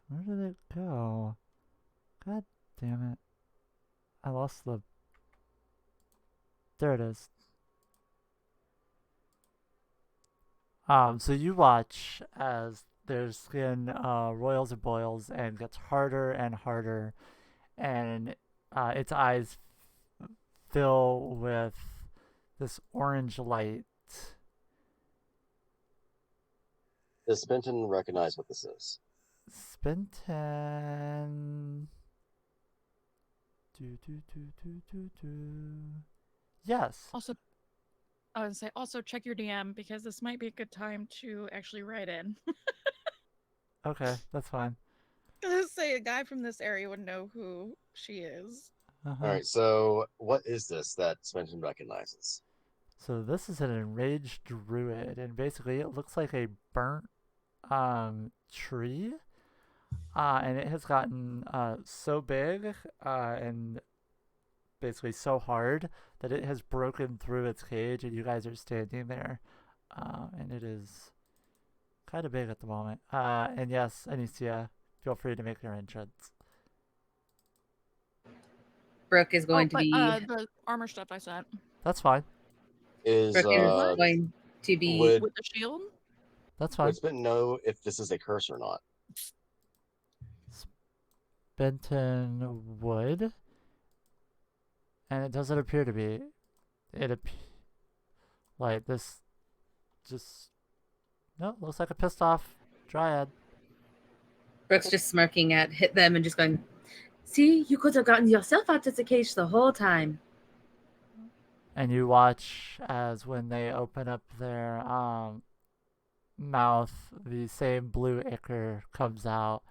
Where did it go? God damn it. I lost the... There it is. So you watch as their skin roils and boils and gets harder and harder, and its eyes fill with this orange light. Does Spenton recognize what this is? Spenton... Yes. Also, I would say also check your DM because this might be a good time to actually write in. Okay, that's fine. Let's say a guy from this area would know who she is. Alright, so what is this that Spenton recognizes? So this is an enraged druid, and basically it looks like a burnt tree. And it has gotten so big and basically so hard that it has broken through its cage, and you guys are standing there. And it is kind of big at the moment. And yes, Anysia, feel free to make your entrance. Brooke is going to be... the armor stuff I sent. That's fine. Is Brooke is going to be... With the shield? That's fine. Would Spenton know if this is a curse or not? Benton would. And it doesn't appear to be. Like this just... No, looks like a pissed off dryad. Brooke's just smirking at them and just going, see, you could have gotten yourself out of the cage the whole time. And you watch as when they open up their mouth, the same blue ichor comes out.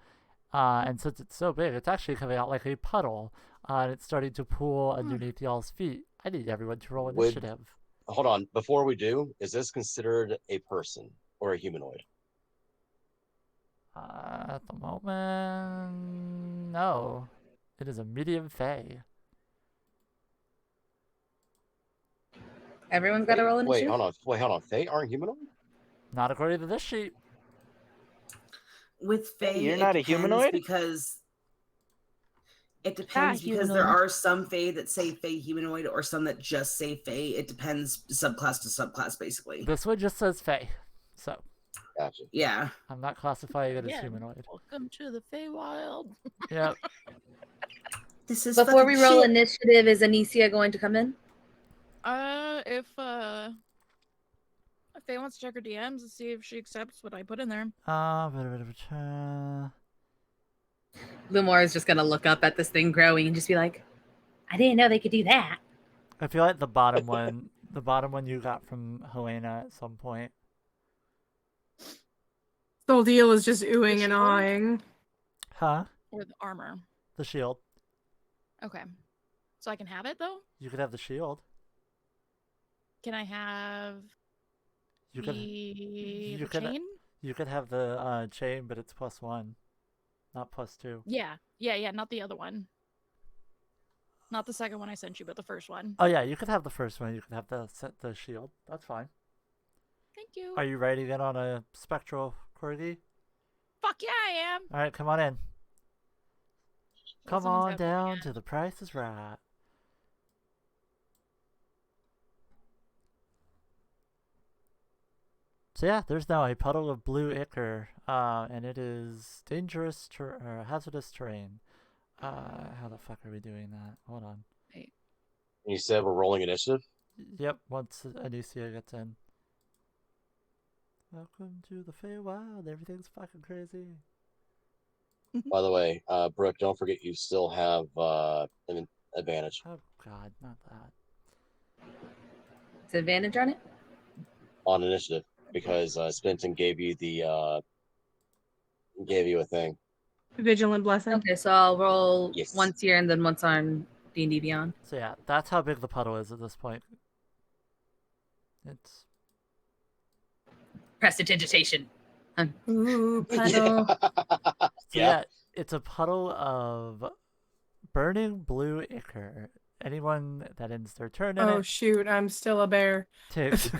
And since it's so big, it's actually coming out like a puddle. And it's starting to pool underneath y'all's feet. I need everyone to roll initiative. Hold on, before we do, is this considered a person or a humanoid? At the moment, no. It is a medium fae. Everyone's got to roll initiative? Wait, hold on. Fae aren't humanoid? Not according to this sheet. With fae, You're it not a depends humanoid? Because it depends because there are some fae that say fae humanoid or some that just say fae. It depends subclass to subclass, basically. This one just says fae. So. Gotcha. Yeah. I'm not classifying it as humanoid. Welcome to the Feywild. Yep. This is Before we roll shit. initiative, is Anysia going to come in? If Faye wants to check her DMs and see if she accepts what I put in there. Lumora is just going to look up at this thing growing and just be like, I didn't know they could do that. I feel like the bottom one you got from Helena at some point. Soldeal is just oohing and awing. Huh? Or the armor. The shield. Okay. So I can have it though? You could have the shield. Can I have the chain? You could have the chain, but it's +1, not +2. Yeah, not the other one. Not the second one I sent you, but the first one. Oh yeah, you could have the first one. You could have the shield. That's fine. Thank you. Are you ready to get on a spectral corgi? Fuck yeah, I am. All right, come on in. Come on down to the Price is Right. So yeah, there's now a puddle of blue ichor, and it is hazardous terrain. How the fuck are we doing that? Hold on. Wait. You said we're rolling initiative? Yep, once Anysia gets in. Welcome to the Feywild. Everything's fucking crazy. By the way, Brooke, don't forget you still have an advantage. Oh god, not that. It's advantage on it? On initiative, because Spinton gave you a thing. Vigilant blessing. Okay, so I'll roll Yes. once here and then once on D&D Beyond. So yeah, that's how big the puddle is at this point. It's Prestidigitation. Ooh, puddle. so yeah, it's a puddle of burning blue ichor. Anyone that ends their turn in Oh it shoot, I'm still a bear. takes.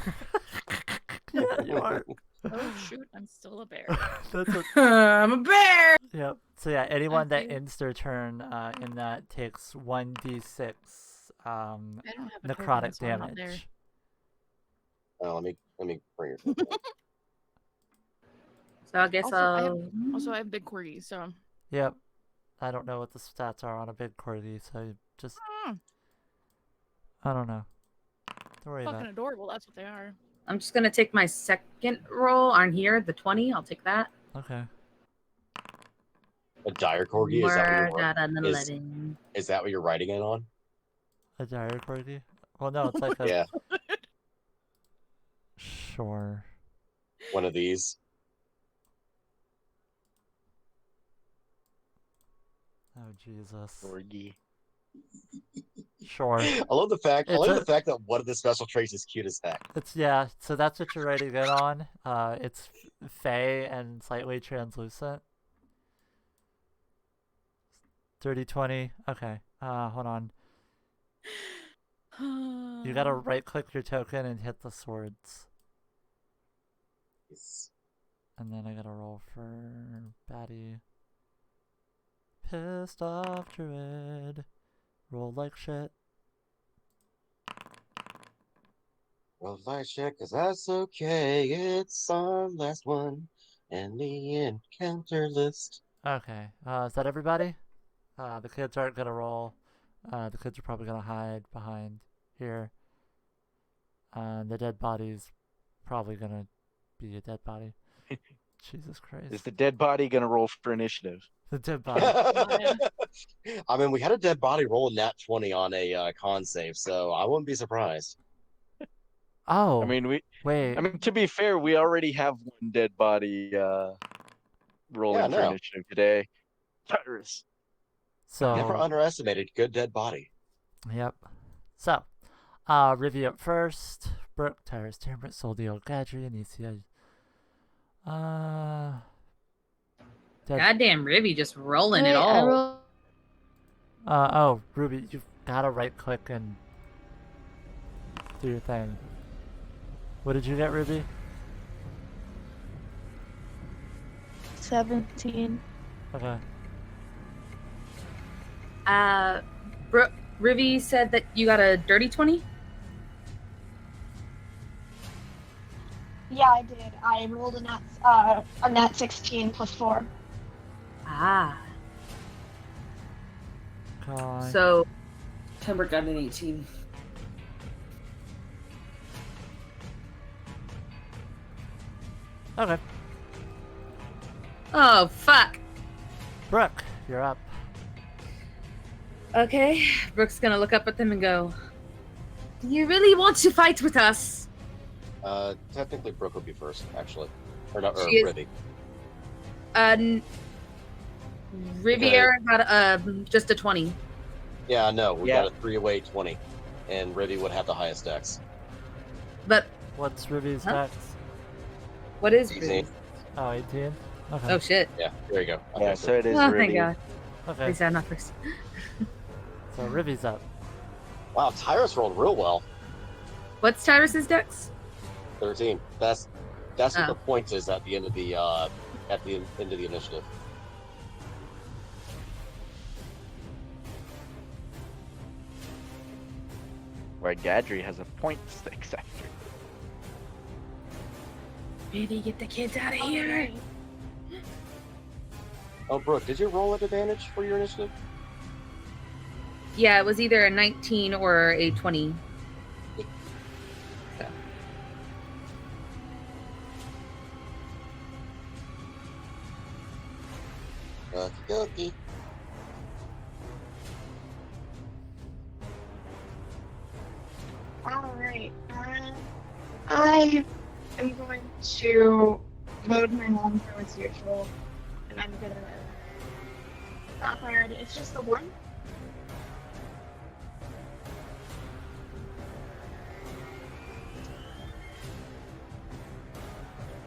Yeah, you are. Oh shoot, I'm still a bear. That's what... I'm a bear. Yep. So yeah, anyone that Okay. ends their turn in that takes 1d6 I don't have a token, necrotic so I'm not there. damage. Oh, let me bring your token up. So I guess Also, I have big corgis, so Yep. I don't know what the stats are on a big corgi, so just I don't know. Don't worry about fucking it. adorable. That's what they are. I'm just gonna take my second roll on here, the 20. I'll take that. Okay. A dire corgi? Is that what More you're got an is, 11. is that what you're writing it on? A dire corgi? Well, no, it's like a... Yeah, Sure. one of these. Oh, Jesus. Corgi. Sure. I love the fact It's the fact that one of the special traits is cute as heck. It's, yeah, so that's what you're writing it on. It's fey and slightly translucent. 30-20. Okay. Hold on. You gotta right-click your token and hit the swords. Yes. And then I gotta roll for baddie. Pissed off druid. Roll like shit. Well, I check, cause that's okay. It's our last one, and the encounter list. Okay. Is that everybody? The kids aren't gonna roll. The kids are probably gonna hide behind here. The dead body's probably gonna be a dead body. Jesus Christ. Is the dead body gonna roll for initiative? The dead body. I mean, we had a dead body roll a nat 20 on a con save, so I wouldn't be surprised. Oh. I mean, wait. I mean, to be fair, we already have one dead body rolling Yeah, for no. initiative today. Tyrus. So. Never underestimated good dead body. Yep. So, review up first. Brooke, Tyrus, Temperate, Soldio, Gadri, Anysia. Goddamn Ribby just rolling it all. Oh, Ruby, you've gotta right click and do your thing. What did you get, Ruby? 17. Okay. Rivy said that you got a dirty 20? Yeah, I did. I rolled a nat 16 plus 4. Ah. God. So, Timber got an 18. Okay. oh, fuck. Brooke, you're up. Okay, Brooke's gonna look up at them and go, do you really want to fight with us? Technically, Brooke would be first, actually. Or not, or She is- Ribby. Riviera got just a 20. Yeah, no, we Yeah. got a 3-away 20. And Ribby would have the highest dex. But What's Ruby's Huh? dex? what is 18. Rivy? Oh, 18? Okay. Oh, shit. Yeah, there you go. Yeah, Okay, so it is Oh, Ribby. thank God. Okay. At least I'm not first. So Ruby's up. Wow, Tyrus rolled real well. What's Tyrus's dex? 13. That's what Oh. the point is at the end of the end of the initiative. Where Gadri has a 0.6 after. Rivy, get the kids out of here. Oh, Brooke, did you roll at advantage for your initiative? Yeah, it was either a 19 or a 20. So. Okie dokie. Alright, I am going to load my longbow as usual, and I'm gonna fire it. It's just the one.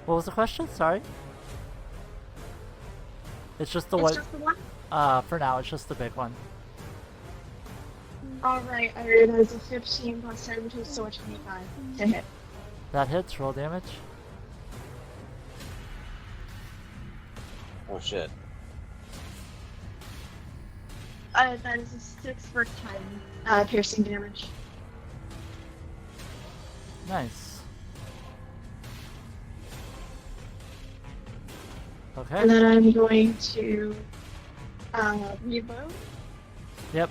What was the question? Sorry. It's just the It's one. just the one? For now, it's just the big one. Alright, I realize a 15 plus 17, so a 25 to hit. That hits. Roll damage. Oh shit. That is a 6 for 10 piercing damage. Nice. Okay. And then I'm going to reload. Yep.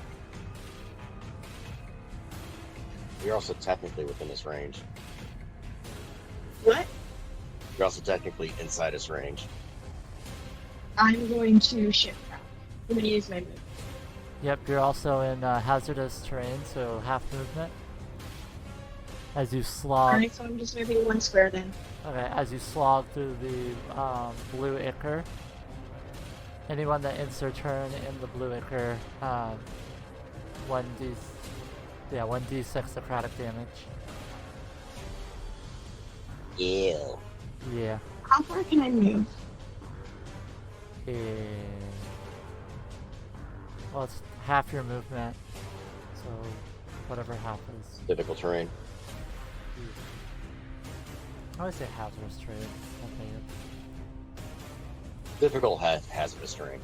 You're also technically within his range. What? You're also technically inside his range. I'm going to shift back. I'm going to use my move. Yep, you're also in hazardous terrain, so half movement. As you slog. Alright, so I'm just moving 1 square then. Okay, as you slog through the blue ichor. Anyone that ends their turn in the blue ichor, 1d6 necrotic damage. Ew. Yeah. How far can I move? Well, it's half your movement, so whatever half is. Difficult terrain. I always say hazardous terrain. Okay. Difficult hazardous terrain.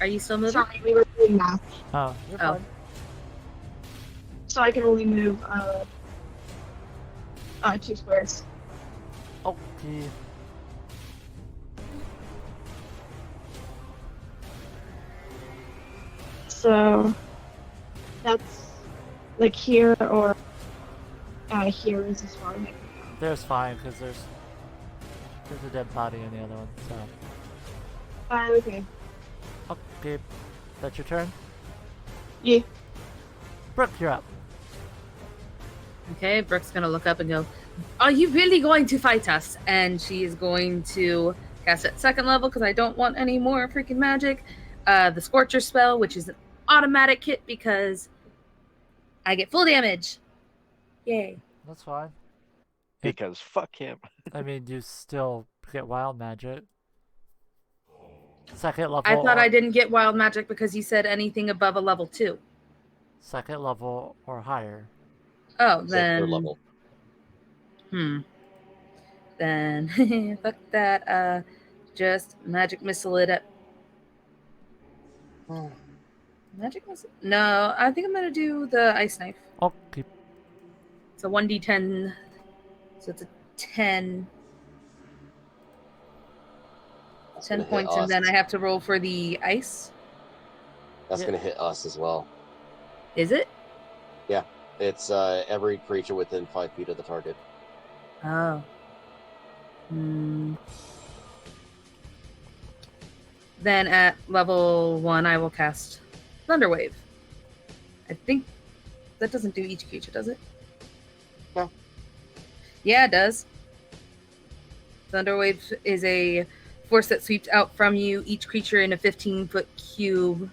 Are you still moving? Sorry, we were doing math. Oh, you're fine. So I can only move 2 squares. Okay. So that's like here or here is as far as I can go. There's fine, because there's a dead body in the other one, so. Okay. Okay. That's your turn? Yeah. Brooke, you're up. Okay, Brooke's gonna look up and go, "Are you really going to fight us?" And she is going to cast at 2nd level because I don't want any more freaking magic. The Scorcher spell, which is an automatic hit because I get full damage. Yay. That's fine. Because fuck him. I mean, you still get wild magic. 2nd level. I thought I didn't get wild magic because you said anything above a level 2. 2nd level or higher. Oh, then. 3rd level. Then fuck that. Just magic missile it up. Magic missile? No, I think I'm gonna do the ice knife. Okay. It's a 1d10. So it's a 10. 10 points, and then I have to roll for the ice. That's gonna hit us as well. Is it? Yeah. It's every creature within 5 feet of the target. Oh. Then at level 1, I will cast Thunderwave. I think that doesn't do each creature, does it? No. Yeah, it does. Thunderwave is a force that sweeps out from you, each creature in a 15-foot cube.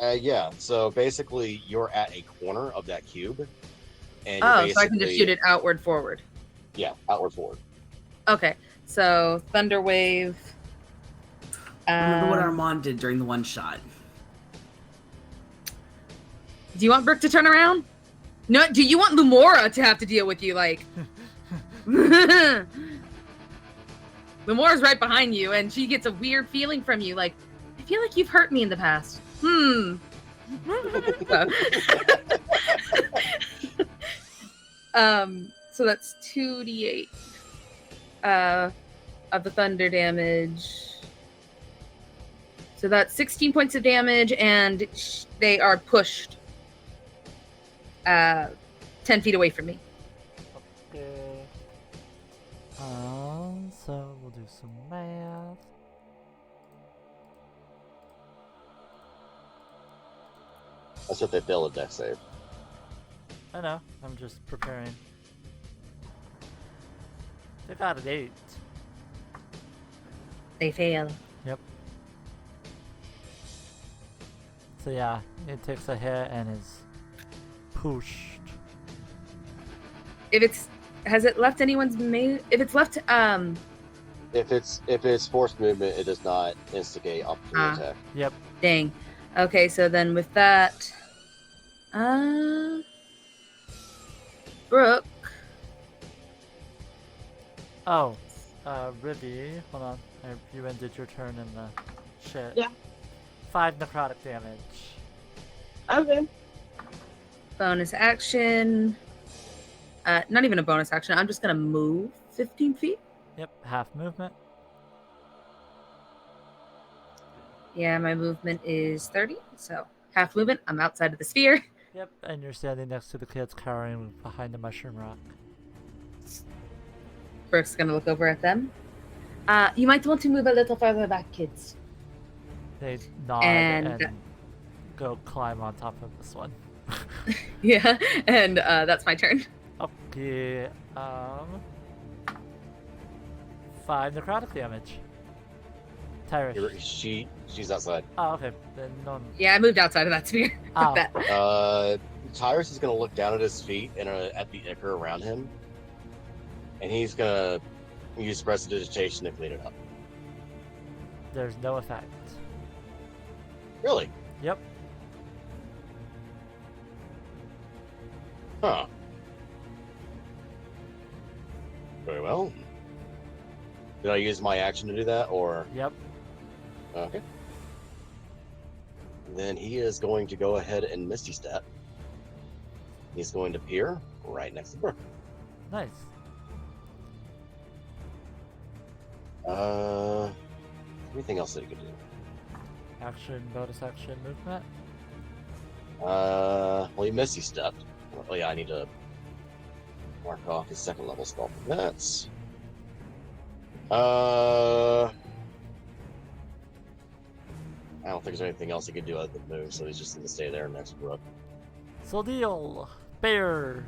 Yeah, so basically you're at a corner of that cube. And Oh, so I can just shoot it outward forward. Yeah, outward forward. Okay, so Thunderwave. Remember what Armand did during the one shot. Do you want Brooke to turn around? No, do you want Lumora to have to deal with you, like... Lemora's right behind you, and she gets a weird feeling from you, like, I feel like you've hurt me in the past. So that's 2d8 of the thunder damage. So that's 16 points of damage, and they are pushed 10 feet away from me. Okay. So we'll do some math. That's what they fail a dex save. I know. I'm just preparing. They got an 8. They fail. Yep. So yeah, it takes a hit and is pushed. Has it left anyone's if it's left If it's forced movement, it does not instigate opportunity attack. Yep. Dang. Okay, so then with that, Brooke. Oh, Ribby, hold on. You ended your turn in the shit. Yeah. 5 necrotic damage. Okay. Bonus action. Not even a bonus action. I'm just gonna move 15 feet. Yep, half movement. Yeah, my movement is 30, so half movement. I'm outside of the sphere. Yep, and you're standing next to the kids cowering behind the mushroom rock. Brooke's gonna look over at them. You might want to move a little further back, kids. They nod and go climb on top of this one. Yeah, and that's my turn. Okay, 5 necrotic damage. Tyrus. She's outside. Oh, okay. Then no. Yeah, I moved outside of that sphere. Oh. Tyrus is gonna look down at his feet and at the ichor around him, and he's gonna use prestidigitation to clean it up. There's no effect. Really? Yep. Huh. Very well. Did I use my action to do that, or? Yep. Okay. Then he is going to go ahead and Misty Step. He's going to peer right next to Brooke. Nice. Anything else that he could do? Action, bonus action, movement. Well, he Misty Stepped. Oh yeah, I need to mark off his second level spell for that. I don't think there's anything else he could do other than move, so he's just gonna stay there next to Brooke. So deal. Bear.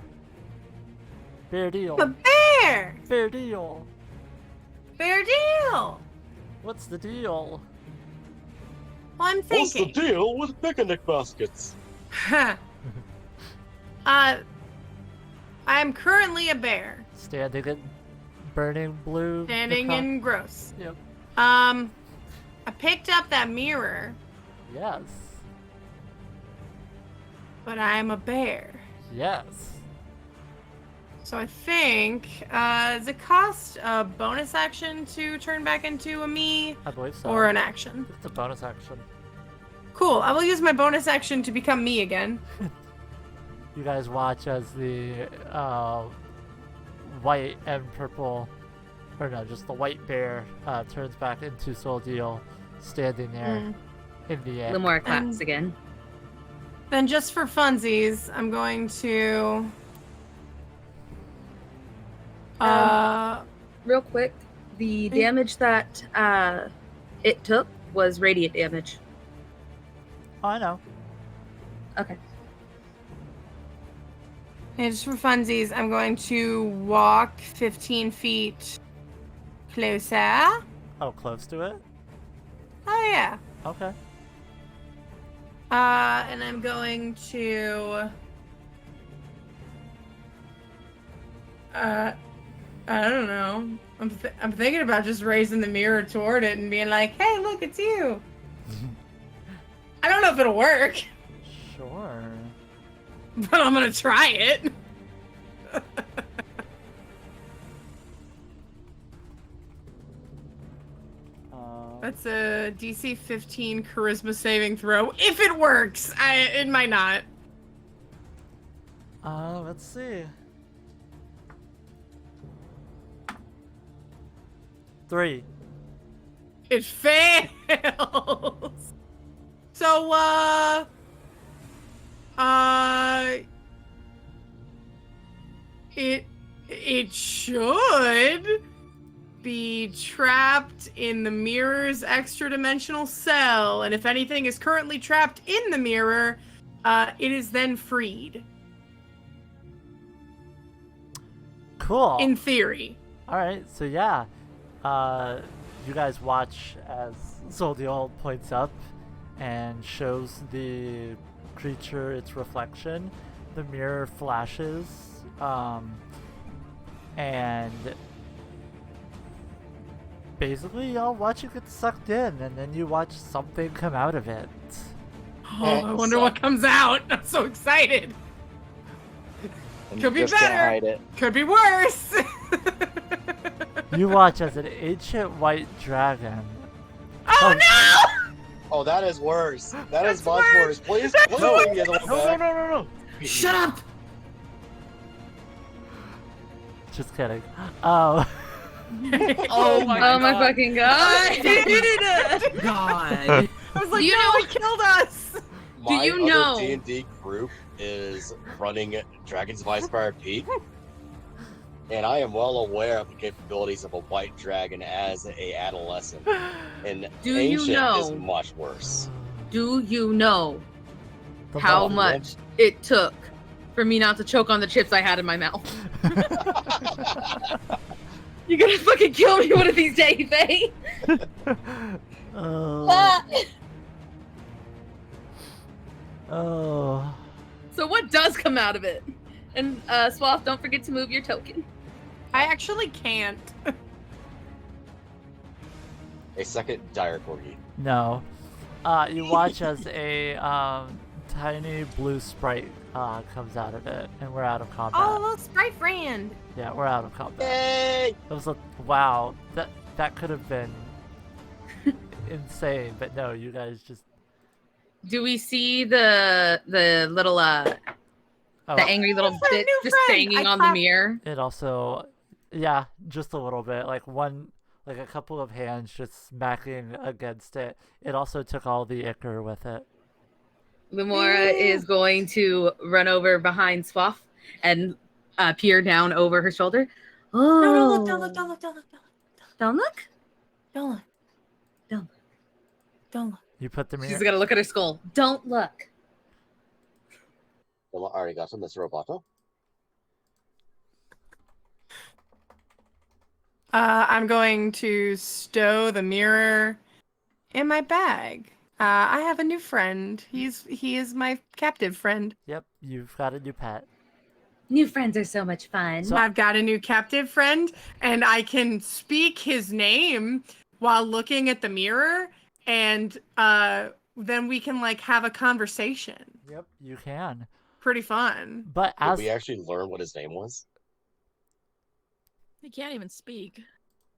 Fair deal. A bear! Fair deal. Fair deal! What's the deal? Well, I'm thinking. What's the deal with picnic baskets? I'm currently a bear. Standing in burning blue. Standing in gross. Yep. I picked up that mirror. Yes. But I'm a bear. Yes. So I think, does it cost a bonus action to turn back into a me? I believe so. Or an action? It's a bonus action. Cool, I will use my bonus action to become me again. You guys watch as the white and purple, or no, just the white bear turns back into Soul Deal, standing there in the air. Lemora claps again. Then just for funsies, I'm going to... real quick, the damage that it took was radiant damage. Oh, I know. Okay. And just for funsies, I'm going to walk 15 feet closer. Oh, close to it? Oh, yeah. Okay. And I'm going to... I don't know. I'm thinking about just raising the mirror toward it and being like, hey, look, it's you. I don't know if it'll work. Sure. But I'm gonna try it. That's a DC 15 charisma saving throw. If it works, it might not. Let's see. 3. It fails. So, it should be trapped in the mirror's extra dimensional cell, and if anything is currently trapped in the mirror, it is then freed. Cool. In theory. Alright, so yeah. You guys watch as Zoldiel points up and shows the creature its reflection. The mirror flashes, and basically y'all watch it get sucked in, and then you watch something come out of it. Oh, I wonder what comes out. I'm so excited. Could be Just can't better. hide it. Could be worse. You watch as an ancient white dragon. Oh no! Oh, that is worse. That's much worse. Please, That's please worse. leave me alone. No. Shut up! Just kidding. Oh. Oh my fucking god! God. I was like, Do you no, know- he killed us. My you other know- D&D group is running Dragon's Inspired Peak, and I am well aware of the capabilities of a white dragon as a adolescent. And Do you ancient is know- much worse. Do you know The how ball. much it took for me not to choke on the chips I had in my mouth? You're gonna fucking kill me one of these days, eh? Oh. Oh. So what does come out of it? And Swath, don't forget to move your token. I actually can't. A second dire corgi. No. You watch as a tiny blue sprite comes out of it, and we're out of combat. Oh, little sprite friend. Yeah, we're out of combat. Yay! It was a wow. That could have been insane, but no, you guys just. Do we see the little Oh, the angry little That's my bit new just friend. hanging I on the clapped- mirror? It also, yeah, just a little bit, like a couple of hands just smacking against it. It also took all the ichor with it. Lumora is going to run over behind Swath and peer down over her shoulder. Oh, No, look, don't look, don't look, don't look, don't look. Don't look? Don't look. Don't look. Don't look. You put the mirror. She's gonna look at her skull. Don't look. Well, arigato, Mr. Roboto. I'm going to stow the mirror in my bag. I have a new friend. He is my captive friend. Yep, you've got a new pet. New friends are so much fun. So- I've got a new captive friend, and I can speak his name while looking at the mirror, and then we can like have a conversation. Yep, you can. Pretty fun. But Did as we actually learn what his name was? He can't even speak.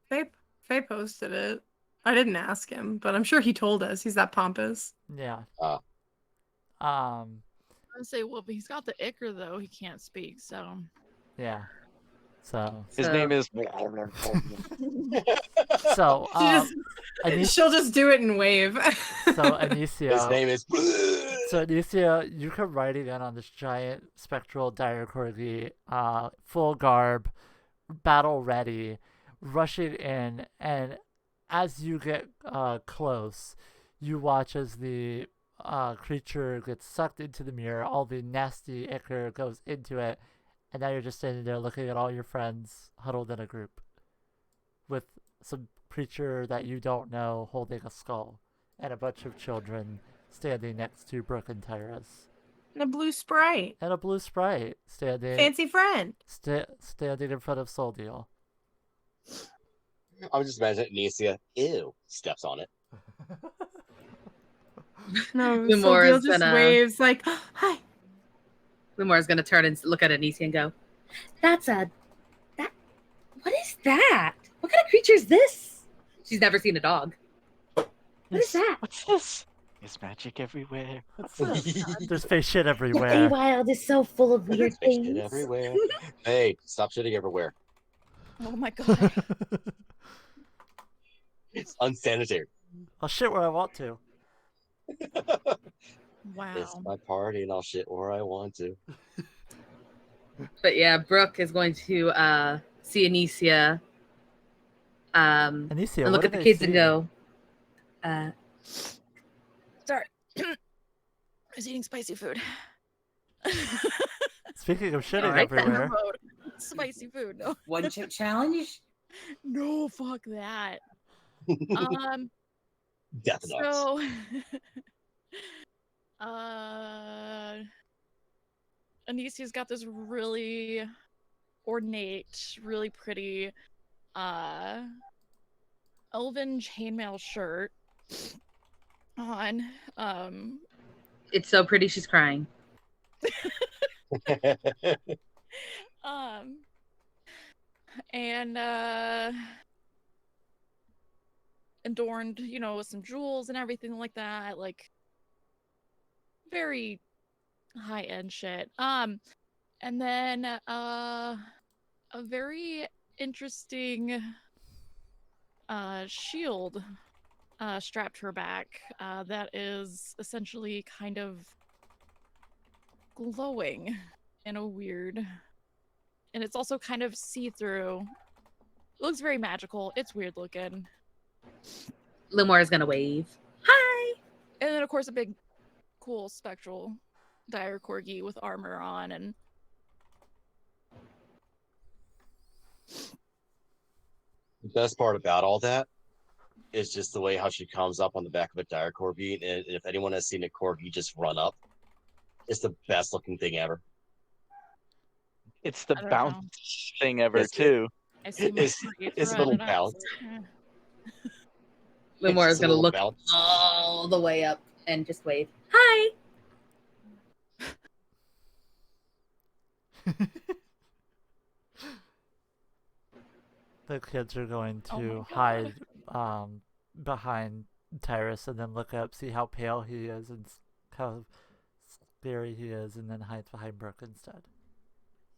Faye posted it. I didn't ask him, but I'm sure he told us. He's that pompous. yeah. I would say, well, but he's got the ichor though. He can't speak, so. Yeah. So His name is. so She'll just do it and wave. So Anysia. His name is. So Anysia, you come riding in on this giant spectral dire corgi, full garb, battle ready, rushing in, and as you get close, you watch as the creature gets sucked into the mirror, all the nasty ichor goes into it, and now you're just standing there looking at all your friends huddled in a group with some creature that you don't know holding a skull and a bunch of children standing next to Brooke and Tyrus. And a blue sprite. And a blue sprite standing Fancy friend. standing in front of Soldiel. I was just imagining Anysia, ew, steps on it. No, Lumora's Soldiel just gonna- waves like, hi. Lumora's gonna turn and look at Anysia and go, What is that? What kind of creature is this? She's never seen a dog. What is that? What's this? There's magic everywhere. What's this? There's face shit The everywhere. Feywild is so full of weird There's shit things. everywhere. Hey, stop shitting everywhere. Oh my god. It's unsanitary. I'll shit where I want to. Wow. It's my party and I'll shit where I want to. But yeah, Brooke is going to see Anysia. Anysia, And look what at do the they kids and see? go, Sorry. I was eating spicy food. Speaking of shitting Alright, then. everywhere. Spicy food. No. One chip challenge? No, fuck that. Death nuts. So Anisia's got this really ornate, really pretty elven chainmail shirt on. it's so pretty she's crying. And adorned, you know, with some jewels and everything like that, like very high-end shit. And then a very interesting shield strapped to her back that is essentially kind of glowing in a weird, and it's also kind of see-through. It looks very magical. It's weird looking. Limor is gonna wave. Hi! And then of course a big cool spectral dire corgi with armor on, and The best part about all that is just the way how she comes up on the back of a dire corgi, and if anyone has seen a corgi just run up, it's the best looking thing ever. It's the I don't bounce thing ever, It's- too. I see my create It's a run, little and I was bounce. like, eh. Limor is It's a gonna little look bounce. all the way up and just wave. Hi! The kids are going Oh to my hide behind Tyrus and then look up, see how pale he is and how scary he is, and then hide behind Brooke instead.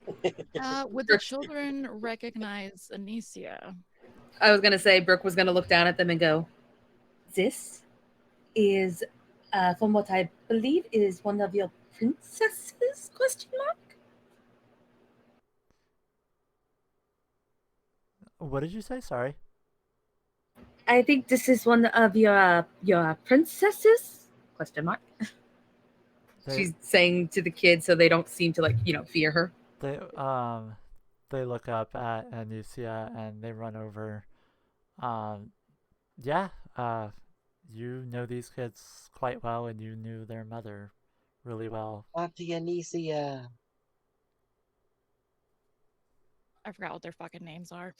Would the children recognize Anysia? I was gonna say Brooke was gonna look down at them and go, "This is, from what I believe, is one of your princesses?" Question mark. What did you say? Sorry. I think this is one of your princesses? Question mark. She's saying to the kids so they don't seem to fear her. They look up at Anysia and they run over. Yeah, you know these kids quite well, and you knew their mother really well. Auntie Anysia. I forgot what their fucking names are.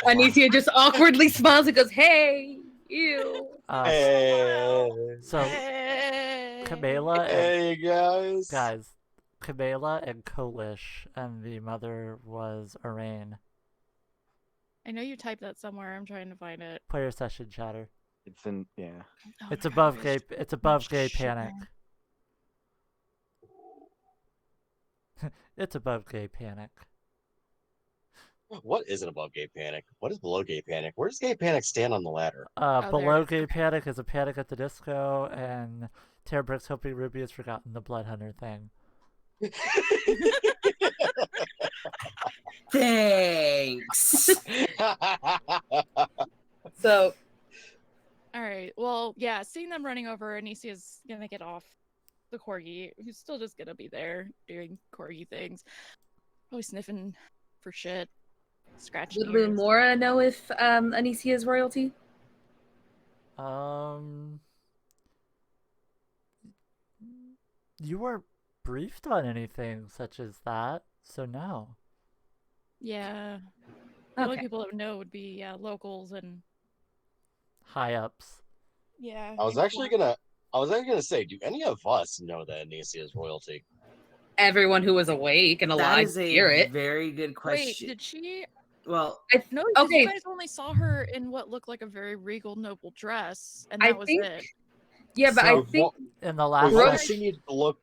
Anysia just awkwardly smiles and goes, "Hey, you." So, Kamela and Hey guys. Kamela and Kolish, and the mother was Arain. I know you typed that somewhere. I'm trying to find it. Player session chatter. It's in, yeah. Oh It's my above God, gay. there's It's so above much gay shit panic. there. It's above gay panic. What is an above gay panic? What is below gay panic? Where does gay panic stand on the ladder? Below gay panic is a Panic at the Disco, and Terrabricks hoping Ruby has forgotten the Blood Hunter thing. Thanks. So, all right. Well, yeah. Seeing them running over, Anisia's gonna get off the corgi, who's still just gonna be there doing corgi things, probably sniffing for shit, scratching. Would ears. Remora know if Anysia is royalty? You weren't briefed on anything such as that, so no. Yeah. The only Okay. people that would know would be locals and High ups. yeah. I was actually gonna say, do any of us know that Anysia is royalty? Everyone who was awake and That alive is a hear it. very good Wait, question. did she? Well, No, 'cause okay. you guys only saw her in what looked like a very regal, noble dress, and I that was think- it. Yeah, but I So- think In the We've last only session, seen you look.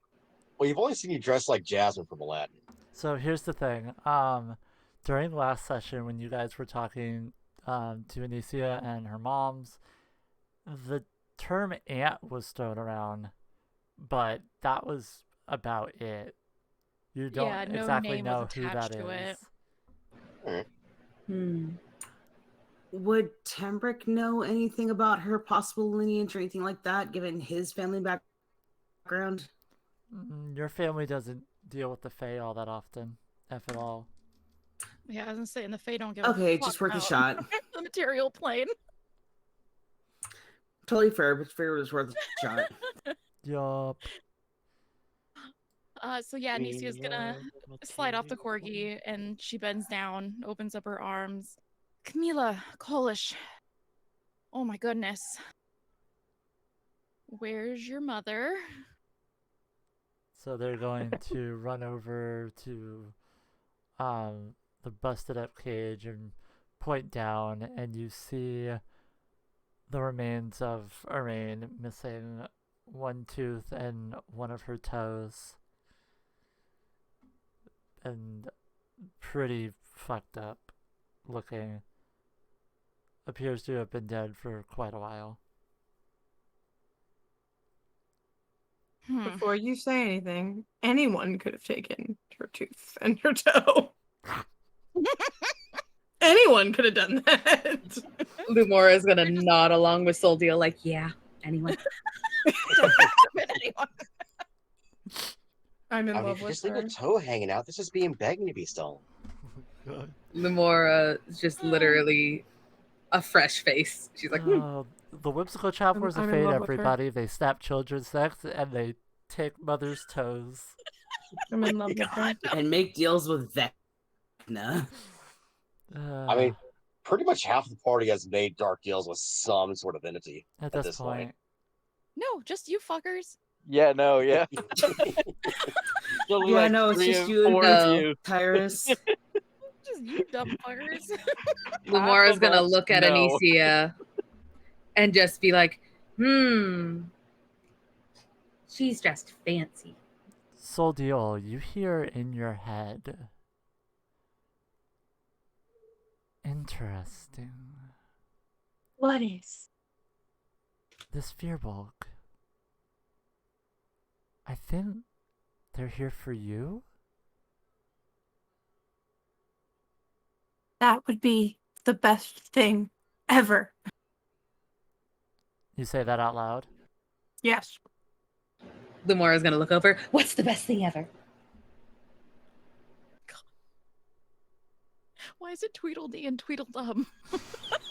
Well, you've only seen you dress like Jasmine from Aladdin. so here's the thing. During last session when you guys were talking to Anysia and her moms, the term aunt was thrown around, but that was about it. You don't Yeah, no exactly name know was who that attached to it. is. would Tembrick know anything about her possible lineage or anything like that, given his family background? Your family doesn't deal with the Fae all that often, if at all. Yeah, I was gonna say, and the Fae don't give Okay, a fuck just worth a about shot. the material plane. Totally fair, but fair was worth a shot. Yup. So yeah, Anisia's gonna slide off the corgi, and she bends down, opens up her arms. Camila, Kolish. Oh my goodness. Where's your mother? So they're going to run over to the busted up cage and point down, and you see the remains of Arain missing one tooth and one of her toes. And pretty fucked up looking. Appears to have been dead for quite a while. Before you say anything, anyone could have taken her tooth and her toe. Anyone could have done that. Lumora is gonna nod along with Soldiel, like, yeah, anyone. I'm in I mean, love if you with just leave her. a toe hanging out, this is being begging to be stolen. Lumora is just literally a fresh face. She's like, The whimsical travelers I'm of in fate, love with her. everybody. They snap children's necks and they take mother's toes. I'm in love with her. And make deals with Vecna. I mean, pretty much half the party has made dark deals with some sort of entity at this point. No, just you fuckers. Yeah, no, yeah. Yeah, no, it's just you and Tyrus. Just you dumb fuckers. Lumora's gonna us, look at no. Anysia and just be like, she's just fancy. Soldiel, you hear in your head. Interesting. What is? This Fearbulk. I think they're here for you? That would be the best thing ever. You say that out loud? Yes. Lumora's gonna look over. What's the best thing ever? Why is it Tweedledee and Tweedledum?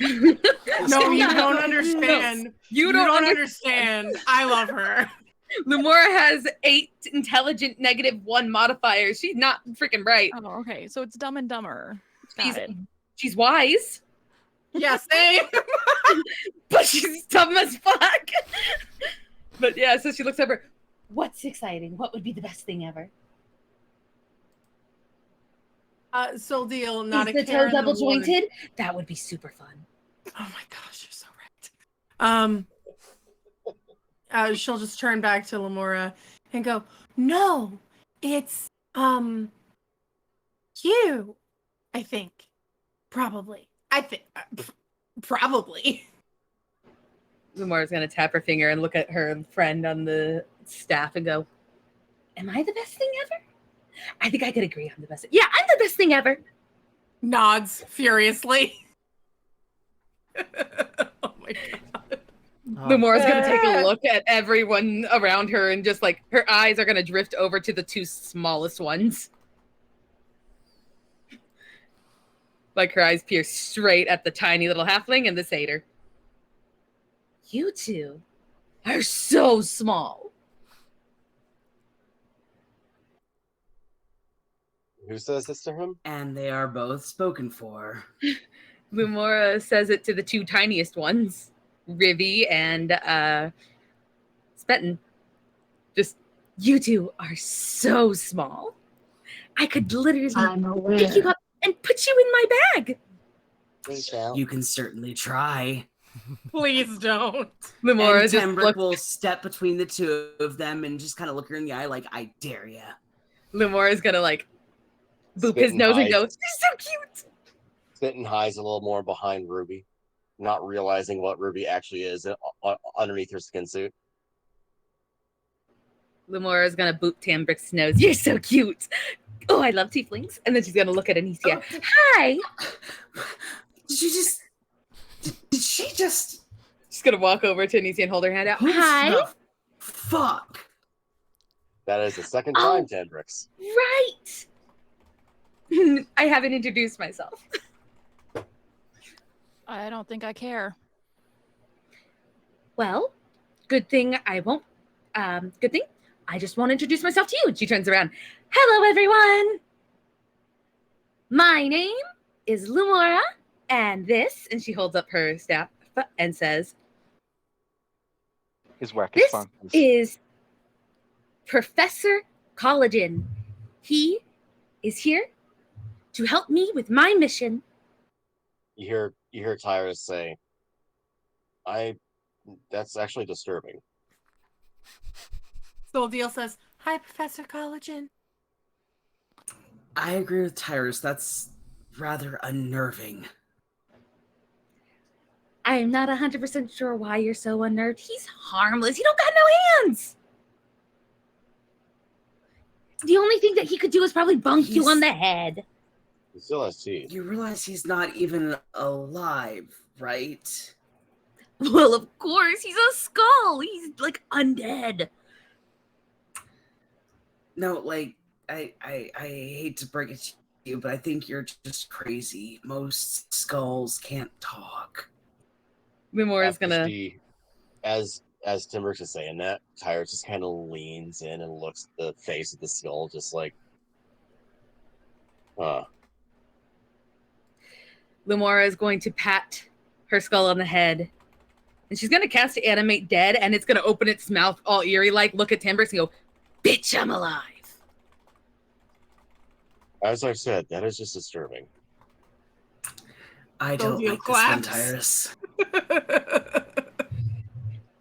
No, you don't understand. No, You don't understand. I love her. Lumora has 8 intelligent -1 modifiers. She's not freaking bright. Oh, okay. So it's Dumb and Dumber. Got it. She's wise. Yeah, same. But she's dumb as fuck. But yeah, so she looks over. What's exciting? What would be the best thing ever? Soul deal, not Is a the care toe in the double world. jointed? That would be super fun. Oh my gosh, you're so right. She'll just turn back to Lamora and go, "No, it's you. I think, probably. I think, probably." Lumora's gonna tap her finger and look at her friend on the staff and go, "Am I the best thing ever? I think I could agree on the best. Yeah, I'm the best thing ever." Nods furiously. Oh my god. Lumora's gonna take a look at everyone around her and just like her eyes are gonna drift over to the 2 smallest ones. Like her eyes pierce straight at the tiny little halfling and the satyr. You two are so small. Who says this to him? And they are both spoken for. Lumora says it to the 2 tiniest ones, Rivy and Spetten. Just, you two are so small. I could literally pick you up and put you in my bag. Please don't. You can certainly try. Please don't. Limora And just Tembrick will step between the two of them and just kind of look her in the eye like, I dare ya. Limora's gonna like boop Spit his and nose and hide. go, "You're so cute." Spitting highs a little more behind Ruby, not realizing what Ruby actually is underneath her skin suit. Limora's gonna boop Tambrick's nose. You're so cute. Oh, I love tieflings. And then she's gonna look at Anysia. Oh. Hi. Did she just? She's gonna walk over to Anysia and hold her hand out. Who's Hi. the fuck? That is the second Oh. time, Tandrix. Right. I haven't introduced myself. I don't think I care. Well, good thing I won't. Good thing I just won't introduce myself to you. And she turns around. Hello, everyone. My name is Lumora, and this, and she holds up her staff and says, His whack this response is Professor Collagen. He is here to help me with my mission. You hear Tyrus say, that's actually disturbing. Soldiel says, "Hi, Professor Collagen." I agree with Tyrus. That's rather unnerving. I'm not 100% sure why you're so unnerved. He's harmless. He don't got no hands. The only thing that he could do is probably bunk you on the head. He still has teeth. You realize he's not even alive, right? Well, of course. He's a skull. He's like undead. No, like, I hate to break it to you, but I think you're just crazy. Most skulls can't talk. Memora's gonna... As Timberx is saying that, Tyrus just kind of leans in and looks at the face of the skull, just like, huh. Lumora is going to pat her skull on the head. And she's going to cast Animate Dead, and it's going to open its mouth all eerie-like, look at Timbrix and go, bitch, I'm alive. As I've said, that is just disturbing. I don't like this one, Tyrus.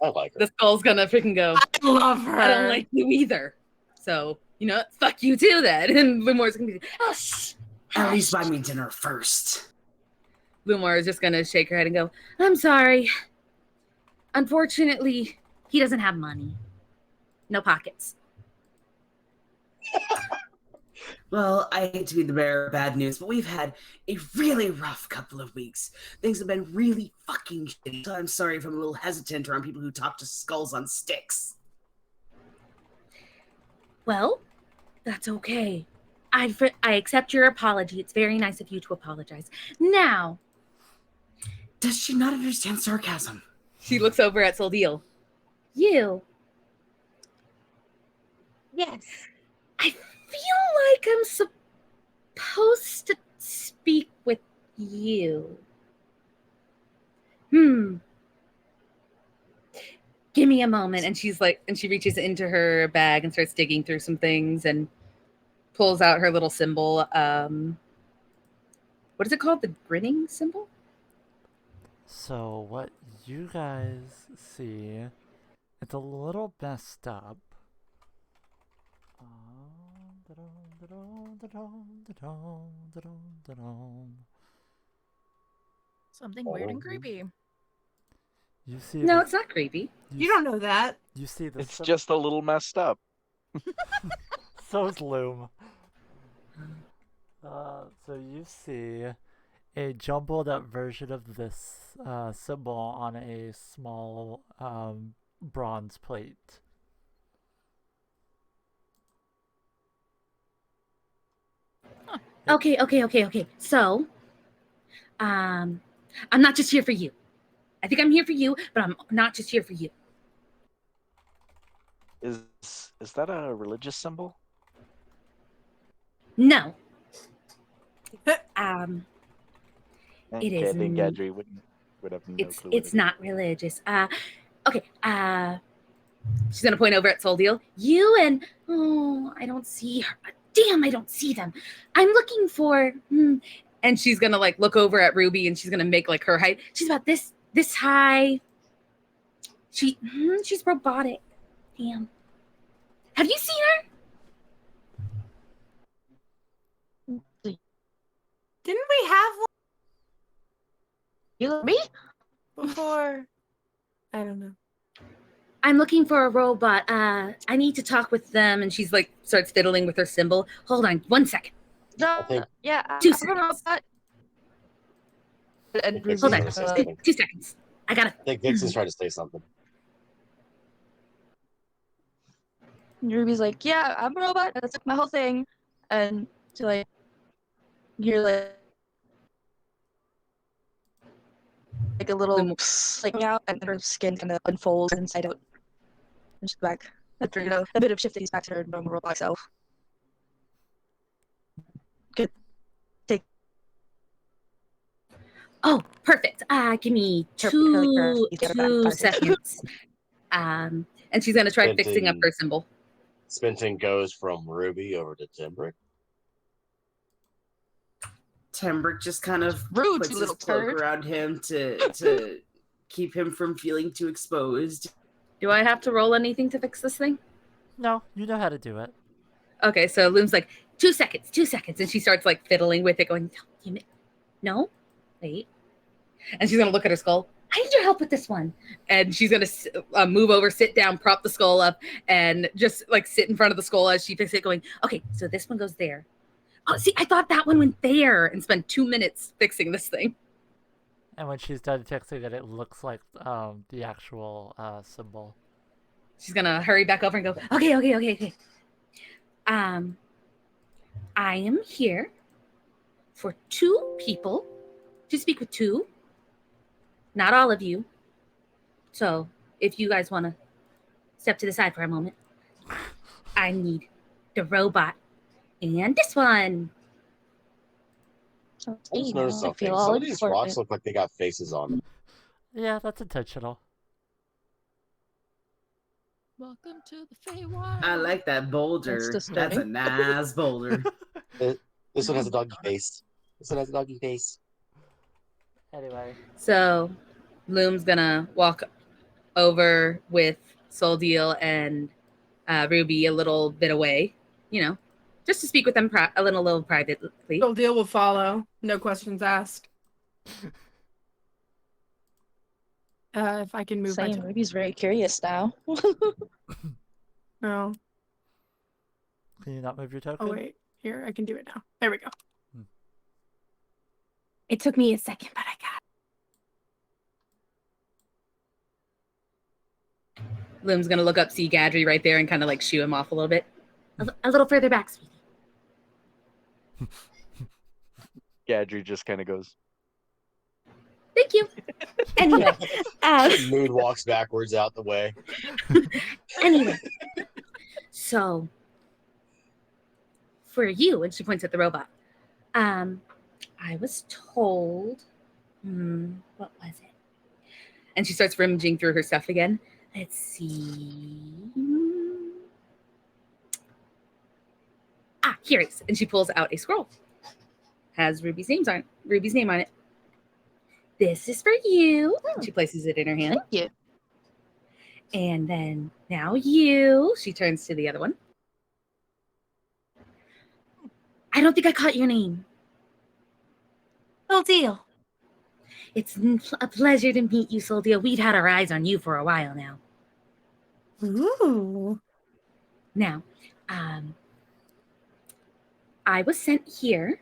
I like her. The skull's going to freaking go, I love her. I don't like you either. So, you know, fuck you too then. And Lumora's going to be, oh, shh. At least buy me dinner first. Lumora is just going to shake her head and go, I'm sorry. Unfortunately, he doesn't have money. No pockets. Well, I hate to be the bearer of bad news, but we've had a really rough couple of weeks. Things have been really fucking shitty, so I'm sorry if I'm a little hesitant around people who talk to skulls on sticks. Well, that's okay. I accept your apology. It's very nice of you to apologize. Now... Does she not understand sarcasm? She looks over at Soldeal. You. Yes. I feel like I'm supposed to speak with you. Give me a moment. And she's like, and she reaches into her bag and starts digging through some things and pulls out her little symbol. What is it called? The grinning symbol? So what you guys see, it's a little messed up. Something weird and creepy. You see? No, it's not creepy. You don't know that. You see the. It's just a little messed up. So's Loom. So you see a jumbled up version of this symbol on a small bronze plate. Huh. Okay. So, I'm not just here for you. I think I'm here for you, but I'm not just here for you. Is that a religious symbol? No. It Okay, is. I think Gadri would have no clue. It's not religious. Okay. She's gonna point over at Soldeal. You and I don't see her. Damn, I don't see them. I'm looking for... And she's going to like look over at Ruby and she's going to make like her height. She's about this high. She's robotic. Damn. Have you seen her? Didn't we have one? You me? Before? I don't know. I'm looking for a robot. I need to talk with them. And she's like, starts fiddling with her symbol. Hold on 1 second. No, think- yeah. 2 I don't know seconds. about and Vixen's Hold on. trying to say something. 2 seconds. I gotta... I think Vixen's trying to say something. Ruby's like, yeah, I'm a robot. That's like my whole thing. And so like, you're like a little like out, and her skin kind of unfolds inside out. And she's back after a bit of shifting back to her normal robot self. Good. Take. Oh, perfect. Give me two seconds. And she's gonna try fixing up her symbol. Spinton goes from Ruby over to Timbrick. Timbrick just kind of Rude, puts his little cloak turd. around him to keep him from feeling too exposed. Do I have to roll anything to fix this thing? No, you know how to do it. Okay, so Loom's like, 2 seconds, and she starts like fiddling with it, going, damn it. No, wait. And she's gonna look at her skull. I need your help with this one. And she's gonna move over, sit down, prop the skull up, and just like sit in front of the skull as she fixes it, going, okay, so this one goes there. Oh, see, I thought that one went there, and spent 2 minutes fixing this thing. And when she's done fixing it, it looks like the actual symbol. She's gonna hurry back over and go, okay. I am here for 2 people to speak with 2. Not all of you. So if you guys want to step to the side for a moment, I need the robot and this one. I just noticed something. Some of these rocks look like they got faces on them. Yeah, that's intentional. Welcome to the Feywild. I like that boulder. That's a nice boulder. This one has a doggy face. Anyway. So Loom's gonna walk over with Soul Deal and Ruby a little bit away, just to speak with them a little privately. Soul Deal will follow. No questions asked. If I can move my Same. Ruby's very curious now. No. Can you not move your token? Oh wait, here I can do it now. There we go. Hmm. It took me a second, but I got it. Loom's gonna look up, see Gadry right there, and kind of like shoo him off a little bit. A little further back, sweetie. Gadry just kind of goes, Thank you. Anyway, Moon walks backwards out the way. Anyway, so for you, and she points at the robot. I was told, what was it? And she starts rummaging through her stuff again. Let's see. Here it is. And she pulls out a scroll. Has Ruby's name on it. This is for you. She places it in her hand. Thank you. And then now you. She turns to the other one. I don't think I caught your name. Soul Deal. It's a pleasure to meet you, Soul Deal. We've had our eyes on you for a while now. Ooh. Now, I was sent here.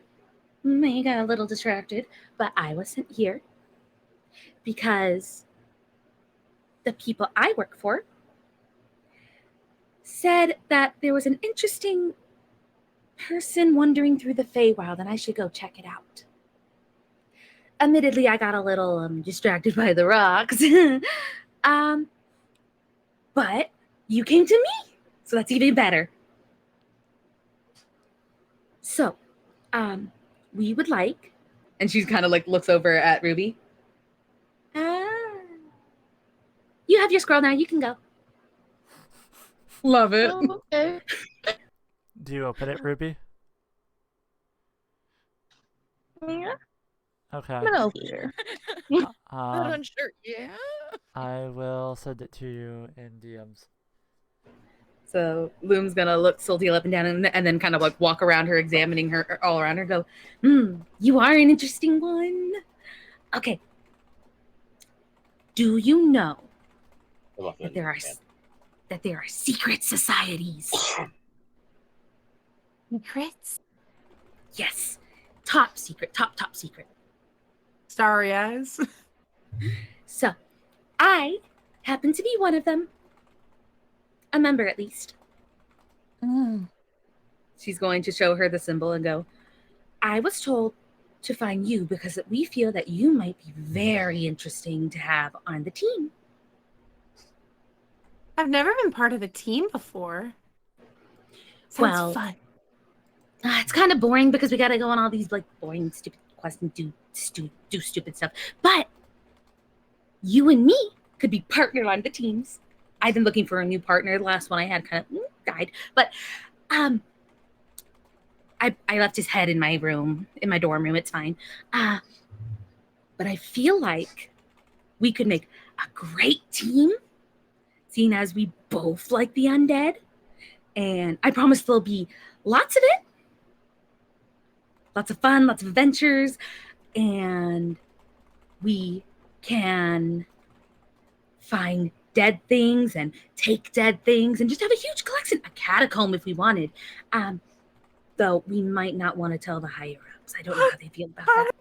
I got a little distracted, but I was sent here because the people I work for said that there was an interesting person wandering through the Feywild and I should go check it out. Admittedly, I got a little distracted by the rocks. But you came to me, so that's even better. So, we would like, and she's kind of like looks over at Ruby. You have your scroll now. You can go. Love it. Oh, okay. Do you open it, Ruby? Yeah, Okay. I'm gonna open it. Not Um, unsure. Yeah. I will send it to you in DMs. So Loom's gonna look Sildeal up and down and then kind of like walk around her, examining her all around her, go, you are an interesting one. Okay. Do you know that there are secret societies? Secrets? Yes. Top secret. Top secret. Starry eyes. So, I happen to be one of them. A member, at least. She's going to show her the symbol and go, I was told to find you because we feel that you might be very interesting to have on the team. I've never been part of a team before. Sounds fun. It's kind of boring because we got to go on all these like boring, stupid quests and do stupid stuff. But you and me could be partnered on the teams. I've been looking for a new partner. The last one I had kind of died. But I left his head in my room, in my dorm room. It's fine. But I feel like we could make a great team, seeing as we both like the undead. And I promise there'll be lots of it. Lots of fun, lots of adventures. And we can find dead things and take dead things and just have a huge collection, a catacomb if we wanted. Though we might not want to tell the higher ups. I don't know how they feel about that.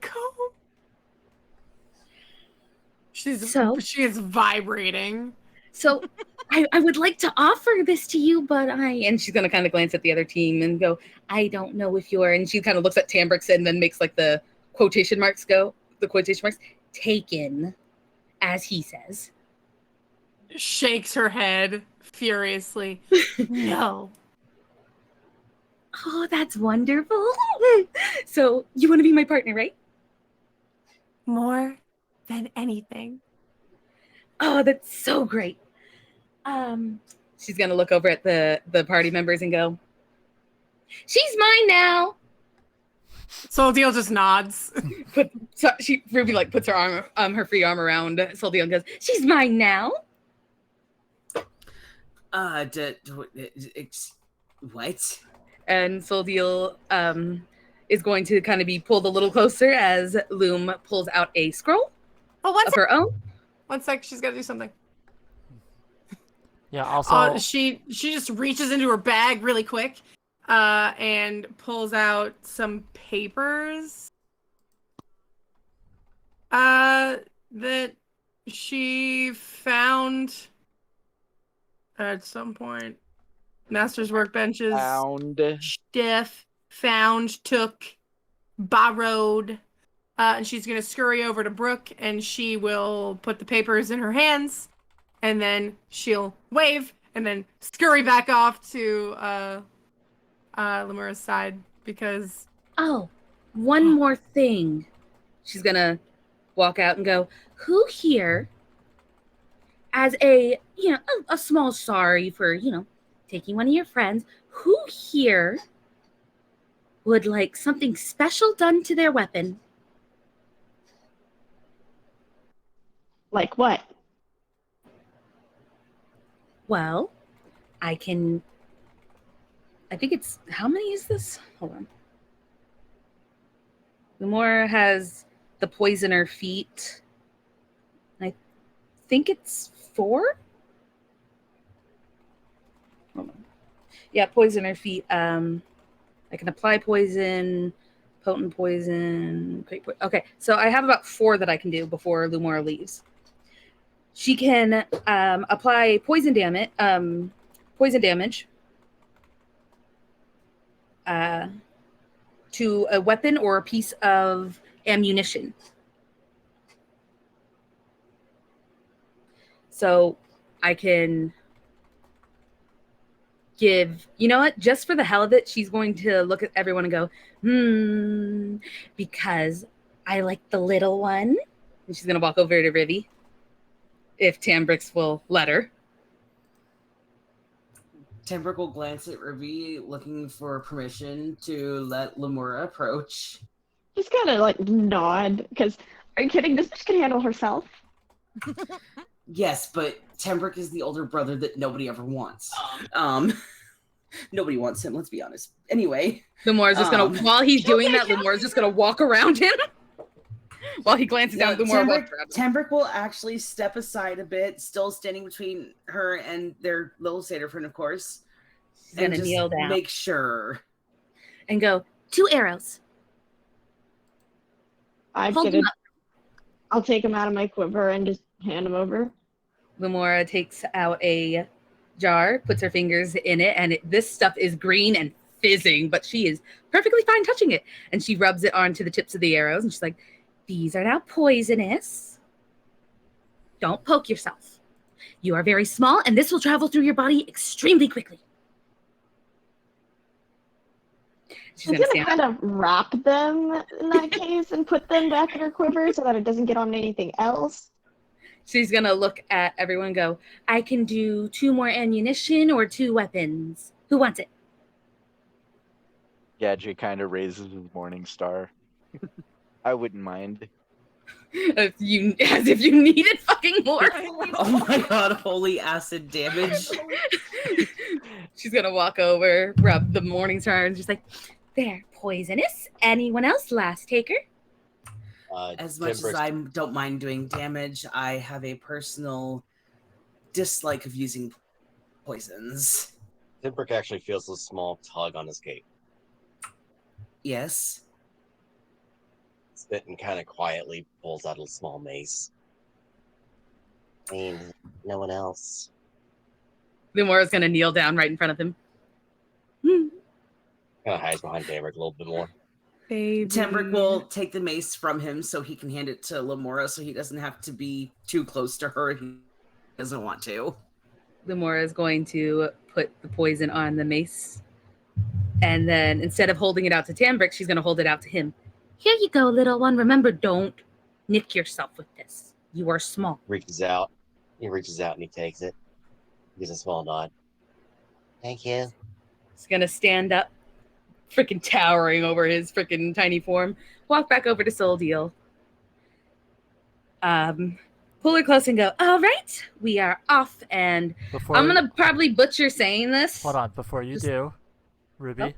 She is vibrating. So I would like to offer this to you, but and she's gonna kind of glance at the other team and go, I don't know if you're, and she kind of looks at Tambrix and then makes like the quotation marks taken, as he says. Shakes her head furiously. No. Oh, that's wonderful. So you want to be my partner, right? More than anything. Oh, that's so great. She's gonna look over at the party members and go, she's mine now. Soldeal just nods. Ruby like puts her arm, her free arm around Soldeal and goes, she's mine now. What? And Soldeal is going to kind of be pulled a little closer as Loom pulls out a scroll of her own. 1 sec, she's got to do something. Yeah, also... she just reaches into her bag really quick and pulls out some papers that she found at some point. Master's workbenches. Found, took, borrowed. And she's going to scurry over to Brooke, and she will put the papers in her hands, and then she'll wave, and then scurry back off to Lemura's side, because... Oh, one more thing. She's going to walk out and go, who here, as a small sorry for, taking one of your friends, who here would like something special done to their weapon? Like what? Well, I think it's, how many is this? Hold on. Lumora has the poisoner feat. I think it's 4? Hold on. Yeah, poisoner feat. I can apply poison, potent poison, great poison. Okay, so I have about 4 that I can do before Lumora leaves. She can apply poison damage to a weapon or a piece of ammunition. So I can give, you know what? Just for the hell of it, she's going to look at everyone and go, because I like the little one. And she's going to walk over to Rivy, if Tambrix will let her. Tembrick will glance at Ruby, looking for permission to let Lemura approach. Just kind of like nod, because are you kidding? This bitch can handle herself. Yes, but Tembrick is the older brother that nobody ever wants. Nobody wants him, let's be honest. Anyway. Lumora's just gonna, while he's doing that, Lumora's just gonna walk around him. While he glances down, Lumora walks around him. Tembrick will actually step aside a bit, still standing between her and their little satyr friend, of course. She's gonna just kneel down. make sure. And go, 2 arrows. I'll take him out of my quiver and just hand him over. Lumora takes out a jar, puts her fingers in it, and this stuff is green and fizzing, but she is perfectly fine touching it. And she rubs it onto the tips of the arrows, and she's like, these are now poisonous. Don't poke yourself. You are very small, and this will travel through your body extremely quickly. She's gonna kind of wrap them in that case and put them back in her quiver so that it doesn't get on anything else. She's gonna look at everyone and go, I can do 2 more ammunition or 2 weapons. Who wants it? Gadget kind of raises his morning star. I wouldn't mind. As if you needed fucking more. Oh my god, holy acid damage. She's gonna walk over, rub the morning star, and she's like, they're poisonous. Anyone else? Last taker? As much as I don't mind doing damage, I have a personal dislike of using poisons. Timbrick actually feels a small tug on his cape. Yes. Spit and kind of quietly pulls out a small mace. I mean, no one else. Lumora's gonna kneel down right in front of him. Kind of hides behind Timbrick a little bit more. Tembrick will take the mace from him so he can hand it to Lemora so he doesn't have to be too close to her if he doesn't want to. Lumora is going to put the poison on the mace. And then instead of holding it out to Timbrick, she's going to hold it out to him. Here you go, little one. Remember, don't nick yourself with this. You are small. Reaches out. He reaches out and he takes it. Gives a small nod. Thank you. He's going to stand up, freaking towering over his freaking tiny form. Walk back over to Soul Deal. Pull her close and go, all right, we are off. And I'm going to probably butcher saying this. Hold on, before you do, Ruby. Oh.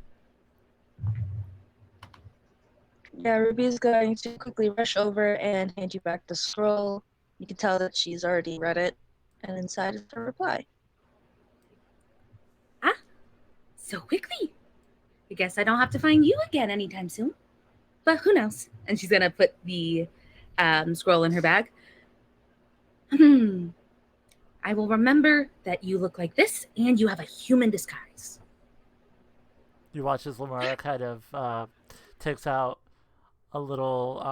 Yeah, Ruby's going to quickly rush over and hand you back the scroll. You can tell that she's already read it. And inside is her reply. Ah, so quickly. I guess I don't have to find you again anytime soon. But who knows? And she's going to put the scroll in her bag. I will remember that you look like this and you have a human disguise. You watch as Lemora kind of takes out a little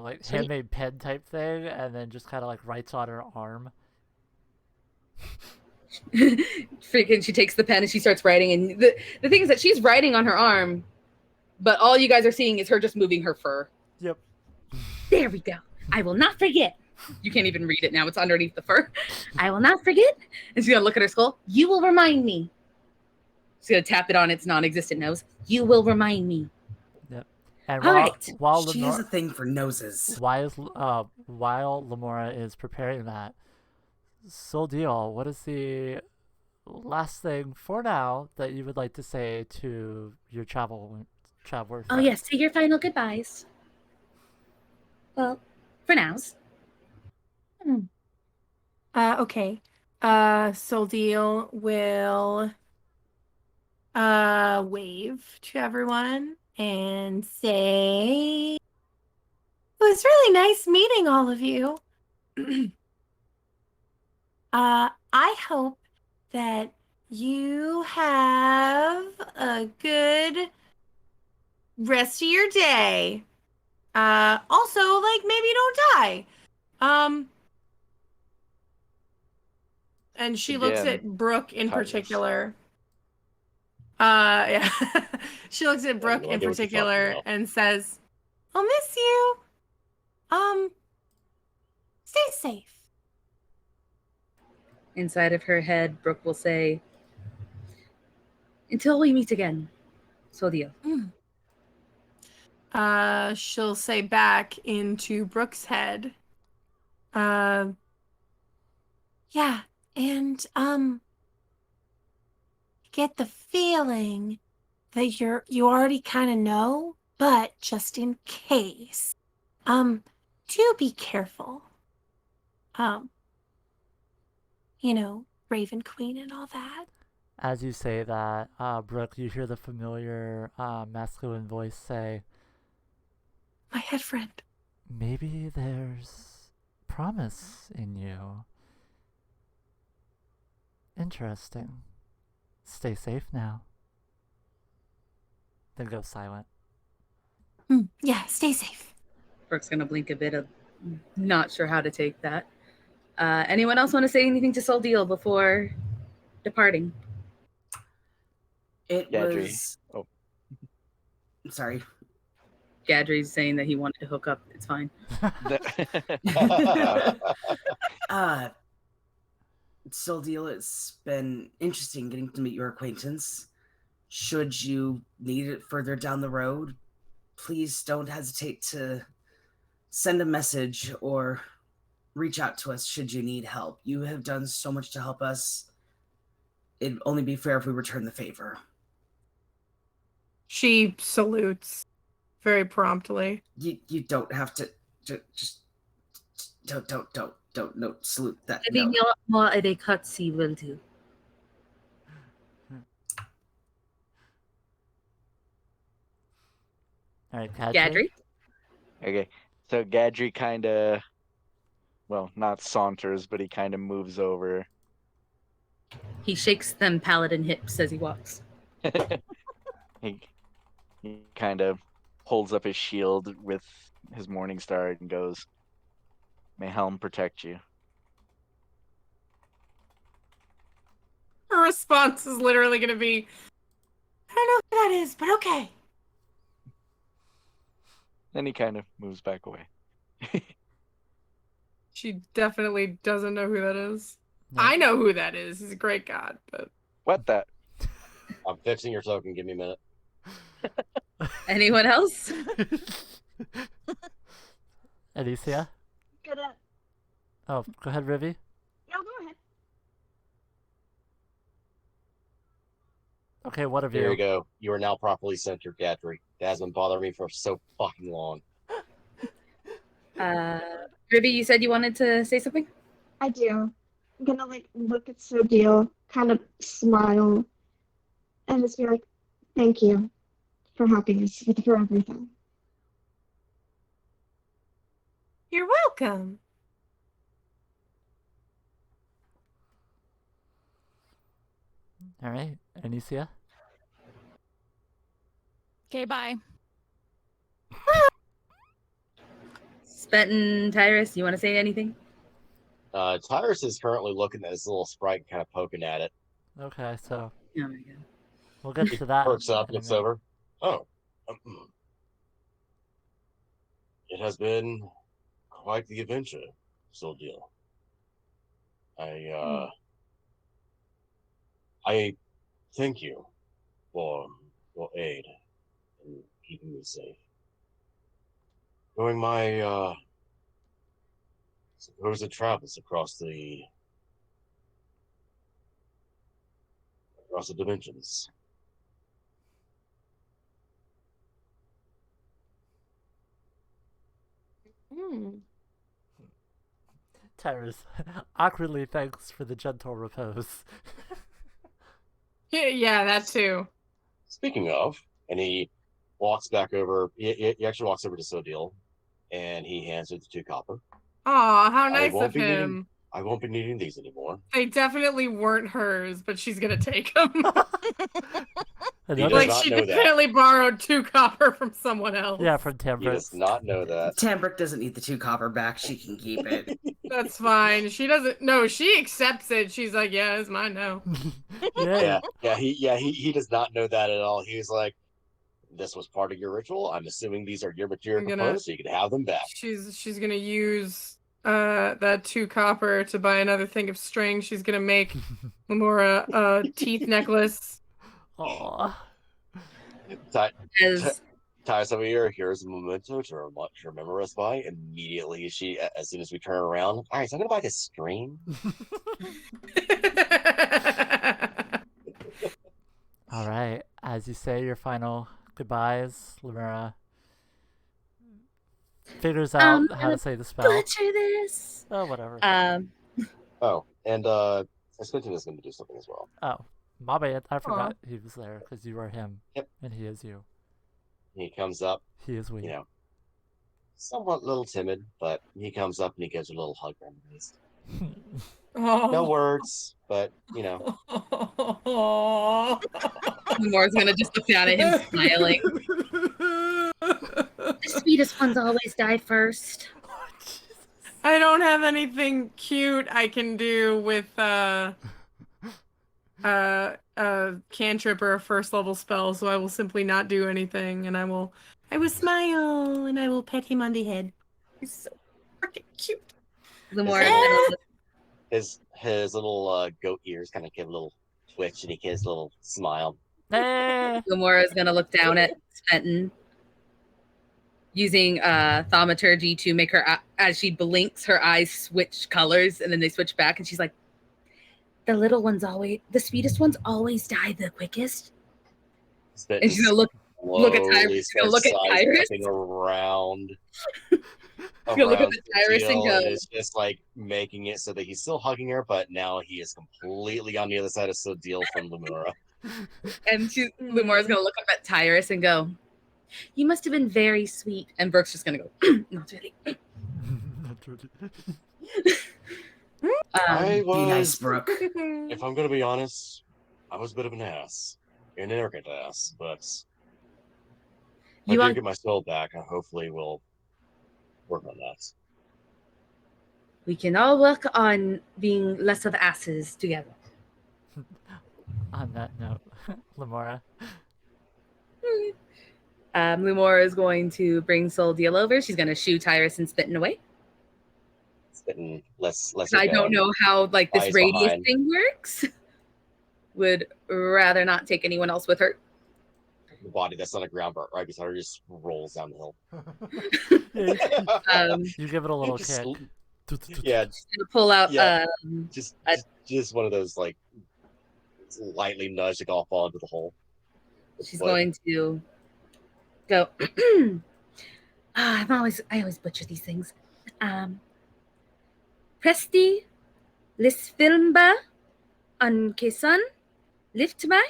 like handmade pen type thing and then just kind of like writes on her arm. Freaking, she takes the pen and she starts writing. And the thing is that she's writing on her arm, but all you guys are seeing is her just moving her fur. Yep. There we go. I will not forget. You can't even read it now. It's underneath the fur. I will not forget. And she's going to look at her skull. You will remind me. She's going to tap it on its non-existent nose. You will remind me. Yep. And while she has a thing for noses. While Lemora is preparing that, Soul Deal, what is the last thing for now that you would like to say to your traveler? Oh yes, say your final goodbyes. Well, for nows. Okay. Soul Deal will wave to everyone and say, it was really nice meeting all of you. I hope that you have a good rest of your day. Also, like, maybe don't die. And she looks at Brooke in particular. Yeah. She looks at Brooke in particular and says, I'll miss you. Stay safe. Inside of her head, Brooke will say, Until we meet again. So deal. She'll say back into Brooke's head. Yeah, and get the feeling that you already kind of know, but just in case, do be careful. Raven Queen and all that. As you say that, Brooke, you hear the familiar masculine voice say, My head friend. maybe there's promise in you. Interesting. Stay safe now. Then go silent. Yeah, stay safe. Brooke's gonna blink a bit of not sure how to take that. Anyone else want to say anything to Soldeal before departing? It Gadri. was. Oh. Sorry. Gadri's saying that he wanted to hook up. It's fine. Soldeal, it's been interesting getting to meet your acquaintance. Should you need it further down the road, please don't hesitate to send a message or reach out to us should you need help. You have done so much to help us. It'd only be fair if we return the favor. She salutes very promptly. You don't have to just don't no salute that. I think more a cutscene will do. All right, Gadri. Okay, so Gadri kind of, well, not saunters, but he kind of moves over. He shakes them paladin hips as he walks. He kind of holds up his shield with his morning star and goes, "May Helm protect you." Her response is literally going to be, I don't know who that is, but okay. Then he kind of moves back away. She definitely doesn't know who that is. No. I know who that is. He's a great god, but... What that? I'm fixing your token. Give me a minute. Anyone else? Anysia? Good. Oh, go ahead, Rivi. No, go ahead. Okay, what of you? There you go. You are now properly centered, Gadri. It has been bothering me for so fucking long. Ruby, you said you wanted to say something? I do. I'm gonna look at Sodeal, kind of smile, and just be like, "Thank you for helping us for everything." You're welcome. All right, Anysia? Okay, bye. Spet and Tyrus, you want to say anything? Tyrus is currently looking at this little sprite, kind of poking at it. Okay, so Oh my god. we'll get to that. Perks up, in a looks minute. over. Oh. It has been quite the adventure, Soldeal. I thank you for your aid in keeping me safe. During my supposed travels across the dimensions. Tyrus, awkwardly thanks for the gentle repose. Yeah, that too. Speaking of, and he walks back over. He actually walks over to Sodil, and he hands her the 2 copper. Aw, how nice of him. I won't be needing these anymore. They definitely weren't hers, but she's gonna take them. He does Like, not she know that. definitely borrowed 2 copper from someone else. Yeah, from He Tambrick. does not know that. Tambrick doesn't need the 2 copper back. She can keep it. That's fine. She doesn't. No, she accepts it. She's like, yeah, it's mine now. Yeah. He does not know that at all. He was like, "This was part of your ritual. I'm assuming these are your material components, so you can have them back." She's gonna use that 2 copper to buy another thing of string. She's gonna make Lamora a teeth necklace. Aw. As Tyrus over here, here's a memento to remember us by. Immediately, as soon as we turn around, all right, so I'm gonna buy this stream. All right. As you say your final goodbyes, Lemura figures out how to say the spell. Butcher this. Oh, whatever. Oh, and Spinton is going to do something as well. Oh, my bad. I forgot he was there because you are him. Yep. And he is you. He comes up. He is we. You know, somewhat little timid, but he comes up and he gives a little hug around the waist. No words, but you know. Lamora's gonna just look down at him, smiling. The sweetest ones always die first. I don't have anything cute I can do with a cantrip or a first level spell, so I will simply not do anything, and I will smile and I will pet him on the head. He's so freaking cute. His little goat ears kind of give a little twitch, and he gives a little smile. Lamora's gonna look down at Fenton, using thaumaturgy to make her, as she blinks, her eyes switch colors, and then they switch back, and she's like, the sweetest ones always die the quickest. And she's gonna look at Tyrus. Look at Tyrus. Around. Look at the Tyrus and go. It's just like making it so that he's still hugging her, but now he is completely on the other side of Sodil from Lemura. And Lumora's gonna look up at Tyrus and go, you must have been very sweet. And Brooke's just gonna go, not really. Not really. Be nice, Brooke. If I'm gonna be honest, I was a bit of an ass. An arrogant ass, but I do get my soul back, and hopefully we'll work on that. We can all work on being less of asses together. On that note, Lemora. Lumora is going to bring Soul Deal over. She's going to shoo Tyrus and Spittin away. Spittin, let's I don't know how like this eyes radius behind. thing works. Would rather not take anyone else with her. The body that's on the ground, but right beside her just rolls down the hill. You give it a little Just- kick. Yeah, Just gonna pull out just one of those like lightly nudge the golf ball into the hole. she's going to go I always butcher these things. Presti Lisfilmba Ankesan Liftmai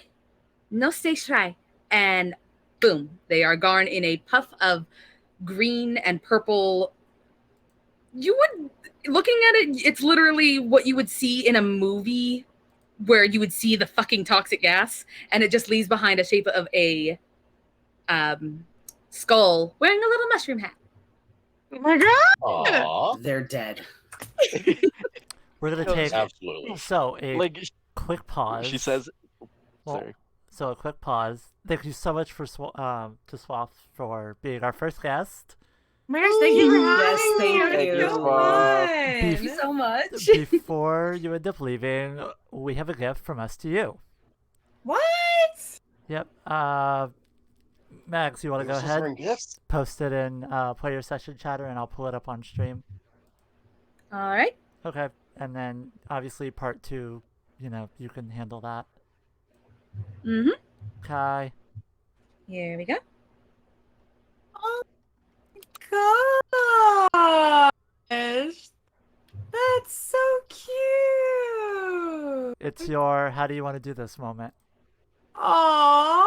No Stay Shrai. And boom, they are gone in a puff of green and purple. Looking at it, it's literally what you would see in a movie where you would see the fucking toxic gas, and it just leaves behind a shape of a skull wearing a little mushroom hat. Oh my god! Aww. They're dead. We're gonna take Absolutely. so a Like, quick pause. she says, Well, sorry. So a quick pause. Thank you so much for to Swap for being our first guest. My gosh, thank you for having Yes, me. thank It was you. so fun. Thank you so much. Before you end up leaving, we have a gift from us to you. What? Yep. Max, you want to go ahead? Gifts? Post it in player session chatter, and I'll pull it up on stream. All right. Okay. And then obviously part 2, you can handle that. Mm-hmm. Kai. Here we go. Oh gosh, that's so cute. It's your how do you want to do this moment. Aww.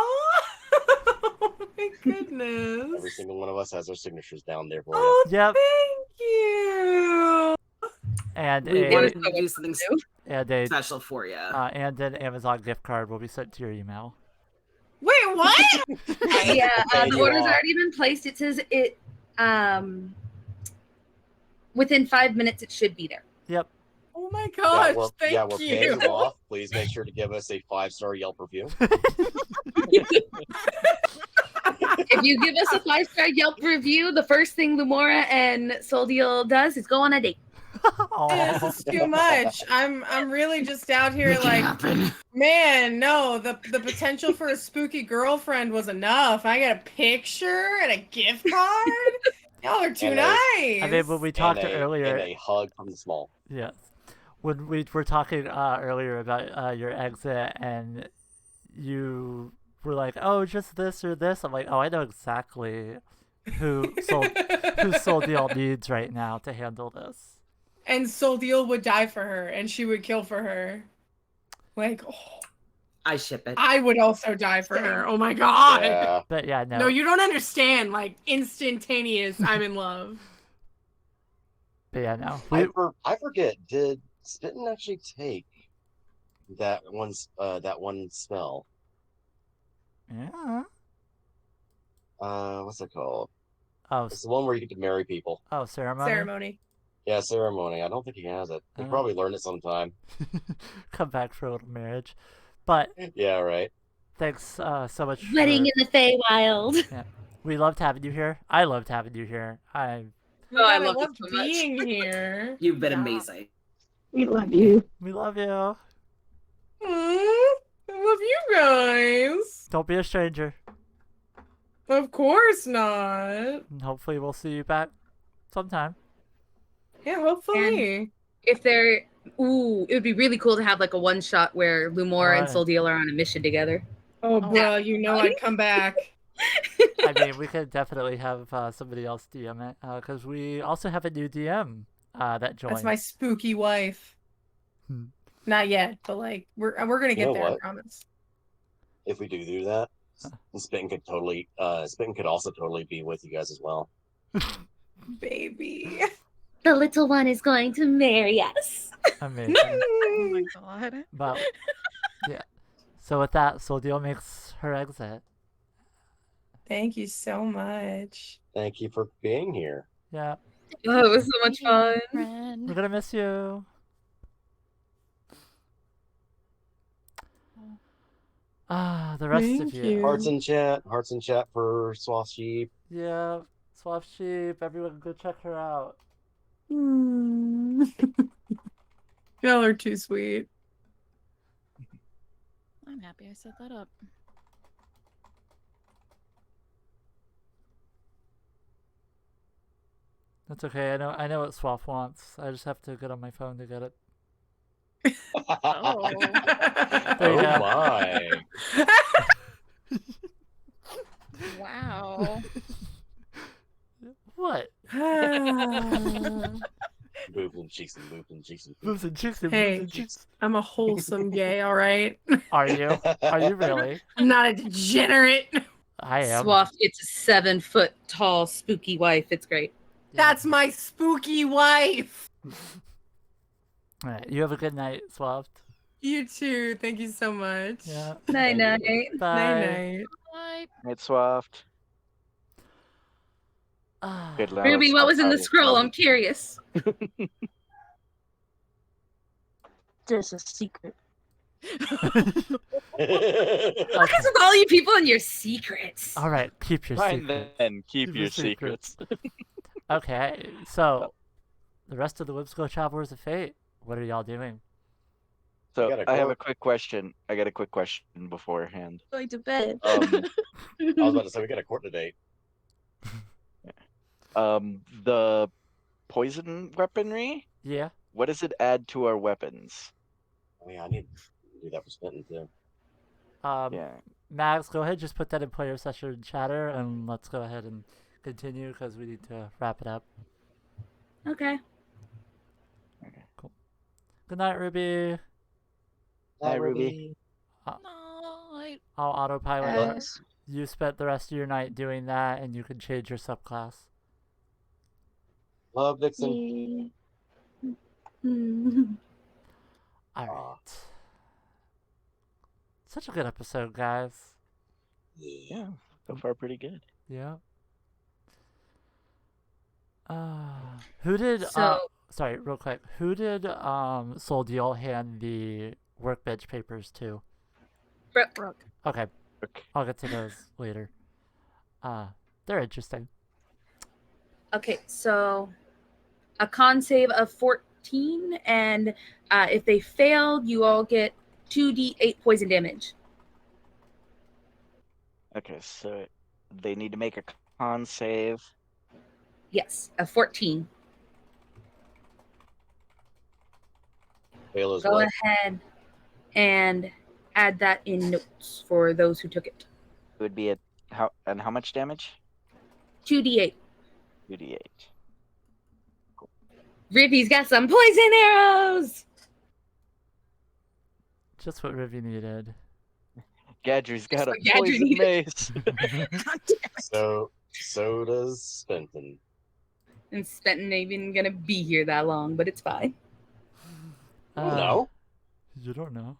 Oh my goodness. Every single one of us has our signatures down there for Oh, Yep. thank you. And We a, wanted to do something and a special for you. and an Amazon gift card will be sent to your email. Wait, what? Yeah, Pay the you order's off. already been placed. It says it within 5 minutes it should be there. Yep. Oh my you. gosh, we're thank paying you. you off. Please make sure to give us a 5-star Yelp review. If you give us a 5-star Yelp review, the first thing Lumora and Soldiel does is go on a date. This is too much. I'm really just out here like, man, no, the potential for a spooky girlfriend was enough. I got a picture and a gift card. Y'all are too And nice. I mean, when we talked and earlier, a hug from the small. yes, when we were talking earlier about your exit, and you were like, "Oh, just this or this," I'm like, "Oh, I know exactly who Soldiel needs right now to handle this." And Soldiel would die for her, and she would kill for her. Like, oh, I ship it. I would also die for her. Oh my god. Yeah. But yeah, no. No, you don't understand. Like, instantaneous, I'm in love. But yeah, no. I forget. Did Spittin actually take that one spell? Yeah. What's it called? Oh, it's the one where you get to marry people. Oh, ceremony. Yeah, ceremony. I don't think he has it. He'll probably learn it sometime. Come back for a little marriage, but yeah, right. Thanks so much. Wedding in the Feywild. Yeah, we loved having you here. I loved having you here. I loved being here. You've been amazing. We love you. We love you. I love you guys. Don't be a stranger. Of course not. And hopefully we'll see you back sometime. Yeah, hopefully. And if there, it would be really cool to have like a one shot where Lumora and Soldiel are on a mission together. Oh, bro, you know I'd come back. I mean, we could definitely have somebody else DM it because we also have a new DM that joined. That's my spooky wife. Not yet, but like we're gonna get there. I promise. If we do that, Spittin could also totally be with you guys as well. Baby. The little one is going to marry us. Amazing. Oh my god. But yeah. So with that, Soldiel makes her exit. Thank you so much. Thank you for being here. Yeah. Oh, it was so much fun. We're gonna miss you. The rest of you. Hearts in chat for Swath Sheep. Yeah, Swath Sheep. Everyone go check her out. Y'all are too sweet. I'm happy I set that up. That's okay. I know what Swath wants. I just have to get on my phone to get it. Oh. There you go. My. Wow. What? Boobs and cheeks and boobs and cheeks and Boobs and cheeks and Hey, boobs and cheeks. I'm a wholesome gay, all right? Are you? Are you really? I'm not a degenerate. I am. Swath, it's a 7 foot tall spooky wife. It's great. That's my spooky wife. All right. You have a good night, Swath. You too. Thank you so much. Yeah. Night night. Bye. Night. Bye. Night Swaft. Good luck. Ruby, what was in the scroll? I'm curious. There's a secret. What is with all you people and your secrets? All right. Keep your Fine secret. then, keep your secrets. Okay. So, the rest of the Whimsical Travelers of Fate. What are y'all doing? So got a I have a court. quick question. I got a quick question beforehand. Going to bed. I was about to say we got a court date. The poison weaponry. Yeah. What does it add to our weapons? Oh yeah, I need to do that for Spittin too. Yeah. Max, go ahead. Just put that in player session chatter, and let's go ahead and continue because we need to wrap it up. Okay. Cool. Good night, Ruby. Hi, Ruby. Night. I'll autopilot. Yes. You spent the rest of your night doing that, and you can change your subclass. Love Vixen. All right. Such a good episode, guys. Yeah, so far pretty good. Yeah. Who did? Sorry, real quick. Who did Soldiel hand the workbench papers to? Brooke. Okay, I'll get to those later. They're interesting. Okay, so a con save of 14, and if they fail, you all get 2d8 poison damage. Okay, so they need to make a con save. Yes, a 14. Fail is Go what? ahead and add that in notes for those who took it. It would be how much damage? 2d8. 2d8. Rivy's got some poison arrows! Just what Rivy needed. Gadry's got a Gadry poison needed. mace. So does Fenton. And Spenton ain't even gonna be here that long, but it's fine. No. You don't know.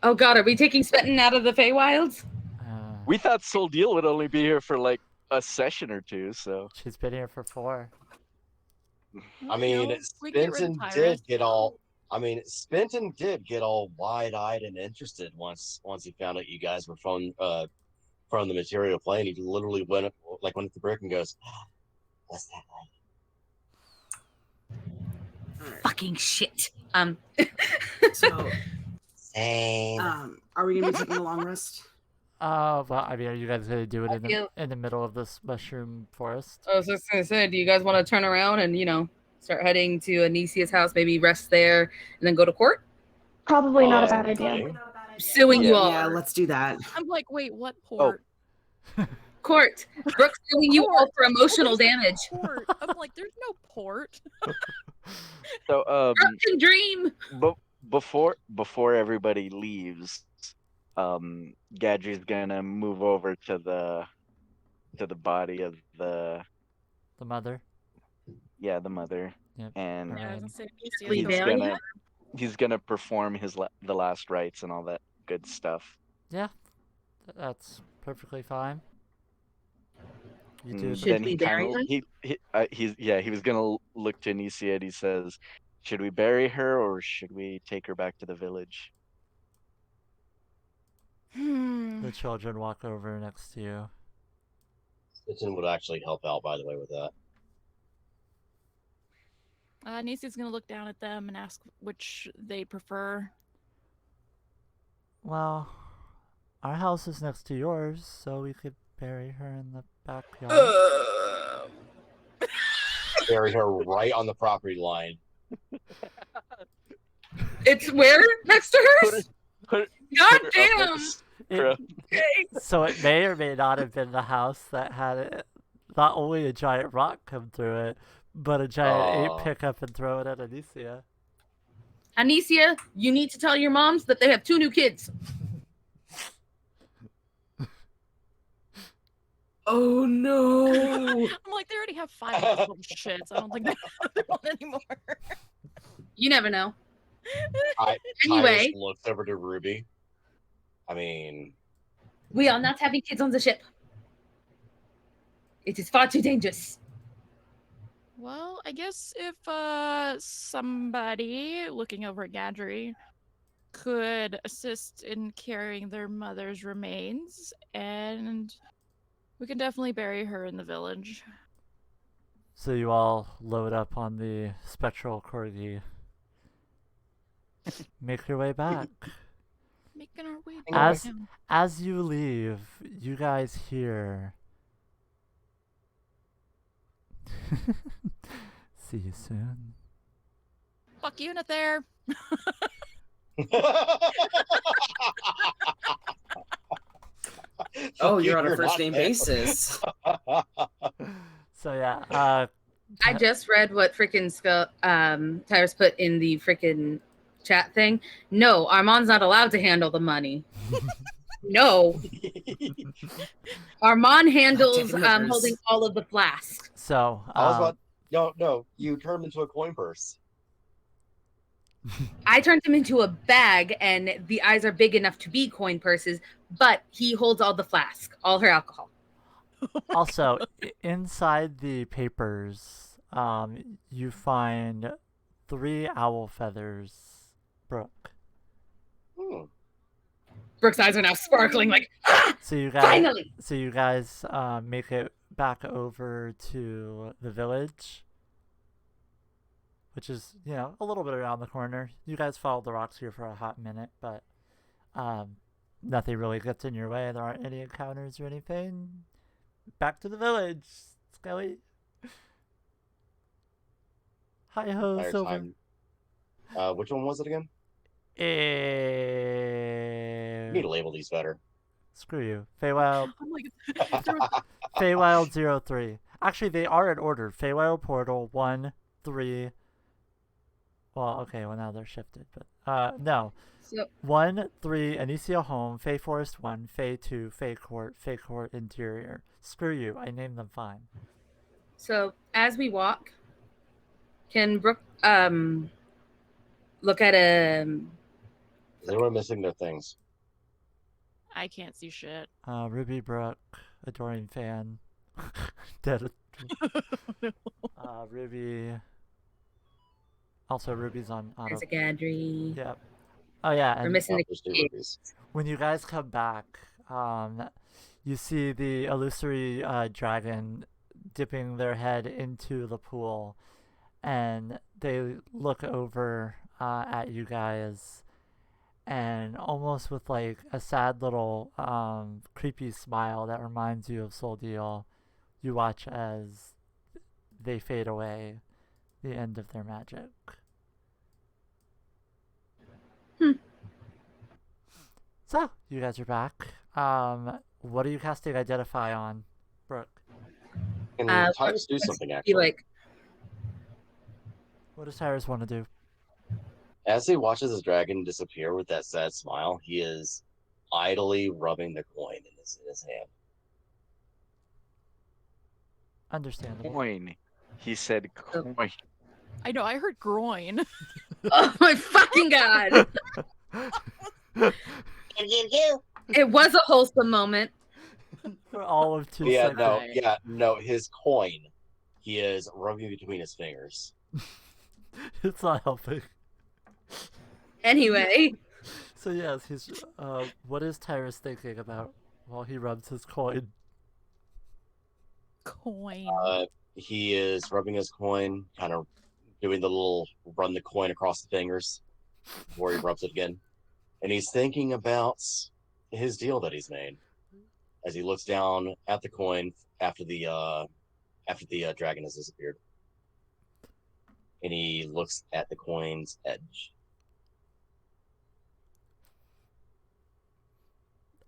Oh god, are we taking Spenton out of the Feywilds? We thought Soldeal would only be here for like a session or two, so. She's been here for 4. I mean, Spenton did get all. I mean, Spenton did get all wide-eyed and interested once he found out you guys were from the material plane. He literally went up to the brick and goes, "What's that like?" Fucking shit. So, Same. are we gonna be taking a long rest? Well, I mean, are you guys gonna do it in the middle of this mushroom forest? I was just gonna say, do you guys want to turn around and, start heading to Anisia's house, maybe rest there, and then go to court? Probably not a bad idea. Suing you all. Yeah, let's do that. I'm like, wait, what port? Court. Brooke's suing you all for emotional damage. Port. I'm like, there's no port. So Brooke can dream. Before everybody leaves, Gadry's gonna move over to the body of the mother. Yeah, the mother. Yep. And Yeah, I was gonna say, he's gonna perform the last rites and all that good stuff. Yeah, that's perfectly fine. You do. Should we bury her? He was gonna look to Anysia and he says, "Should we bury her or should we take her back to the village?" The children walk over next to you. Spenton would actually help out, by the way, with that. Nisia's gonna look down at them and ask which they prefer. Well, our house is next to yours, so we could bury her in the backyard. Bury her right on the property line. It's where? Next to hers? God damn! So it may or may not have been the house that had not only a giant rock come through it, but a giant ape pick up and throw it at Anysia. Anysia, you need to tell your moms that they have 2 new kids. Oh no! I'm like, they already have 5 of those little shits. I don't think they have one anymore. You never know. Tyrus looks over to Ruby. I mean, we are not having kids on the ship. It is far too dangerous. Well, I guess if somebody looking over at Gadry could assist in carrying their mother's remains, and we can definitely bury her in the village. So you all load up on the spectral corgi. Make your way back. Making our way back. As you leave, you guys hear. See you soon. Fuck you, not there. Oh, you're on a first name basis. So yeah, I just read what freaking Tyrus put in the freaking chat thing. No, Armand's not allowed to handle the money. No. Armand handles holding all of the flasks. So I was about no, you turn him into a coin purse. I turned him into a bag, and the eyes are big enough to be coin purses, but he holds all the flask, all her alcohol. Also, inside the papers, you find 3 owl feathers, Brooke. Brooke's eyes are now sparkling like, so you guys, finally! So you guys make it back over to the village. which is, you know, a little bit around the corner. You guys followed the rocks here for a hot minute, but nothing really gets in your way. There aren't any encounters or anything. Back to the village, Skelly. Hi ho, Entire Silver. time. Which one was it again? You need to label these better. Screw you. Feywild. I'm like, Feywild 03. Actually, they are in order. Feywild Portal 1, 3. Well, okay, well now they're shifted, but no. So 1, 3, Anysia Home, Fey Forest 1, Fey 2, Fey Court Interior. Screw you, I named them fine. So as we walk, can Brooke look at Is anyone missing their things? I can't see shit. Ruby Brooke, adoring fan. Dead. Ruby. Also, Ruby's on auto. There's a Gadry. Yep. Oh yeah, We're and missing the There's two key. rubies. when you guys come back, you see the illusory dragon dipping their head into the pool, and they look over at you guys, and almost with like a sad little creepy smile that reminds you of Soul Deal, you watch as they fade away, the end of their magic. So, you guys are back. What are you casting Identify on, Brooke? Can Tyrus do something, Be actually? like, What does Tyrus want to do? As he watches his dragon disappear with that sad smile, he is idly rubbing the coin in his hand. Understandable. Coin. He said coin. I know, I heard groin. oh my fucking god! It was a wholesome moment. For all of 2 Yeah, seconds. no, his coin. He is rubbing between his fingers. It's not helping. Anyway. So yes, he's what is Tyrus thinking about while he rubs his coin? Coin. He is rubbing his coin, kind of doing the little run the coin across the fingers before he rubs it again. And he's thinking about his deal that he's made as he looks down at the coin after the dragon has disappeared. And he looks at the coin's edge.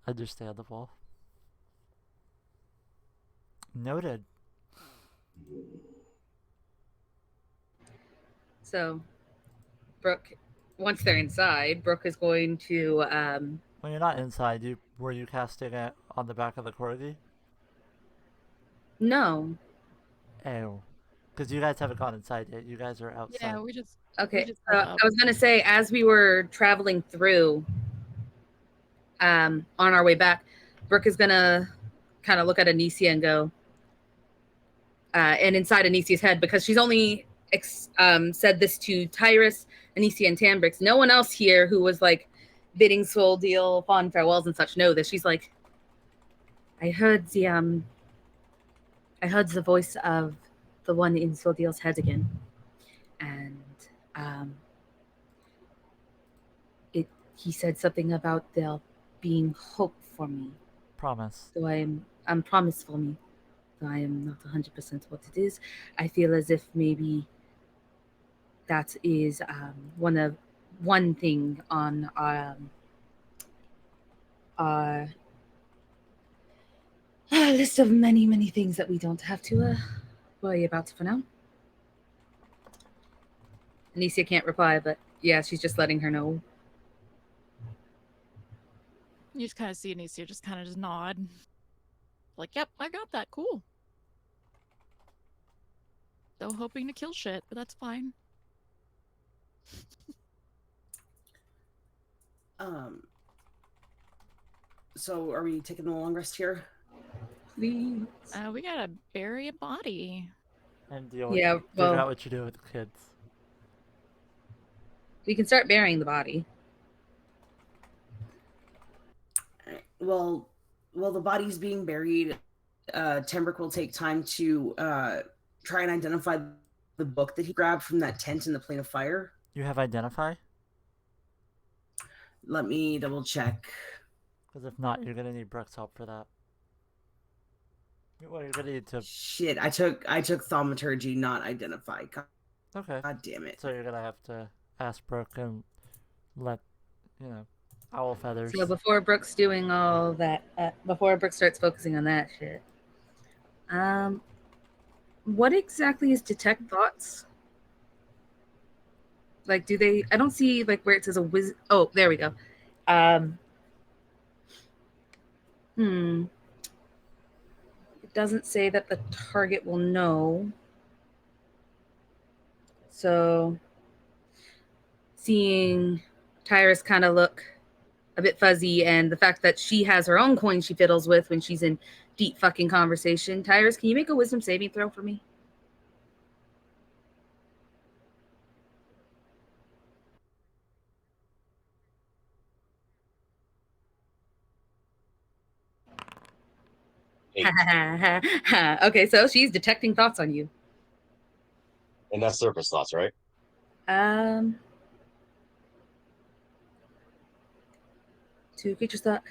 Understandable. Noted. So, Brooke, once they're inside, Brooke is going to When you're not inside, were you casting it on the back of the corgi? No. Oh. Because you guys haven't gone inside yet. You guys are outside. Yeah, we just Okay. just I was gonna say, as we were traveling through, on our way back, Brooke is gonna kind of look at Anysia and go, and inside Anisia's head, because she's only said this to Tyrus, Anysia, and Tambrix. No one else here who was like bidding Soul Deal, fond farewells, and such know this. She's like, I heard the voice of the one in Soul Deal's head again, and he said something about there being hope for me. Promise. So I'm promise for me. Though I am not 100% what it is. I feel as if maybe that is one thing on our list of many, many things that we don't have to worry about for now. Anysia can't reply, but yeah, she's just letting her know. You just kind of see Anysia just kind of just nod. Like, yep, I got that. Cool. Still hoping to kill shit, but that's fine. So are we taking the long rest here? Please. We gotta bury a body. And figure out what you do with the kids. We can start burying the body. Well, while the body's being buried, Tembrick will take time to try and identify the book that he grabbed from that tent in the plane of fire. You have identify? Let me double check. Because if not, you're gonna need Brooke's help for that. Well, you're gonna need to. Shit, I took thaumaturgy, not identify. Okay. God damn it. So you're gonna have to ask Brooke and let owl feathers. So before Brooke's doing all that, before Brooke starts focusing on that shit, what exactly is detect thoughts? Like, do they? I don't see like where it says a whiz. Oh, there we go. It doesn't say that the target will know. So, seeing Tyrus kind of look a bit fuzzy, and the fact that she has her own coin she fiddles with when she's in deep fucking conversation. Tyrus, can you make a wisdom saving throw for me? Okay, so she's detecting thoughts on you. And that's surface thoughts, right? Two creatures thought.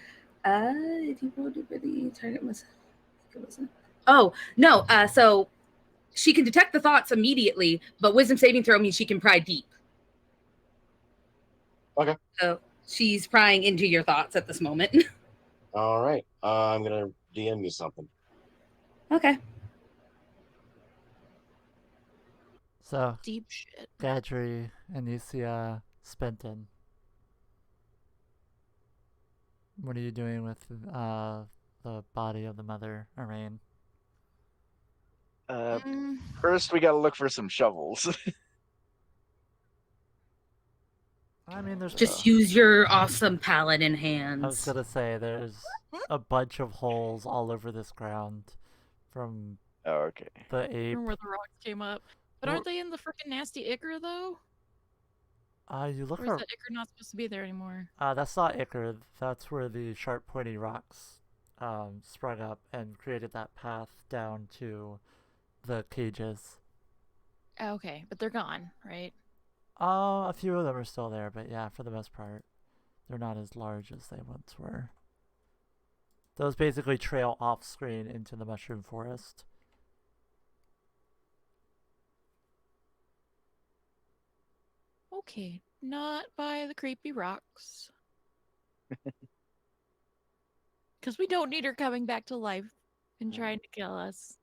If you rolled it for the target must. Oh no. So she can detect the thoughts immediately, but wisdom saving throw means she can pry deep. Okay. So she's prying into your thoughts at this moment. All right. I'm gonna DM you something. Okay. So Deep shit. Gadri, Anysia, Spenton. What are you doing with the body of the mother, Arain? First, we gotta look for some shovels. I mean, there's just use your awesome paladin hands. I was gonna say there's a bunch of holes all over this ground from the ape. From where the rocks came up. But aren't they in the freaking nasty ichor though? You look or is that ichor not supposed to be there anymore? That's not ichor. That's where the sharp, pointy rocks sprung up and created that path down to the cages. Okay, but they're gone, right? A few of them are still there, but yeah, for the most part, they're not as large as they once were. Those basically trail off screen into the mushroom forest. Okay, not by the creepy rocks. Because we don't need her coming back to life and trying to kill us.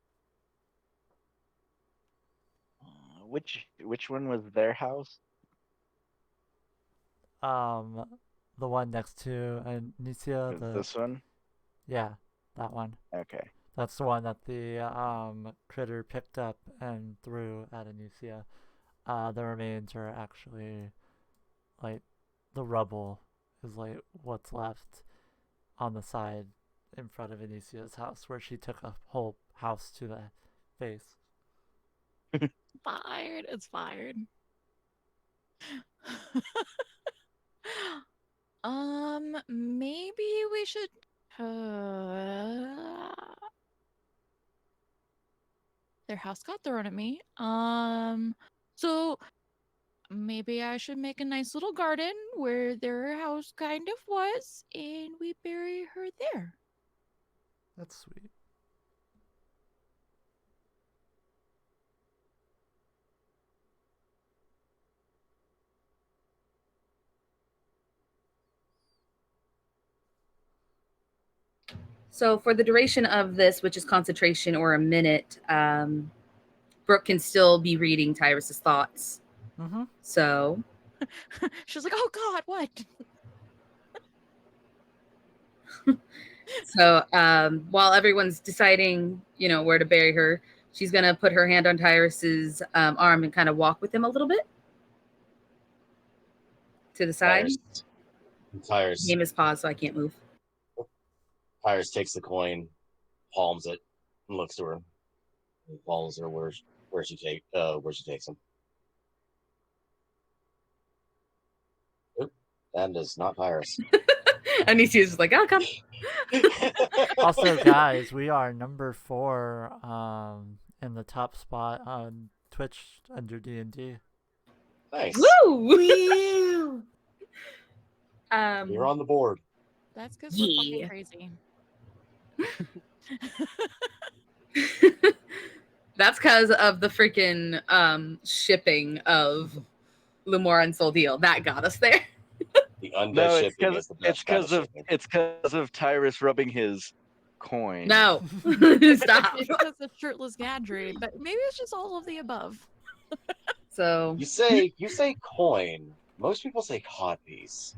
Which one was their house? The one next to Anysia. This one? Yeah, that one. Okay. That's the one that the critter picked up and threw at Anysia. The remains are actually like the rubble is like what's left on the side in front of Anisia's house where she took a whole house to the face. Fired. It's fired. Maybe we should. Their house got thrown at me. So maybe I should make a nice little garden where their house kind of was, and we bury her there. That's sweet. So for the duration of this, which is concentration or a minute, Brooke can still be reading Tyrus's thoughts. Mm-hmm. So she's like, "Oh God, what?" So while everyone's deciding, where to bury her, she's gonna put her hand on Tyrus's arm and kind of walk with him a little bit to the side. Tyrus. Game is paused, so I can't move. Tyrus takes the coin, palms it, and looks to her. And follows her where she takes him. Oop, that is not Tyrus. Anisia's just like, "I'll come." Also, guys, we are number 4 in the top spot on Twitch under D&D. Nice. Woo! Woo! You're on the board. That's because we're fucking Yeah. crazy. That's because of the freaking shipping of Lumora and Soldeal. That got us there. The undead No, it's shipping is the best kind of shipping. it's because of Tyrus rubbing his coin. No. Stop. It's because of shirtless Gadry, but maybe it's just all of the above. So You say coin. Most people say codpiece.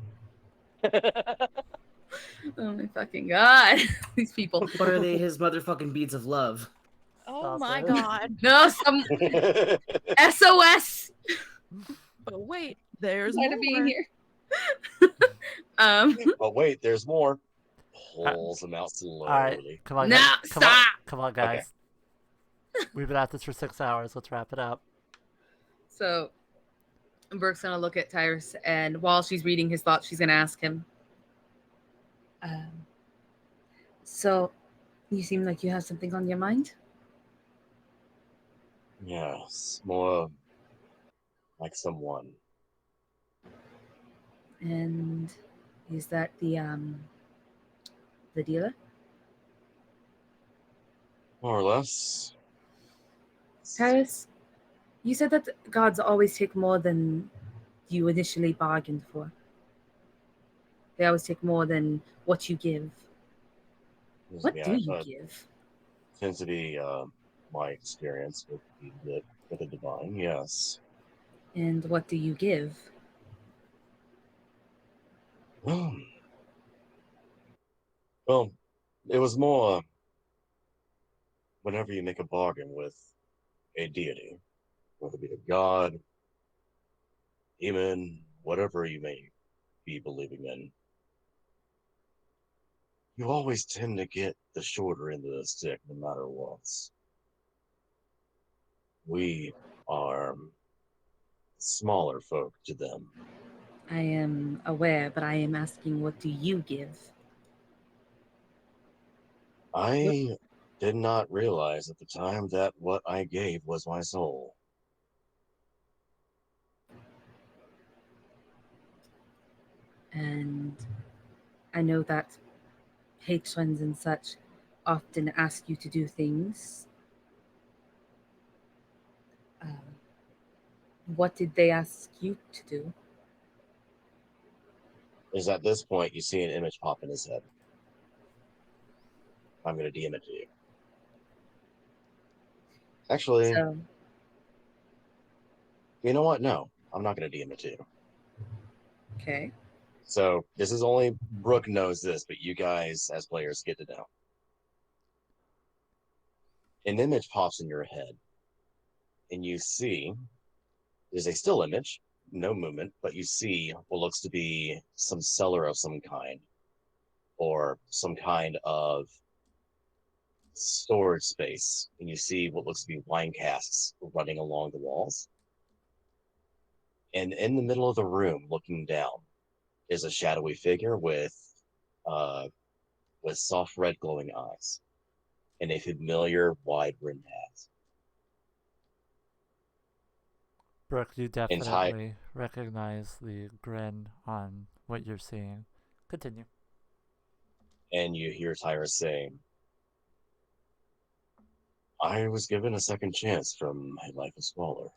oh my fucking god. These people. What are they? His motherfucking beads of love. Oh my Awesome. god. No, some SOS. But wait, there's Trying more. to be in here. But wait, there's more. Pulls them out slowly. Alright, come on, No, guys. stop. Come on, guys. We've been at this for 6 hours. Let's wrap it up. So Brooke's gonna look at Tyrus, and while she's reading his thoughts, she's gonna ask him. So you seem like you have something on your mind? Yes, more like someone. And is that the dealer? More or less. Tyrus, you said that gods always take more than you initially bargained for. They always take more than what you give. What do you give? Tends to be my experience with the divine, yes. And what do you give? Well, it was more whenever you make a bargain with a deity, whether it be a god, demon, whatever you may be believing in, you always tend to get the shorter end of the stick no matter what. We are smaller folk to them. I am aware, but I am asking, what do you give? I did not realize at the time that what I gave was my soul. And I know that patrons and such often ask you to do things. What did they ask you to do? Is at this point you see an image pop in his head. I'm going to DM it to you. Actually, So, you know what? No, I'm not going to DM it to you. okay. So this is only Brooke knows this, but you guys as players get to know. An image pops in your head, and you see there's a still image, no movement, but you see what looks to be some cellar of some kind, or some kind of storage space, and you see what looks to be wine casks running along the walls. And in the middle of the room, looking down, is a shadowy figure with soft red glowing eyes and a familiar wide rimmed hat. Brooke, you definitely recognize the grin on what you're seeing. Continue. And you hear Tyrus saying, I was given a second chance from my life of Squalor.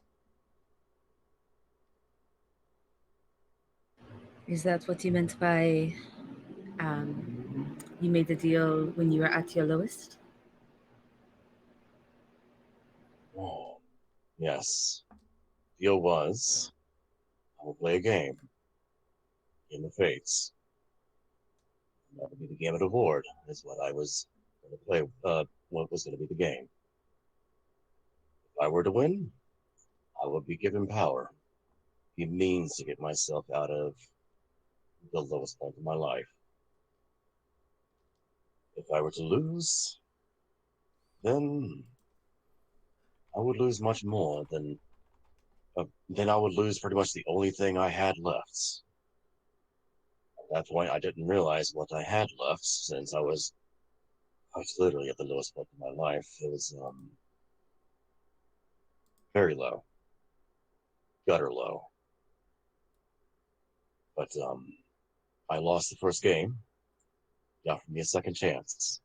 Is that what you meant by you made the deal when you were at your lowest? Oh, yes. Deal was, I will play a game. In the Fates. That would be the game of the board, is what I was going to play, what was going to be the game. If I were to win, I would be given power. Be means to get myself out of the lowest point of my life. If I were to lose, then I would lose much more than then I would lose pretty much the only thing I had left. At that point, I didn't realize what I had left since I was literally at the lowest point of my life. It was very low, gutter low. But I lost the first game. He offered me a second chance.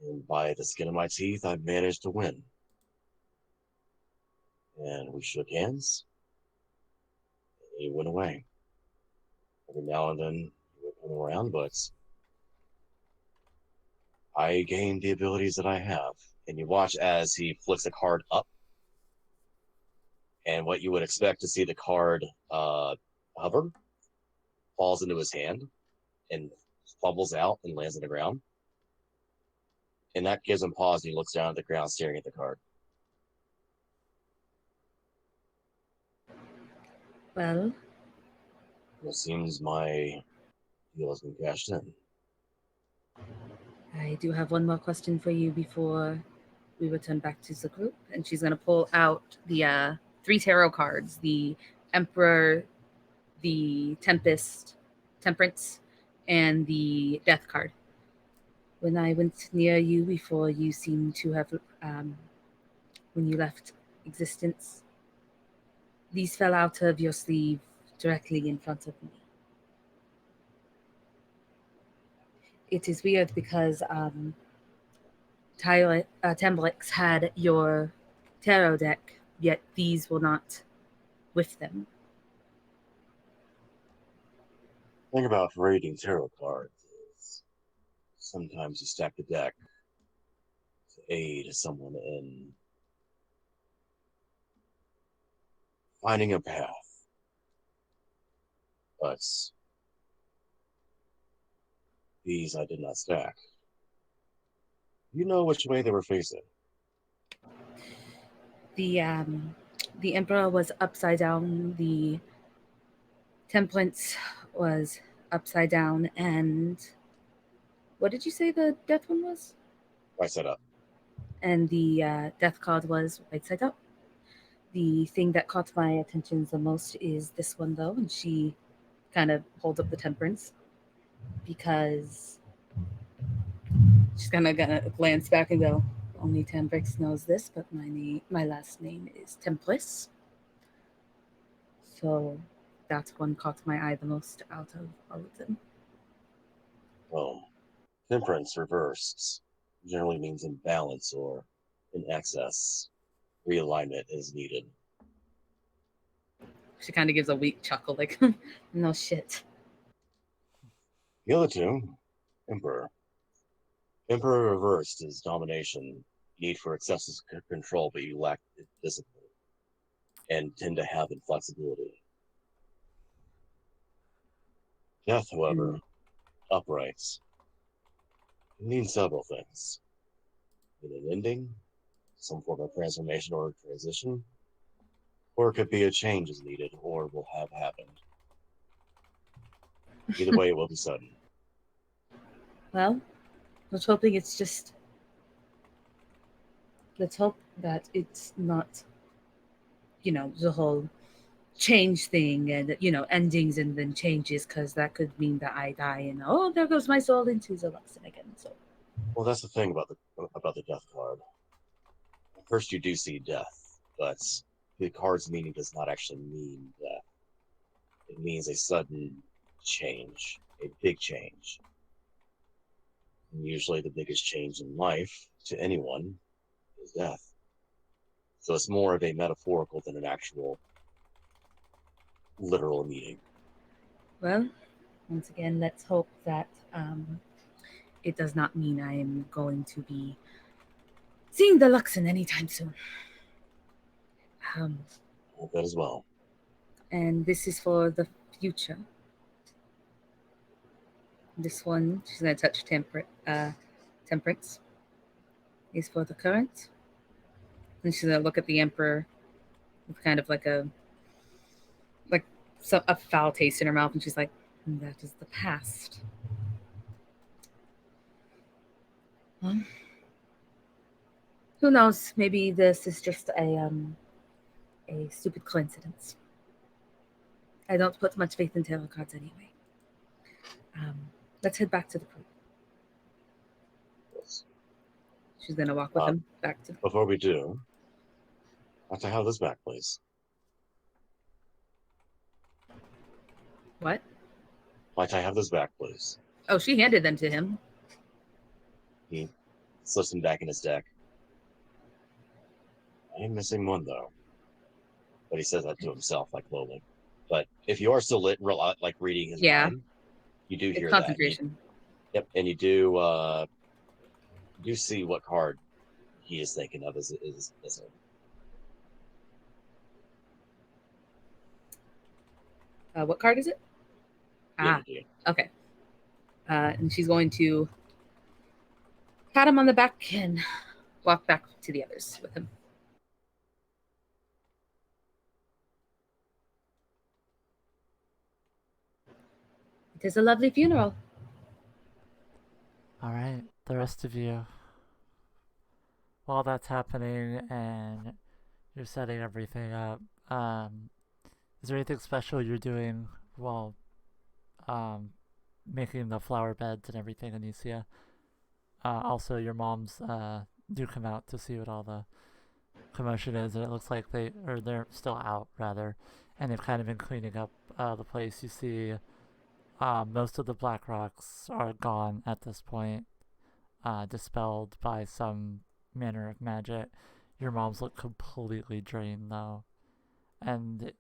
And by the skin of my teeth, I managed to win. And we shook hands. And he went away. Every now and then he would come around, but I gained the abilities that I have. And you watch as he flicks a card up. And what you would expect to see the card hover falls into his hand and bubbles out and lands on the ground. And that gives him pause, and he looks down at the ground, staring at the card. Well, It seems my deal has been cashed in. I do have one more question for you before we return back to the group. And she's going to pull out the 3 tarot cards, the Emperor, the Tempest, Temperance, and the Death card. When I went near you before, you seemed to have, when you left existence, these fell out of your sleeve directly in front of me. It is weird because Temblix had your tarot deck, yet these were not with them. The thing about raiding tarot cards is sometimes you stack the deck to aid someone in finding a path. But these I did not stack. You know which way they were facing. The Emperor was upside down, the Temperance was upside down, and what did you say the death one was? Right side up. And the death card was right side up. The thing that caught my attention the most is this one, though, and she kind of holds up the Temperance because she's kind of gonna glance back and go, only Temperance knows this, but my last name is Templice. So that one caught my eye the most out of all of them. Well, temperance reversed generally means imbalance or in excess. Realignment is needed. She kind of gives a weak chuckle, like, no shit. The other two, Emperor. Emperor reversed is domination, need for excessive control, but you lack discipline and tend to have inflexibility. Death, however, uprights. It means several things. In an ending, some form of transformation or transition, or it could be a change is needed or will have happened. Either way, it will be sudden. Well, let's hoping it's just. Let's hope that it's not, the whole change thing and, endings and then changes, because that could mean that I die and, oh, there goes my soul into the Luxon again. So. Well, that's the thing about the death card. First, you do see death, but the card's meaning does not actually mean death. It means a sudden change, a big change. And usually the biggest change in life to anyone is death. So it's more of a metaphorical than an actual literal meaning. Well, once again, let's hope that it does not mean I am going to be seeing the Luxon anytime soon. Hope that as well. And this is for the future. This one, she's going to touch Temperance, is for the current. And she's going to look at the Emperor with kind of like a foul taste in her mouth, and she's like, that is the past. Well, who knows? Maybe this is just a stupid coincidence. I don't put much faith in tarot cards anyway. Let's head back to the group. Yes. She's gonna walk with him back to. Before we do, Might I have this back, please? What? Might I have this back, please? Oh, she handed them to him. He slips them back in his deck. I am missing one, though. But he says that to himself, like lowly. But if you are still like reading his mind, you do hear that. Concentration. Yep, and you do see what card he is thinking of is What card is it? Okay. And she's going to pat him on the back and walk back to the others with him. It is a lovely funeral. All right, the rest of you. While that's happening and you're setting everything up, is there anything special you're doing while making the flower beds and everything, Anysia? Also, your moms do come out to see what all the commotion is, and it looks like they're still out rather, and they've kind of been cleaning up the place. You see, most of the black rocks are gone at this point, dispelled by some manner of magic. Your moms look completely drained though, and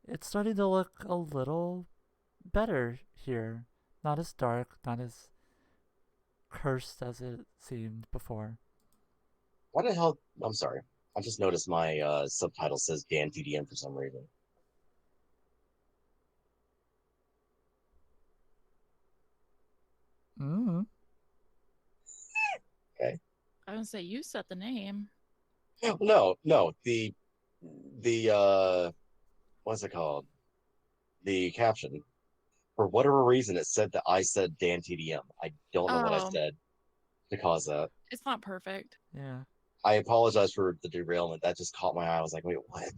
it's starting to look a little better here. Not as dark, not as cursed as it seemed before. Why the hell? I'm sorry. I just noticed my subtitle says Dan TDM for some reason. Mm-hmm. Okay. I would say you set the name. No. The what's it called? The caption. For whatever reason, it said that I said Dan TDM. I don't know what I said to cause that. It's not perfect. Yeah. I apologize for the derailment. That just caught my eye. I was like, wait, what?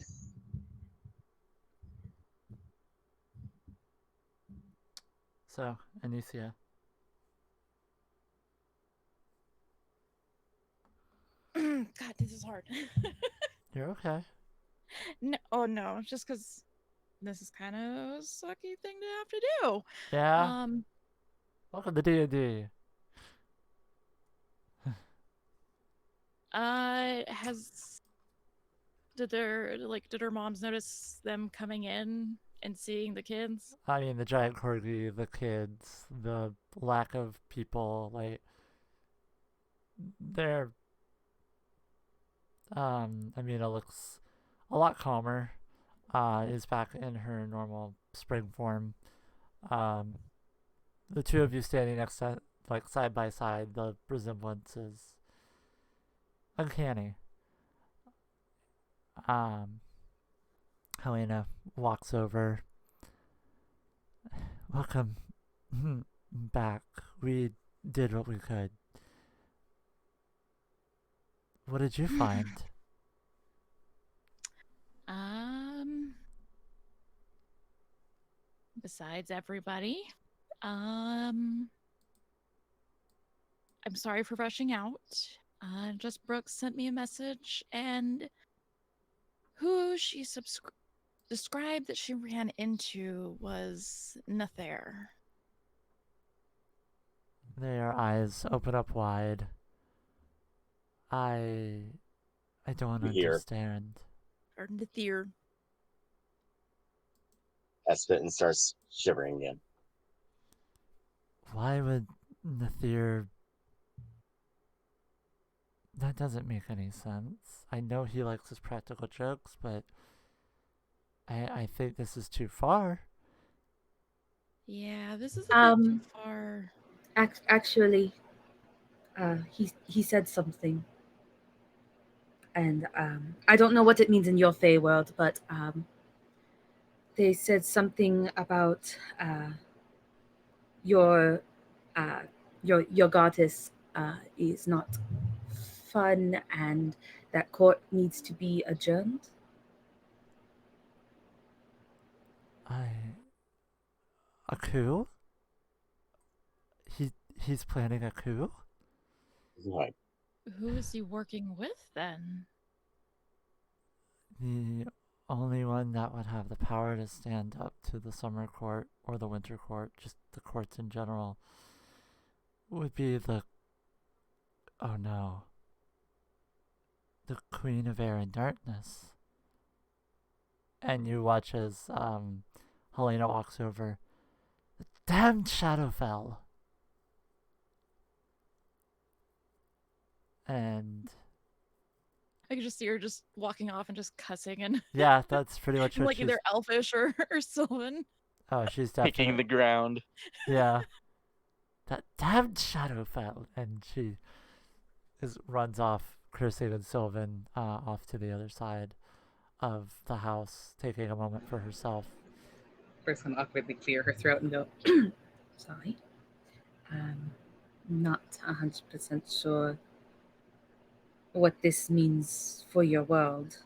So, Anysia. God, this is hard. You're okay. No, just because this is kind of a sucky thing to have to do. Yeah. Welcome to D&D. Did her moms notice them coming in and seeing the kids? I mean, the giant corgi, the kids, the lack of people, like, they're, Amina looks a lot calmer, is back in her normal spring form. The two of you standing next to, like, side by side, the resemblance is uncanny. Helena walks over. Welcome back. We did what we could. What did you find? Besides everybody, I'm sorry for rushing out. Just Brooke sent me a message, and who she described that she ran into was Nathair. Their eyes open up wide. I don't understand. Or Nathair. Spitten starts shivering again. Why would Nathair... That doesn't make any sense. I know he likes his practical jokes, but I think this is too far. Yeah, this is a bit too far. Actually, he said something. And I don't know what it means in your Feywild, but they said something about your goddess is not fun, and that court needs to be adjourned. A coup? He's planning a coup? Right. Who is he working with then? The only one that would have the power to stand up to the summer court or the winter court, just the courts in general, would be the... Oh no. The Queen of Air and Darkness. And you watch as Helena walks over. The damned Shadowfell. And I could just see her just walking off and just cussing and yeah, that's pretty much what like she's... either elfish or Sylvan. Oh, she's Picking definitely... the ground. Yeah. That damned Shadowfell. And she runs off, cursing and Sylvan off to the other side of the house, taking a moment for herself. First, gonna awkwardly clear her throat and go, sorry. Not 100% sure what this means for your world.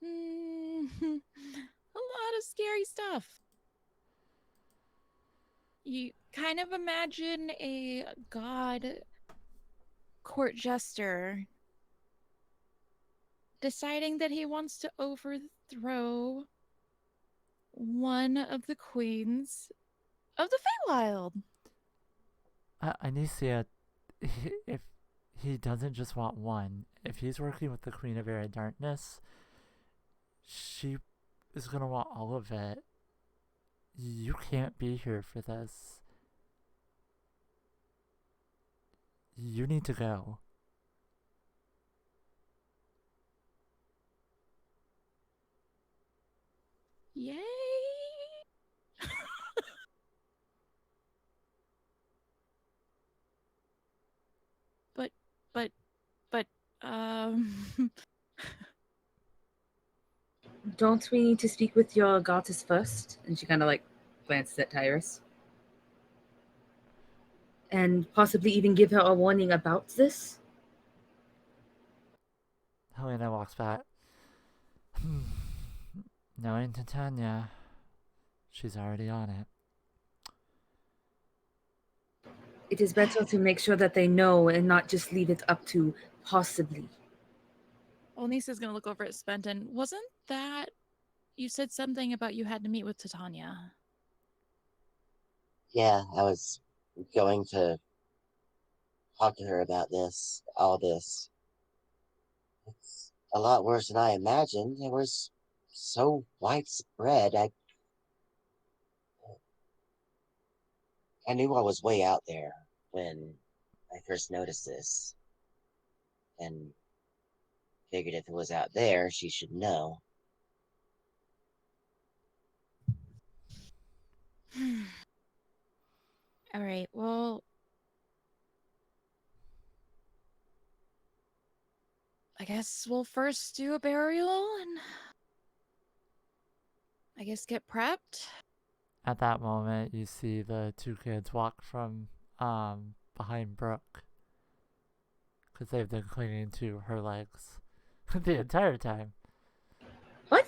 A lot of scary stuff. You kind of imagine a god court jester deciding that he wants to overthrow one of the queens of the Feywild. Anysia, if he doesn't just want one, if he's working with the Queen of Air and Darkness, she is going to want all of it. You can't be here for this. You need to go. Yay! but Don't we need to speak with your goddess first? And she kind of like glances at Tyrus. And possibly even give her a warning about this? Helena walks back. Knowing Titania, she's already on it. It is better to make sure that they know and not just leave it up to possibly. Onisa's gonna look over at Spenton. Wasn't that you said something about you had to meet with Titania? Yeah, I was going to talk to her about all this. It's a lot worse than I imagined. It was so widespread. I knew I was way out there when I first noticed this, and figured if it was out there, she should know. All right, well, I guess we'll first do a burial and I guess get prepped. At that moment, you see the two kids walk from behind Brooke, because they've been clinging to her legs the entire time. What?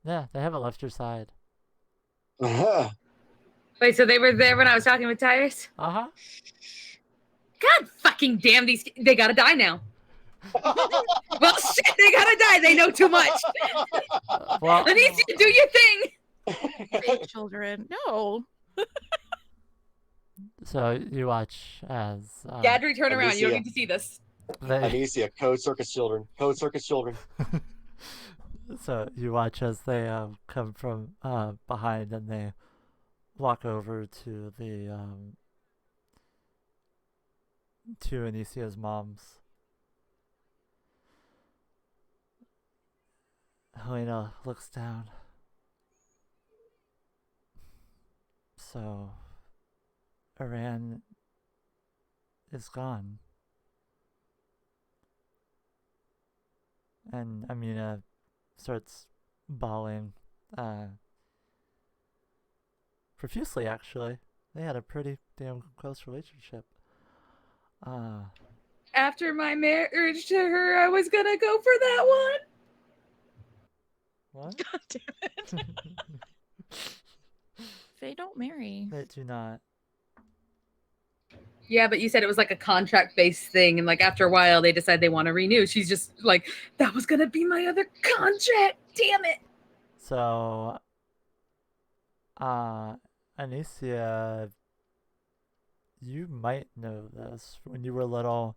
Yeah, they haven't left your side. Wait, so they were there when I was talking with Tyrus? Uh-huh. God fucking damn, they gotta die now. Well, shit, they gotta die. They know too much. Well, Anysia, do your thing. Fake children. No. So you watch as... Gadry, turn around. You don't Anysia. need to see this. Anysia, code circus children. Code circus children. So you watch as they come from behind and they walk over to the to Anisia's mom's. Helena looks down. So Iran is gone. And Amina starts bawling profusely, actually. They had a pretty damn close relationship. After my marriage to her, I was gonna go for that one. What? God damn it. They don't marry. They do not. Yeah, but you said it was like a contract-based thing, and like after a while they decide they want to renew. She's just like, that was gonna be my other contract. Damn it. So, Anysia, you might know this. When you were little,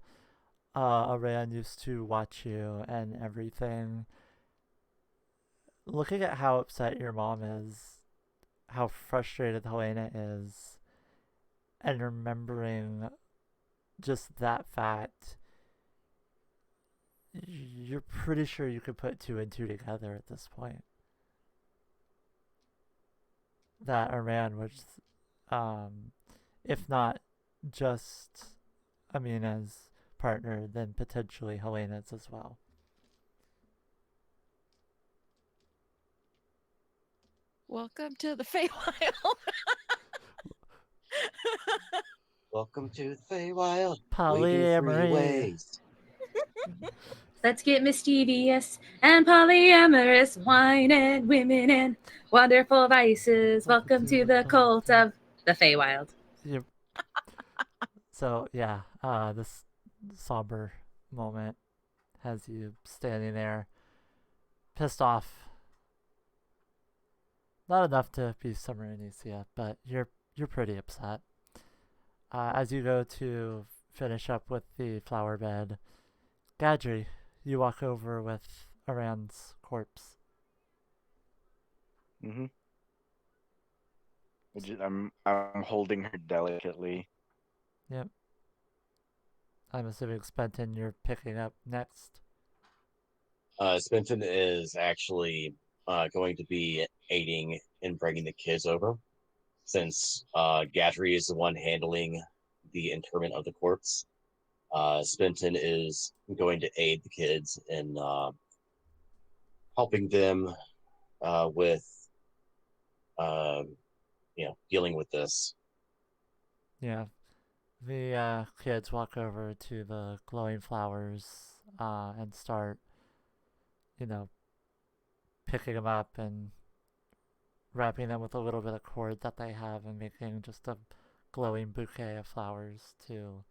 Aran used to watch you and everything. Looking at how upset your mom is, how frustrated Helena is, and remembering just that fact, you're pretty sure you could put 2 and 2 together at this point. That Aran was, if not just Amina's partner, then potentially Helena's as well. Welcome to the Feywild. Welcome to the Feywild. Polyamory. Ways. Let's get mischievous and polyamorous, wine and women and wonderful vices. Welcome to the cult of the Feywild. Yep. So yeah, this somber moment has you standing there, pissed off. Not enough to be Summer Anysia, but you're pretty upset. As you go to finish up with the flower bed, Gadri, you walk over with Aran's corpse. Mm-hmm. I'm holding her delicately. Yep. I'm assuming Spenton you're picking up next. Spenton is actually going to be aiding in bringing the kids over, since Gadri is the one handling the interment of the corpse. Spenton is going to aid the kids in helping them with, dealing with this. Yeah. The kids walk over to the glowing flowers and start, picking them up and wrapping them with a little bit of cord that they have and making just a glowing bouquet of flowers to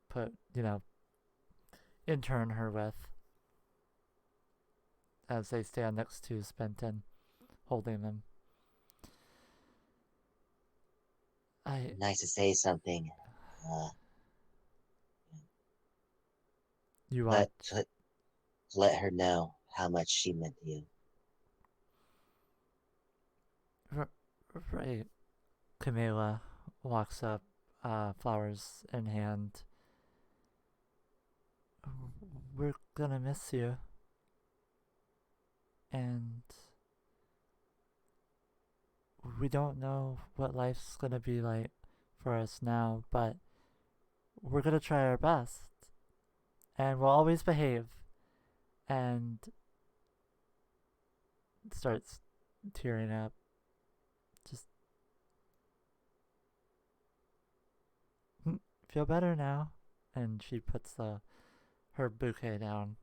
put, intern her with as they stand next to Spenton, holding them. Nice to say something. You are. Let her know how much she meant to you. Right. Camila walks up, flowers in hand. We're gonna miss you. And we don't know what life's gonna be like for us now, but we're gonna try our best. And we'll always behave. And starts tearing up. Just feel better now. And she puts her bouquet down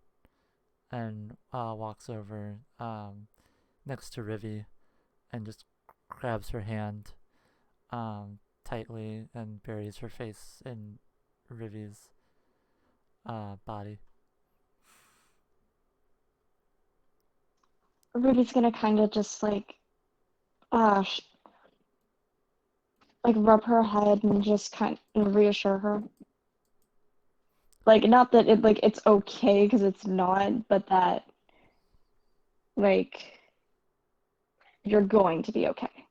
and walks over next to Rivi and just grabs her hand tightly and buries her face in Rivi's body. Ruby's gonna kind of just rub her head and just kind of reassure her. Like, not that it's okay, because it's not, but that you're going to be okay.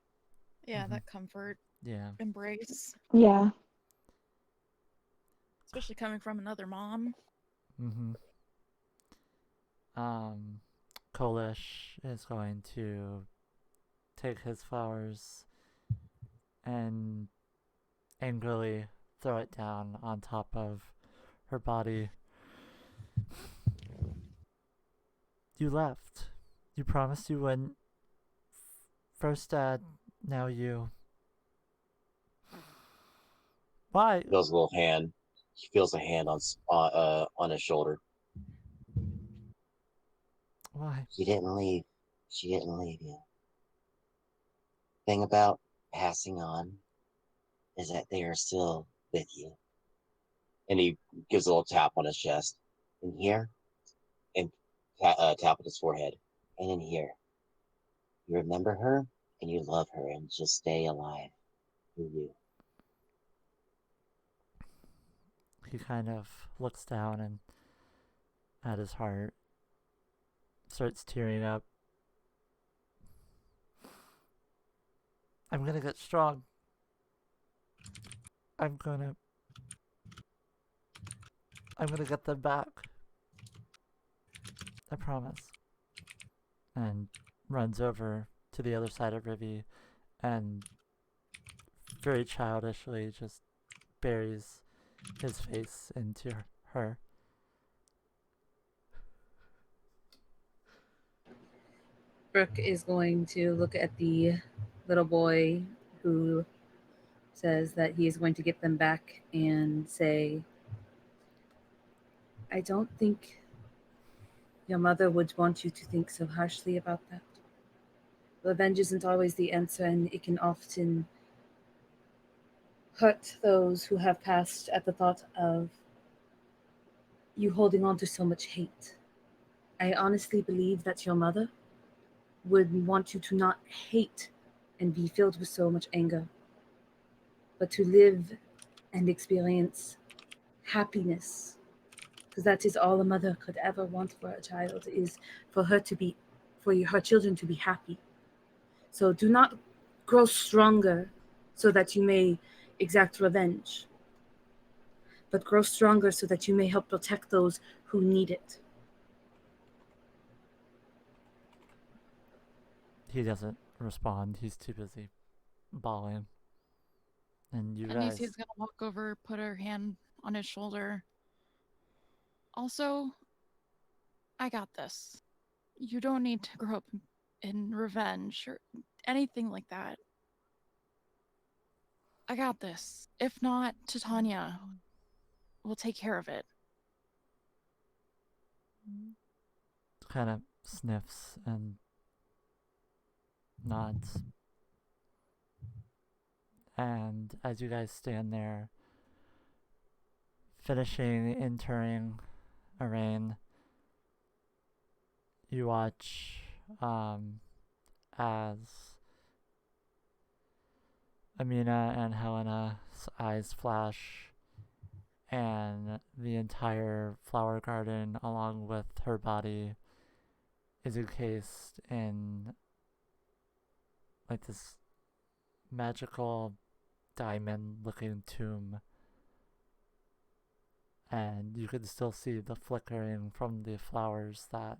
Yeah, that comfort. Yeah. Embrace. Yeah. Especially coming from another mom. Mm-hmm. Kolish is going to take his flowers and angrily throw it down on top of her body. You left. You promised you wouldn't. First Dad, now you. Why? He feels a little hand. He feels a hand on his shoulder. Why? She didn't leave. She didn't leave you. Thing about passing on is that they are still with you. And he gives a little tap on his chest. In here And tap on his forehead. and in here. You remember her and you love her and she'll stay alive through you. He kind of looks down and at his heart, starts tearing up. I'm gonna get strong. I'm gonna get them back. I promise. And runs over to the other side of Rivy and very childishly just buries his face into her. Brooke is going to look at the little boy who says that he is going to get them back and say, I don't think your mother would want you to think so harshly about that. Revenge isn't always the answer, and it can often hurt those who have passed at the thought of you holding on to so much hate. I honestly believe that your mother would want you to not hate and be filled with so much anger, but to live and experience happiness, because that is all a mother could ever want for a child, is for her children to be happy. So do not grow stronger so that you may exact revenge, but grow stronger so that you may help protect those who need it. He doesn't respond. He's too busy bawling. And you guys... Anisia's gonna walk over, put her hand on his shoulder. Also, I got this. You don't need to grow up in revenge or anything like that. I got this. If not, Titania will take care of it. Kind of sniffs and nods. And as you guys stand there, finishing interring Arain, you watch as Amina and Helena's eyes flash, and the entire flower garden, along with her body, is encased in like this magical diamond-looking tomb. And you can still see the flickering from the flowers that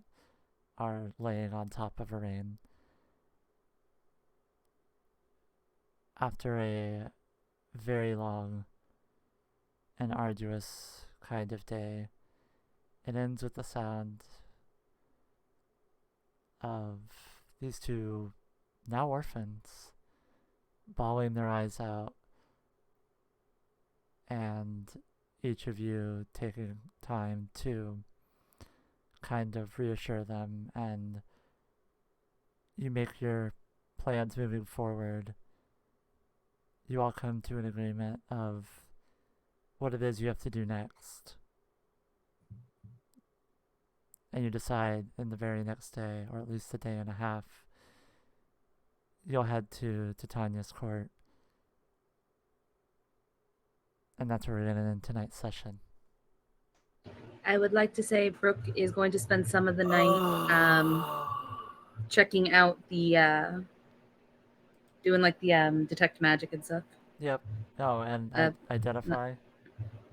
are laying on top of Arain. After a very long and arduous kind of day, it ends with the sound of these two, now orphans, bawling their eyes out, and each of you taking time to kind of reassure them, and you make your plans moving forward. You all come to an agreement of what it is you have to do next. And you decide in the very next day, or at least a day and a half, you'll head to Titania's court. And that's where we're going to end tonight's session. I would like to say Brooke is going to spend some of the night checking out the doing like the detect magic and stuff. Yep. Oh, and identify?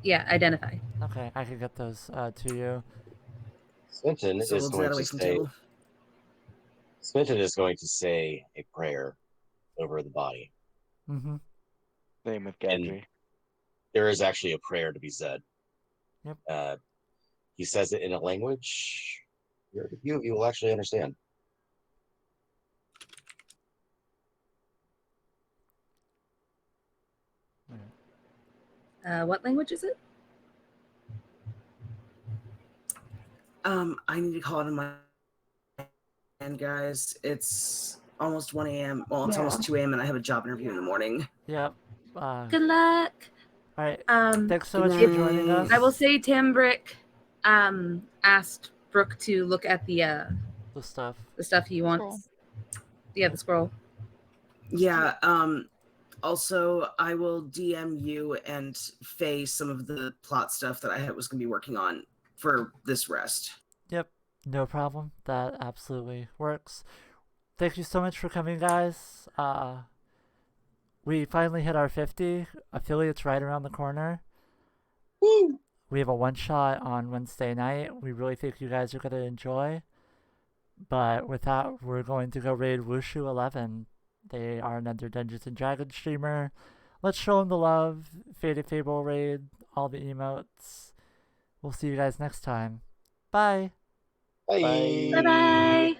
Yeah, identify. Okay, I can get those to you. Swinton So is we'll do going that away to from say. table. Swinton is going to say a prayer over the body. Mm-hmm. Same with Gadri. There is actually a prayer to be said. Yep. He says it in a language you will actually understand. What language is it? I need to call it in my hand, guys. It's almost 1 a.m. Well, it's almost 2 a.m. and I have a job interview in the morning. Yep. Good luck. All right. Um, Thanks so much for joining us. I will say Tambrick asked Brooke to look at the stuff. The stuff he wants. Scroll. Yeah, the scroll. Yeah, also I will DM you and Faye some of the plot stuff that I was gonna be working on for this rest. Yep, no problem. That absolutely works. Thank you so much for coming, guys. We finally hit our 50. Affiliates right around the corner. Woo! We have a one-shot on Wednesday night. We really think you guys are going to enjoy. But with that, we're going to go raid Wushu 11. They are another Dungeons & Dragons streamer. Let's show them the love. Faded Fable raid, all the emotes. We'll see you guys next time. Bye. Bye. Bye-bye.